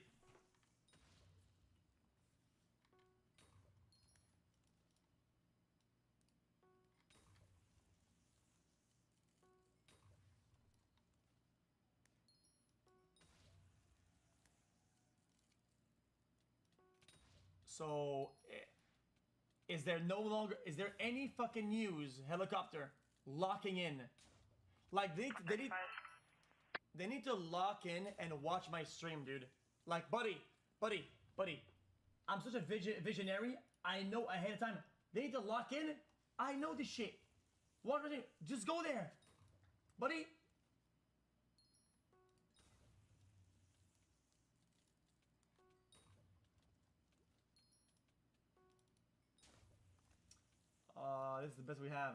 So, is there any fucking news helicopter locking in? Like they need to lock in and watch my stream, dude. Like, buddy. I'm such a visionary. I know ahead of time. They need to lock in. I know this shit. What? Just go there, buddy. This is the best we have.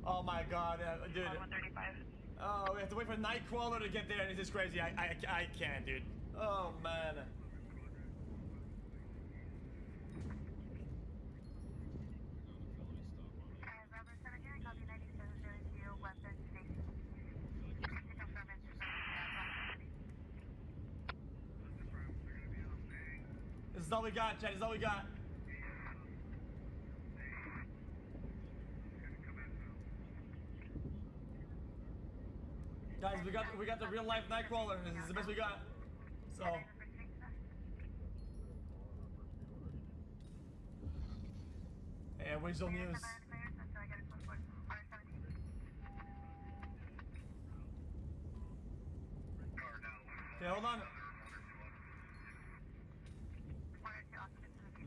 Oh my god, dude. 135. Oh, we have to wait for Nightcrawler to get there. This is crazy. I can't, dude. Oh man. This is all we got, Chad. This is all we got. Guys, we got the real life Nightcrawler. This is the best we got. So. Yeah, Weasel News. Okay, hold on.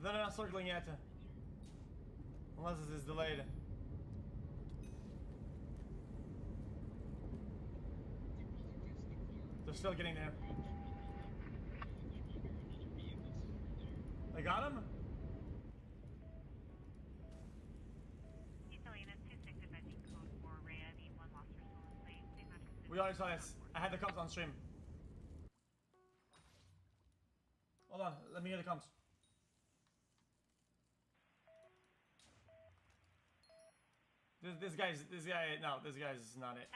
They're not circling yet. Unless this is delayed. They're still getting there. They got him? We already saw this. I had the comms on stream. Hold on, let me hear the comms. This guy's not it.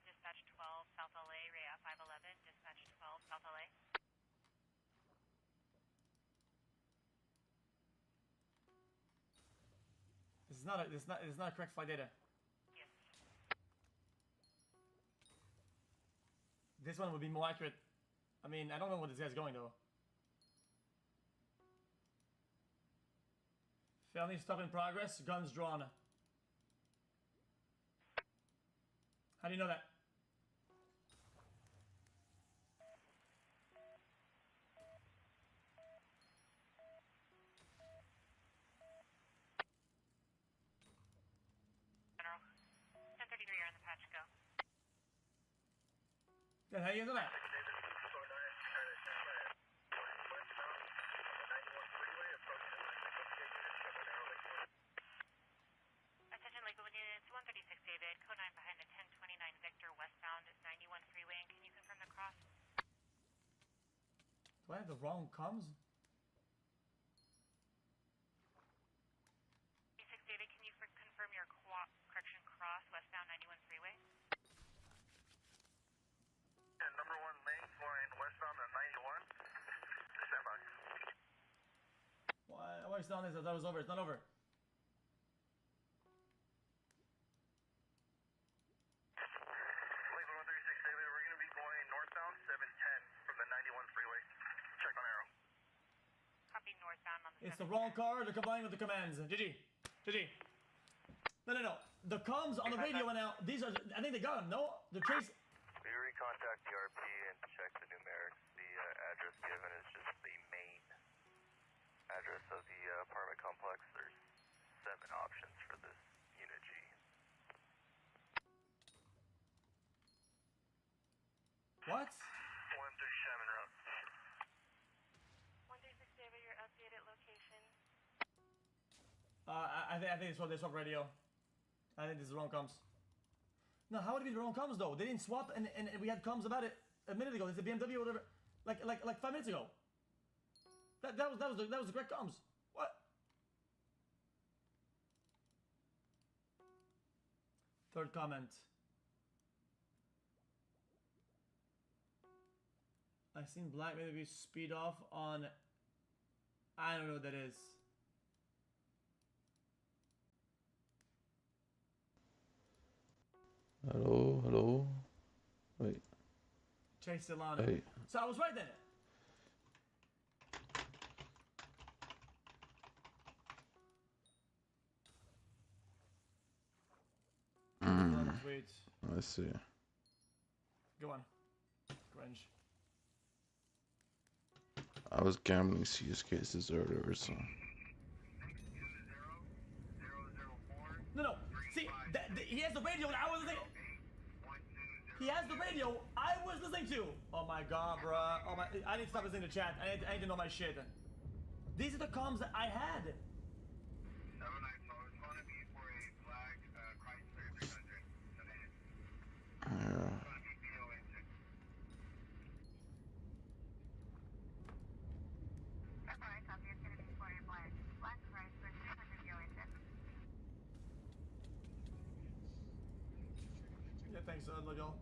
Dispatch 12 South LA, Ray at 511. Dispatch 12 South LA. This is not correct flight data. Yes. This one would be more accurate. I mean, I don't know where this guy's going though. Felony stop in progress, guns drawn. How do you know that? General. 1033, you're on the patch, go. Then how do you know that? Attention Lakewood units, 136 David, code 9 behind the 1029 Victor westbound 91 freeway, and can you confirm the cross? Do I have the wrong comms? 36 David, can you confirm your correction cross westbound 91 freeway? Yeah, number 1 lane flying westbound on 91. Stand by. Why is it on this? I thought it was over. It's not over. Lakewood 136 David, we're going to be going northbound 710 from the 91 freeway. Check on arrow. Copy northbound on the It's the wrong car. They're complying with the commands. GG. No. The comms on the radio went out. These are. I think they got them. No, the trace. We recontact the RP and check the numerics. The address given is just the main address of the apartment complex. There's 7 options for this unit G. What? 137 route. 136 David, your updated location. I think they swapped radio. I think this is the wrong comms. No, how would it be the wrong comms though? They didn't swap, and we had comms about it a minute ago. It's a BMW or whatever, like 5 minutes ago. That was the correct comms. What? Third comment. I seen black maybe speed off on. I don't know what that is. Hello. Wait. Chase Delano. Hey. So I was right then. Wait. Let's see. Go on. Grinch. I was gambling CS cases earlier, so. No. See, he has the radio and I was listening. He has the radio I was listening to. Oh my god, bruh. Oh my, I need to stop listening to chat. I need to know my shit. These are the comms that I had. Yeah. Yeah, thanks, Logo.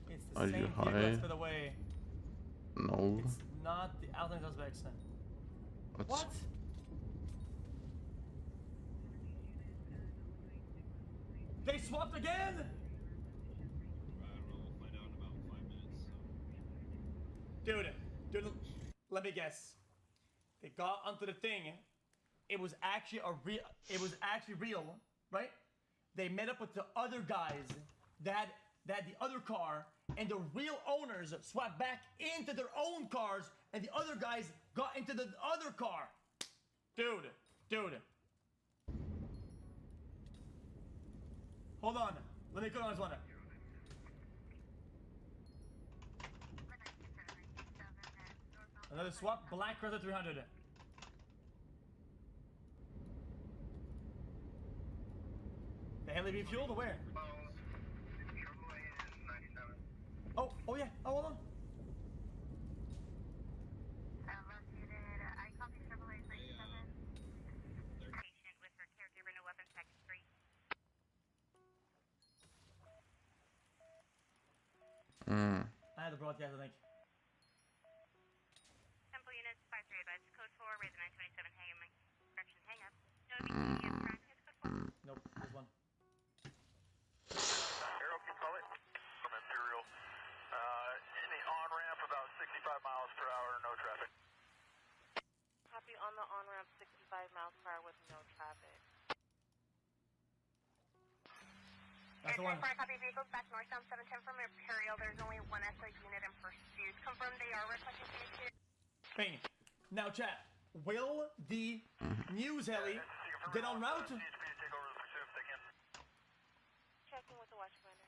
It's the Are same you vehicle high? that's for the way. No. It's not the alternate suspects. What? They swapped again? Dude, let me guess. They got onto the thing. It was actually real, right? They met up with the other guys that had the other car, and the real owners swapped back into their own cars, and the other guys got into the other car. Dude. Hold on. Let me go on this one. Another swap. Black Cresta 300. The heli be fueled or where? Oh yeah. Oh, hold on. I had the broadcast, I think. Temple units 5-3 advised. Code 4, Razor 927, hang up. No immediate practice, code 4. Nope, there's one. Arrow, can you call it? From Imperial. In the on-ramp, about 65 miles per hour, no traffic. Copy on the on-ramp, 65 miles per hour with no traffic. That's the one. Copy vehicles back northbound 710 from Imperial. There's only one SO unit in pursuit. Confirm they are requesting safety. Bing. Now, chat. Will the news heli get en route? Checking with the watch commander.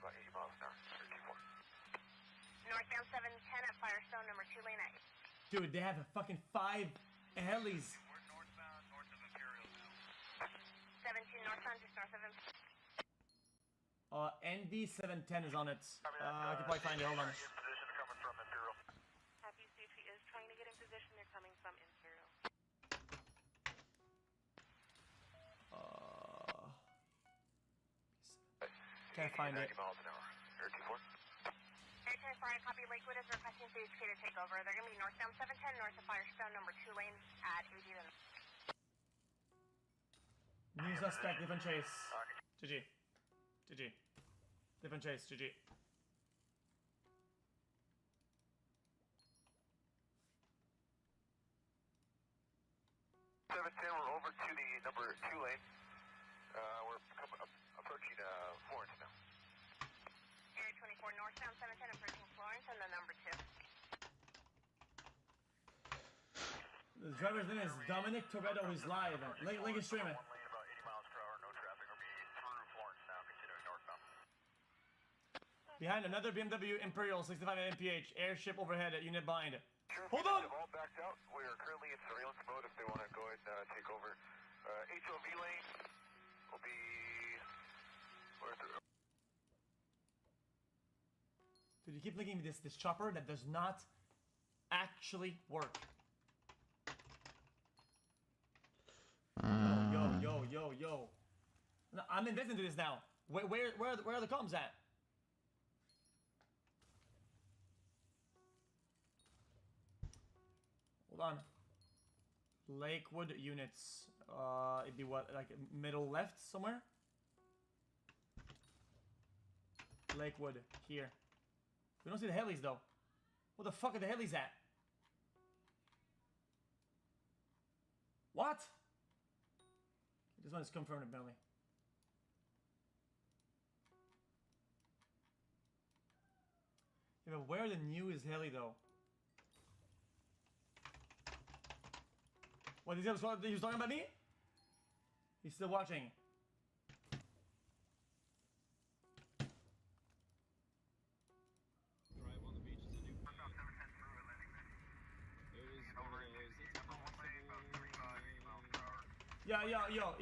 About 80 miles an hour. Northbound 710 at Firestone, number 2 lane 8. Dude, they have fucking 5 helis. 17 northbound, just north of him. ND 710 is on it. I can probably find it. Hold on. Happy Safety is trying to get in position. They're coming from Imperial. Can't find it. Air 10-4, copy. Lakewood is requesting CHP to take over. They're going to be northbound 710, north of Firestone, number 2 lane at 80 to the... New suspect, different chase. GG. Different chase, GG. 710, we're over to the number 2 lane. We're approaching Florence now. Area 24, northbound 710, approaching Florence, and the number 2. The driver's name is Dominic Toretto, who's live. Link is streaming. About 80 miles per hour, no traffic. We'll be through Florence now, continuing northbound. Behind another BMW Imperial 65 mph. Airship overhead at unit bind. Hold on! They've all backed out. We are currently in surveillance mode if they want to go ahead and take over. HOV lane will be... Where's the... Dude, you keep linking me this chopper that does not actually work. Yo. No, I'm investing into this now. Where are the comms at? Hold on. Lakewood units. It'd be what, like middle left somewhere? Lakewood, here. We don't see the helis though. What the fuck are the helis at? What? This one is confirmed apparently. Yeah, but where the new is heli though? What, he was talking about me? He's still watching. Drive on the beach is a new plan. It was one of those, it's possible. Yeah,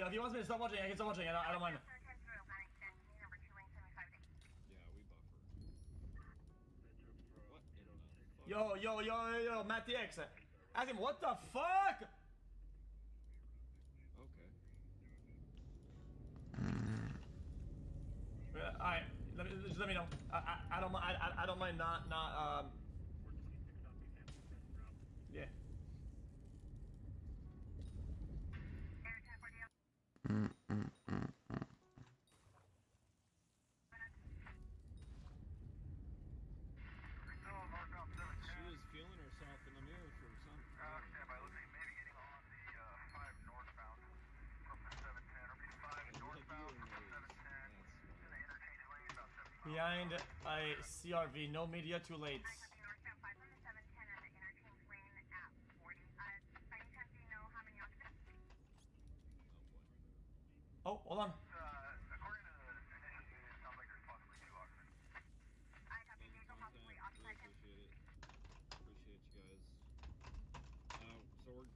if he wants me to stop watching, I can stop watching. I don't mind. Yeah, we buffer. What? Yo, Matty X. Ask him, what the fuck? Okay. Alright, just let me know. I don't mind not yeah. She was feeling herself in the mirror for some. Standby, looks like maybe getting on the 5 northbound from the 710, or maybe 5 northbound from the 710 to the interchange lane, about 70 miles. Behind a CRV, no media, too late. Oh, hold on. According to the initial unit, it sounds like there's possibly 2 occupants. Really appreciate you guys. So we're...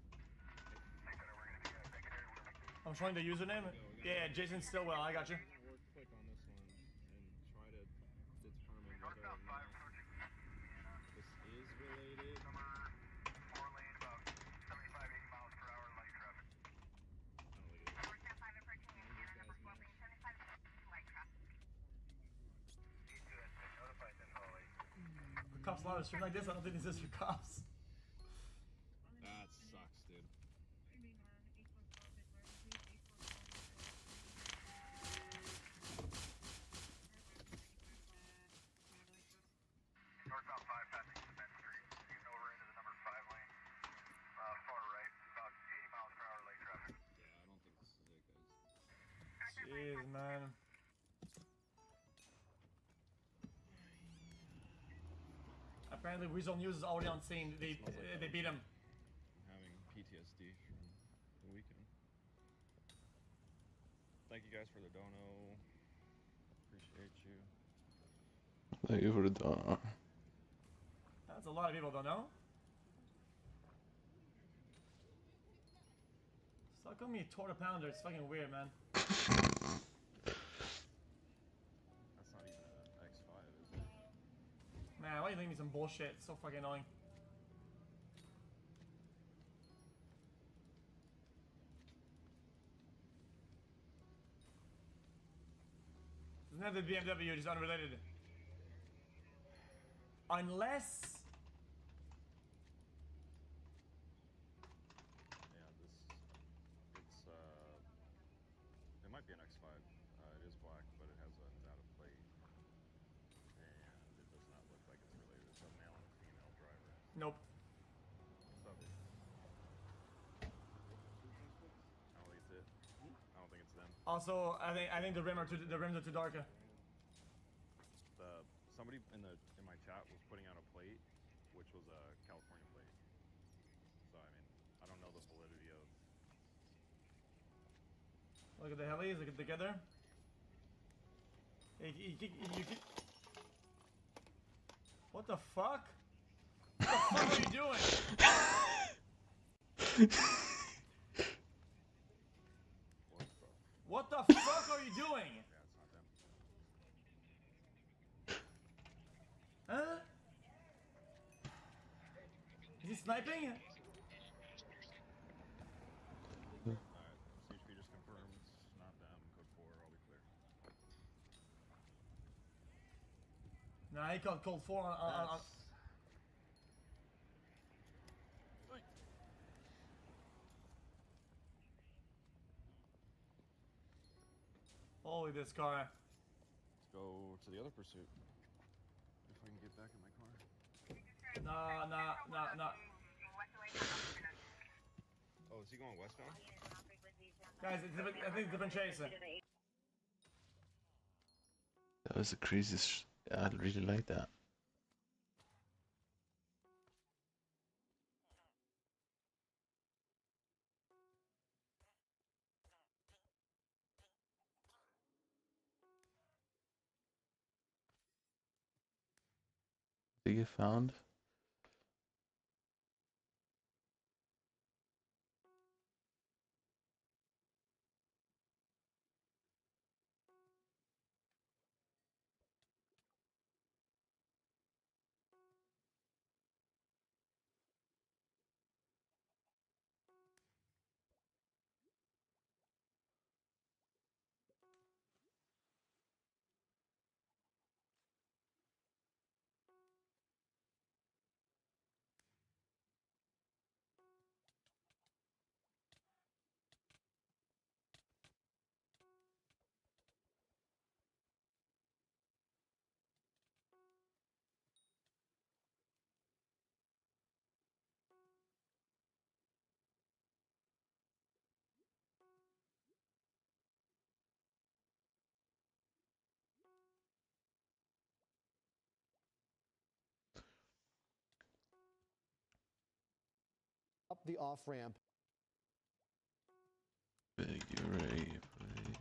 I'm showing the username. Yeah, Jason Stillwell, I got you. We're gonna work quick on this one and try to determine whether or not this is related. Number 4 lane, about 75, 80 miles per hour light traffic. For cops allowed to stream like this, I don't think this is for cops. That sucks, dude. Northbound 5 passing Cement Street, even over into the number 5 lane. Far right, about 80 miles per hour light traffic. Yeah, I don't think this is it, guys. Jeez, man. Apparently, Weasel News is already on scene. They beat him. I'm having PTSD from the weekend. Thank you guys for the dono. Appreciate you. Thank you for the dono. That's a lot of people, don't know. Stop calling me a quarter pounder. It's fucking weird, man. That's not even an X5, is it? Man, why are you leaving me some bullshit? It's so fucking annoying. Doesn't have the BMW, it's unrelated. Unless... Yeah, it might be an X5. It is black, but it has a Nevada plate. And it does not look like it's related. It's a male and a female driver. Nope. What's up? I don't think it's it. I don't think it's them. Also, I think the rims are too dark. Somebody in my chat was putting out a plate, which was a California plate. So I mean, I don't know the validity of. Look at the helis, look at together. What the fuck? What the fuck are you doing? What the fuck are you doing? Yeah, it's not them. Huh? Is he sniping? Alright, CHP just confirmed it's not them. Code 4, I'll be clear. Nah, he called code 4 on Holy, this car. Let's go to the other pursuit. If I can get back in my car. No. Oh, is he going westbound? Guys, it's different, I think it's different chaser. That was the craziest. I really like that. Did he get found? Up the off ramp. Big array, please.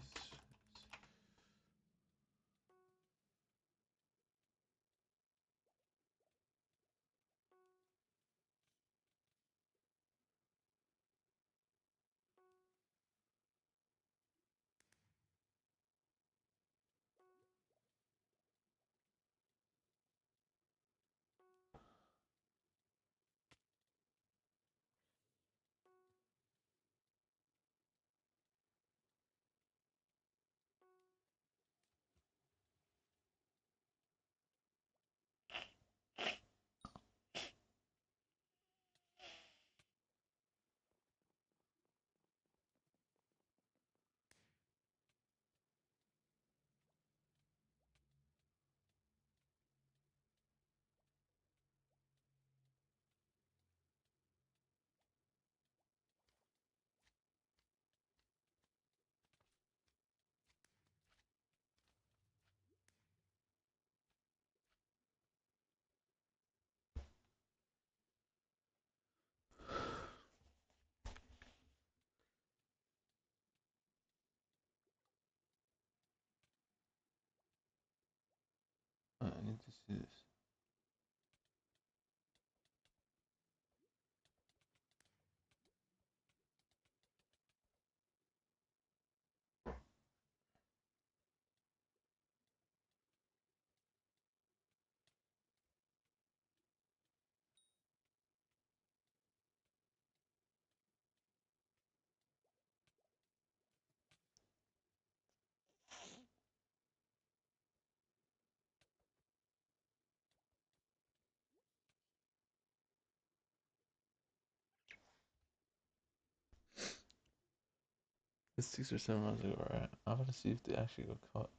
I need to see this. It's 6 or 7 months ago, right? I want to see if they actually got caught.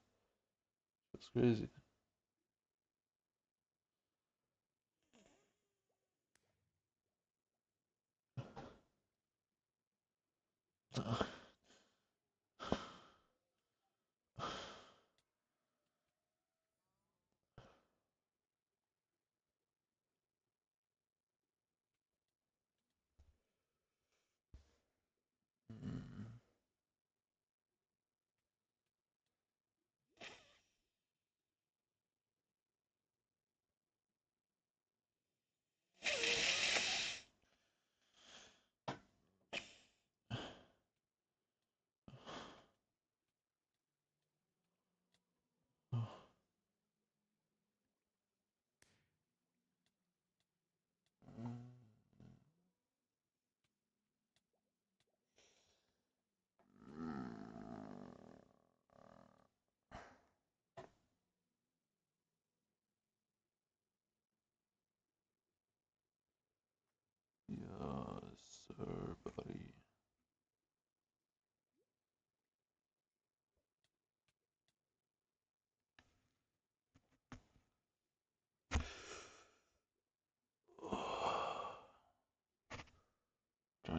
That's crazy.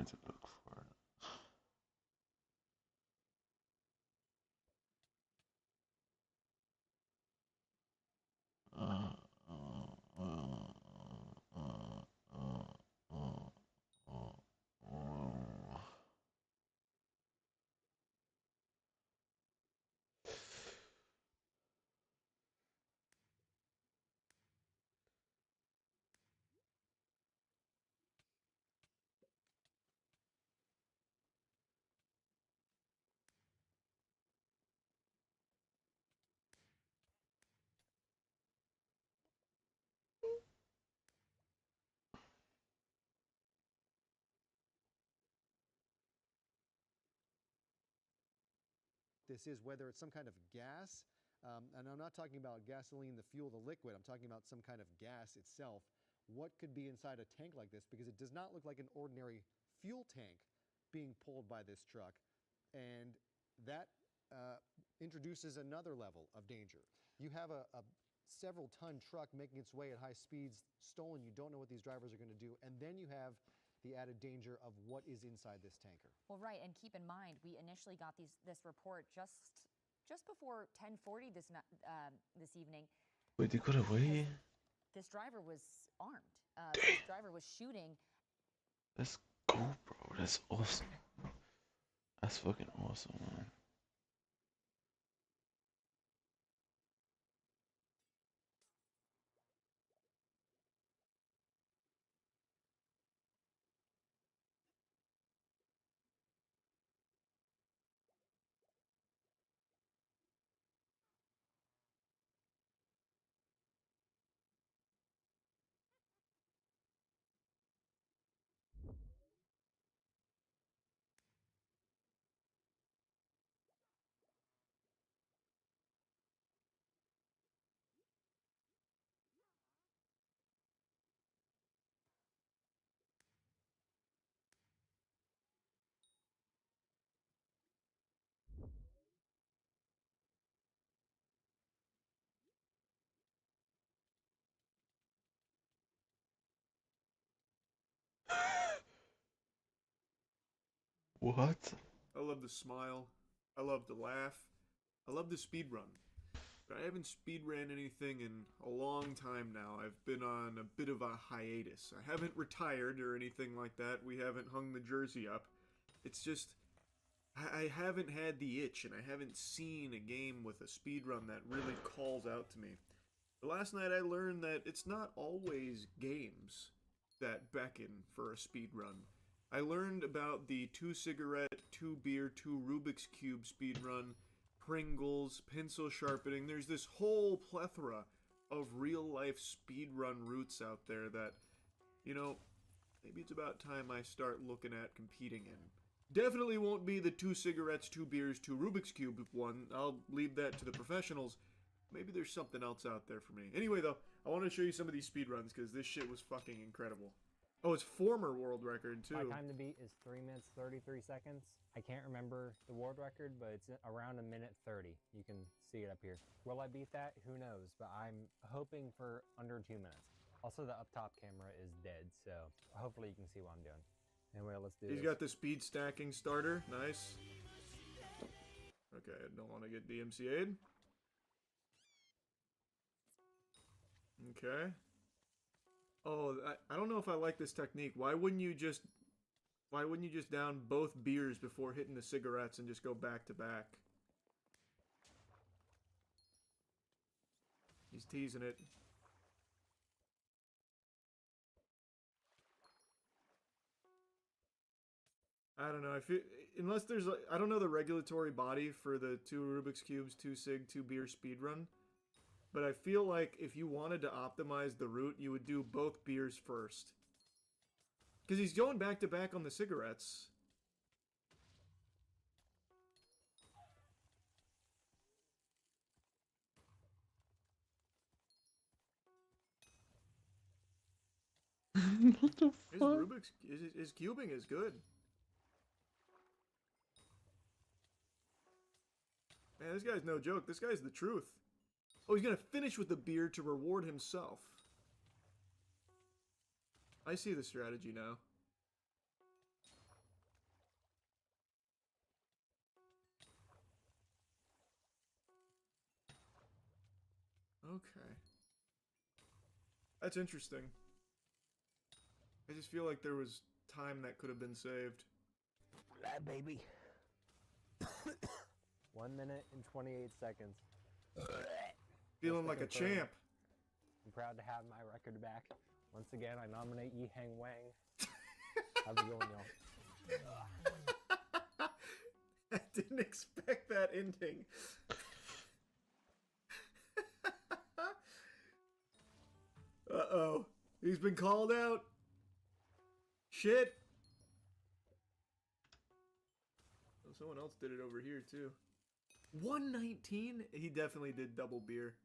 trying to look for it. This is whether it's some kind of gas, and I'm not talking about gasoline, the fuel, the liquid. I'm talking about some kind of gas itself. What could be inside a tank like this? Because it does not look like an ordinary fuel tank being pulled by this truck, and that introduces another level of danger. You have a several-ton truck making its way at high speeds, stolen. You don't know what these drivers are going to do, and then you have the added danger of what is inside this tanker. Well, right, and keep in mind, we initially got this report just before 10:40 this evening. Wait, they got away? This driver was armed. This driver was shooting. Let's go, bro. That's awesome. That's fucking awesome, man. What? I love the smile. I love the laugh. I love the speed run. But I haven't speed ran anything in a long time now. I've been on a bit of a hiatus. I haven't retired or anything like that. We haven't hung the jersey up. It's just, I haven't had the itch, and I haven't seen a game with a speed run that really calls out to me. But last night I learned that it's not always games that beckon for a speed run. I learned about the 2 cigarette, 2 beer, 2 Rubik's Cube speed run, Pringles, pencil sharpening. There's this whole plethora of real-life speedrun routes out there that, you know, maybe it's about time I start looking at competing in. Definitely won't be the 2 cigarettes, 2 beers, 2 Rubik's Cube one. I'll leave that to the professionals. Maybe there's something else out there for me. Anyway, though, I want to show you some of these speedruns because this shit was fucking incredible. Oh, it's former world record, too. My time to beat is 3 minutes, 33 seconds. I can't remember the world record, but it's around 1:30. You can see it up here. Will I beat that? Who knows, but I'm hoping for under 2 minutes. Also, the up top camera is dead, so hopefully you can see what I'm doing. Anyway, let's do this. He's got the speed stacking starter. Nice. Okay, I don't want to get DMCA'd. Okay. Oh, I don't know if I like this technique. Why wouldn't you just down both beers before hitting the cigarettes and just go back to back? He's teasing it. I don't know. I feel unless there's I don't know the regulatory body for the 2 Rubik's Cubes, 2 cig, 2 beer speedrun. But I feel like if you wanted to optimize the route, you would do both beers first. Because he's going back to back on the cigarettes. What the His fuck? Rubik's, his cubing is good. Man, this guy's no joke. This guy's the truth. Oh, he's gonna finish with the beer to reward himself. I see the strategy now. Okay. That's interesting. I just feel like there was time that could have been saved. That baby. 1 minute and 28 seconds. Feeling like a champ. I'm proud to have my record back. Once again, I nominate Yi Hang Wang. How's it going, y'all? I didn't expect that ending. Uh-oh. He's been called out. Shit. Oh, someone else did it over here, too. 119? He definitely did double beer.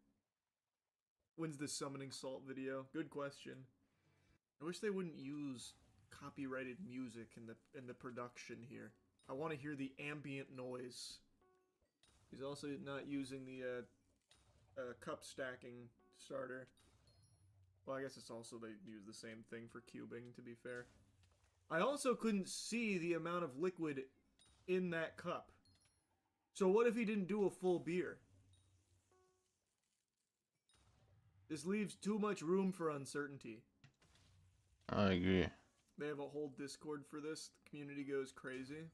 When's the summoning salt video? Good question. I wish they wouldn't use copyrighted music in the production here. I want to hear the ambient noise. He's also not using the cup stacking starter. Well, I guess it's also they use the same thing for cubing, to be fair. I also couldn't see the amount of liquid in that cup. So what if he didn't do a full beer? This leaves too much room for uncertainty. I agree. They have a whole Discord for this. The community goes crazy.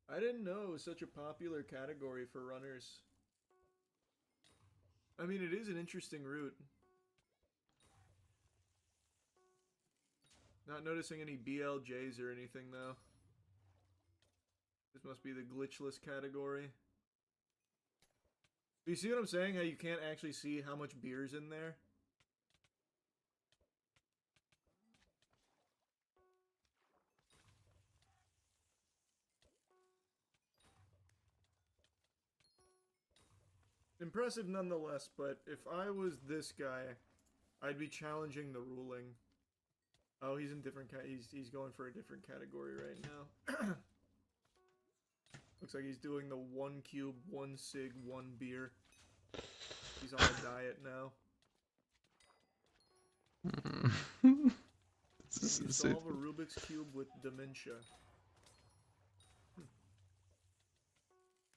I didn't know it was such a popular category for runners. I mean, it is an interesting route. Not noticing any BLJs or anything, though. This must be the glitchless category. Do you see what I'm saying? How you can't actually see how much beer's in there? Impressive nonetheless, but if I was this guy, I'd be challenging the ruling. Oh, he's in different he's going for a different category right now. Looks like he's doing the 1 cube, 1 cig, 1 beer. He's on a diet now. This You is solve a Rubik's Cube with dementia.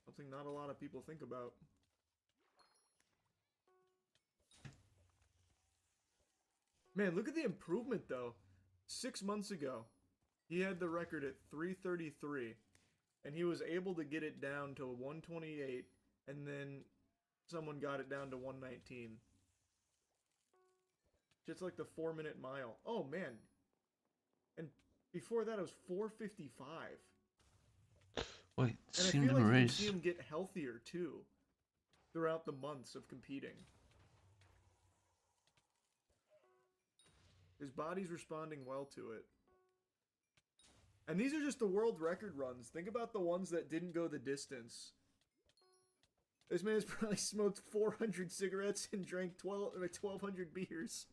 Something not a lot of people think about. Man, look at the improvement though. 6 months ago, he had the record at 333, and he was able to get it down to 128, and then someone got it down to 119. Just like the 4-minute mile. Oh man. And before that it was 455. Wait, And I seen feel them like you can race. see him get healthier too throughout the months of competing. His body's responding well to it. And these are just the world record runs. Think about the ones that didn't go the distance. This man's probably smoked 400 cigarettes and drank 1,200 beers.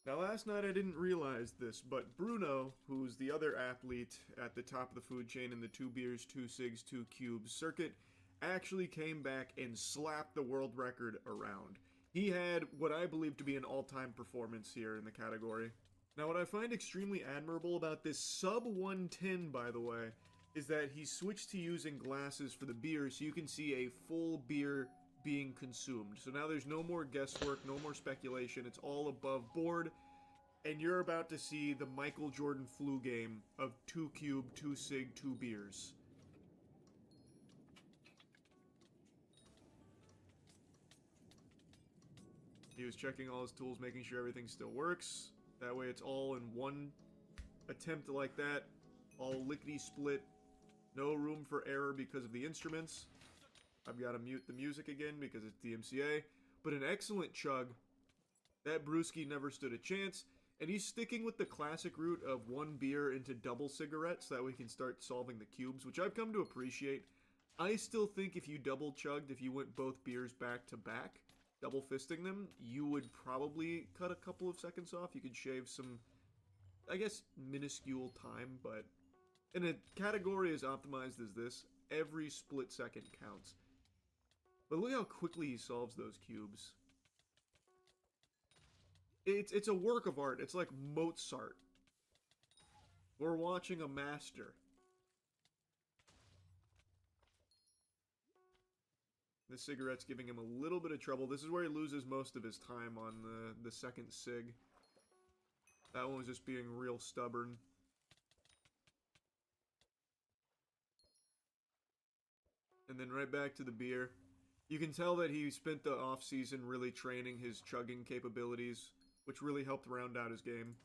Now last night I didn't realize this, but Bruno, who's the other athlete at the top of the food chain in the 2 beers, 2 cigs, 2 cubes circuit, actually came back and slapped the world record around. He had what I believe to be an all-time performance here in the category. Now what I find extremely admirable about this sub 110, by the way, is that he switched to using glasses for the beer so you can see a full beer being consumed. So now there's no more guesswork, no more speculation, it's all above board, and you're about to see the Michael Jordan flu game of 2 cube, 2 cig, 2 beers. He was checking all his tools, making sure everything still works. That way it's all in one attempt like that. All lickety-split. No room for error because of the instruments. I've got to mute the music again because it's DMCA. But an excellent chug. That brewski never stood a chance. And he's sticking with the classic route of 1 beer into double cigarettes so that we can start solving the cubes, which I've come to appreciate. I still think if you double chugged, if you went both beers back to back, double fisting them, you would probably cut a couple of seconds off. You could shave some, I guess, minuscule time, but in a category as optimized as this, every split second counts. But look how quickly he solves those cubes. It's a work of art. It's like Mozart. We're watching a master. The cigarette's giving him a little bit of trouble. This is where he loses most of his time on the second cig. That one was just being real stubborn. And then right back to the beer. You can tell that he spent the off-season really training his chugging capabilities, which really helped round out his game.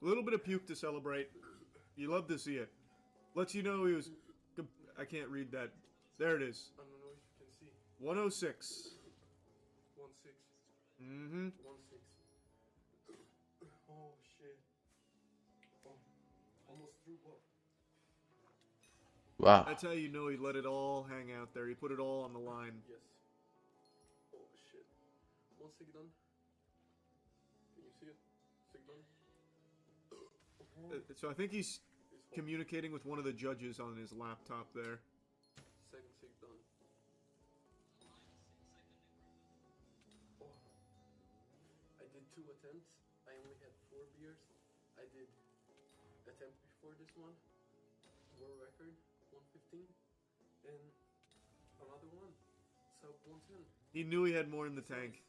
A little bit of puke to celebrate. You love to see it. Lets you know he was... I can't read that. There it is. I don't know if you can see. 106. 1-6. Mm-hmm. 1-6. Oh shit. Oh, almost threw up. Wow. That's how you know he let it all hang out there. He put it all on the line. Yes. Oh shit. 1 sig done. Can you see it? Sig done. So I think he's communicating with one of the judges on his laptop there. Second sig done. Oh. I did 2 attempts. I only had 4 beers. I did attempt before this one. World record 115. And another one. Sub 110. He knew he had more in the tank.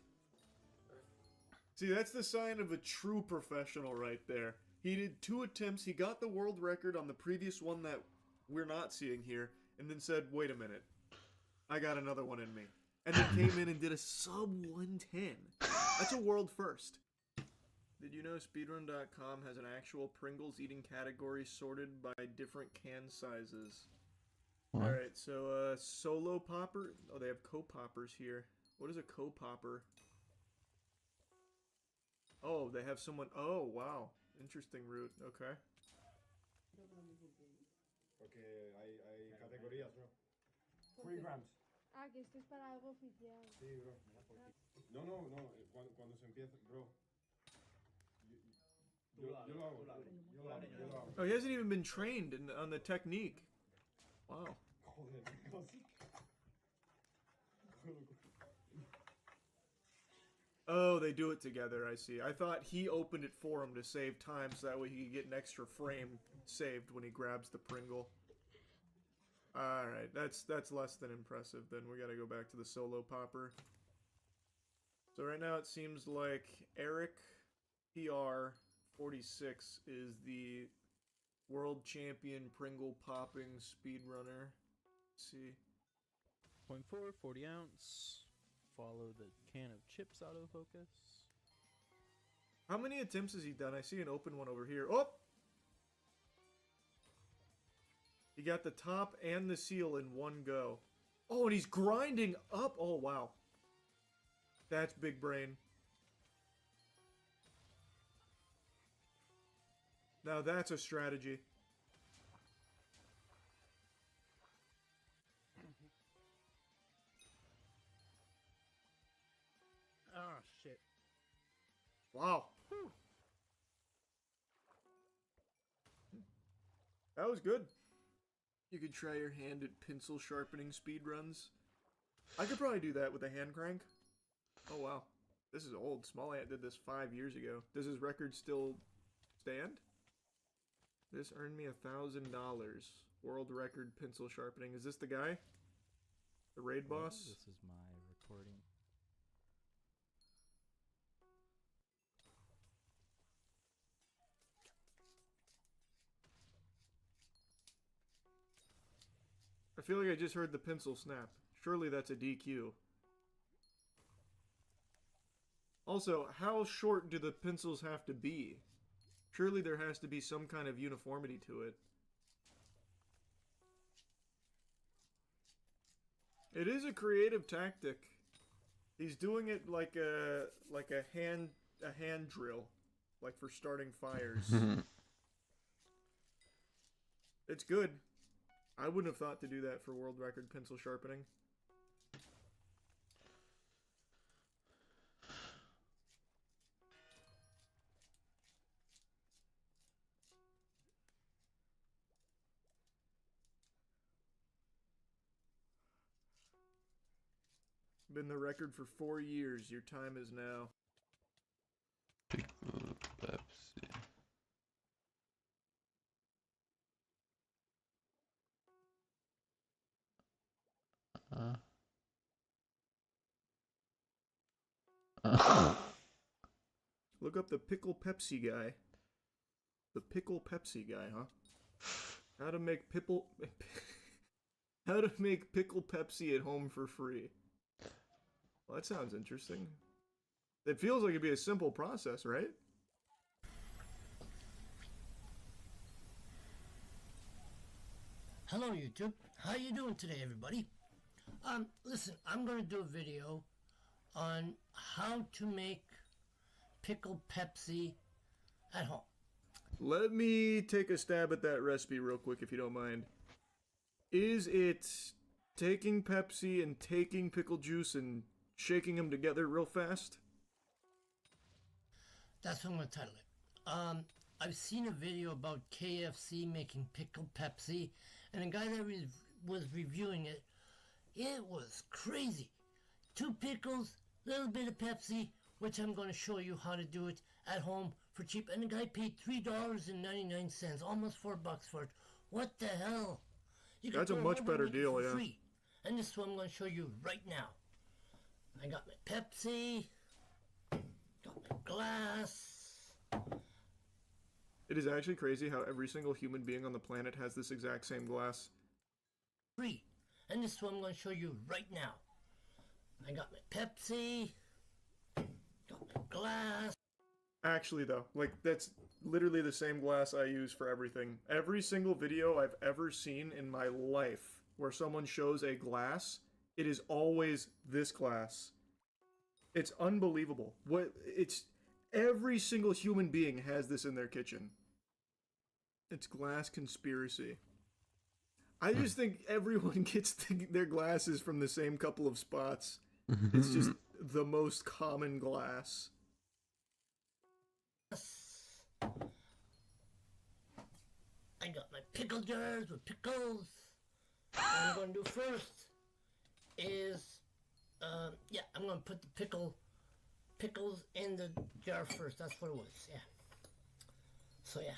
See, that's the sign of a true professional right there. He did 2 attempts, he got the world record on the previous one that we're not seeing here, and then said, wait a minute, I got another one in me. And then came in and did a sub 110. That's a world first. Did you know speedrun.com has an actual Pringles eating category sorted by different can sizes? What? Alright, so solo popper. Oh, they have co-poppers here. What is a co-popper? Oh, they have someone. Oh, wow. Interesting route. Okay. Porque hay categorías, bro. 3 grams. Ah, que esto es para algo oficial. Sí, bro. No, no, no. Cuando se empieza, bro. Yo lo hago. Yo lo hago. Oh, he hasn't even been trained on the technique. Wow. Oh, they do it together, I see. I thought he opened it for him to save time so that way he could get an extra frame saved when he grabs the Pringle. Alright, that's less than impressive. Then we gotta go back to the solo popper. So right now it seems like Eric PR46 is the world champion Pringle popping speedrunner. Let's see. 0.4, 40 ounce. Follow the can of chips autofocus. How many attempts has he done? I see an open one over here. Oh! He got the top and the seal in one go. Oh, and he's grinding up. Oh, wow. That's big brain. Now that's a strategy. Oh, shit. Wow. Whew. That was good. You could try your hand at pencil sharpening speedruns. I could probably do that with a hand crank. Oh, wow. This is old. Small Ant did this 5 years ago. Does his record still stand? This earned me $1,000. World record pencil sharpening. Is this the guy? The raid boss? This is my recording. I feel like I just heard the pencil snap. Surely that's a DQ. Also, how short do the pencils have to be? Surely there has to be some kind of uniformity to it. It is a creative tactic. He's doing it like a hand drill, like for starting fires. It's good. I wouldn't have thought to do that for world record pencil sharpening. Been the record for 4 years. Your time is now. Pepsi. Look up the pickle Pepsi guy. The pickle Pepsi guy, huh? How to make pickle Pepsi at home for free. Well, that sounds interesting. It feels like it'd be a simple process, right? Hello YouTube, how you doing today everybody? Listen, I'm going to do a video on how to make pickled Pepsi at home. Let me take a stab at that recipe real quick if you don't mind. Is it taking Pepsi and taking pickle juice and shaking them together real fast? That's what I'm going to title it. I've seen a video about KFC making pickled Pepsi, and the guy that was reviewing it, it was crazy. 2 pickles, little bit of Pepsi, which I'm going to show you how to do it at home for cheap. And the guy paid $3.99, almost $4 for it. What the hell? That's a much better deal, yeah. Free. And this is what I'm going to show you right now. I got my Pepsi, got my glass. It is actually crazy how every single human being on the planet has this exact same glass. Free. And this is what I'm going to show you right now. I got my Pepsi, got my glass. Actually though, like that's literally the same glass I use for everything. Every single video I've ever seen in my life where someone shows a glass, it is always this glass. It's unbelievable. Every single human being has this in their kitchen. It's glass conspiracy. I just think everyone gets their glasses from the same couple of spots. It's just the most common glass. I got my pickle jars with pickles. What I'm going to do first is, I'm going to put the pickles in the jar first. That's what it was, yeah. So, yeah.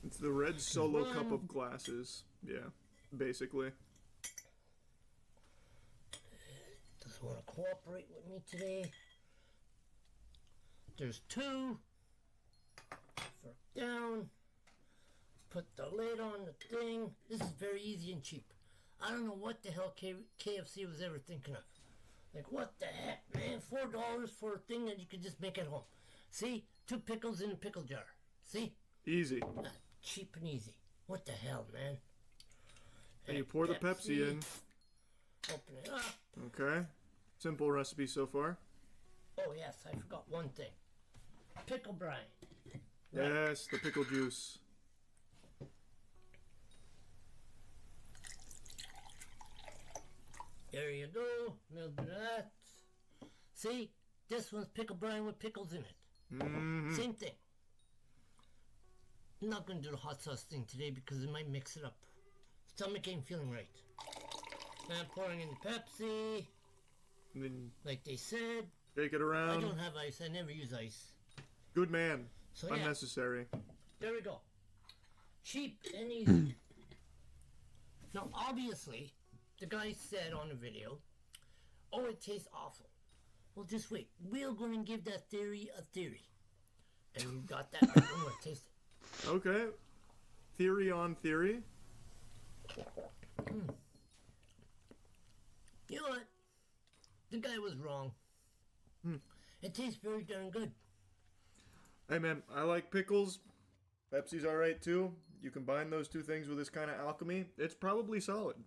It's the red Solo cup of glasses. Yeah, basically. Doesn't want to cooperate with me today. There's 2. Fork down. Put the lid on the thing. This is very easy and cheap. I don't know what the hell KFC was ever thinking of. Like, what the heck, man? $4 for a thing that you could just make at home. See? 2 pickles in a pickle jar. See? Easy. Cheap and easy. What the hell, man? And you pour the Pepsi in. Open it up. Okay. Simple recipe so far. Oh, yes, I forgot one thing. Pickle brine. Right. Yes, the pickle juice. There you go. A little bit of that. See? This one's pickle brine with pickles in it. Mm-hmm. Same thing. I'm not going to do the hot sauce thing today because it might mix it up. Stomach ain't feeling right. Now I'm pouring in the Pepsi. And then like they said. Shake it around. I don't have ice. I never use ice. Good man. So, unnecessary. Yeah. There we go. Cheap and easy. Now, obviously, the guy said on the video, oh, it tastes awful. Well, just wait. We're going to give that theory a theory. And you got that right. I'm going to taste it. Okay. Theory on theory. You know what? The guy was wrong. It tastes very darn good. Hey man, I like pickles. Pepsi's alright too. You combine those 2 things with this kind of alchemy, it's probably solid.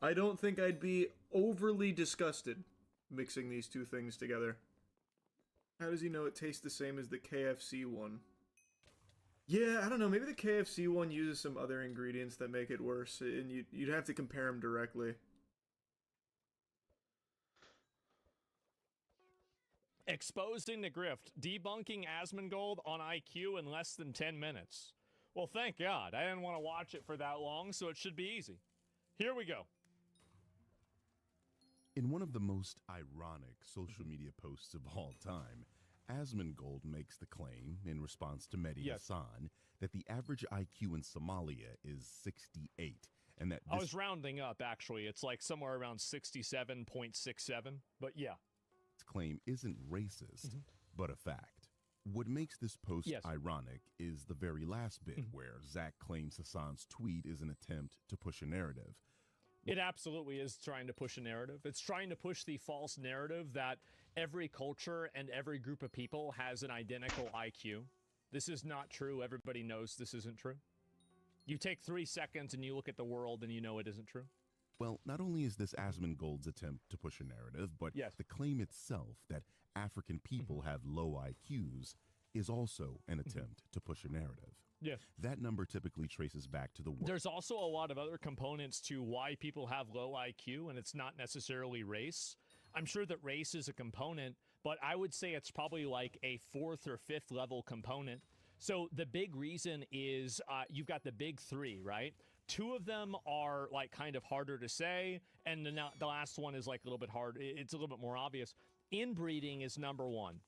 I don't think I'd be overly disgusted mixing these 2 things together. How does he know it tastes the same as the KFC one? Yeah, I don't know. Maybe the KFC one uses some other ingredients that make it worse, and you'd have to compare them directly. Exposing the grift, debunking Asmongold on IQ in less than 10 minutes. Well, thank God. I didn't want to watch it for that long, so it should be easy. Here we go. In one of the most ironic social media posts of all time, Asmongold makes the claim, in response to Mehdi Hassan, that the average IQ in Somalia is 68, and that I this was rounding up, actually. It's like somewhere around 67.67, but yeah. claim isn't racist, but a fact. What makes this post Yes. ironic is the very last bit where Zach claims Hassan's tweet is an attempt to push a narrative. It absolutely is trying to push a narrative. It's trying to push the false narrative that every culture and every group of people has an identical IQ. This is not true. Everybody knows this isn't true. You take 3 seconds and you look at the world and you know it isn't true. Well, not only is this Asmongold's attempt to push a narrative, but the claim itself that African people have low IQs is also an attempt to push a narrative. Yes. That number typically traces back to the work. There's also a lot of other components to why people have low IQ, and it's not necessarily race. I'm sure that race is a component, but I would say it's probably like a 4th or 5th level component. So the big reason is you've got the big 3, right? 2 of them are like kind of harder to say, and the last one is like a little bit hard. It's a little bit more obvious. Inbreeding is number 1.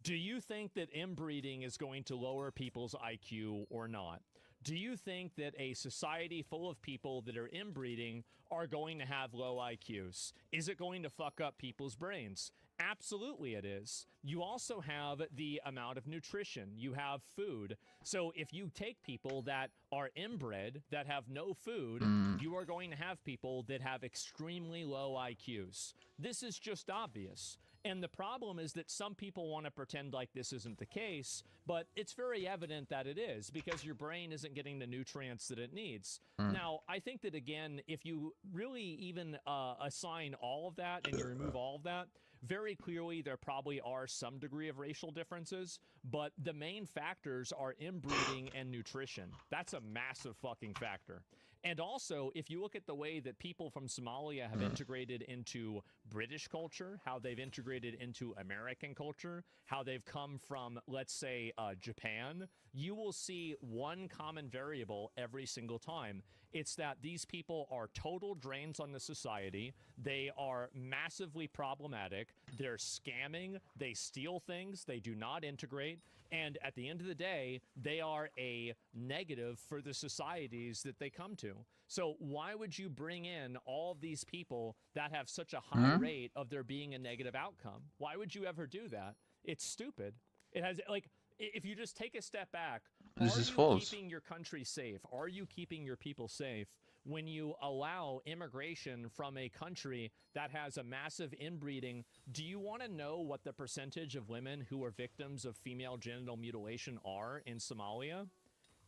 Do you think that inbreeding is going to lower people's IQ or not? Do you think that a society full of people that are inbreeding are going to have low IQs? Is it going to fuck up people's brains? Absolutely it is. You also have the amount of nutrition. You have food. So if you take people that are inbred, that have no food, you are going to have people that have extremely low IQs. This is just obvious. And the problem is that some people want to pretend like this isn't the case, but it's very evident that it is because your brain isn't getting the nutrients that it needs. Now, I think that, again, if you really even assign all of that and you remove all of that, very clearly there probably are some degree of racial differences, but the main factors are inbreeding and nutrition. That's a massive fucking factor. And also, if you look at the way that people from Somalia have integrated into British culture, how they've integrated into American culture, how they've come from, let's say, Japan, you will see one common variable every single time. It's that these people are total drains on the society. They are massively problematic. They're scamming. They steal things. They do not integrate. And at the end of the day, they are a negative for the societies that they come to. So why would you bring in all of these people that have such a high rate of there being a negative outcome? Why would you ever do that? It's stupid. It has, like, if you just take a step back, This are is you false. keeping your country safe? Are you keeping your people safe when you allow immigration from a country that has a massive inbreeding? Do you want to know what the percentage of women who are victims of female genital mutilation are in Somalia?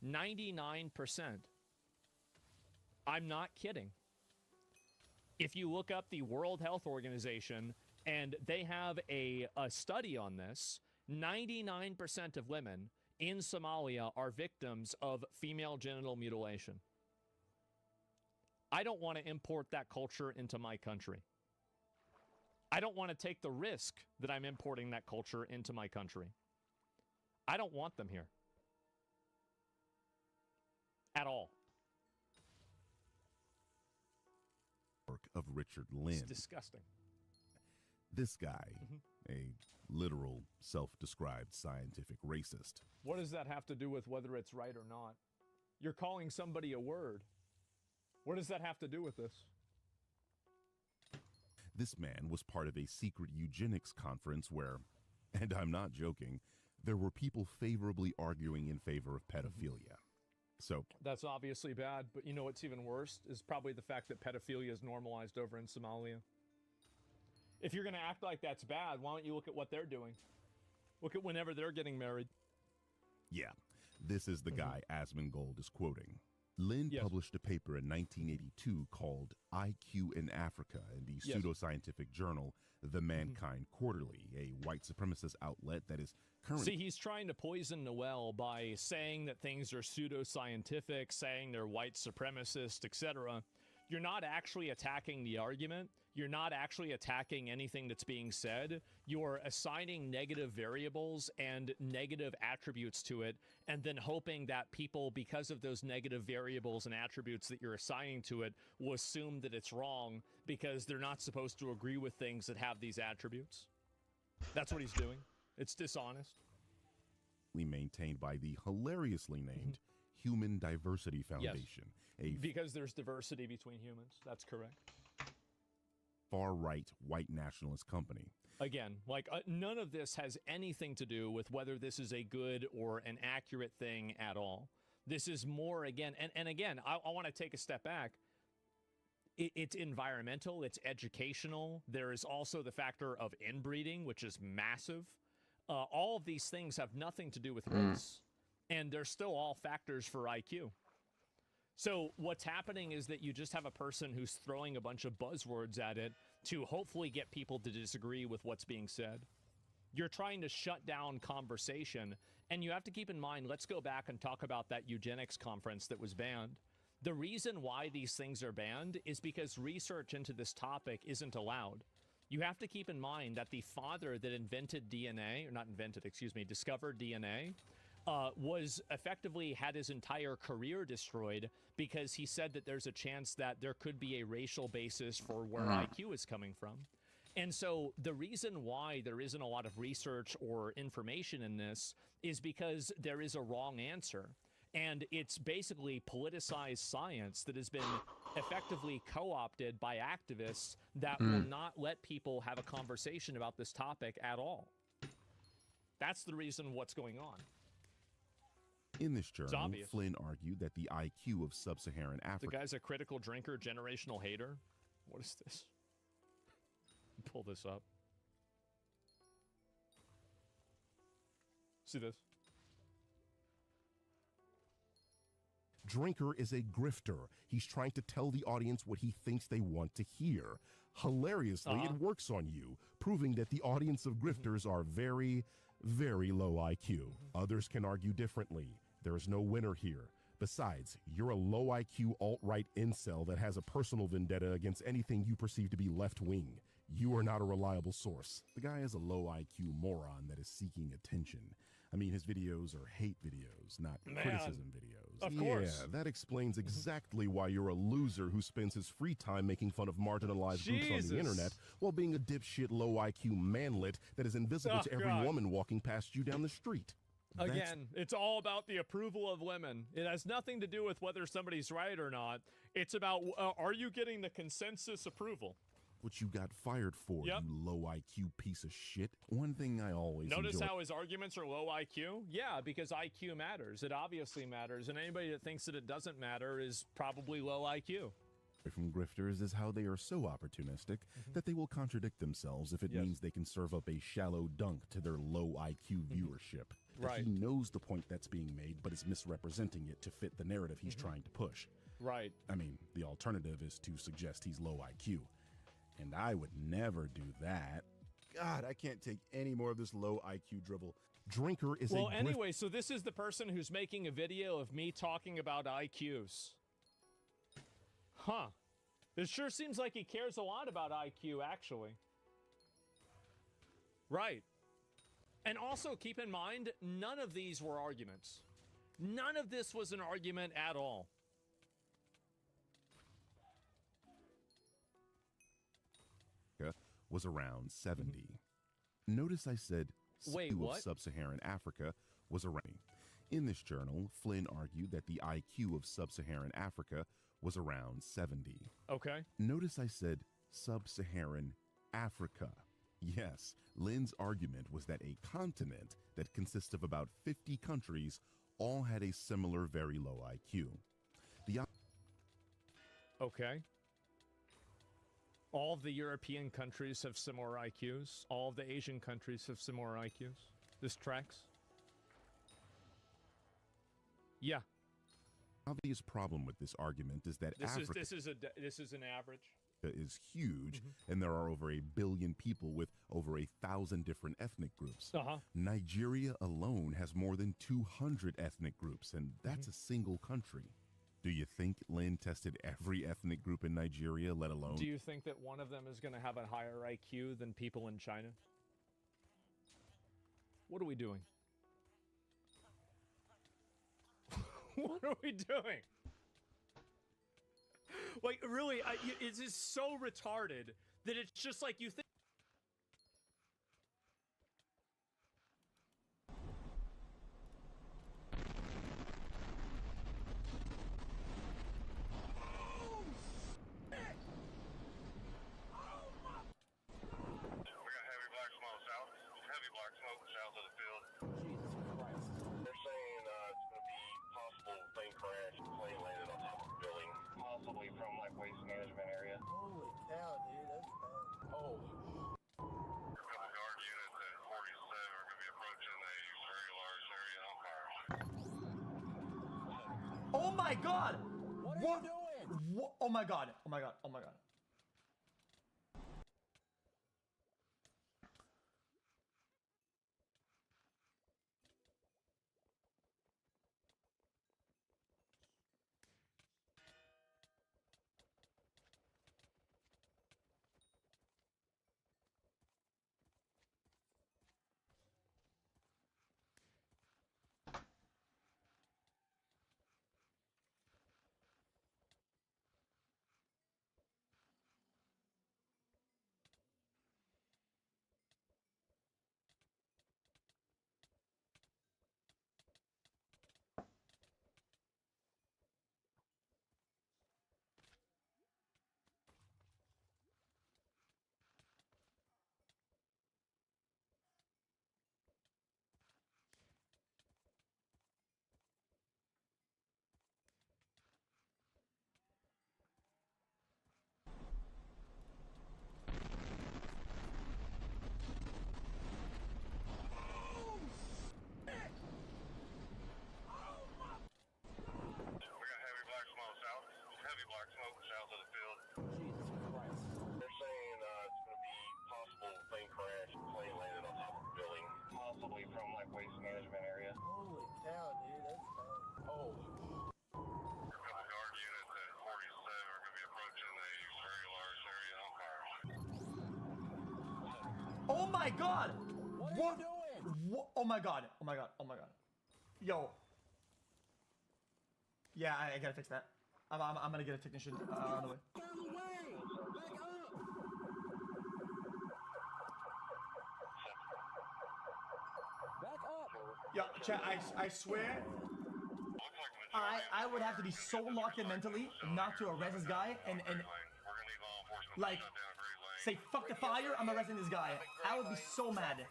99%. I'm not kidding. If you look up the World Health Organization, and they have a study on this, 99% of women in Somalia are victims of female genital mutilation. I don't want to import that culture into my country. I don't want to take the risk that I'm importing that culture into my country. I don't want them here. At all. Work of Richard Lynn. It's disgusting. This guy, a literal self-described scientific racist. What does that have to do with whether it's right or not? You're calling somebody a word. What does that have to do with this? This man was part of a secret eugenics conference where, and I'm not joking, there were people favorably arguing in favor of pedophilia. So That's obviously bad, but you know what's even worse is probably the fact that pedophilia is normalized over in Somalia. If you're going to act like that's bad, why don't you look at what they're doing? Look at whenever they're getting married. yeah, this is the guy Asmongold is quoting. Lynn published a paper in 1982 called IQ in Africa in the pseudoscientific journal The Mankind Quarterly, a white supremacist outlet that is currently... See, he's trying to poison the well by saying that things are pseudoscientific, saying they're white supremacist, etc. You're not actually attacking the argument. You're not actually attacking anything that's being said. You're assigning negative variables and negative attributes to it, and then hoping that people, because of those negative variables and attributes that you're assigning to it, will assume that it's wrong because they're not supposed to agree with things that have these attributes. That's what he's doing. It's dishonest. maintained by the hilariously named Human Diversity Foundation, because there's diversity between humans. That's correct. far-right white nationalist company. Again, like none of this has anything to do with whether this is a good or an accurate thing at all. This is more, again, and again, I want to take a step back. It's environmental, it's educational. There is also the factor of inbreeding, which is massive. All of these things have nothing to do with race, and they're still all factors for IQ. So what's happening is that you just have a person who's throwing a bunch of buzzwords at it to hopefully get people to disagree with what's being said. You're trying to shut down conversation, and you have to keep in mind, let's go back and talk about that eugenics conference that was banned. The reason why these things are banned is because research into this topic isn't allowed. You have to keep in mind that the father that invented DNA, or not invented, excuse me, discovered DNA, was effectively had his entire career destroyed because he said that there's a chance that there could be a racial basis for where IQ is coming from. And so the reason why there isn't a lot of research or information in this is because there is a wrong answer. And it's basically politicized science that has been effectively co-opted by activists that will not let people have a conversation about this topic at all. That's the reason what's going on. In this journal, Flynn argued that the IQ of sub-Saharan Africa... The guy's a critical drinker, generational hater. What is this? Pull this up. See this? Drinker is a grifter. He's trying to tell the audience what he thinks they want to hear. Hilariously, it works on you, proving that the audience of grifters are very, very low IQ. Others can argue differently. There is no winner here. Besides, you're a low IQ alt-right incel that has a personal vendetta against anything you perceive to be left-wing. You are not a reliable source. The guy is a low IQ moron that is seeking attention. I mean, his videos are hate videos, not criticism videos. Of course. Yeah, that explains exactly why you're a loser who spends his free time making fun of marginalized groups on the internet while being a dipshit low IQ manlet that is invisible to every woman walking past you down the street. Again, it's all about the approval of women. It has nothing to do with whether somebody's right or not. It's about, are you getting the consensus approval? What you got fired for, you low IQ piece of shit. One thing I always Notice enjoy... how his arguments are low IQ? Yeah, because IQ matters. It obviously matters. And anybody that thinks that it doesn't matter is probably low IQ. From grifters is how they are so opportunistic that they will contradict themselves if it means they can serve up a shallow dunk to their low IQ viewership. That he knows the point that's being made, but is misrepresenting it to fit the narrative he's trying to push. Right. I mean, the alternative is to suggest he's low IQ. And I would never do that. God, I can't take any more of this low IQ dribble. Drinker is well, anyway, so this is the person who's making a video of me talking about IQs. Huh. It sure seems like he cares a lot about IQ, actually. Right. And also, keep in mind, none of these were arguments. None of this was an argument at all. Was around 70. Notice I said of sub-Saharan Africa was around. In this journal, Flynn argued that the IQ of sub-Saharan Africa was around 70. Okay. Notice I said sub-Saharan Africa. Yes, Lynn's argument was that a continent that consists of about 50 countries all had a similar very low IQ. Okay. All of the European countries have similar IQs. All of the Asian countries have similar IQs. This tracks. Yeah. Obvious problem with this argument is that Africa this is an average. Is huge, and there are over 1 billion people with over 1,000 different ethnic groups. Nigeria alone has more than 200 ethnic groups, and that's a single country. Do you think Lynn tested every ethnic group in Nigeria, let alone... Do you think that one of them is going to have a higher IQ than people in China? What are we doing? What are we doing? Like, really, it is so retarded that it's just like you think... my god! What? Oh my god! Oh my god! Oh my god! Oh my god! What? What? Oh my god! Oh my god! Oh my god! Yo. Yeah, I gotta fix that. I'm gonna get a technician on the way. Yeah, chat, I swear, I would have to be so locked in mentally not to arrest this guy and like say fuck the fire, I'm arresting this guy. I would be so mad.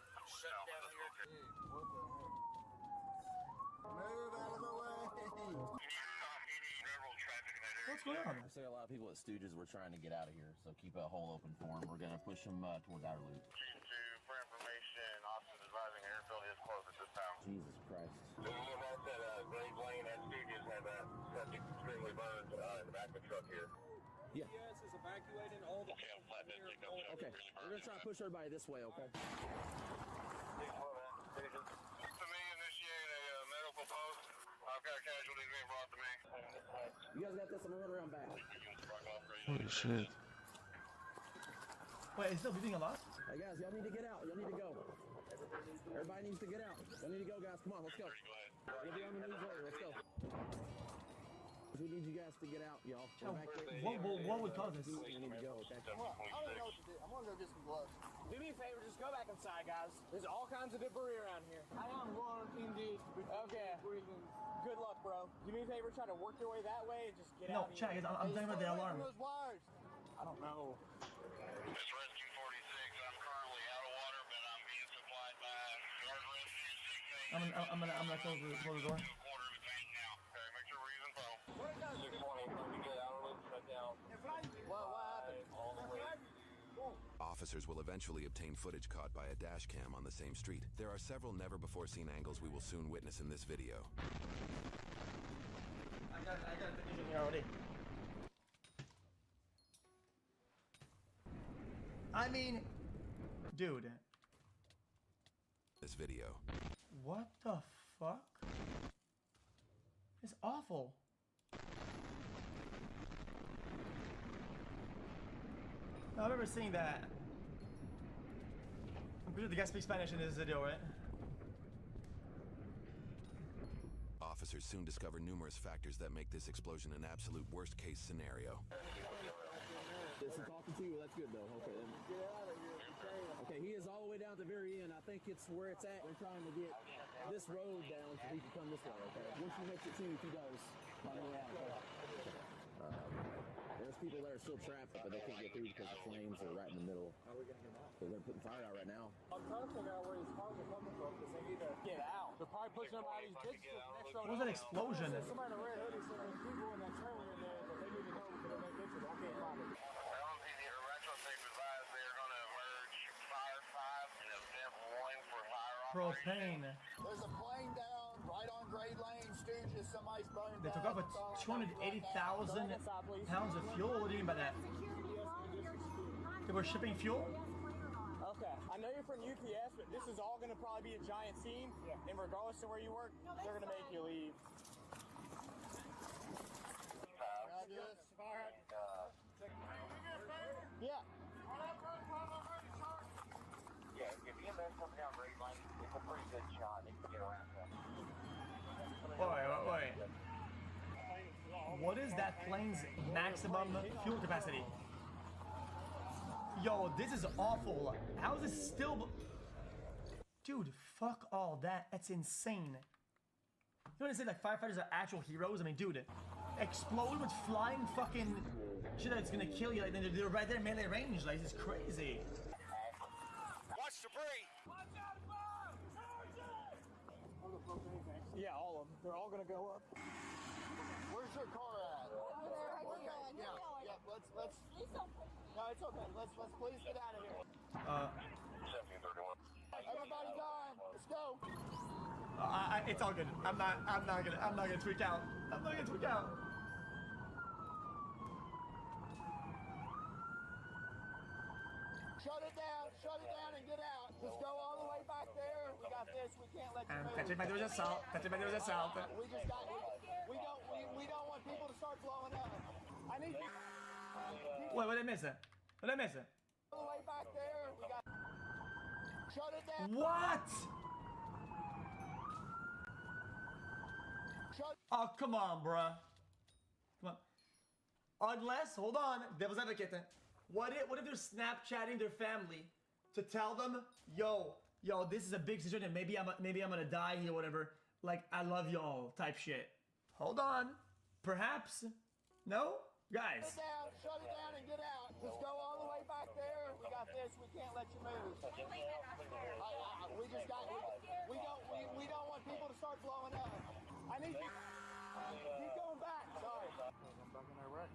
What's going on? I say a lot of people at Stooges were trying to get out of here, so keep a hole open for them. We're gonna push them towards our loop. For information, Austin advising airfield is closed at this time. Jesus Christ. Grave Lane at Stooges had subject extremely burned in the back of the truck here. Yeah. Yes, is evacuating all the Okay, we're gonna try to push everybody this way, okay? To me, initiate a medical post. I've got casualties being brought to me. You guys got this, I'm gonna run around back. Holy shit. Wait, is still bleeding a lot? Hey guys, y'all need to get out. Y'all need to go. Everybody needs to get out. Y'all need to go, guys. Come on, let's go. We'll be on the news later. Let's go. We need you guys to get out, y'all. What would cause this? We need to go, okay? I don't know what to do. I'm gonna go get some gloves. Do me a favor, just go back inside, guys. There's all kinds of debris around here. I am going indeed. Okay. Good luck, bro. Do me a favor, try to work your way that way and just get No, out. check. I'm talking about the alarm. Those wires. I don't know. It's Rescue 46. I'm currently out of water, but I'm being supplied by Guard Rescue 16. I'm gonna close the door. Officers will eventually obtain footage caught by a dash cam on the same street. There are several never-before-seen angles we will soon witness in this video. I got a technician here already. I mean, dude. This video. What the fuck? It's awful. I remember seeing that. I'm pretty sure the guy speaks Spanish in this video, right? Officers soon discover numerous factors that make this explosion an absolute worst-case scenario. This is talking to you. That's good, though. Okay, then. Get out of here. Okay, he is all the way down at the very end. I think it's where it's at. They're trying to get this road down so he can come this way, okay? Once he makes it to you, if he does, find a way out, okay? There's people that are still trapped, but they can't get through because the flames are right in the middle. How are we going to get out? So they're putting fire out right now. I'm trying to figure out where these cars are coming from because they need to get out. They're probably pushing them out of these ditches. What was that explosion? There's somebody in a red hoodie saying there's people in that trailer in there that they need to know because they're making ditches. I can't find it. LMPD or Retro Safe advised they are going to emerge Fire 5 and Event 1 for fire Propane. There's a plane down right on grade lane, Stooges, somebody's burning. They took off with 280,000 pounds of fuel. What do you mean by that? They were shipping fuel? Okay, I know you're from UPS, but this is all going to probably be a giant scene. Yeah. And regardless of where you work, they're going to make you leave. Yeah. Yeah, if EMS comes down Great Lane, it's a pretty good shot. They can get around that. Wait. What is that plane's maximum fuel capacity? Yo, this is awful. How is this still... Dude, fuck all that. That's insane. You know what I say, like, firefighters are actual heroes? I mean, dude, explode with flying fucking shit that's gonna kill you. Like, they're right there in melee range. Like, this is crazy. Watch debris. Yeah, all of them. They're all gonna go up. Where's your car at? Okay, yeah. Let's. No, it's okay. Let's please get out of here. 1731. Everybody gone. Let's go. It's all good. I'm not gonna tweak out. I'm not gonna tweak out. Shut it down and get out. Just go all the way back there. We got this. We can't let you move. Patrick Matthews assault. We don't want people to start blowing up. I need people. Wait, what did I miss it? All the way back there. We got. Shut it down. What? Oh, come on, bruh. Come on. Unless, hold on, devil's advocate. What if they're Snapchatting their family to tell them, yo, this is a big situation. Maybe I'm gonna die here, whatever. Like, I love y'all type shit. Hold on. Perhaps. No? Guys. Shut it down and get out. Just go all the way back there. We got this. We can't let you move. We don't want people to start blowing up. I need you. Keep going back. Sorry. I'm back in Iraq.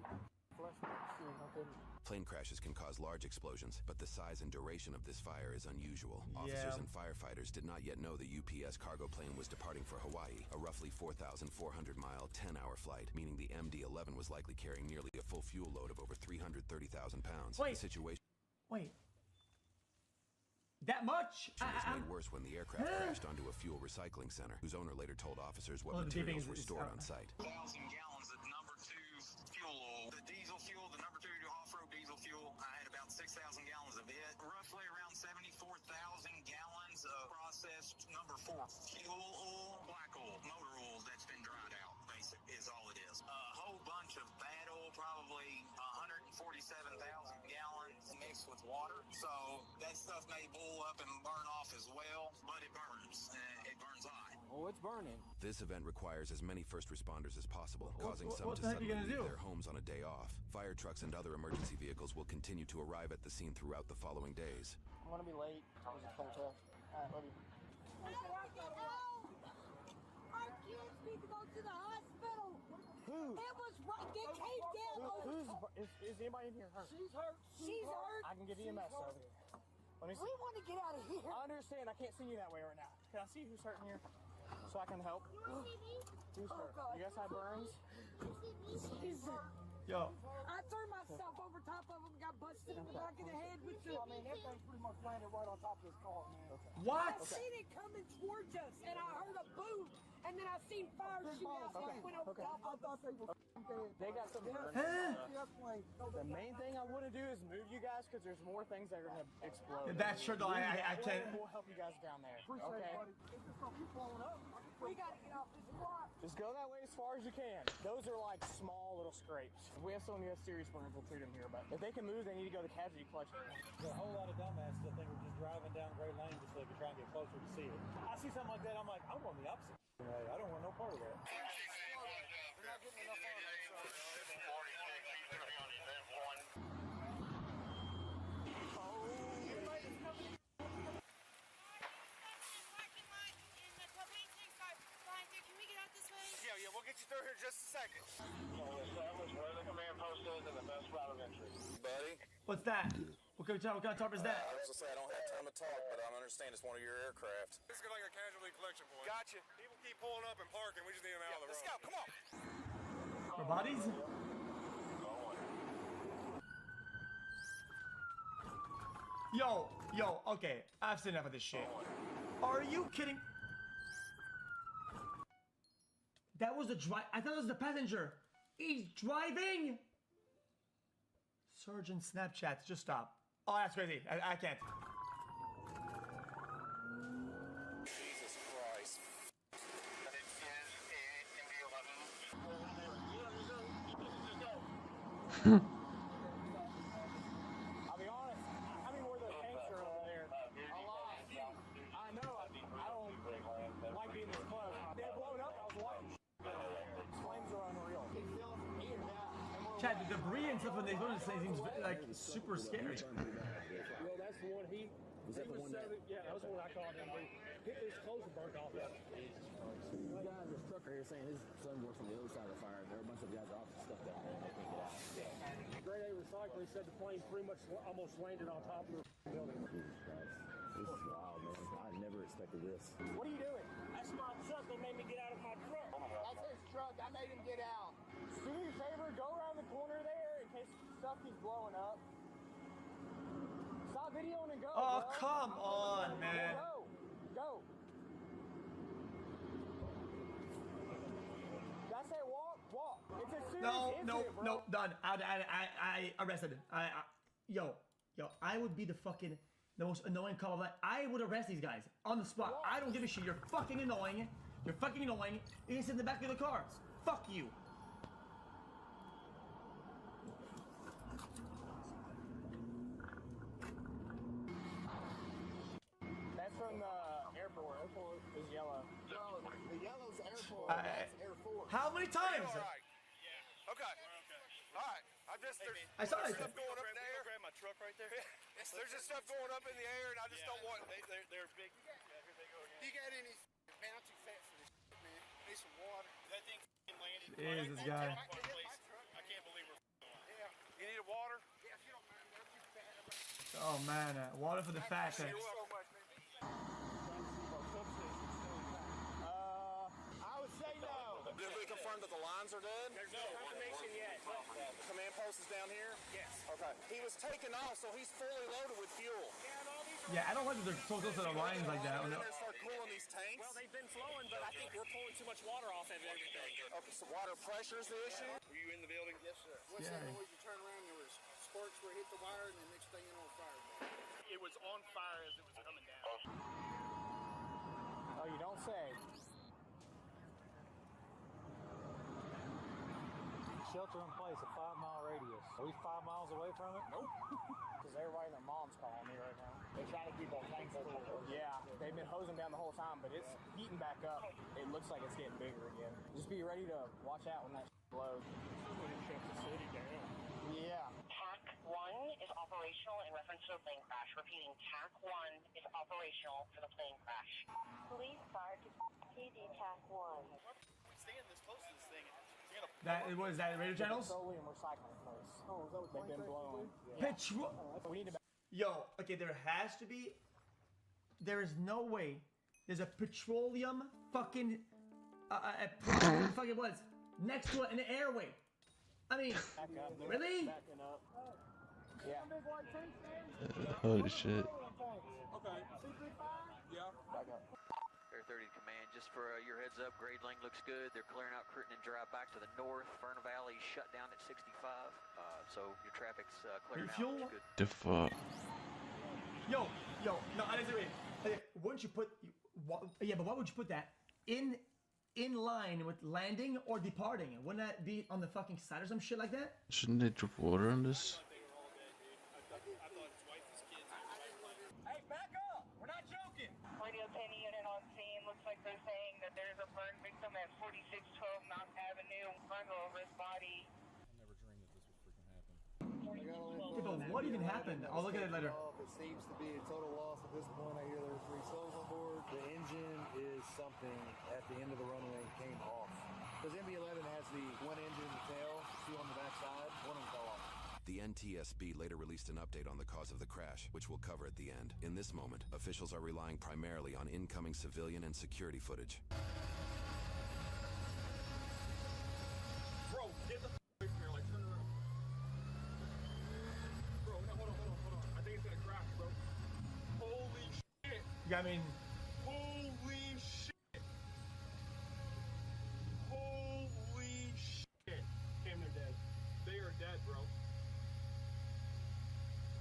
Plane crashes can cause large explosions, but the size and duration of this fire is unusual. Officers and firefighters did not yet know the UPS cargo plane was departing for Hawaii, a roughly 4,400-mile, 10-hour flight, meaning the MD-11 was likely carrying nearly a full fuel load of over 330,000 pounds. Wait. The situation... Wait. That much? was made worse when the aircraft crashed onto a fuel recycling center, whose owner later told officers what materials were stored on site. 1,000 gallons of number 2 fuel oil. The diesel fuel, the number 2 off-road diesel fuel, I had about 6,000 gallons of it. Roughly around 74,000 gallons of processed number 4 fuel oil, black oil, motor oil that's been dried out, basic, is all it is. A whole bunch of bad oil, probably 147,000 gallons mixed with water. So that stuff may boil up and burn off as well, but it burns. It burns hot. Oh, it's burning. This event requires as many first responders as possible, causing some to the heck are you suddenly gonna leave do? their homes on a day off. Fire trucks and other emergency vehicles will continue to arrive at the scene throughout the following days. I'm gonna be late. There's a toll test. Alright, love you. Our kids need to go to the hospital. Who? It was right. They came down. Is anybody in here hurt? She's hurt. She's hurt. I can get EMS over here. Let me see. We want to get out of here. I understand. I can't see you that way right now. Can I see who's hurting here? So I can help. Who's hurt? You guys have burns? Yo. I threw myself over top of him, got busted in the back of the head with the... I mean, everything's pretty much landed right on top of this car, man. What? I seen it coming towards us, and I heard a boom, and then I seen fire shoot out, so I went over top. I thought they were dead. They got some burns. The main thing I want to do is move you guys because there's more things that are going to explode. That's sure, though. I can't... We'll help you guys down there. Appreciate Okay? it, buddy. It's just gonna keep blowing up. We gotta get off this block. Just go that way as far as you can. Those are like small little scrapes. If we have someone who has serious burns, we'll treat them here. But if they can move, they need to go to casualty collection. There's a whole lot of dumbasses that think we're just driving down Great Lane just so they can try and get closer to see it. I see something like that, I'm like, I'm going the opposite. I don't want no part of that. Yeah, we'll get you through here in just a second. Establish where the command post is and the best route of entry. Buddy? What's that? What kind of tarp is that? I was gonna say I don't have time to talk, but I understand it's one of your aircraft. This is like a casualty collection extraction point. Gotcha. People keep pulling up and parking. We just need them out of the road. Let's go. Come on. For bodies? Yo, okay. I've seen enough of this shit. Are you kidding? That was the I thought it was the passenger. He's driving. Surgeon Snapchat, just stop. Oh, that's crazy. I can't. Jesus Christ. I'll be honest, I mean, where those tanks are over there. A lot. I know. I don't like being this close. They're blowing up. I was watching. Flames are unreal. Chad, the debris and stuff when they go to say seems like super scary. Well, that's the one he was yeah, that was the one I called him. His clothes were burnt off. The guy in this truck right here saying his son works on the other side of the fire. There are a bunch of guys off stuff down there and they can't get out. Grade A Recycling said the plane pretty much almost landed on top of the building. Jesus Christ. This is wild, man. I never expected this. What are you doing? That's my truck. They made me get out of my truck. That's his truck. I made him get out. Do me a favor, go around the corner there in case stuff keeps blowing up. Stop videoing and go. Oh, bro. come on, man. Go. Did I say walk? Walk. It's a serious incident, bro. No, done. I arrested him. Yo, I would be the most annoying call of that. I would arrest these guys on the spot. What? I don't give a shit. You're fucking annoying. You're fucking annoying. You sit in the back of the car. Fuck you. That's from the airport. Airport is yellow. No, the yellow's airport. That's Air Force. How many times? All right. Yeah. Okay. All right. I saw it. Stuff going up in the air. Grab my truck right there. There's just stuff going up in the air, and I just don't want. They're big. Yeah, here they go again. You got any? Man, I'm too fat for this, man. I need some water. That thing landed. Is this guy? I can't believe we're. Yeah. You need a water? Yeah, if you don't mind. I'm too fat. Oh man, water for the fat. You're so much, man. I would say no. Did we confirm that the lines are dead? There's no confirmation yet. Command post is down here? Yes. Okay. He was taken off, so he's fully loaded with fuel. Yeah, I don't like that they're so close to the lines like that. They're going to start cooling these tanks? Well, they've been flowing, but I think we're pulling too much water off of everything. Okay, so water pressure is the issue? Were you in the building? Yes, sir. What's that noise? You turn around, there was sparks where it hit the wire, and the next thing on fire. It was on fire as it was coming down. Oh, you don't say. Shelter in place, a 5-mile radius. Are we 5 miles away from it? Nope. Because everybody and their mom's calling me right now. They're trying to keep our tanks full. Yeah, they've been hosing down the whole time, but it's heating back up. It looks like it's getting bigger again. Just be ready to watch out when that blows. Shut the city down. Yeah. TAC 1 is operational in reference to a plane crash. Repeating, TAC 1 is operational for the plane crash. Police fire to PD TAC 1. Staying this close to this thing. What is that, radio channels? Petroleum recycling place. Oh, is that what they've been blowing? We need to. Yo, okay, there has to be. There is no way. There's a petroleum fucking. Fucking what? Next to an airway. I mean, really? Backing up. Yeah. Holy shit. Okay. Yeah. Back up. Air 30 Command, just for your heads up, grade lane looks good. They're clearing out Curtin and Drive back to the north. Fern Valley shut down at 65, so your traffic's clearing out. Looks good. The fuck? Yo, no, I didn't say it. Wouldn't you put? Yeah, but why would you put that in line with landing or departing? Wouldn't that be on the fucking side or some shit like that? Shouldn't they drip water on this? Hey, back up! We're not joking! Radio 10 unit on scene. Looks like they're saying that there's a burn victim at 4612 Mount Avenue. Burn over his body. Yeah, but what even happened? I'll look at it later. It seems to be a total loss at this point. I hear there were 3 souls on board. The engine is something at the end of the runway came off. Because MB-11 has the one engine in the tail, 2 on the back side, one on the fell off. The NTSB later released an update on the cause of the crash, which we'll cover at the end. In this moment, officials are relying primarily on incoming civilian and security footage. Bro, get the away from here, like turn around. Bro, no, hold on. I think it's gonna crash, bro. Holy shit. I mean, holy shit. Holy shit. Damn, they're dead. They are dead, bro.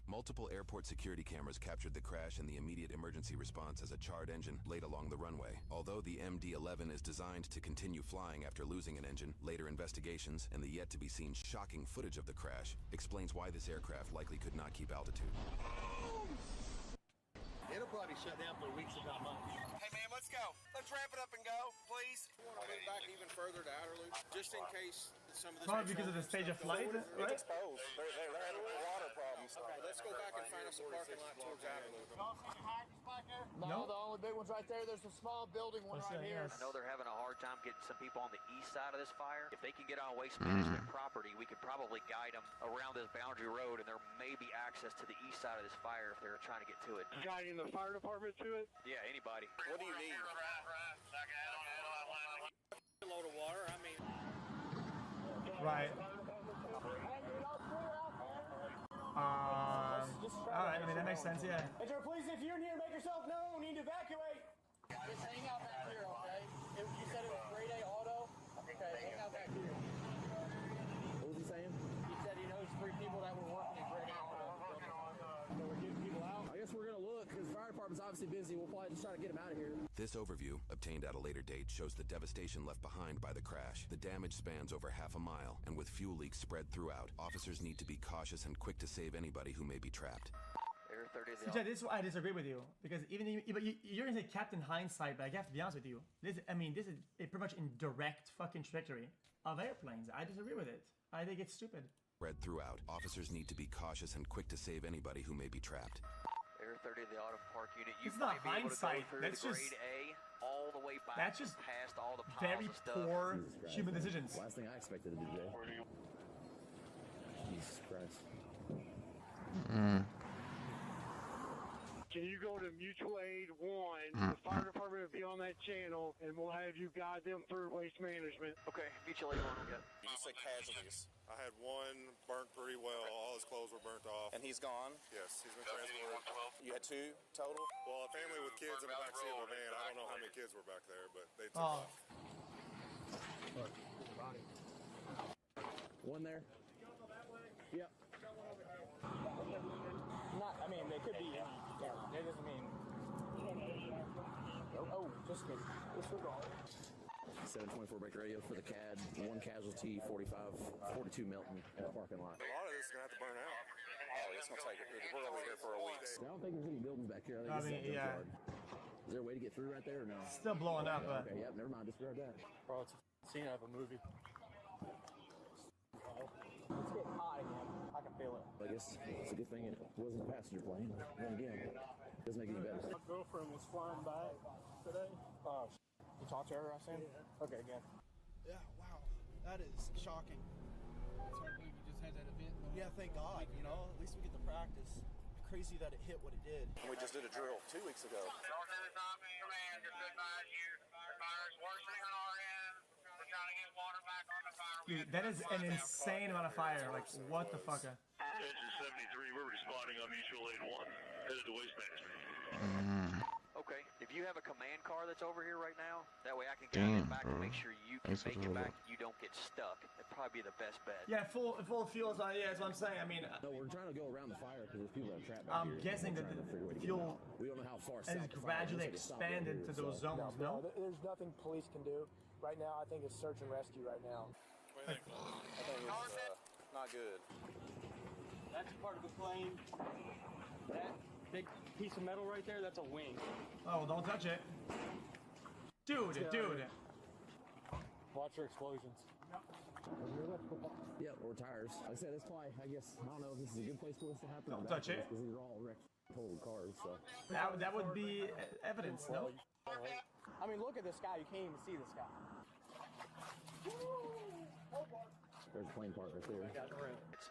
Multiple airport security cameras captured the crash and the immediate emergency response as a charred engine laid along the runway. Although the MD-11 is designed to continue flying after losing an engine, later investigations and the yet-to-be-seen shocking footage of the crash explains why this aircraft likely could not keep altitude. It'll probably shut down for weeks, if not months. Hey man, let's go. Let's wrap it up and go, please. We want to move back even further to outer loop, just in case some of this. Probably because of the stage of flight, right? It's exposed. They're having water problems. Okay, let's go back and find us a parking lot towards outer loop. Y'all see the hatches back there? No, the only big one's right there. There's a small building one right here. I know they're having a hard time getting some people on the east side of this fire. If they can get on waste management property, we could probably guide them around this boundary road, and there may be access to the east side of this fire if they're trying to get to it. Guiding the fire department to it? Yeah, anybody. What do you need? A load of water. I mean. Right. Alright, I mean, that makes sense, yeah. Enter, please, if you're in here, make yourself known. Need to evacuate. Just hang out back here, okay? You said it was grade A auto? Okay, hang out back here. What was he saying? He said he knows 3 people that were working at grade A auto. So we're getting people out. I guess we're gonna look, because the fire department's obviously busy. We'll probably just try to get them out of here. This overview, obtained at a later date, shows the devastation left behind by the crash. The damage spans over half a mile, and with fuel leaks spread throughout, officers need to be cautious and quick to save anybody who may be trapped. CJ, this is why I disagree with you, because you're gonna say Captain Hindsight, but I have to be honest with you. This is a pretty much indirect fucking trajectory of airplanes. I disagree with it. I think it's stupid. Spread throughout, officers need to be cautious and quick to save anybody who may be trapped. Air 30 of the Auto Park unit. You It's not might be able to go hindsight. through That's the just grade A all the way back. that's just past all the piles very of stuff. poor human decisions. Last thing I expected to do today. Jesus Christ. Can you go to Mutual Aid 1? The fire department will be on that channel, and we'll have you guide them through waste management. Okay, Mutual Aid 1, we got. You just said casualties. I had one burnt pretty well. All his clothes were burnt off. And he's gone? Yes, he's been transported. You had 2 total? Well, a family with kids in the backseat of a van. I don't know how many kids were back there, but they took off. One there? Yep. Not, I mean, they could be. Yeah, that doesn't mean. Oh, just kidding. Disregard. 724 break radio for the CAD. 1 casualty, 42 Milton in the parking lot. A lot of this is going to have to burn out. Oh, it's going to take it. We're over here for a week. I don't think there's any buildings back here. I mean, yeah. Is there a way to get through right there or no? Still blowing up, but. Okay, yep, never mind. Disregard that. Bro, it's a scene out of a movie. It's getting hot again. I can feel it. I guess it's a good thing it wasn't a passenger plane. Then again, it doesn't make it any better. My girlfriend was flying back today. You talked to her, I said? Yeah. Okay, good. Yeah, wow. That is shocking. It's hard to believe we just had that event. Yeah, thank God, you know, at least we get to practice. Crazy that it hit what it did. And we just did a drill 2 weeks ago. Dude, that is an insane amount of fire. Like, what the fuck? Engine 73, we're responding on Mutual Aid 1. Headed to waste management. Okay, if you have a command car that's over here right now, that way I can get back and make sure you can make it back. You don't get stuck. That'd probably be the best bet. Yeah, full fuel is on. Yeah, that's what I'm saying. I mean, no, we're trying to go around the fire because there's people that are trapped. I'm guessing that the fuel we don't know how far has gradually expanded to those zones. No, there's nothing police can do right now. I think it's search and rescue right now. I think it's not good. That's part of the plane. That big piece of metal right there, that's a wing. Oh, well, don't touch it. Dude. Watch your explosions. Yeah, or tires. Like I said, that's why, I guess, I don't know if this is a good place for this to happen. Don't touch it. Because these are all wrecked, total cars, so. That would be evidence, no? I mean, look at this sky. You can't even see the sky. There's a plane park right there.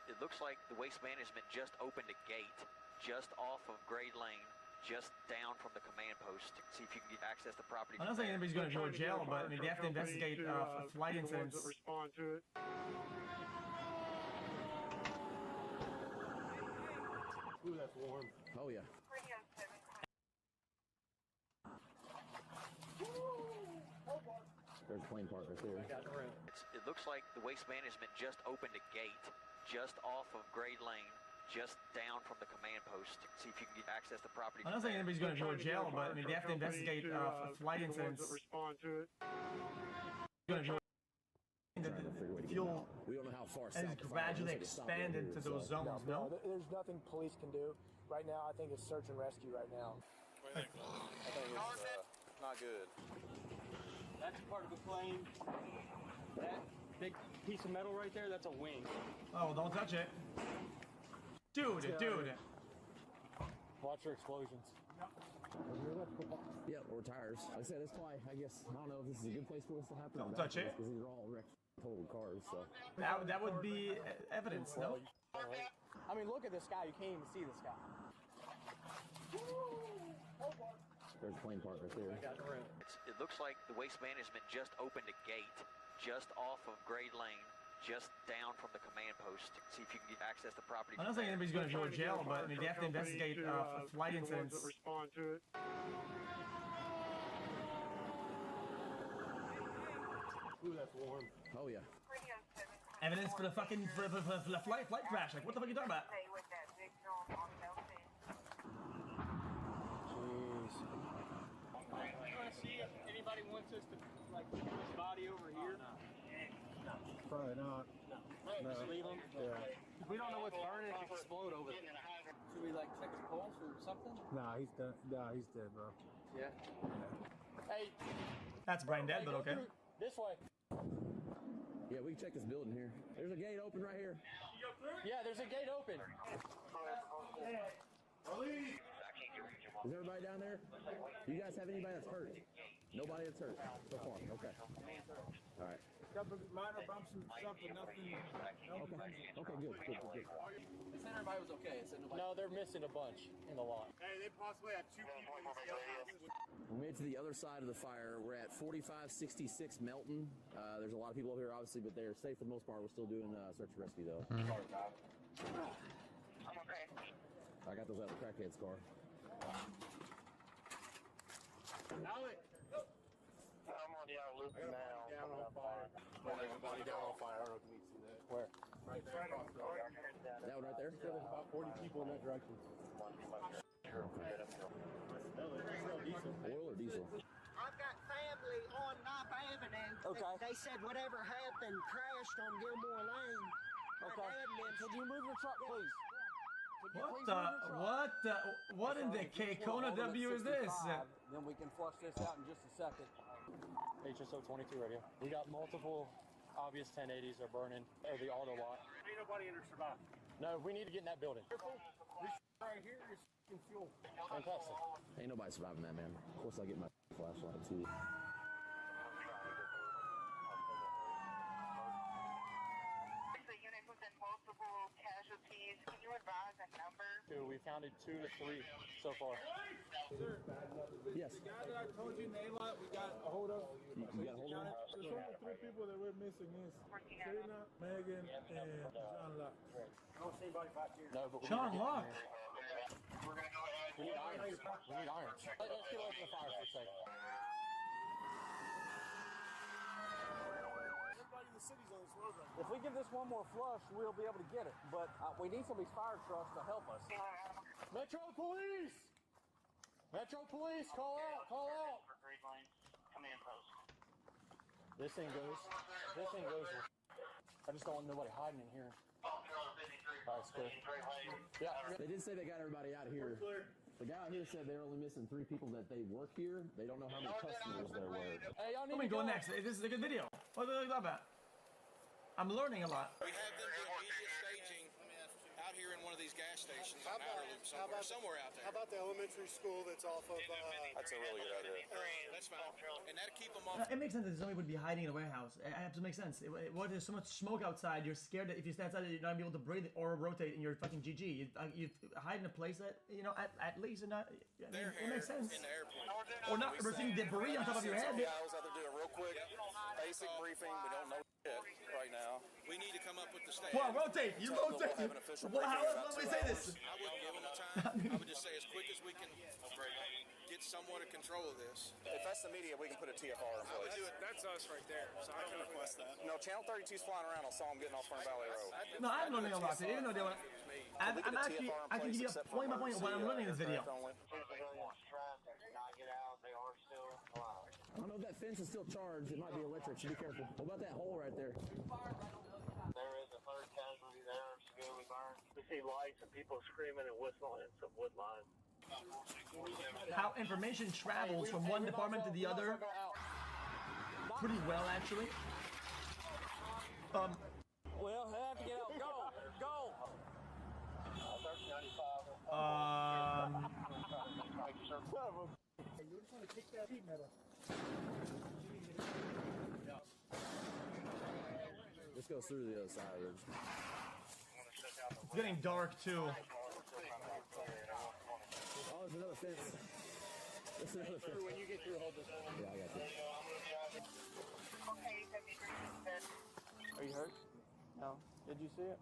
It looks like the Waste Management just opened a gate just off of Grade Lane, just down from the command post. See if you can access the property. I'm not saying anybody's going to go to jail, but I mean, they have to investigate flight incidents. Respond to it. Ooh, that's warm. Oh, yeah. There's a plane park right there. It looks like the Waste Management just opened a gate just off of Grade Lane, just down from the command post. See if you can access the property. I'm not saying anybody's going to go to jail, but I mean, they have to investigate flight incidents. Respond to it. The fuel we don't know how far has gradually expanded to those zones, no? There's nothing police can do. Right now, I think it's search and rescue right now. What do you think? I think it's not good. That's part of the plane. That big piece of metal right there, that's a wing. Oh, don't touch it. Dude. Watch your explosions. Yeah, or tires. Like I said, that's why, I guess, I don't know if this is a good place for us to happen. Don't touch it. Because these are all wrecked total cars, so. That would be evidence, no? I mean, look at this guy. You can't even see this guy. There's a plane park right there. It looks like the Waste Management just opened a gate just off of Grade Lane, just down from the command post. See if you can access the property. I'm not saying anybody's going to go to jail, but I mean, they have to investigate flight incidents. Respond to it. Ooh, that's warm. Oh, yeah. Evidence for the fucking for the flight crash. Like, what the fuck are you talking about? Jeez. You want to see if anybody wants us to, like, put his body over here? No. Probably not. No. Just leave him? Yeah. We don't know what's burning. It could explode over there. Should we, like, check his pulse or something? Nah, he's done. Nah, he's dead, bro. Yeah. Hey. That's brain dead, but okay. This way. Yeah, we can check this building here. There's a gate open right here. Yeah, there's a gate open. Is everybody down there? Do you guys have anybody that's hurt? Nobody that's hurt so far. Okay. All right. Couple minor bumps and stuff, but nothing. Okay, good. They said everybody was okay. It said nobody. No, they're missing a bunch in the lot. Hey, they possibly have 2 people in the skeleton. We made it to the other side of the fire. We're at 4566 Melton. There's a lot of people over here, obviously, but they're safe for the most part. We're still doing search and rescue, though. I'm okay. I got those out of the crackhead's car. Alec! I'm on the loop now. Down on fire. Everybody down on fire. I don't know if you can see that. Where? Right there. That one right there? There's about 40 people in that direction. Oil or diesel? I've got family on Knife Avenue. Okay. They said whatever happened crashed on Gilmore Lane. Okay. Could you move your truck, please? What in the Kona W is this? Then we can flush this out in just a second. HSO 22 radio. We got multiple obvious 1080s are burning, or the auto lot. Ain't nobody in there survived. No, we need to get in that building. This right here is fuel. Fantastic. Ain't nobody surviving that, man. Of course I get my flashlight, too. The unit was in multiple casualties. Can you advise a number? We counted 2 to 3 so far. Sir, yes. The guy that I told you, Naylor, we got a hold of. You got a hold of him? There's only 3 people that we're missing. Is Serena, Megan, and John Locke. I don't see anybody back here. No, but John Locke. We're going to go ahead. We need irons. We need irons. Let's get away from the fire for a second. Everybody in the city's on this road right now. If we give this one more flush, we'll be able to get it. But we need some of these fire trucks to help us. Metro Police! Metro Police, call out, call out! For Grade Lane, command post. This thing goes. I just don't want nobody hiding in here. Alright, it's clear. Yeah. They did say they got everybody out here. The guy out here said they're only missing 3 people that they work here. They don't know how many customers there were. Hey, y'all need Let me to go next. This is a good video. What are you talking about? I'm learning a lot. We have them doing media staging out here in one of these gas stations on outer loop somewhere out there. How about the elementary school that's off of? That's a really good idea. That's fine, and that'll keep them off. It makes sense that somebody would be hiding in a warehouse. It absolutely makes sense. What there's so much smoke outside, you're scared that if you stand outside, you're not gonna be able to breathe or rotate, and you're fucking GG. You hide in a place that at least not. I mean, it makes sense. In the airplane. Or not receiving debris on top of your head. Yeah, I was out there doing a real quick basic briefing. We don't know shit right now. We need to come up with the stage. Well, rotate. You rotate. Well, how else would we say this? I wouldn't give them the time. I would just say as quick as we can get somewhat of control of this. If that's the media, we can put a TFR in place. That's us right there, so I can request that. No, Channel 32's flying around. I saw them getting off Front Valley Road. No, I have no name about it. Even though they want. I'm actually. I can give you a point by point when I'm running this video. I don't know if that fence is still charged. It might be electric, so be careful. What about that hole right there? There is a third casualty there, severely burned. We see lights and people screaming and whistling and some wood lines. How information travels from one department to the other pretty well, actually. Well, they have to get out. Go! Go! You just want to kick that heat metal. This goes through the other side. It's getting dark too. Oh, there's another fence. There's another fence. When you get through, hold this. Yeah, I got this. Are you hurt? No. Did you see it?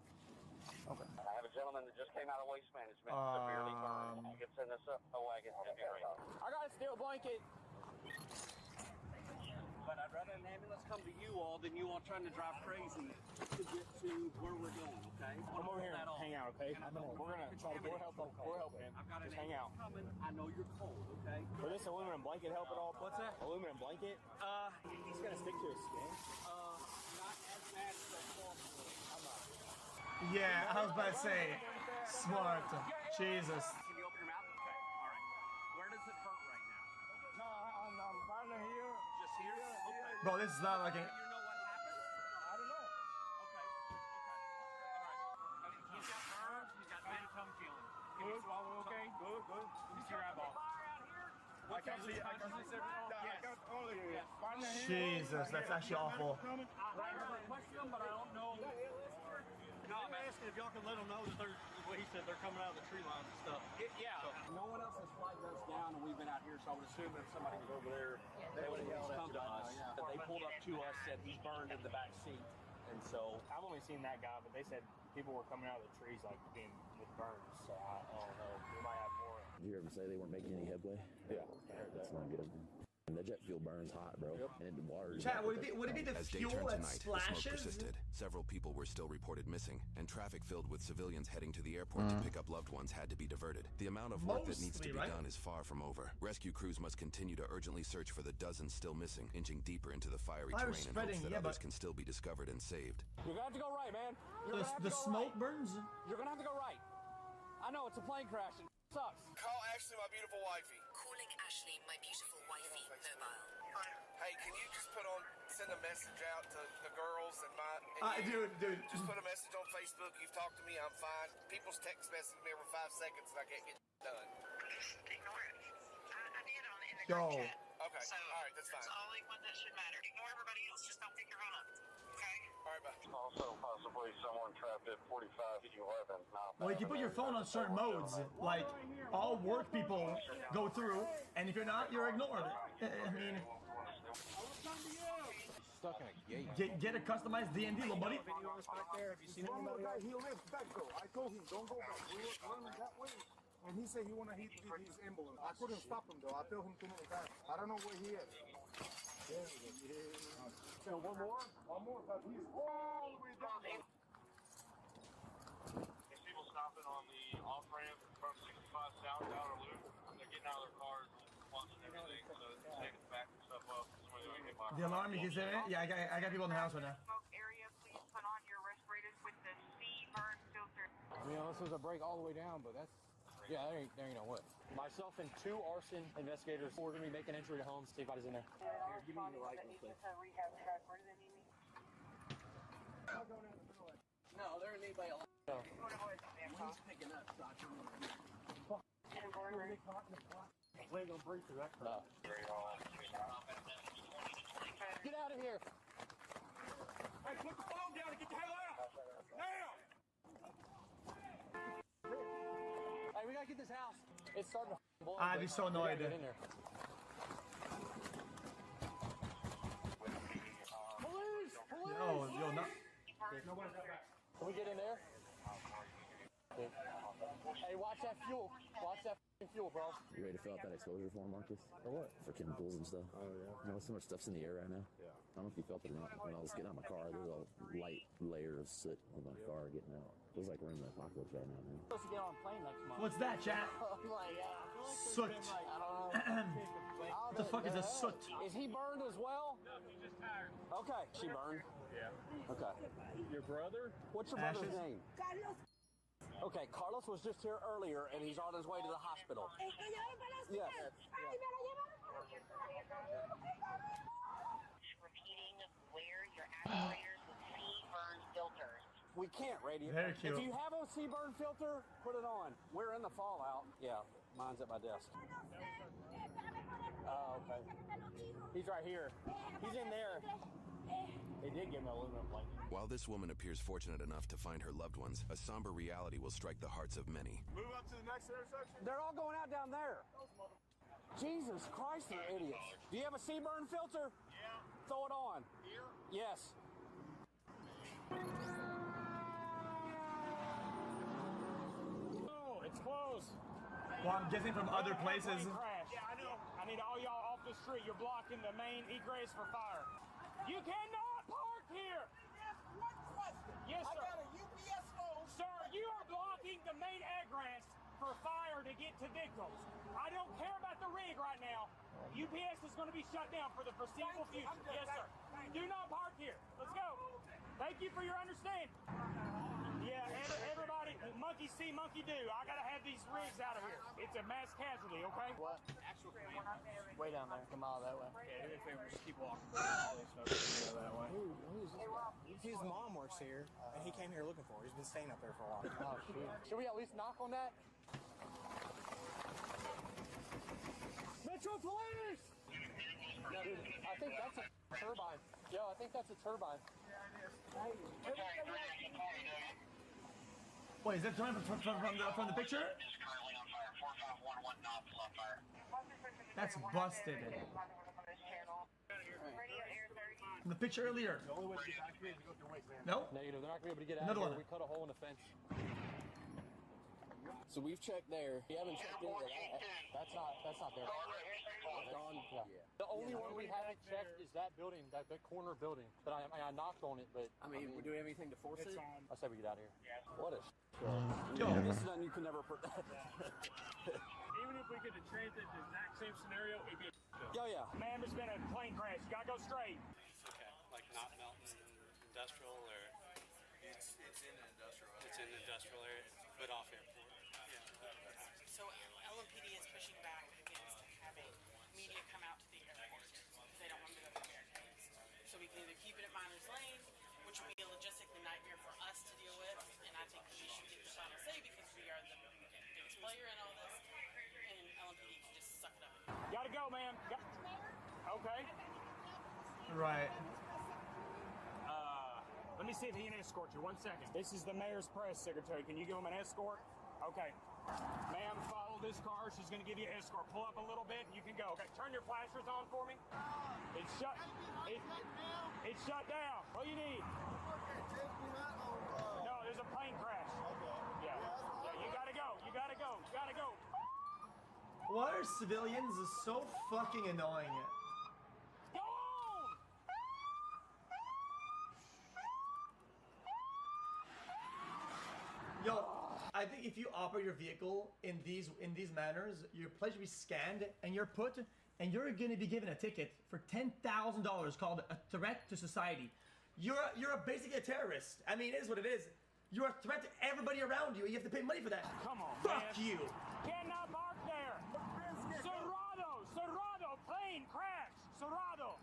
Okay. I have a gentleman that just came out of waste management, severely burned. You can send us a wagon. I got a steel blanket. But I'd rather an ambulance come to you all than you all trying to drive crazy to get to where we're going, okay? Come over here and hang out, okay? We're gonna try to we'll help man. I've got just hang out. Coming. I know you're cold, okay? Will this aluminum blanket help at all? What's that? Aluminum blanket? He's gonna stick to his skin. Not as bad as that form. Yeah, I was about to say, smart. Jesus. Can you open your mouth? Okay, all right. Where does it hurt right now? No, I'm fine here. Just here? Okay. Bro, this is not like a. You know what happened? I don't know. Okay. All right. He's got burns. He's got bad tongue feeling. Can you swallow okay? Good. Keep your eyeball. I can see everything. I got all of you. Jesus, that's actually awful. I heard a question, but I don't know. No, I'm asking if y'all can let them know that they're, what he said, they're coming out of the tree lines and stuff. Yeah. So, no one else has flagged us down, and we've been out here, so I would assume if somebody was over there, they would have come to us. They pulled up to us, said he's burned in the back seat. And so, I've only seen that guy, but they said people were coming out of the trees like being with burns. So I don't know. We might have more. Did you ever say they weren't making any headway? Yeah, I heard that. That's not good of them. And the jet fuel burns hot, bro. And the water. Chat, would it be the As day fuel turned that tonight, the smoke splashes? persisted. Several people were still reported missing, and traffic filled with civilians heading to the airport to pick up loved ones had to be diverted. The amount of work that needs to be done is far from over. Rescue crews must continue to urgently search for the dozens still missing, inching deeper into the fiery terrain in hopes that others can still be discovered and saved. You're gonna have to go right, man. The smoke burns? You're gonna have to go right. I know it's a plane crash and it sucks. Call Ashley, my beautiful wifey. Calling Ashley, my beautiful wifey, mobile. Hey, can you just send a message out to the girls and my... Dude. Just put a message on Facebook. You've talked to me. I'm fine. People's text message me every 5 seconds and I can't get done. Just ignore it. I did in the Go. group chat. Okay, so all right, that's fine. That's the only one that should matter. Ignore everybody else. Just don't pick your phone up. Okay? All right, bye. Also, possibly someone trapped at 4511. Well, you can put your phone on certain modes. Like, all work people go through, and if you're not, you're ignored. I mean... Stuck in a gate. Get a customized D&D, little buddy. Have you seen anybody? He lives back though. I told him don't go back. We were running that way. And he said he wanna hit his emblem. I couldn't stop him though. I told him too many times. I don't know where he is. There he is. So one more, but he's all the way down there. These people stopping on the off ramp from 65 south outer loop. They're getting out of their cars, watching everything, so they're taking the back and stuff up. The alarm, you can say it? Yeah, I got people in the house right now. Smoke area, please put on your respirators with the C burn filter. I mean, unless there's a break all the way down, but that's, yeah, there ain't no way. Myself and 2 arson investigators, we're gonna be making entry to homes, see if anybody's in there. Here, give me your light real quick. Rehab track, where do they need me? No, there ain't anybody alive. No. Go to voice, was picking up, so I couldn't even we ain't gonna breathe through that crap. Get out of here. Hey, put the phone down and get the hell out! Now! Hey, we gotta get this house. It's starting to blow. I'd be so annoyed. Get in there. Police! Police! Yo, no. Can we get in there? Okay. Hey, watch that fuel. Watch that fuel, bro. You ready to fill out that exposure form, Marcus? For what? For chemicals and stuff. Oh, yeah. You know, so much stuff's in the air right now. Yeah. I don't know if you felt it or not. When I was getting out of my car, there was a light layer of soot on my car getting out. It was like we're in the apocalypse right now, man. We're supposed to get on a plane next month. What's that, chat? Soot. What the fuck is a soot? Is he burned as well? No, he's just tired. Okay. She burned? Yeah. Okay. Your brother? What's your brother's name? Okay, Carlos was just here earlier, and he's on his way to the hospital. Yes. Repeating where your actuators with C-burn filters. We can't radio. Very cute. If you have a C-burn filter, put it on. We're in the fallout. Yeah, mine's at my desk. Oh, okay. He's right here. He's in there. They did give him an aluminum blanket. While this woman appears fortunate enough to find her loved ones, a somber reality will strike the hearts of many. Move up to the next intersection. They're all going out down there. Jesus Christ, they're idiots. Do you have a C-burn filter? Yeah. Throw it on. Here? Yes. Oh, it's closed. Well, I'm guessing from other places. Yeah, I know. I need all y'all off the street. You're blocking the main egress for fire. You cannot park here. Yes, sir. I got a UPS phone. Sir, you are blocking the main egress for fire to get to victims. I don't care about the rig right now. UPS is going to be shut down for the foreseeable future. Yes, sir. Do not park here. Let's go. Thank you for your understanding. Yeah, everybody, monkey see, monkey do. I got to have these rigs out of here. It's a mass casualty, okay? What? Way down there. Come on that way. Yeah, do me a favor, just keep walking. All these folks go that way. Who's this guy? His mom works here, and he came here looking for her. He's been staying up there for a while. Oh, shoot. Should we at least knock on that? Metro Police! No, dude, I think that's a turbine. Yo, I think that's a turbine. Wait, is that coming from the picture? That's busted. From the picture earlier. The only way to get back here is to go through Waste Man. No? Negative. They're not going to be able to get out Another of here. one. We cut a hole in the fence. So we've checked there. We haven't checked into that. That's not there. It's gone. Yeah. The only one we haven't checked is that building, that corner building. But I knocked on it, but I mean, do we have anything to force it? I said we get out of here. What a Yo, this is you can never put that. Even if we could have transit the exact same scenario, it'd be a Yeah. Ma'am, there's been a plane crash. You gotta go straight. It's okay. Like not Mountain Industrial or it's in the industrial area. It's in the industrial area, but off airport. Yeah. So LMPD is pushing back against having media come out to the airport because they don't want to go to the barricades. So we can either keep it at Miners Lane, which would be a logistically nightmare for us to deal with, and I think we should get the final say because we are the biggest player in all this, and LMPD can just suck it up. Gotta go, man. Okay. Right. Let me see if he can escort you. 1 second. This is the mayor's press secretary. Can you give him an escort? Okay. Ma'am, follow this car. She's going to give you an escort. Pull up a little bit and you can go. Okay, turn your flashers on for me. It's shut. It's shut down. What do you need? No, there's a plane crash. Yeah. You gotta go. You gotta go. You gotta go. Why are civilians so fucking annoying? Go on! Yo, I think if you operate your vehicle in these manners, your plate should be scanned and you're gonna be given a ticket for $10,000 called a threat to society. You're basically a terrorist. I mean, it is what it is. You're a threat to everybody around you. You have to pay money for that. Come on, Fuck man. you. Cannot park there. Cerrado, plane crash. Cerrado.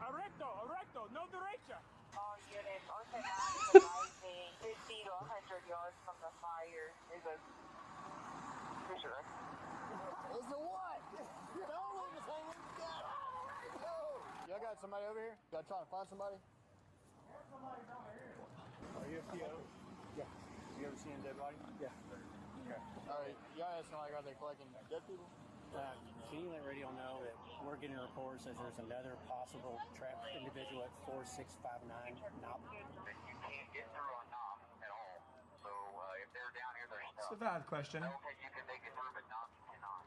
Recto, no derecha. All units, Orthodox advising 50 to 100 yards from the fire. There's a picture, right? Is the what? Don't leave us hanging. God. Y'all got somebody over here? Y'all trying to find somebody? Are you a PO? Yeah. You ever seen a dead body? Yeah. Okay. Alright, y'all have somebody out there collecting dead people? Can you let radio know that we're getting reports that there's another possible trapped individual at 4659 Knob? You can't get through on Knob at all. So if they're down here, they're stuck. It's a valid question. Okay, you can make it through, but Knob you cannot.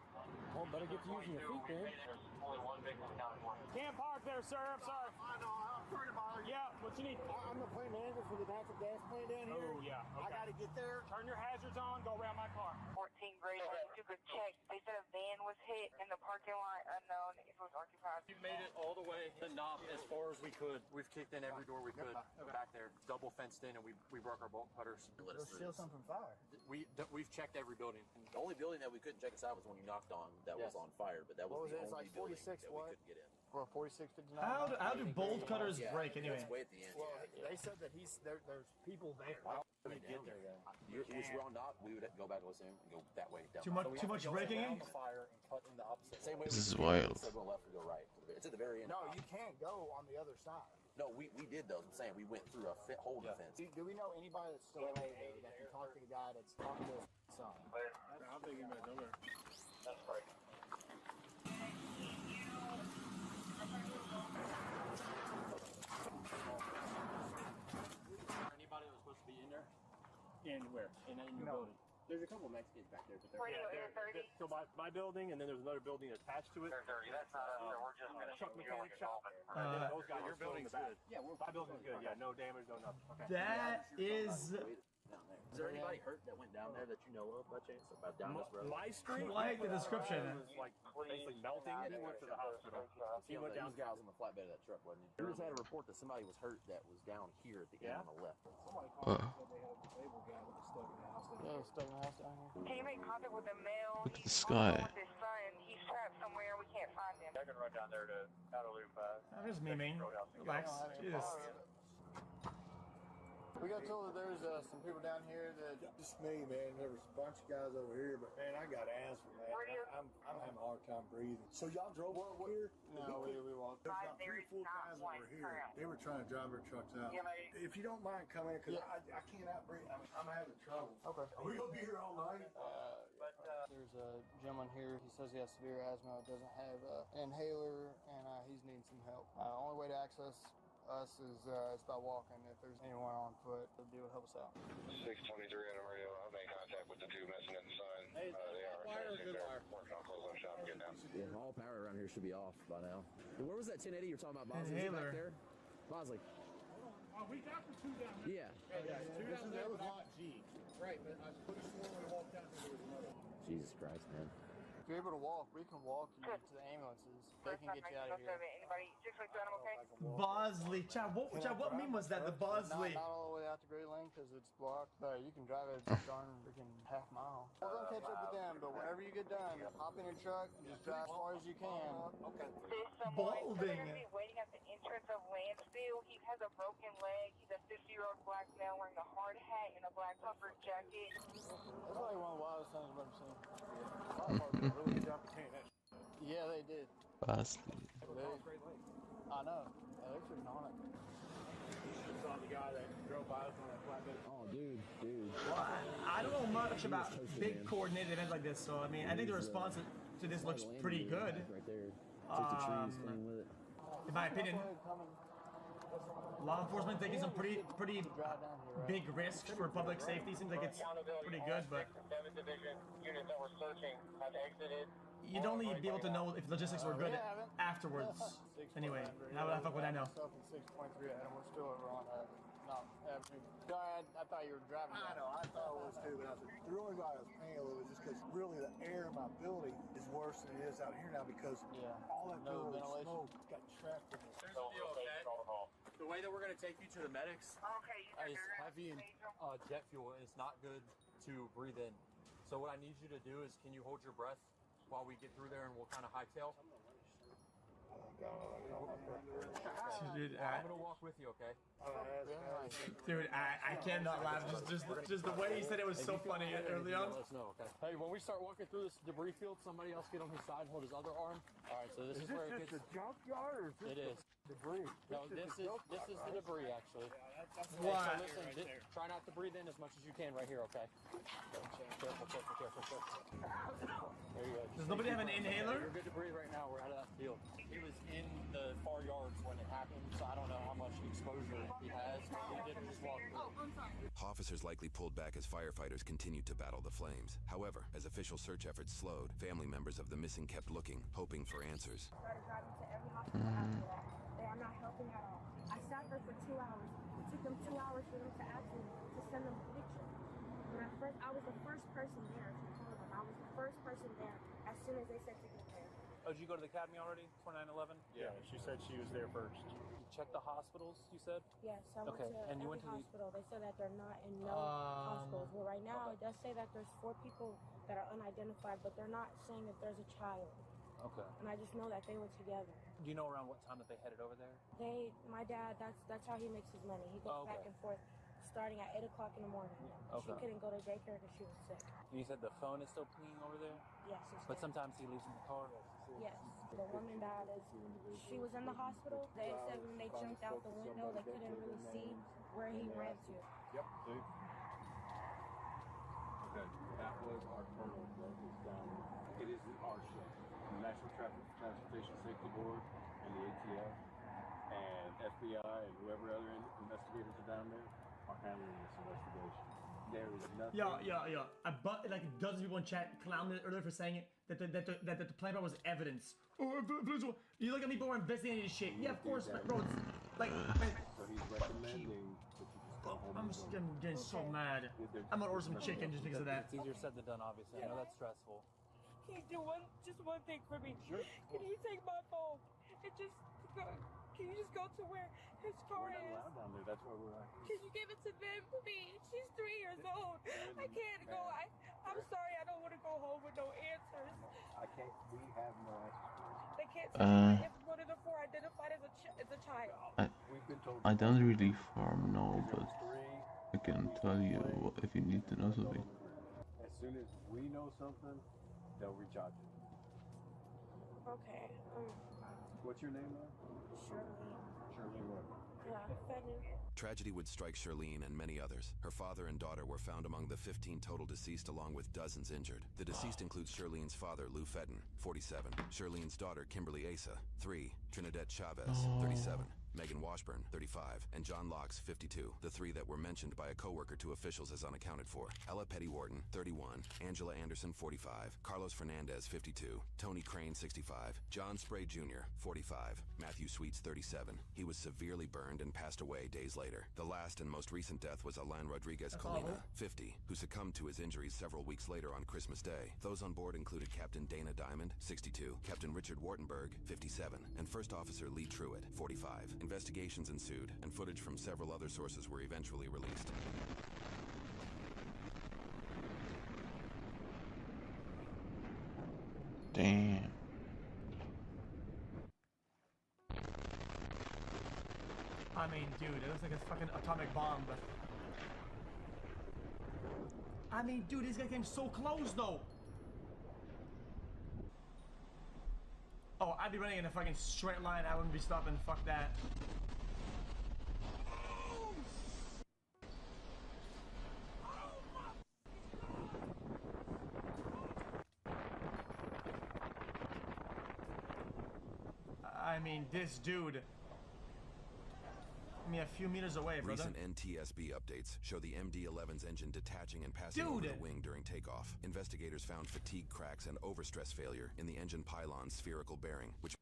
Well, better get to using your feet then. There's only one victim accounted for. Can't park there, sir. I'm sorry. I know, I'm sorry to bother you. Yeah, what you need? I'm the plant manager for the natural gas plant down here. Oh, yeah. Okay. I gotta get there. Turn your hazards on, go around my car. 14 grade lane took a check. They said a van was hit in the parking lot, unknown. It was occupied. We made it all the way to Knob as far as we could. We've kicked in every door we could back there, double fenced in, and we broke our bolt cutters. Let's steal something from fire. We've checked every building. The only building that we couldn't check inside was the one you knocked on that was on fire, but that was, What was the it? It's only like building 46 that what? we couldn't get in. Well, 4659. How do bolt cutters break anyway? That's way at the end. Well, they said that there's people there. How did we get there then? If we were on Knob, we would go back to listen and go that way. Down Too much breaking in? The fire and cut in the opposite. Same way This is we wild. So go left or go right. It's at the very end. No, you can't go on the other side. No, we did though. I'm saying we went through a hole in the fence. Do we know anybody that's still alive though, that can talk to the guy that's talking to his son? I think you might know her. That's right. Anybody that was supposed to be in there? Anywhere. In your building. There's a couple of Mexicans back there, but they're 30. So my building, and then there's another building attached to it. They're 30. That's not us. We're just going to Truck mechanic shop. Those guys, your building's good. Yeah, my building's good. Yeah, no damage, no nothing. Okay. That is. Is there anybody hurt that went down there that you know of by chance? About down this road? My street? Quite the description. Was like basically melting. He went to the hospital. He went down. These guys on the flatbed of that truck, wasn't he? We just had a report that somebody was hurt that was down here at the end on the left. Somebody called and said they had a disabled guy that was stuck in the house. Yeah, stuck in the house down here. Can you make contact with the male? Look at the He's sky. with his son. He's trapped somewhere. We can't find him. I can run down there to Loop. I'm just memeing. Relax. Jesus. We got told that there's some people down here that Just me, man. There was a bunch of guys over here, but man, I got asthma, man. I'm having a hard time breathing. So y'all drove over here? No, we walked. There's about 3 or 4 guys over here. They were trying to drive their trucks out. If you don't mind coming in, because I can't outbreathe. I'm having trouble. Okay. Are we going to be here all night? There's a gentleman here. He says he has severe asthma, doesn't have an inhaler, and he's needing some help. Only way to access us is it's by walking. If there's anyone on foot, the deal would help us out. 623 on the radio. I've made contact with the two missing in the sun. They are working on closing up shop and getting down. Yeah, all power around here should be off by now. Where was that 1080 you're talking about, Bosley? Is it back there? Bosley. We got the two down there. Yeah. This is that was hot G. Right, but I could have sworn when we walked out there was another. Jesus Christ, man. If you're able to walk, we can walk you to the ambulances. They can get you out of here. Anybody 622 animal okay? Bosley. Chad, what meme was that? The Bosley. Not all the way out to Great Lane because it's blocked, but you can drive it darn freaking half mile. We're going to catch up with them, but whenever you get done, hop in your truck and just drive as far as you can. Okay. Balding. They're going to be waiting at the entrance of Lansfield. He has a broken leg. He's a 50-year-old black male wearing a hard hat and a black puffer jacket. That's probably one of the wildest things I've ever seen. Really good job containing that. Yeah, they did. Bosley. I know. Yeah, they're freaking on it. You saw the guy that drove by us on that flatbed. Oh, dude. Well, I don't know much about big coordinated events like this, so I mean, I think the response to this looks pretty good. Right there. Took the trees, playing with it. In my opinion, law enforcement taking some pretty big risks for public safety. Seems like it's pretty good, but Units that were searching have exited. you'd only be able to know if logistics were good afterwards. Anyway, how the fuck would I know? 623 Adam, we're still over on Avenue. I thought you were driving. I know, I thought it was too, but I said, the only reason I was paying a little bit is just because really the air in my building is worse than it is out here now because all that building smoke got trapped in it. Here's the deal, okay? The way that we're going to take you to the medics is heavy in jet fuel, and it's not good to breathe in. So what I need you to do is, can you hold your breath while we get through there and we'll kind of hightail? Dude, I'm gonna walk with you, okay? dude, I cannot laugh. Just the way he said it was so funny early on. Let us know, okay? Hey, when we start walking through this debris field, somebody else get on his side, hold his other arm. All right, so this is where it gets. Is this just a junkyard or is this It is debris? No, this is the debris actually. Why? So listen, try not to breathe in as much as you can right here, okay? Careful. There you go. Does nobody have an inhaler? You're good to breathe right now. We're out of that field. He was in the far yards when it happened, so I don't know how much exposure he has. He didn't just walk through. Officers likely pulled back as firefighters continued to battle the flames. However, as official search efforts slowed, family members of the missing kept looking, hoping for answers. Started driving to every hospital after that. They are not helping at all. I sat there for 2 hours. It took them 2 hours for them to ask me to send them a picture. When I was the first person there. If you told them, I was the first person there as soon as they said to get there. Oh, did you go to the academy already? 2911? Yeah, she said she was there first. You checked the hospitals, you said? Yes, I went to and you every went to hospital. They said that they're not in no hospitals. Well, right now it does say that there's 4 people that are unidentified, but they're not saying that there's a child. Okay. And I just know that they were together. Do you know around what time that they headed over there? My dad, that's how he makes his money. He goes back and forth starting at 8 o'clock in the morning. Okay. She couldn't go to daycare because she was sick. And you said the phone is still pinging over there? Yes, it's But there. sometimes he leaves in the car? Yes. The woman that she was in the hospital. They said when they jumped out the window, they couldn't really see where he ran to. Yep. See? Okay, that was our terminal that was down. It is our ship. The National Transportation Safety Board and the ATF and FBI and whoever other investigators are down there are handling this investigation. There is nothing. Yeah. Like dozens of people in chat clowned it earlier for saying it that the plane was evidence. Oh, you look at me, bro, we're investigating this shit. Yeah, of course, bro. It's like, so he's recommending that you just go home. I'm just getting so mad. I'm gonna order some chicken just because of that. It's easier said than done, obviously. I know that's stressful. Can you do just one thing for me? Sure. Can you take my phone and just go? Can you just go to where his car We're not is? allowed down there. That's where we're at. Can you give it to them, please? She's 3 years old. I can't go. I'm sorry. I don't want to go home with no answers. I can't. We have no answers. They can't tell me if one of the 4 identified as a child. We've been told. I don't really farm no, but I can tell you if you need to know something. As soon as we know something, they'll reach out to you. Okay. What's your name, man? Shirley what? Yeah, Fenton. Tragedy would strike Shirlene and many others. Her father and daughter were found among the 15 total deceased, along with dozens injured. The deceased includes Shirlene's father, Lou Fedden, 47, Shirlene's daughter, Kimberly Asa, 3, Trinidad Chavez, 37, Megan Washburn, 35, and John Locks, 52, the 3 that were mentioned by a coworker to officials as unaccounted for. Ella Petty Warden, 31, Angela Anderson, 45, Carlos Fernandez, 52, Tony Crane, 65, John Spray Jr., 45, Matthew Sweets, 37. He was severely burned and passed away days later. The last and most recent death was Alain Rodriguez Colina, 50, who succumbed to his injuries several weeks later on Christmas Day. Those on board included Captain Dana Diamond, 62, Captain Richard Wartenberg, 57, and First Officer Lee Truitt, 45. Investigations ensued, and footage from several other sources were eventually released. Damn. I mean, dude, it looks like a fucking atomic bomb. I mean, dude, this guy came so close, though. Oh, I'd be running in a fucking straight line. I wouldn't be stopping. Fuck that. I mean, this dude. I mean, a few meters away, brother. Recent NTSB updates show the MD-11's engine detaching and passing over the wing during takeoff. Investigators found fatigue cracks and overstress failure in the engine pylon's spherical bearing, which...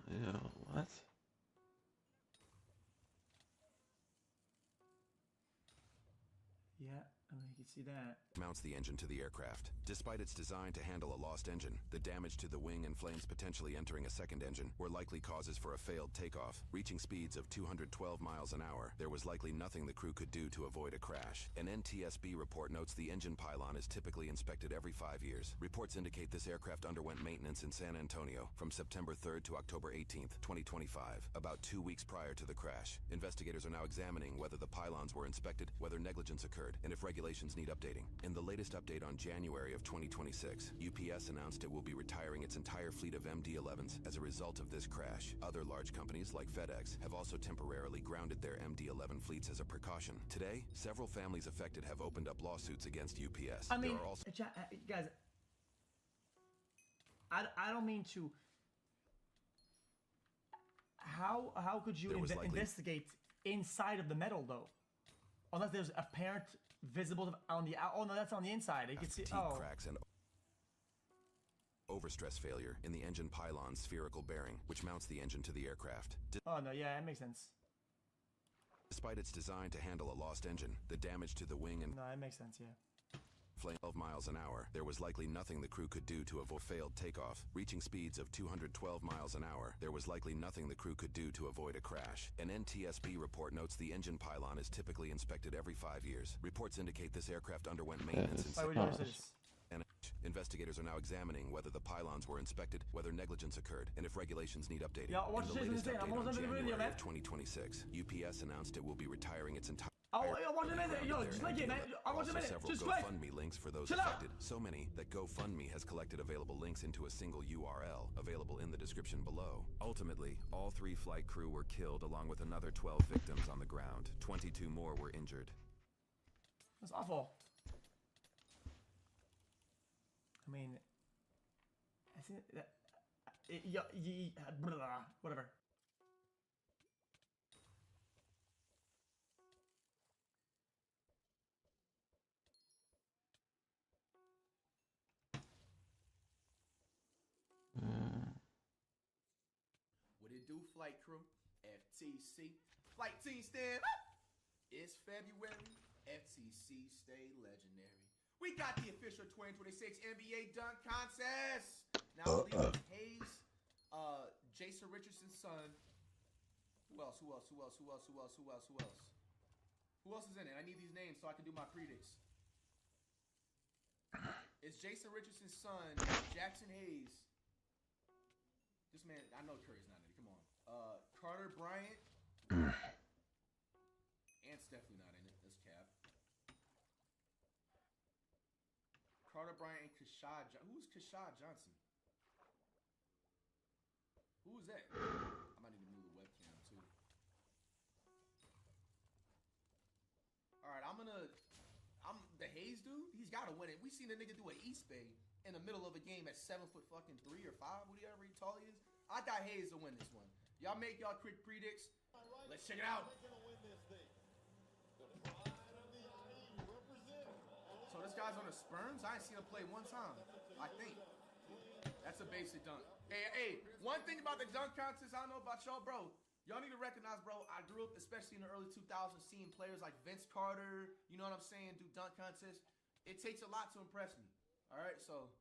Yeah, what? Yeah, I mean, you can see that. Mounts the engine to the aircraft. Despite its design to handle a lost engine, the damage to the wing and flames potentially entering a second engine were likely causes for a failed takeoff. Reaching speeds of 212 miles an hour, there was likely nothing the crew could do to avoid a crash. An NTSB report notes the engine pylon is typically inspected every 5 years. Reports indicate this aircraft underwent maintenance in San Antonio from September 3rd to October 18th, 2025, about 2 weeks prior to the crash. Investigators are now examining whether the pylons were inspected, whether negligence occurred, and if regulations need updating. In the latest update on January of 2026, UPS announced it will be retiring its entire fleet of MD-11s as a result of this crash. Other large companies like FedEx have also temporarily grounded their MD-11 fleets as a precaution. Today, several families affected have opened up lawsuits against UPS. I mean, there are also guys, I don't mean to. How could you investigate inside of the metal though? Unless there's apparent visible on the out. Oh no, that's on the inside. You can see cracks and overstress failure in the engine pylon spherical bearing, which mounts the engine to the aircraft. Oh no, yeah, that makes sense. Despite its design to handle a lost engine, the damage to the wing and no, that makes sense, yeah. Flame 12 miles an hour, there was likely nothing the crew could do to avoid failed takeoff. Reaching speeds of 212 miles an hour, there was likely nothing the crew could do to avoid a crash. An NTSB report notes the engine pylon is typically inspected every 5 years. Reports indicate this aircraft underwent maintenance in Investigators are now examining whether the pylons were inspected, whether negligence occurred, and if regulations need updating. Yeah, watch in the latest update on January of 2026, UPS announced it will be retiring its entire watch a minute, yo, just like it, man. Watch a minute, several just quick. GoFundMe links for those affected. So many that GoFundMe has collected available links into a single URL, available in the description below. Ultimately, all 3 flight crew were killed along with another 12 victims on the ground. 22 more were injured. That's awful. I mean, I think that, whatever. What it do, flight crew? FTC. Flight team stand up! It's February. FTC stay legendary. We got the official 2026 NBA dunk contest. Now, Leland Hayes, Jason Richardson's son. Who else? Who else is in it? I need these names so I can do my predicts. It's Jason Richardson's son, Jackson Hayes. This man, I know Curry's not in it. Come on. Carter Bryant. Ant's definitely not in it. That's cap. Carter Bryant and Kashad. Who's Kashad Johnson? Who is that? I might need to move the webcam too. All right, I'm the Hayes dude. He's got to win it. We seen a nigga do an East Bay in the middle of a game at 7'3" or 5, whatever he tall he is. I got Hayes to win this one. Y'all make y'all quick predicts. Let's check it out. So this guy's on the Sperms? I ain't seen him play one time, I think. That's a basic dunk. Hey, one thing about the dunk contest I don't know about y'all, bro. Y'all need to recognize, bro, I grew up, especially in the early 2000s, seeing players like Vince Carter, you know what I'm saying, do dunk contests. It takes a lot to impress me. All right, so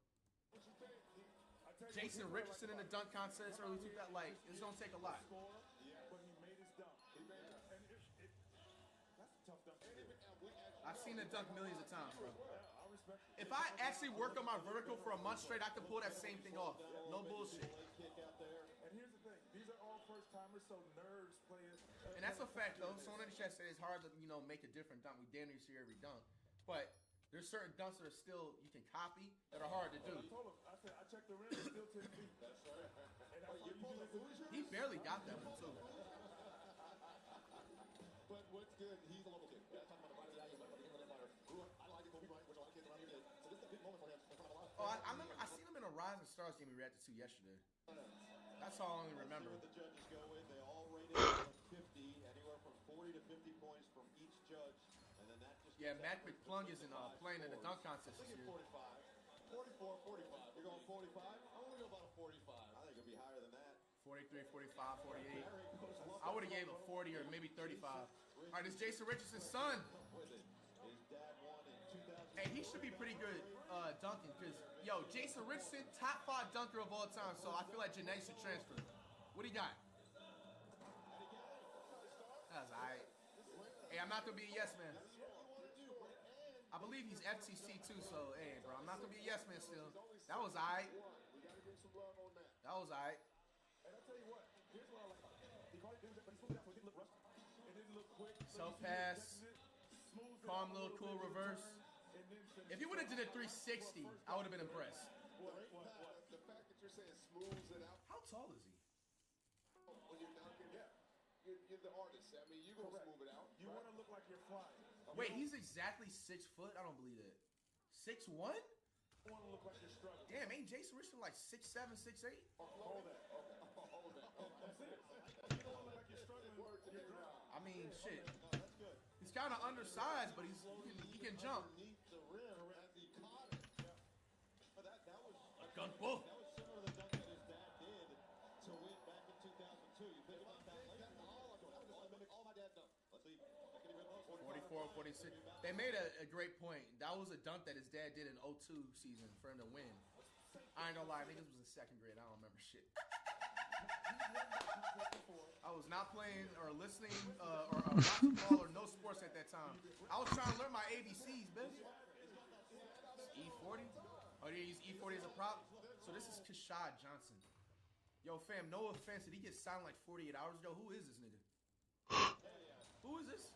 Jason Richardson in the dunk contest early 2000s, like, it's gonna take a lot. I've seen it dunk millions of times, bro. If I actually work on my vertical for a month straight, I can pull that same thing off. No bullshit. And here's the thing, these are all first timers, so nerves play it. And that's a fact, though. Someone in the chat said it's hard to, make a different dunk. We damn near see every dunk. But there's certain dunks that are still, you can copy, that are hard to do. I told him, I said, I checked the rim, it's still 10 feet. That's right. And that's why you do this illusion. He barely got that one, too. But what's good, he's a local kid. Yeah, talking about the Biden value, but the Inland Empire grew up idolizing Kobe Bryant, which a lot of kids around here did. So this is a big moment for him in front of a lot of Oh, I remember, I seen him in a Rising Stars game we reacted to yesterday. That's all I only remember. Let's see what the judges go with. They all rated 50, anywhere from 40 to 50 points from each judge. And then that just... Yeah, Matt McClung is playing in the dunk contest this year. 45. 44, 45. You're going 45? I want to go about a 45. I think it'll be higher than that. 43, 45, 48. I would have gave a 40 or maybe 35. All right, it's Jason Richardson's son. His dad won in 2006. Hey, he should be pretty good dunking because, yo, Jason Richardson, top 5 dunker of all time, so I feel like Janae should transfer. What do you got? That was all right. Hey, I'm not going to be a yes man. I believe he's FTC too, so, hey, bro, I'm not going to be a yes man still. That was all right. That was all right. Self pass, calm little cool reverse. If he would have did a 360, I would have been impressed. The fact that you're saying smooths it out. How tall is he? When you're dunking, you're the artist. I mean, you're going to smooth it out. You want to look like you're flying. Wait, he's exactly 6 foot? I don't believe that. 6'1"? You want to look like you're struggling. Damn, ain't Jason Richardson like 6'7", 6'8"? Hold that. Hold that. I'm serious. You don't want to look like you're struggling. You're drunk. I mean, shit. That's good. He's kind of undersized, but he can jump. Underneath the rim as he caught it. But that was a gun bull. That was similar to the dunk that his dad did to win back in 2002. You think about that? Like, all my dad done. Let's see. 44, 46. They made a great point. That was a dunk that his dad did in 02 season for him to win. I ain't gonna lie, niggas was in 2nd grade. I don't remember shit. I was not playing or listening or watching ball or no sports at that time. I was trying to learn my ABCs, bitch. E40? Oh, they use E40 as a prop? So this is Kashad Johnson. Yo, fam, no offense. Did he get signed like 48 hours ago? Who is this nigga? Who is this?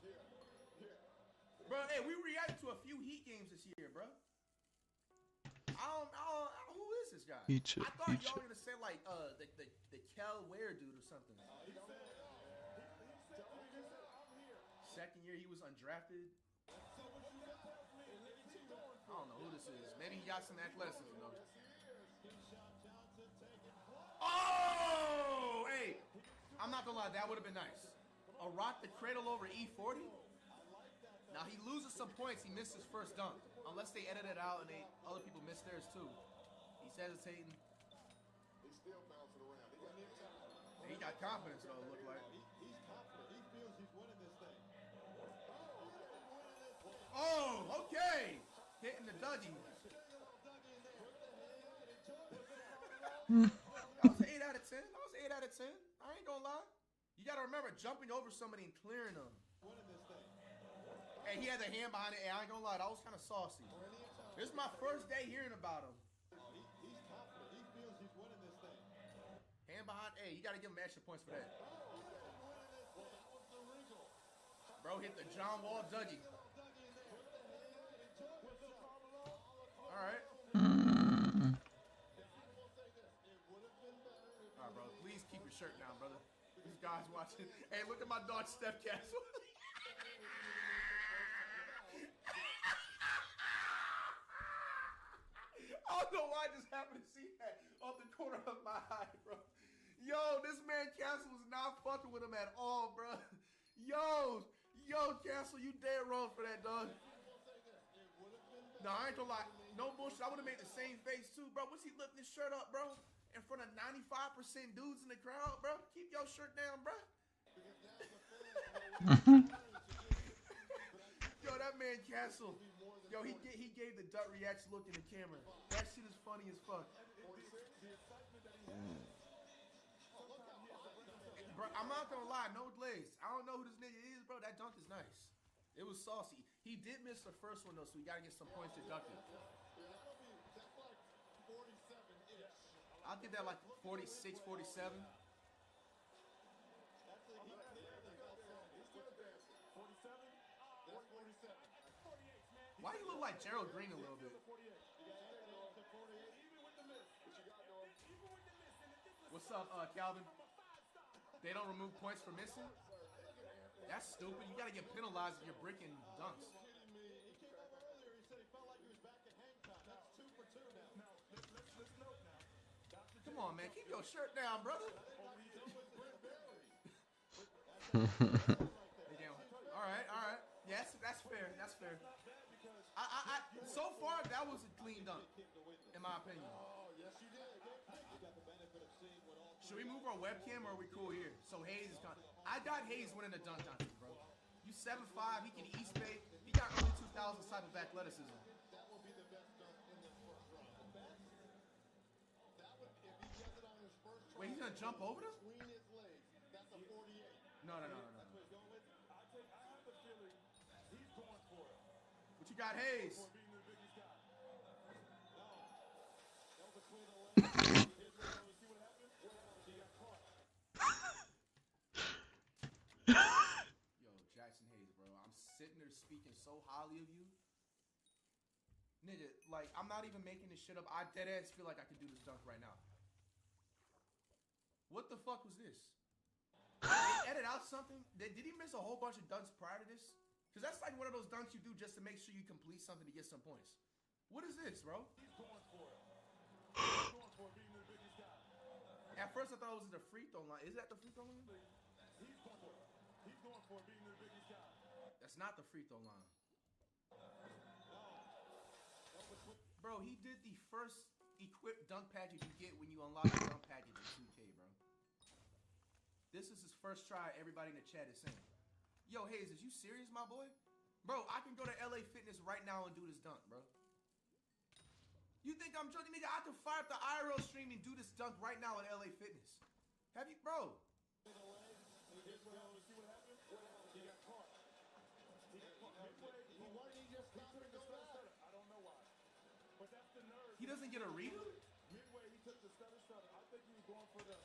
Bro, hey, we reacted to a few Heat games this year, bro. Who is this guy? I thought y'all were gonna say like the Kel Ware dude or something. 2nd year he was undrafted. I don't know who this is. Maybe he got some athleticism though. Oh, hey, I'm not gonna lie, that would have been nice. A rock the cradle over E40. Now he loses some points. He missed his first dunk, unless they edit it out and other people missed theirs too. He's hesitating. He's still bouncing around. He got confidence though. It looked like. He's confident. He feels he's winning this thing. Oh, okay. Hitting the Dougie. That was an 8 out of 10. That was 8 out of 10. I ain't gonna lie. You gotta remember jumping over somebody and clearing them. Winning this thing. Hey, he had a hand behind it. Hey, I ain't gonna lie, that was kind of saucy. This is my first day hearing about him. He's confident. He feels he's winning this thing. Hand behind. Hey, you gotta give him extra points for that. Bro hit the John Wall Dougie. All right. All right, bro. Please keep your shirt down, brother. These guys watching. Hey, look at my dog Steph Castle. I don't know why I just happened to see that off the corner of my eye, bro. Yo, this man Castle was not fucking with him at all, bro. Yo, Castle, you dead wrong for that, dog. No, I ain't gonna lie. No bullshit. I would have made the same face too, bro. What's he lifting his shirt up, bro? In front of 95% dudes in the crowd, bro. Keep your shirt down, bro. Yo, that man Castle. Yo, he gave the duck reaction look in the camera. That shit is funny as fuck. Bro, I'm not gonna lie, no glaze. I don't know who this nigga is, bro. That dunk is nice. It was saucy. He did miss the first one though, so we gotta get some points to dunk it. I'll give that like 46, 47. Why you look like Gerald Green a little bit? What's up, Calvin? They don't remove points for missing? That's stupid. You gotta get penalized if you're bricking dunks. Come on, man. Keep your shirt down, brother. All right. Yes, that's fair. That's fair. So far, that was a clean dunk, in my opinion. Should we move our webcam or are we cool here? So Hayes is coming. I got Hayes winning the dunk contest, bro. You 7'5", he can East Bay. He got early 2000s type of athleticism. Wait, he's gonna jump over them? Between his legs. That's a 48. No. That's what he's going with. I have the feeling he's going for it. What you got, Hayes? For being the biggest guy. No. That was between the legs. Here's what you see what happened? He got caught. Yo, Jackson Hayes, bro. I'm sitting there speaking so highly of you. Nigga, like, I'm not even making this shit up. I deadass feel like I could do this dunk right now. What the fuck was this? Did they edit out something? Did he miss a whole bunch of dunks prior to this? Because that's like one of those dunks you do just to make sure you complete something to get some points. What is this, bro? He's going for it. He's going for being the biggest guy. At first I thought it was the free throw line. Is that the free throw line? He's going for it. He's going for being the biggest guy. That's not the free throw line. Bro, he did the first equipped dunk package you get when you unlock the dunk package in 2K, bro. This is his first try. Everybody in the chat is saying, yo, Hayes, is you serious, my boy? Bro, I can go to LA Fitness right now and do this dunk, bro. You think I'm joking? Nigga, I can fire up the IRL stream and do this dunk right now at LA Fitness. Have you, bro? Here's what you see what happened? He got caught. He got caught. Why didn't he just stop and go back? I don't know why. But that's the nerve. He doesn't get a redo? Midway, he took the stutter. I think he was going for the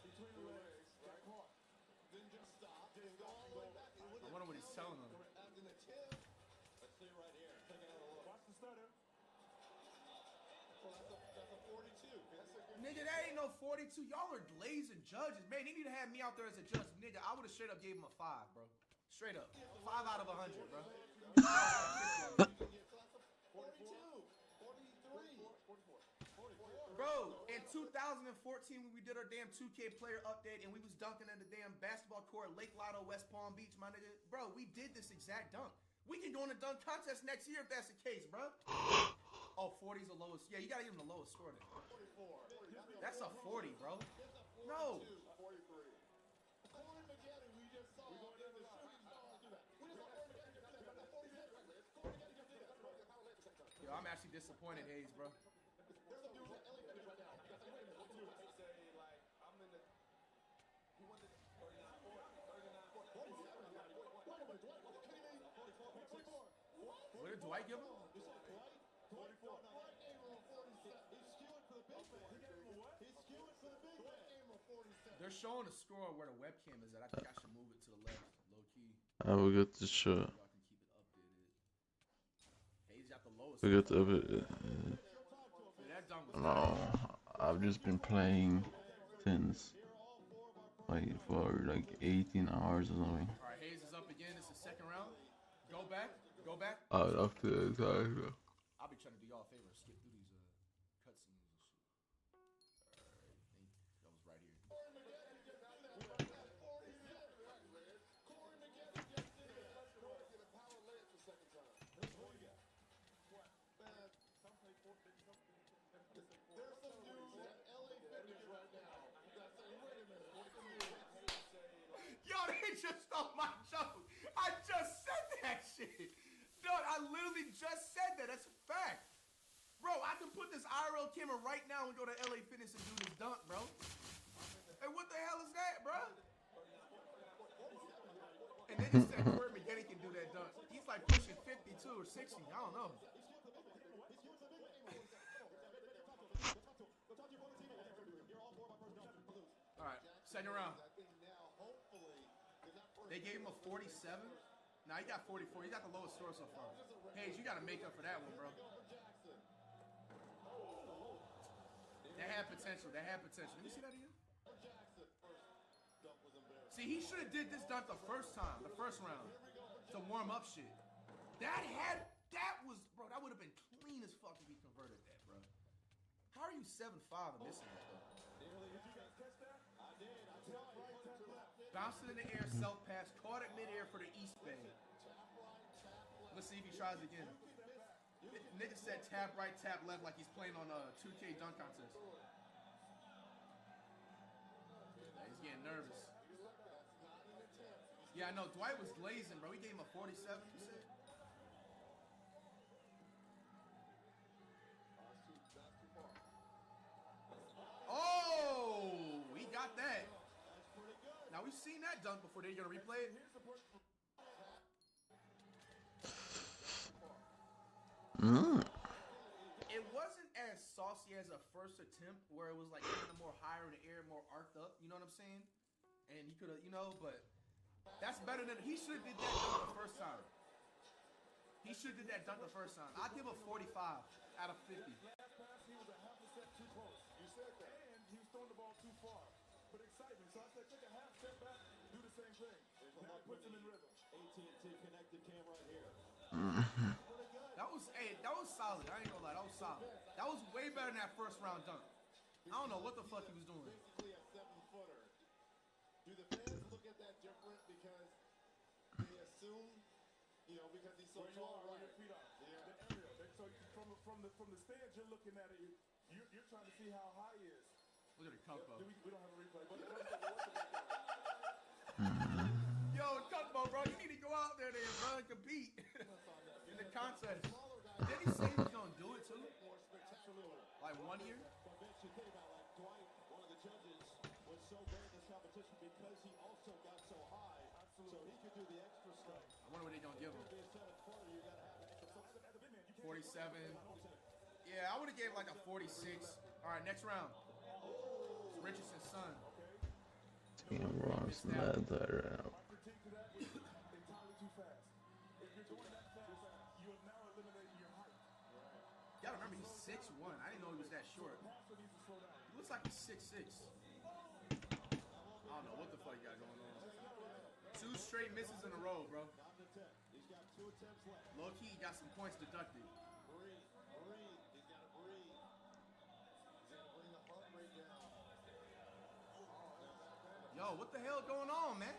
between the legs. Got caught. Then just stop. Just go all the way back. I wonder what he's telling them. After the tip. Let's see right here. Take another look. Watch the stutter. Well, that's a 42. That's a good Nigga, that ain't no 42. Y'all are glazing judges. Man, they need to have me out there as a judge. Nigga, I would have straight up gave him a 5, bro. Straight up. 5 out of 100, bro. 43. Bro, in 2014 when we did our damn 2K player update and we was dunking in the damn basketball court, Lake Lotto, West Palm Beach, my nigga. Bro, we did this exact dunk. We can go in a dunk contest next year if that's the case, bro. Oh, 40's the lowest. Yeah, you gotta give him the lowest score then. 44. That's a 40, bro. No. 43. Corey McGetty, we just saw in the shooting star do that. We just saw Corey McGetty just do that. 47. Corey McGetty just did that. Yo, I'm actually disappointed, Hayes, bro. There's a dude at LA Fitness right now. You gotta say, wait a minute, what you do? Say, like, I'm in the. He went to 39, 40, 39, 40. 47. Wait a minute, Dwight, are you kidding me? 44. What did Dwight give him? You saw Dwight? 44. Dwight gave him a 47. He's skewing for the big man. He gave him a what? He's skewing for the big man. Dwight gave him a 47. They're showing the score where the webcam is at. I think I should move it to the left, low key. I will get the shot. Y'all can keep it updated. Hayes got the lowest. We got the update. That dunk was No, I've just been playing since like for like 18 hours or something. Alright, Hayes is up again. It's the second round. Go back. Go back. After the time. I'll be trying to do y'all a favor. Skip through these cutscenes and shit. Alright, I think that was right here. There's some dudes at LA Fitness right now that say, wait a minute. Yo, they just stole my joke. I just said that shit. Dude, I literally just said that. That's a fact. Bro, I can put this IRL camera right now and go to LA Fitness and do this dunk, bro. Hey, what the hell is that, bro? And then he said Corey McGetty can do that dunk. He's like pushing 52 or 60. I don't know. All right, second round. They gave him a 47. Nah, he got 44. He got the lowest score so far. Hayes, you got to make up for that one, bro. That had potential. That had potential. Let me see that again. See, he should have did this dunk the first time, the first round, to warm up shit. That was, bro, that would have been clean as fuck if he converted that, bro. How are you 7'5" and missing that, though? Bounced it in the air, self-pass, caught it mid-air for the East Bay. Let's see if he tries again. Nigga said tap right, tap left like he's playing on a 2K dunk contest. He's getting nervous. Yeah, I know. Dwight was glazing, bro. He gave him a 47, you said? Oh, we dunk before they're gonna replay it. It wasn't as saucy as a first attempt where it was like kind of more higher in the air, more arced up. You know what I'm saying? And he could have, you know, but that's better than he should have did that dunk the first time. He should have did that dunk the first time. I'd give a 45 out of 50. Last pass, he was a half a step too close. You said that. And he was throwing the ball too far. But excitement. So I said, take a half step back, do the same thing. Now it puts him in rhythm. AT&T connected cam right here. That was solid. I ain't gonna lie, that was solid. That was way better than that first round dunk. I don't know what the fuck he was doing. Basically a 7-footer. Do the fans look at that different because they assume, you know, because he's so tall, where right? your feet are. Yeah. The area. So from the stands, you're looking at it. You're trying to see how high he is. Look at the Cumbo. We don't have a replay, but Yo, Cumbo, bro, you need to go out there then, bro, and compete in the contest. Did he say he was gonna do it too? Like 1 year? But Vince, you think about like Dwight, one of the judges, was so great in this competition because he also got so high. So he could do the extra stuff. I wonder what they're gonna give him. 47. Yeah, I would have gave like a 46. All right, next round. It's Richardson's son. Team Ross Leather. You gotta remember, he's 6'1". I didn't know he was that short. He looks like he's 6'6". I don't know what the fuck you got going on. 2 straight misses in a row, bro. He's got 2 attempts left. Low key, he got some points deducted. Breathe. He's got to breathe. He's got to bring the heart rate down. Yo, what the hell going on, man?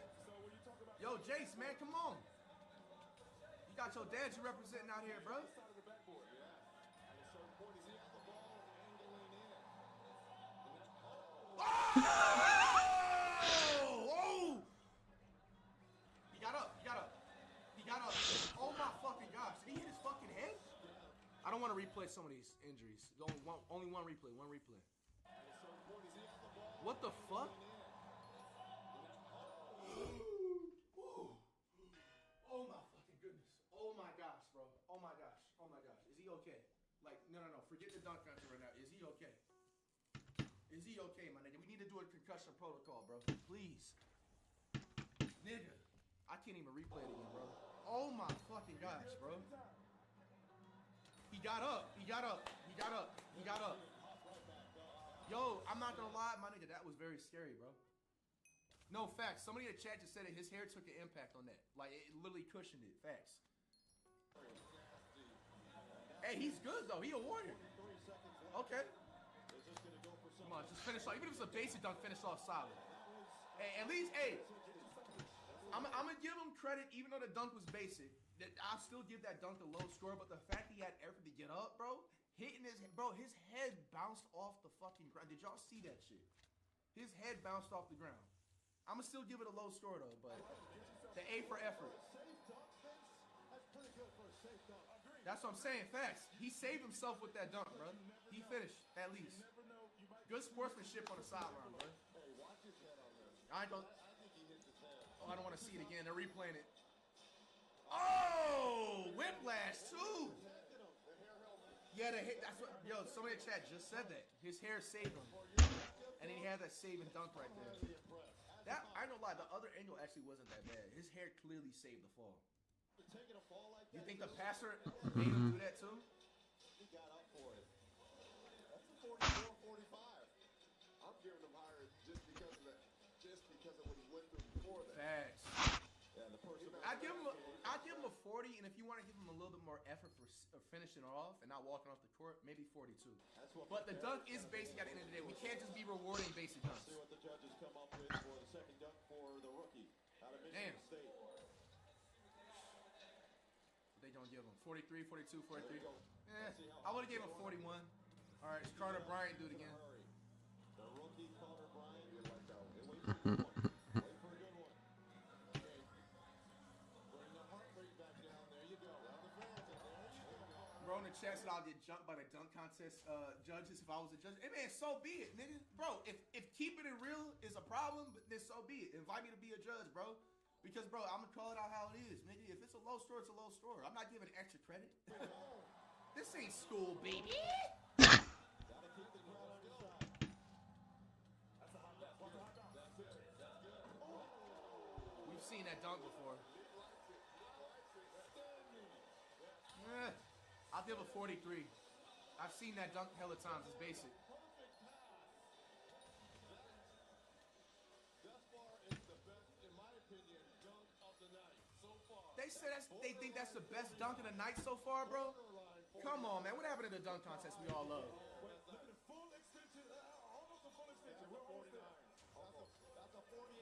Yo, Jace, man, come on. You got your dad you representing out here, bro. Oh! He got up. Oh my fucking gosh. Did he hit his fucking head? I don't want to replay some of these injuries. Only one replay. What the fuck? Oh my fucking goodness. Oh my gosh, bro. Oh my gosh. Is he okay? Like, no. Forget the dunk contest right now. Is he okay? Is he okay, my nigga? We need to do a concussion protocol, bro. Please. Nigga. I can't even replay it again, bro. Oh my fucking gosh, bro. He got up. Yo, I'm not gonna lie, my nigga, that was very scary, bro. No, facts. Somebody in the chat just said that his hair took an impact on that. Like, it literally cushioned it. Facts. Hey, he's good, though. He a warrior. Okay. Come on, just finish off. Even if it's a basic dunk, finish off solid. Hey, at least, I'm gonna give him credit, even though the dunk was basic. I'll still give that dunk a low score, but the fact he had effort to get up, bro, his head bounced off the fucking ground. Did y'all see that shit? His head bounced off the ground. I'm gonna still give it a low score though, but the A for effort. That's what I'm saying. Facts. He saved himself with that dunk, bro. He finished at least. Good sportsmanship on the sideline, bro. I don't want to see it again. They're replaying it. Oh, whiplash too. Yeah, that's what. Yo, somebody in the chat just said that his hair saved him, and then he had that saving dunk right there. That, I don't lie, the other angle actually wasn't that bad. His hair clearly saved the fall. You think the passer made him do that too? He got up for it. That's a 44-45. I'm giving him higher just because of that. Just because of what he went through before that. Facts. Yeah, the person. I'd give him a 40, and if you want to give him a little bit more effort for finishing off and not walking off the court, maybe 42. But the dunk is basic at the end of the day. We can't just be rewarding basic dunks. See what the judges come up with for the second dunk for the rookie out of Michigan State. They don't give him 43, 42, 43. I would have gave him 41. All right, it's Carter Bryant. Do it again. The rookie Carter Bryant. Wait for a good one. Okay. Bring the heart rate back down. There you go. Round the fans. There you go. Bro in the chest and I'll get jumped by the dunk contest judges if I was a judge. Hey man, so be it, nigga. Bro, if keeping it real is a problem, then so be it. Invite me to be a judge, bro. Because, bro, I'm gonna call it out how it is, nigga. If it's a low score, it's a low score. I'm not giving extra credit. This ain't school, baby. We've seen that dunk before. I'll give a 43. I've seen that dunk hella times. It's basic. They say they think that's the best dunk of the night so far, bro. Come on, man. What happened to the dunk contest we all love?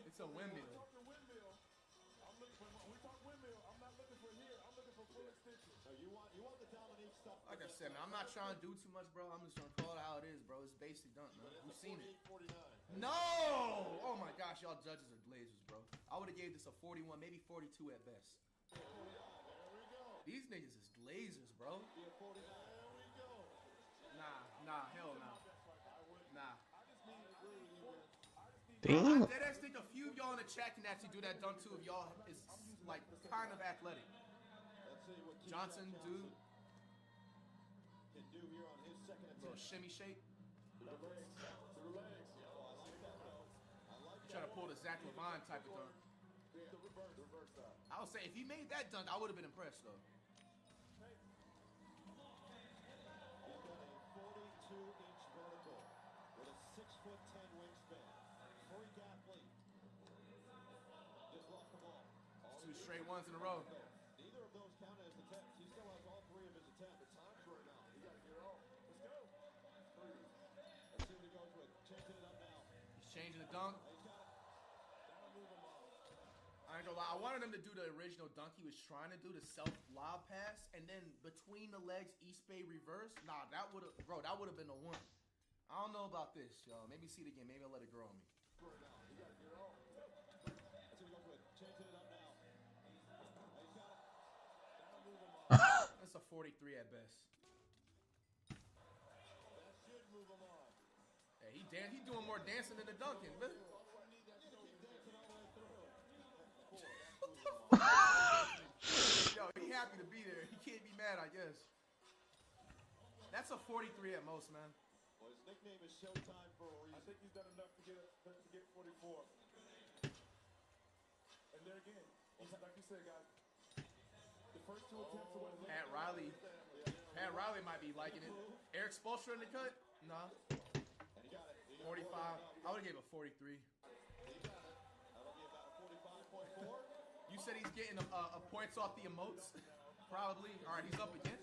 It's a windmill. Like I said, man, I'm not trying to do too much, bro. I'm just gonna call it how it is, bro. It's basic dunk, man. We've seen it. No! Oh my gosh, y'all judges are glazers, bro. I would have gave this a 41, maybe 42 at best. These niggas is glazers, bro. Nah, hell no. Nah. Damn. I deadass think a few of y'all in the chat can actually do that dunk too if y'all is like kind of athletic. Johnson, dude. Little shimmy shake. Trying to pull the Zach Levine type of dunk. I would say if he made that dunk, I would have been impressed though. Two straight ones in a row. Neither of those counted as attempts. He still has all three of his attempts. The time's right now. You got to get it all. Let's go. Let's see what he goes with. Changing it up now. He's changing the dunk. He's got it. That'll move him on. I ain't gonna lie. I wanted him to do the original dunk he was trying to do, the self lob pass, and then between the legs, East Bay reverse. Nah, that would have, bro. That would have been the one. I don't know about this, y'all. Maybe see it again. Maybe I'll let it grow on me. Right now. You got to get it all. Let's see what he goes with. Changing it up now. That's a 43 at best. That should move him on. Hey, he doing more dancing than the dunking, man. Yo, he happy to be there. He can't be mad, I guess. That's a 43 at most, man. Well, his nickname is Showtime for a reason. I think he's done enough to get 44. And there again, like you said, guys, the first two attempts are what Pat Riley might be liking it. Eric Spoelstra in the cut? Nah. 45. I would have gave a 43. You said he's getting a points off the emotes? Probably. All right, he's up again.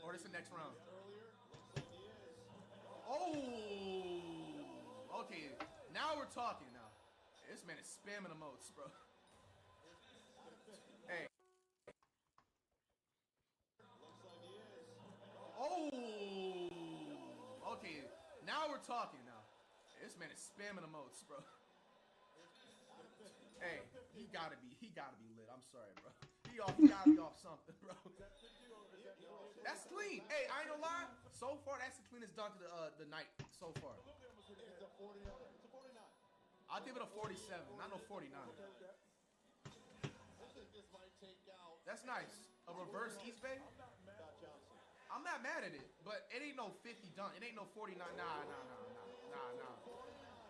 Or this is the next round. Oh! Okay, now we're talking now. This man is spamming emotes, bro. Hey. Oh! Okay, now we're talking now. This man is spamming emotes, bro. Hey, he gotta be lit. I'm sorry, bro. He gotta be off something, bro. That's clean. Hey, I ain't gonna lie. So far, that's the cleanest dunk of the night so far. It's a 49. It's a 49. I'll give it a 47, not no 49. I think this might take out. That's nice. A reverse East Bay? I'm not mad at it, but it ain't no 50 dunk. It ain't no 49. Nah.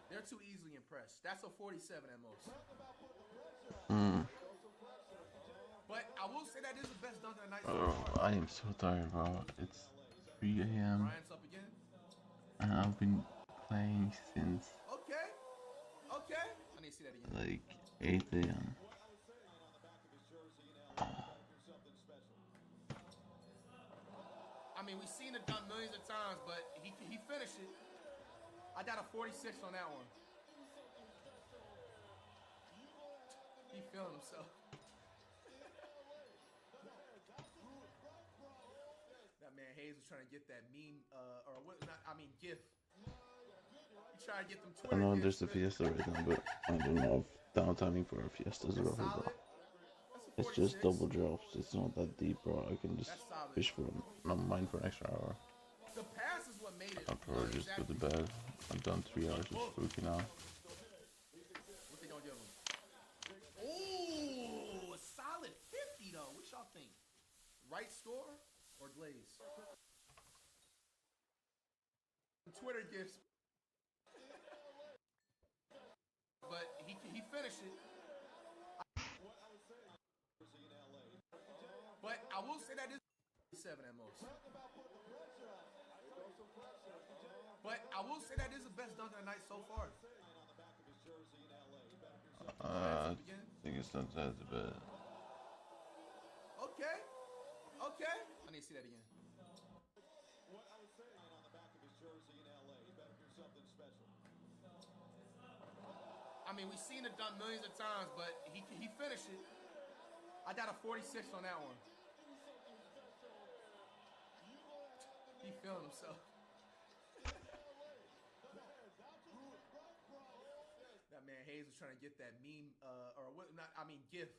They're too easily impressed. That's a 47 at most. But I will say that is the best dunk of the night. I am so tired, bro. It's 3 a.m. Ryan's up again. and I've been playing since Okay. I need to see that again. like 8 a.m. I mean, we've seen it done millions of times, but he finished it. I got a 46 on that one. He feeling himself. That man Hayes was trying to get that meme, or what? GIF. He trying to get them Twitter. I know GIFs, there's a fiesta right now, but I don't know if downtiming for a fiesta is over. Solid. That's a It's just double drops. It's not that deep, bro. I can just fish for not mine for an extra hour. The pass is what made it. I'll probably just go to bed. I've done 3 hours of spooky now. What they gonna give him? Ooh, a solid 50 though. What y'all think? Right score or glaze? Twitter gifts. But he finished it. But I will say that is 7 at most. But I will say that is the best dunk of the night so far. I think it's not that bad. Okay. Okay. I need to see that again. I mean, we've seen it done millions of times, but he finished it. I got a 46 on that one. He feeling himself. That man Hayes was trying to get that meme, or what? Not, I mean, GIF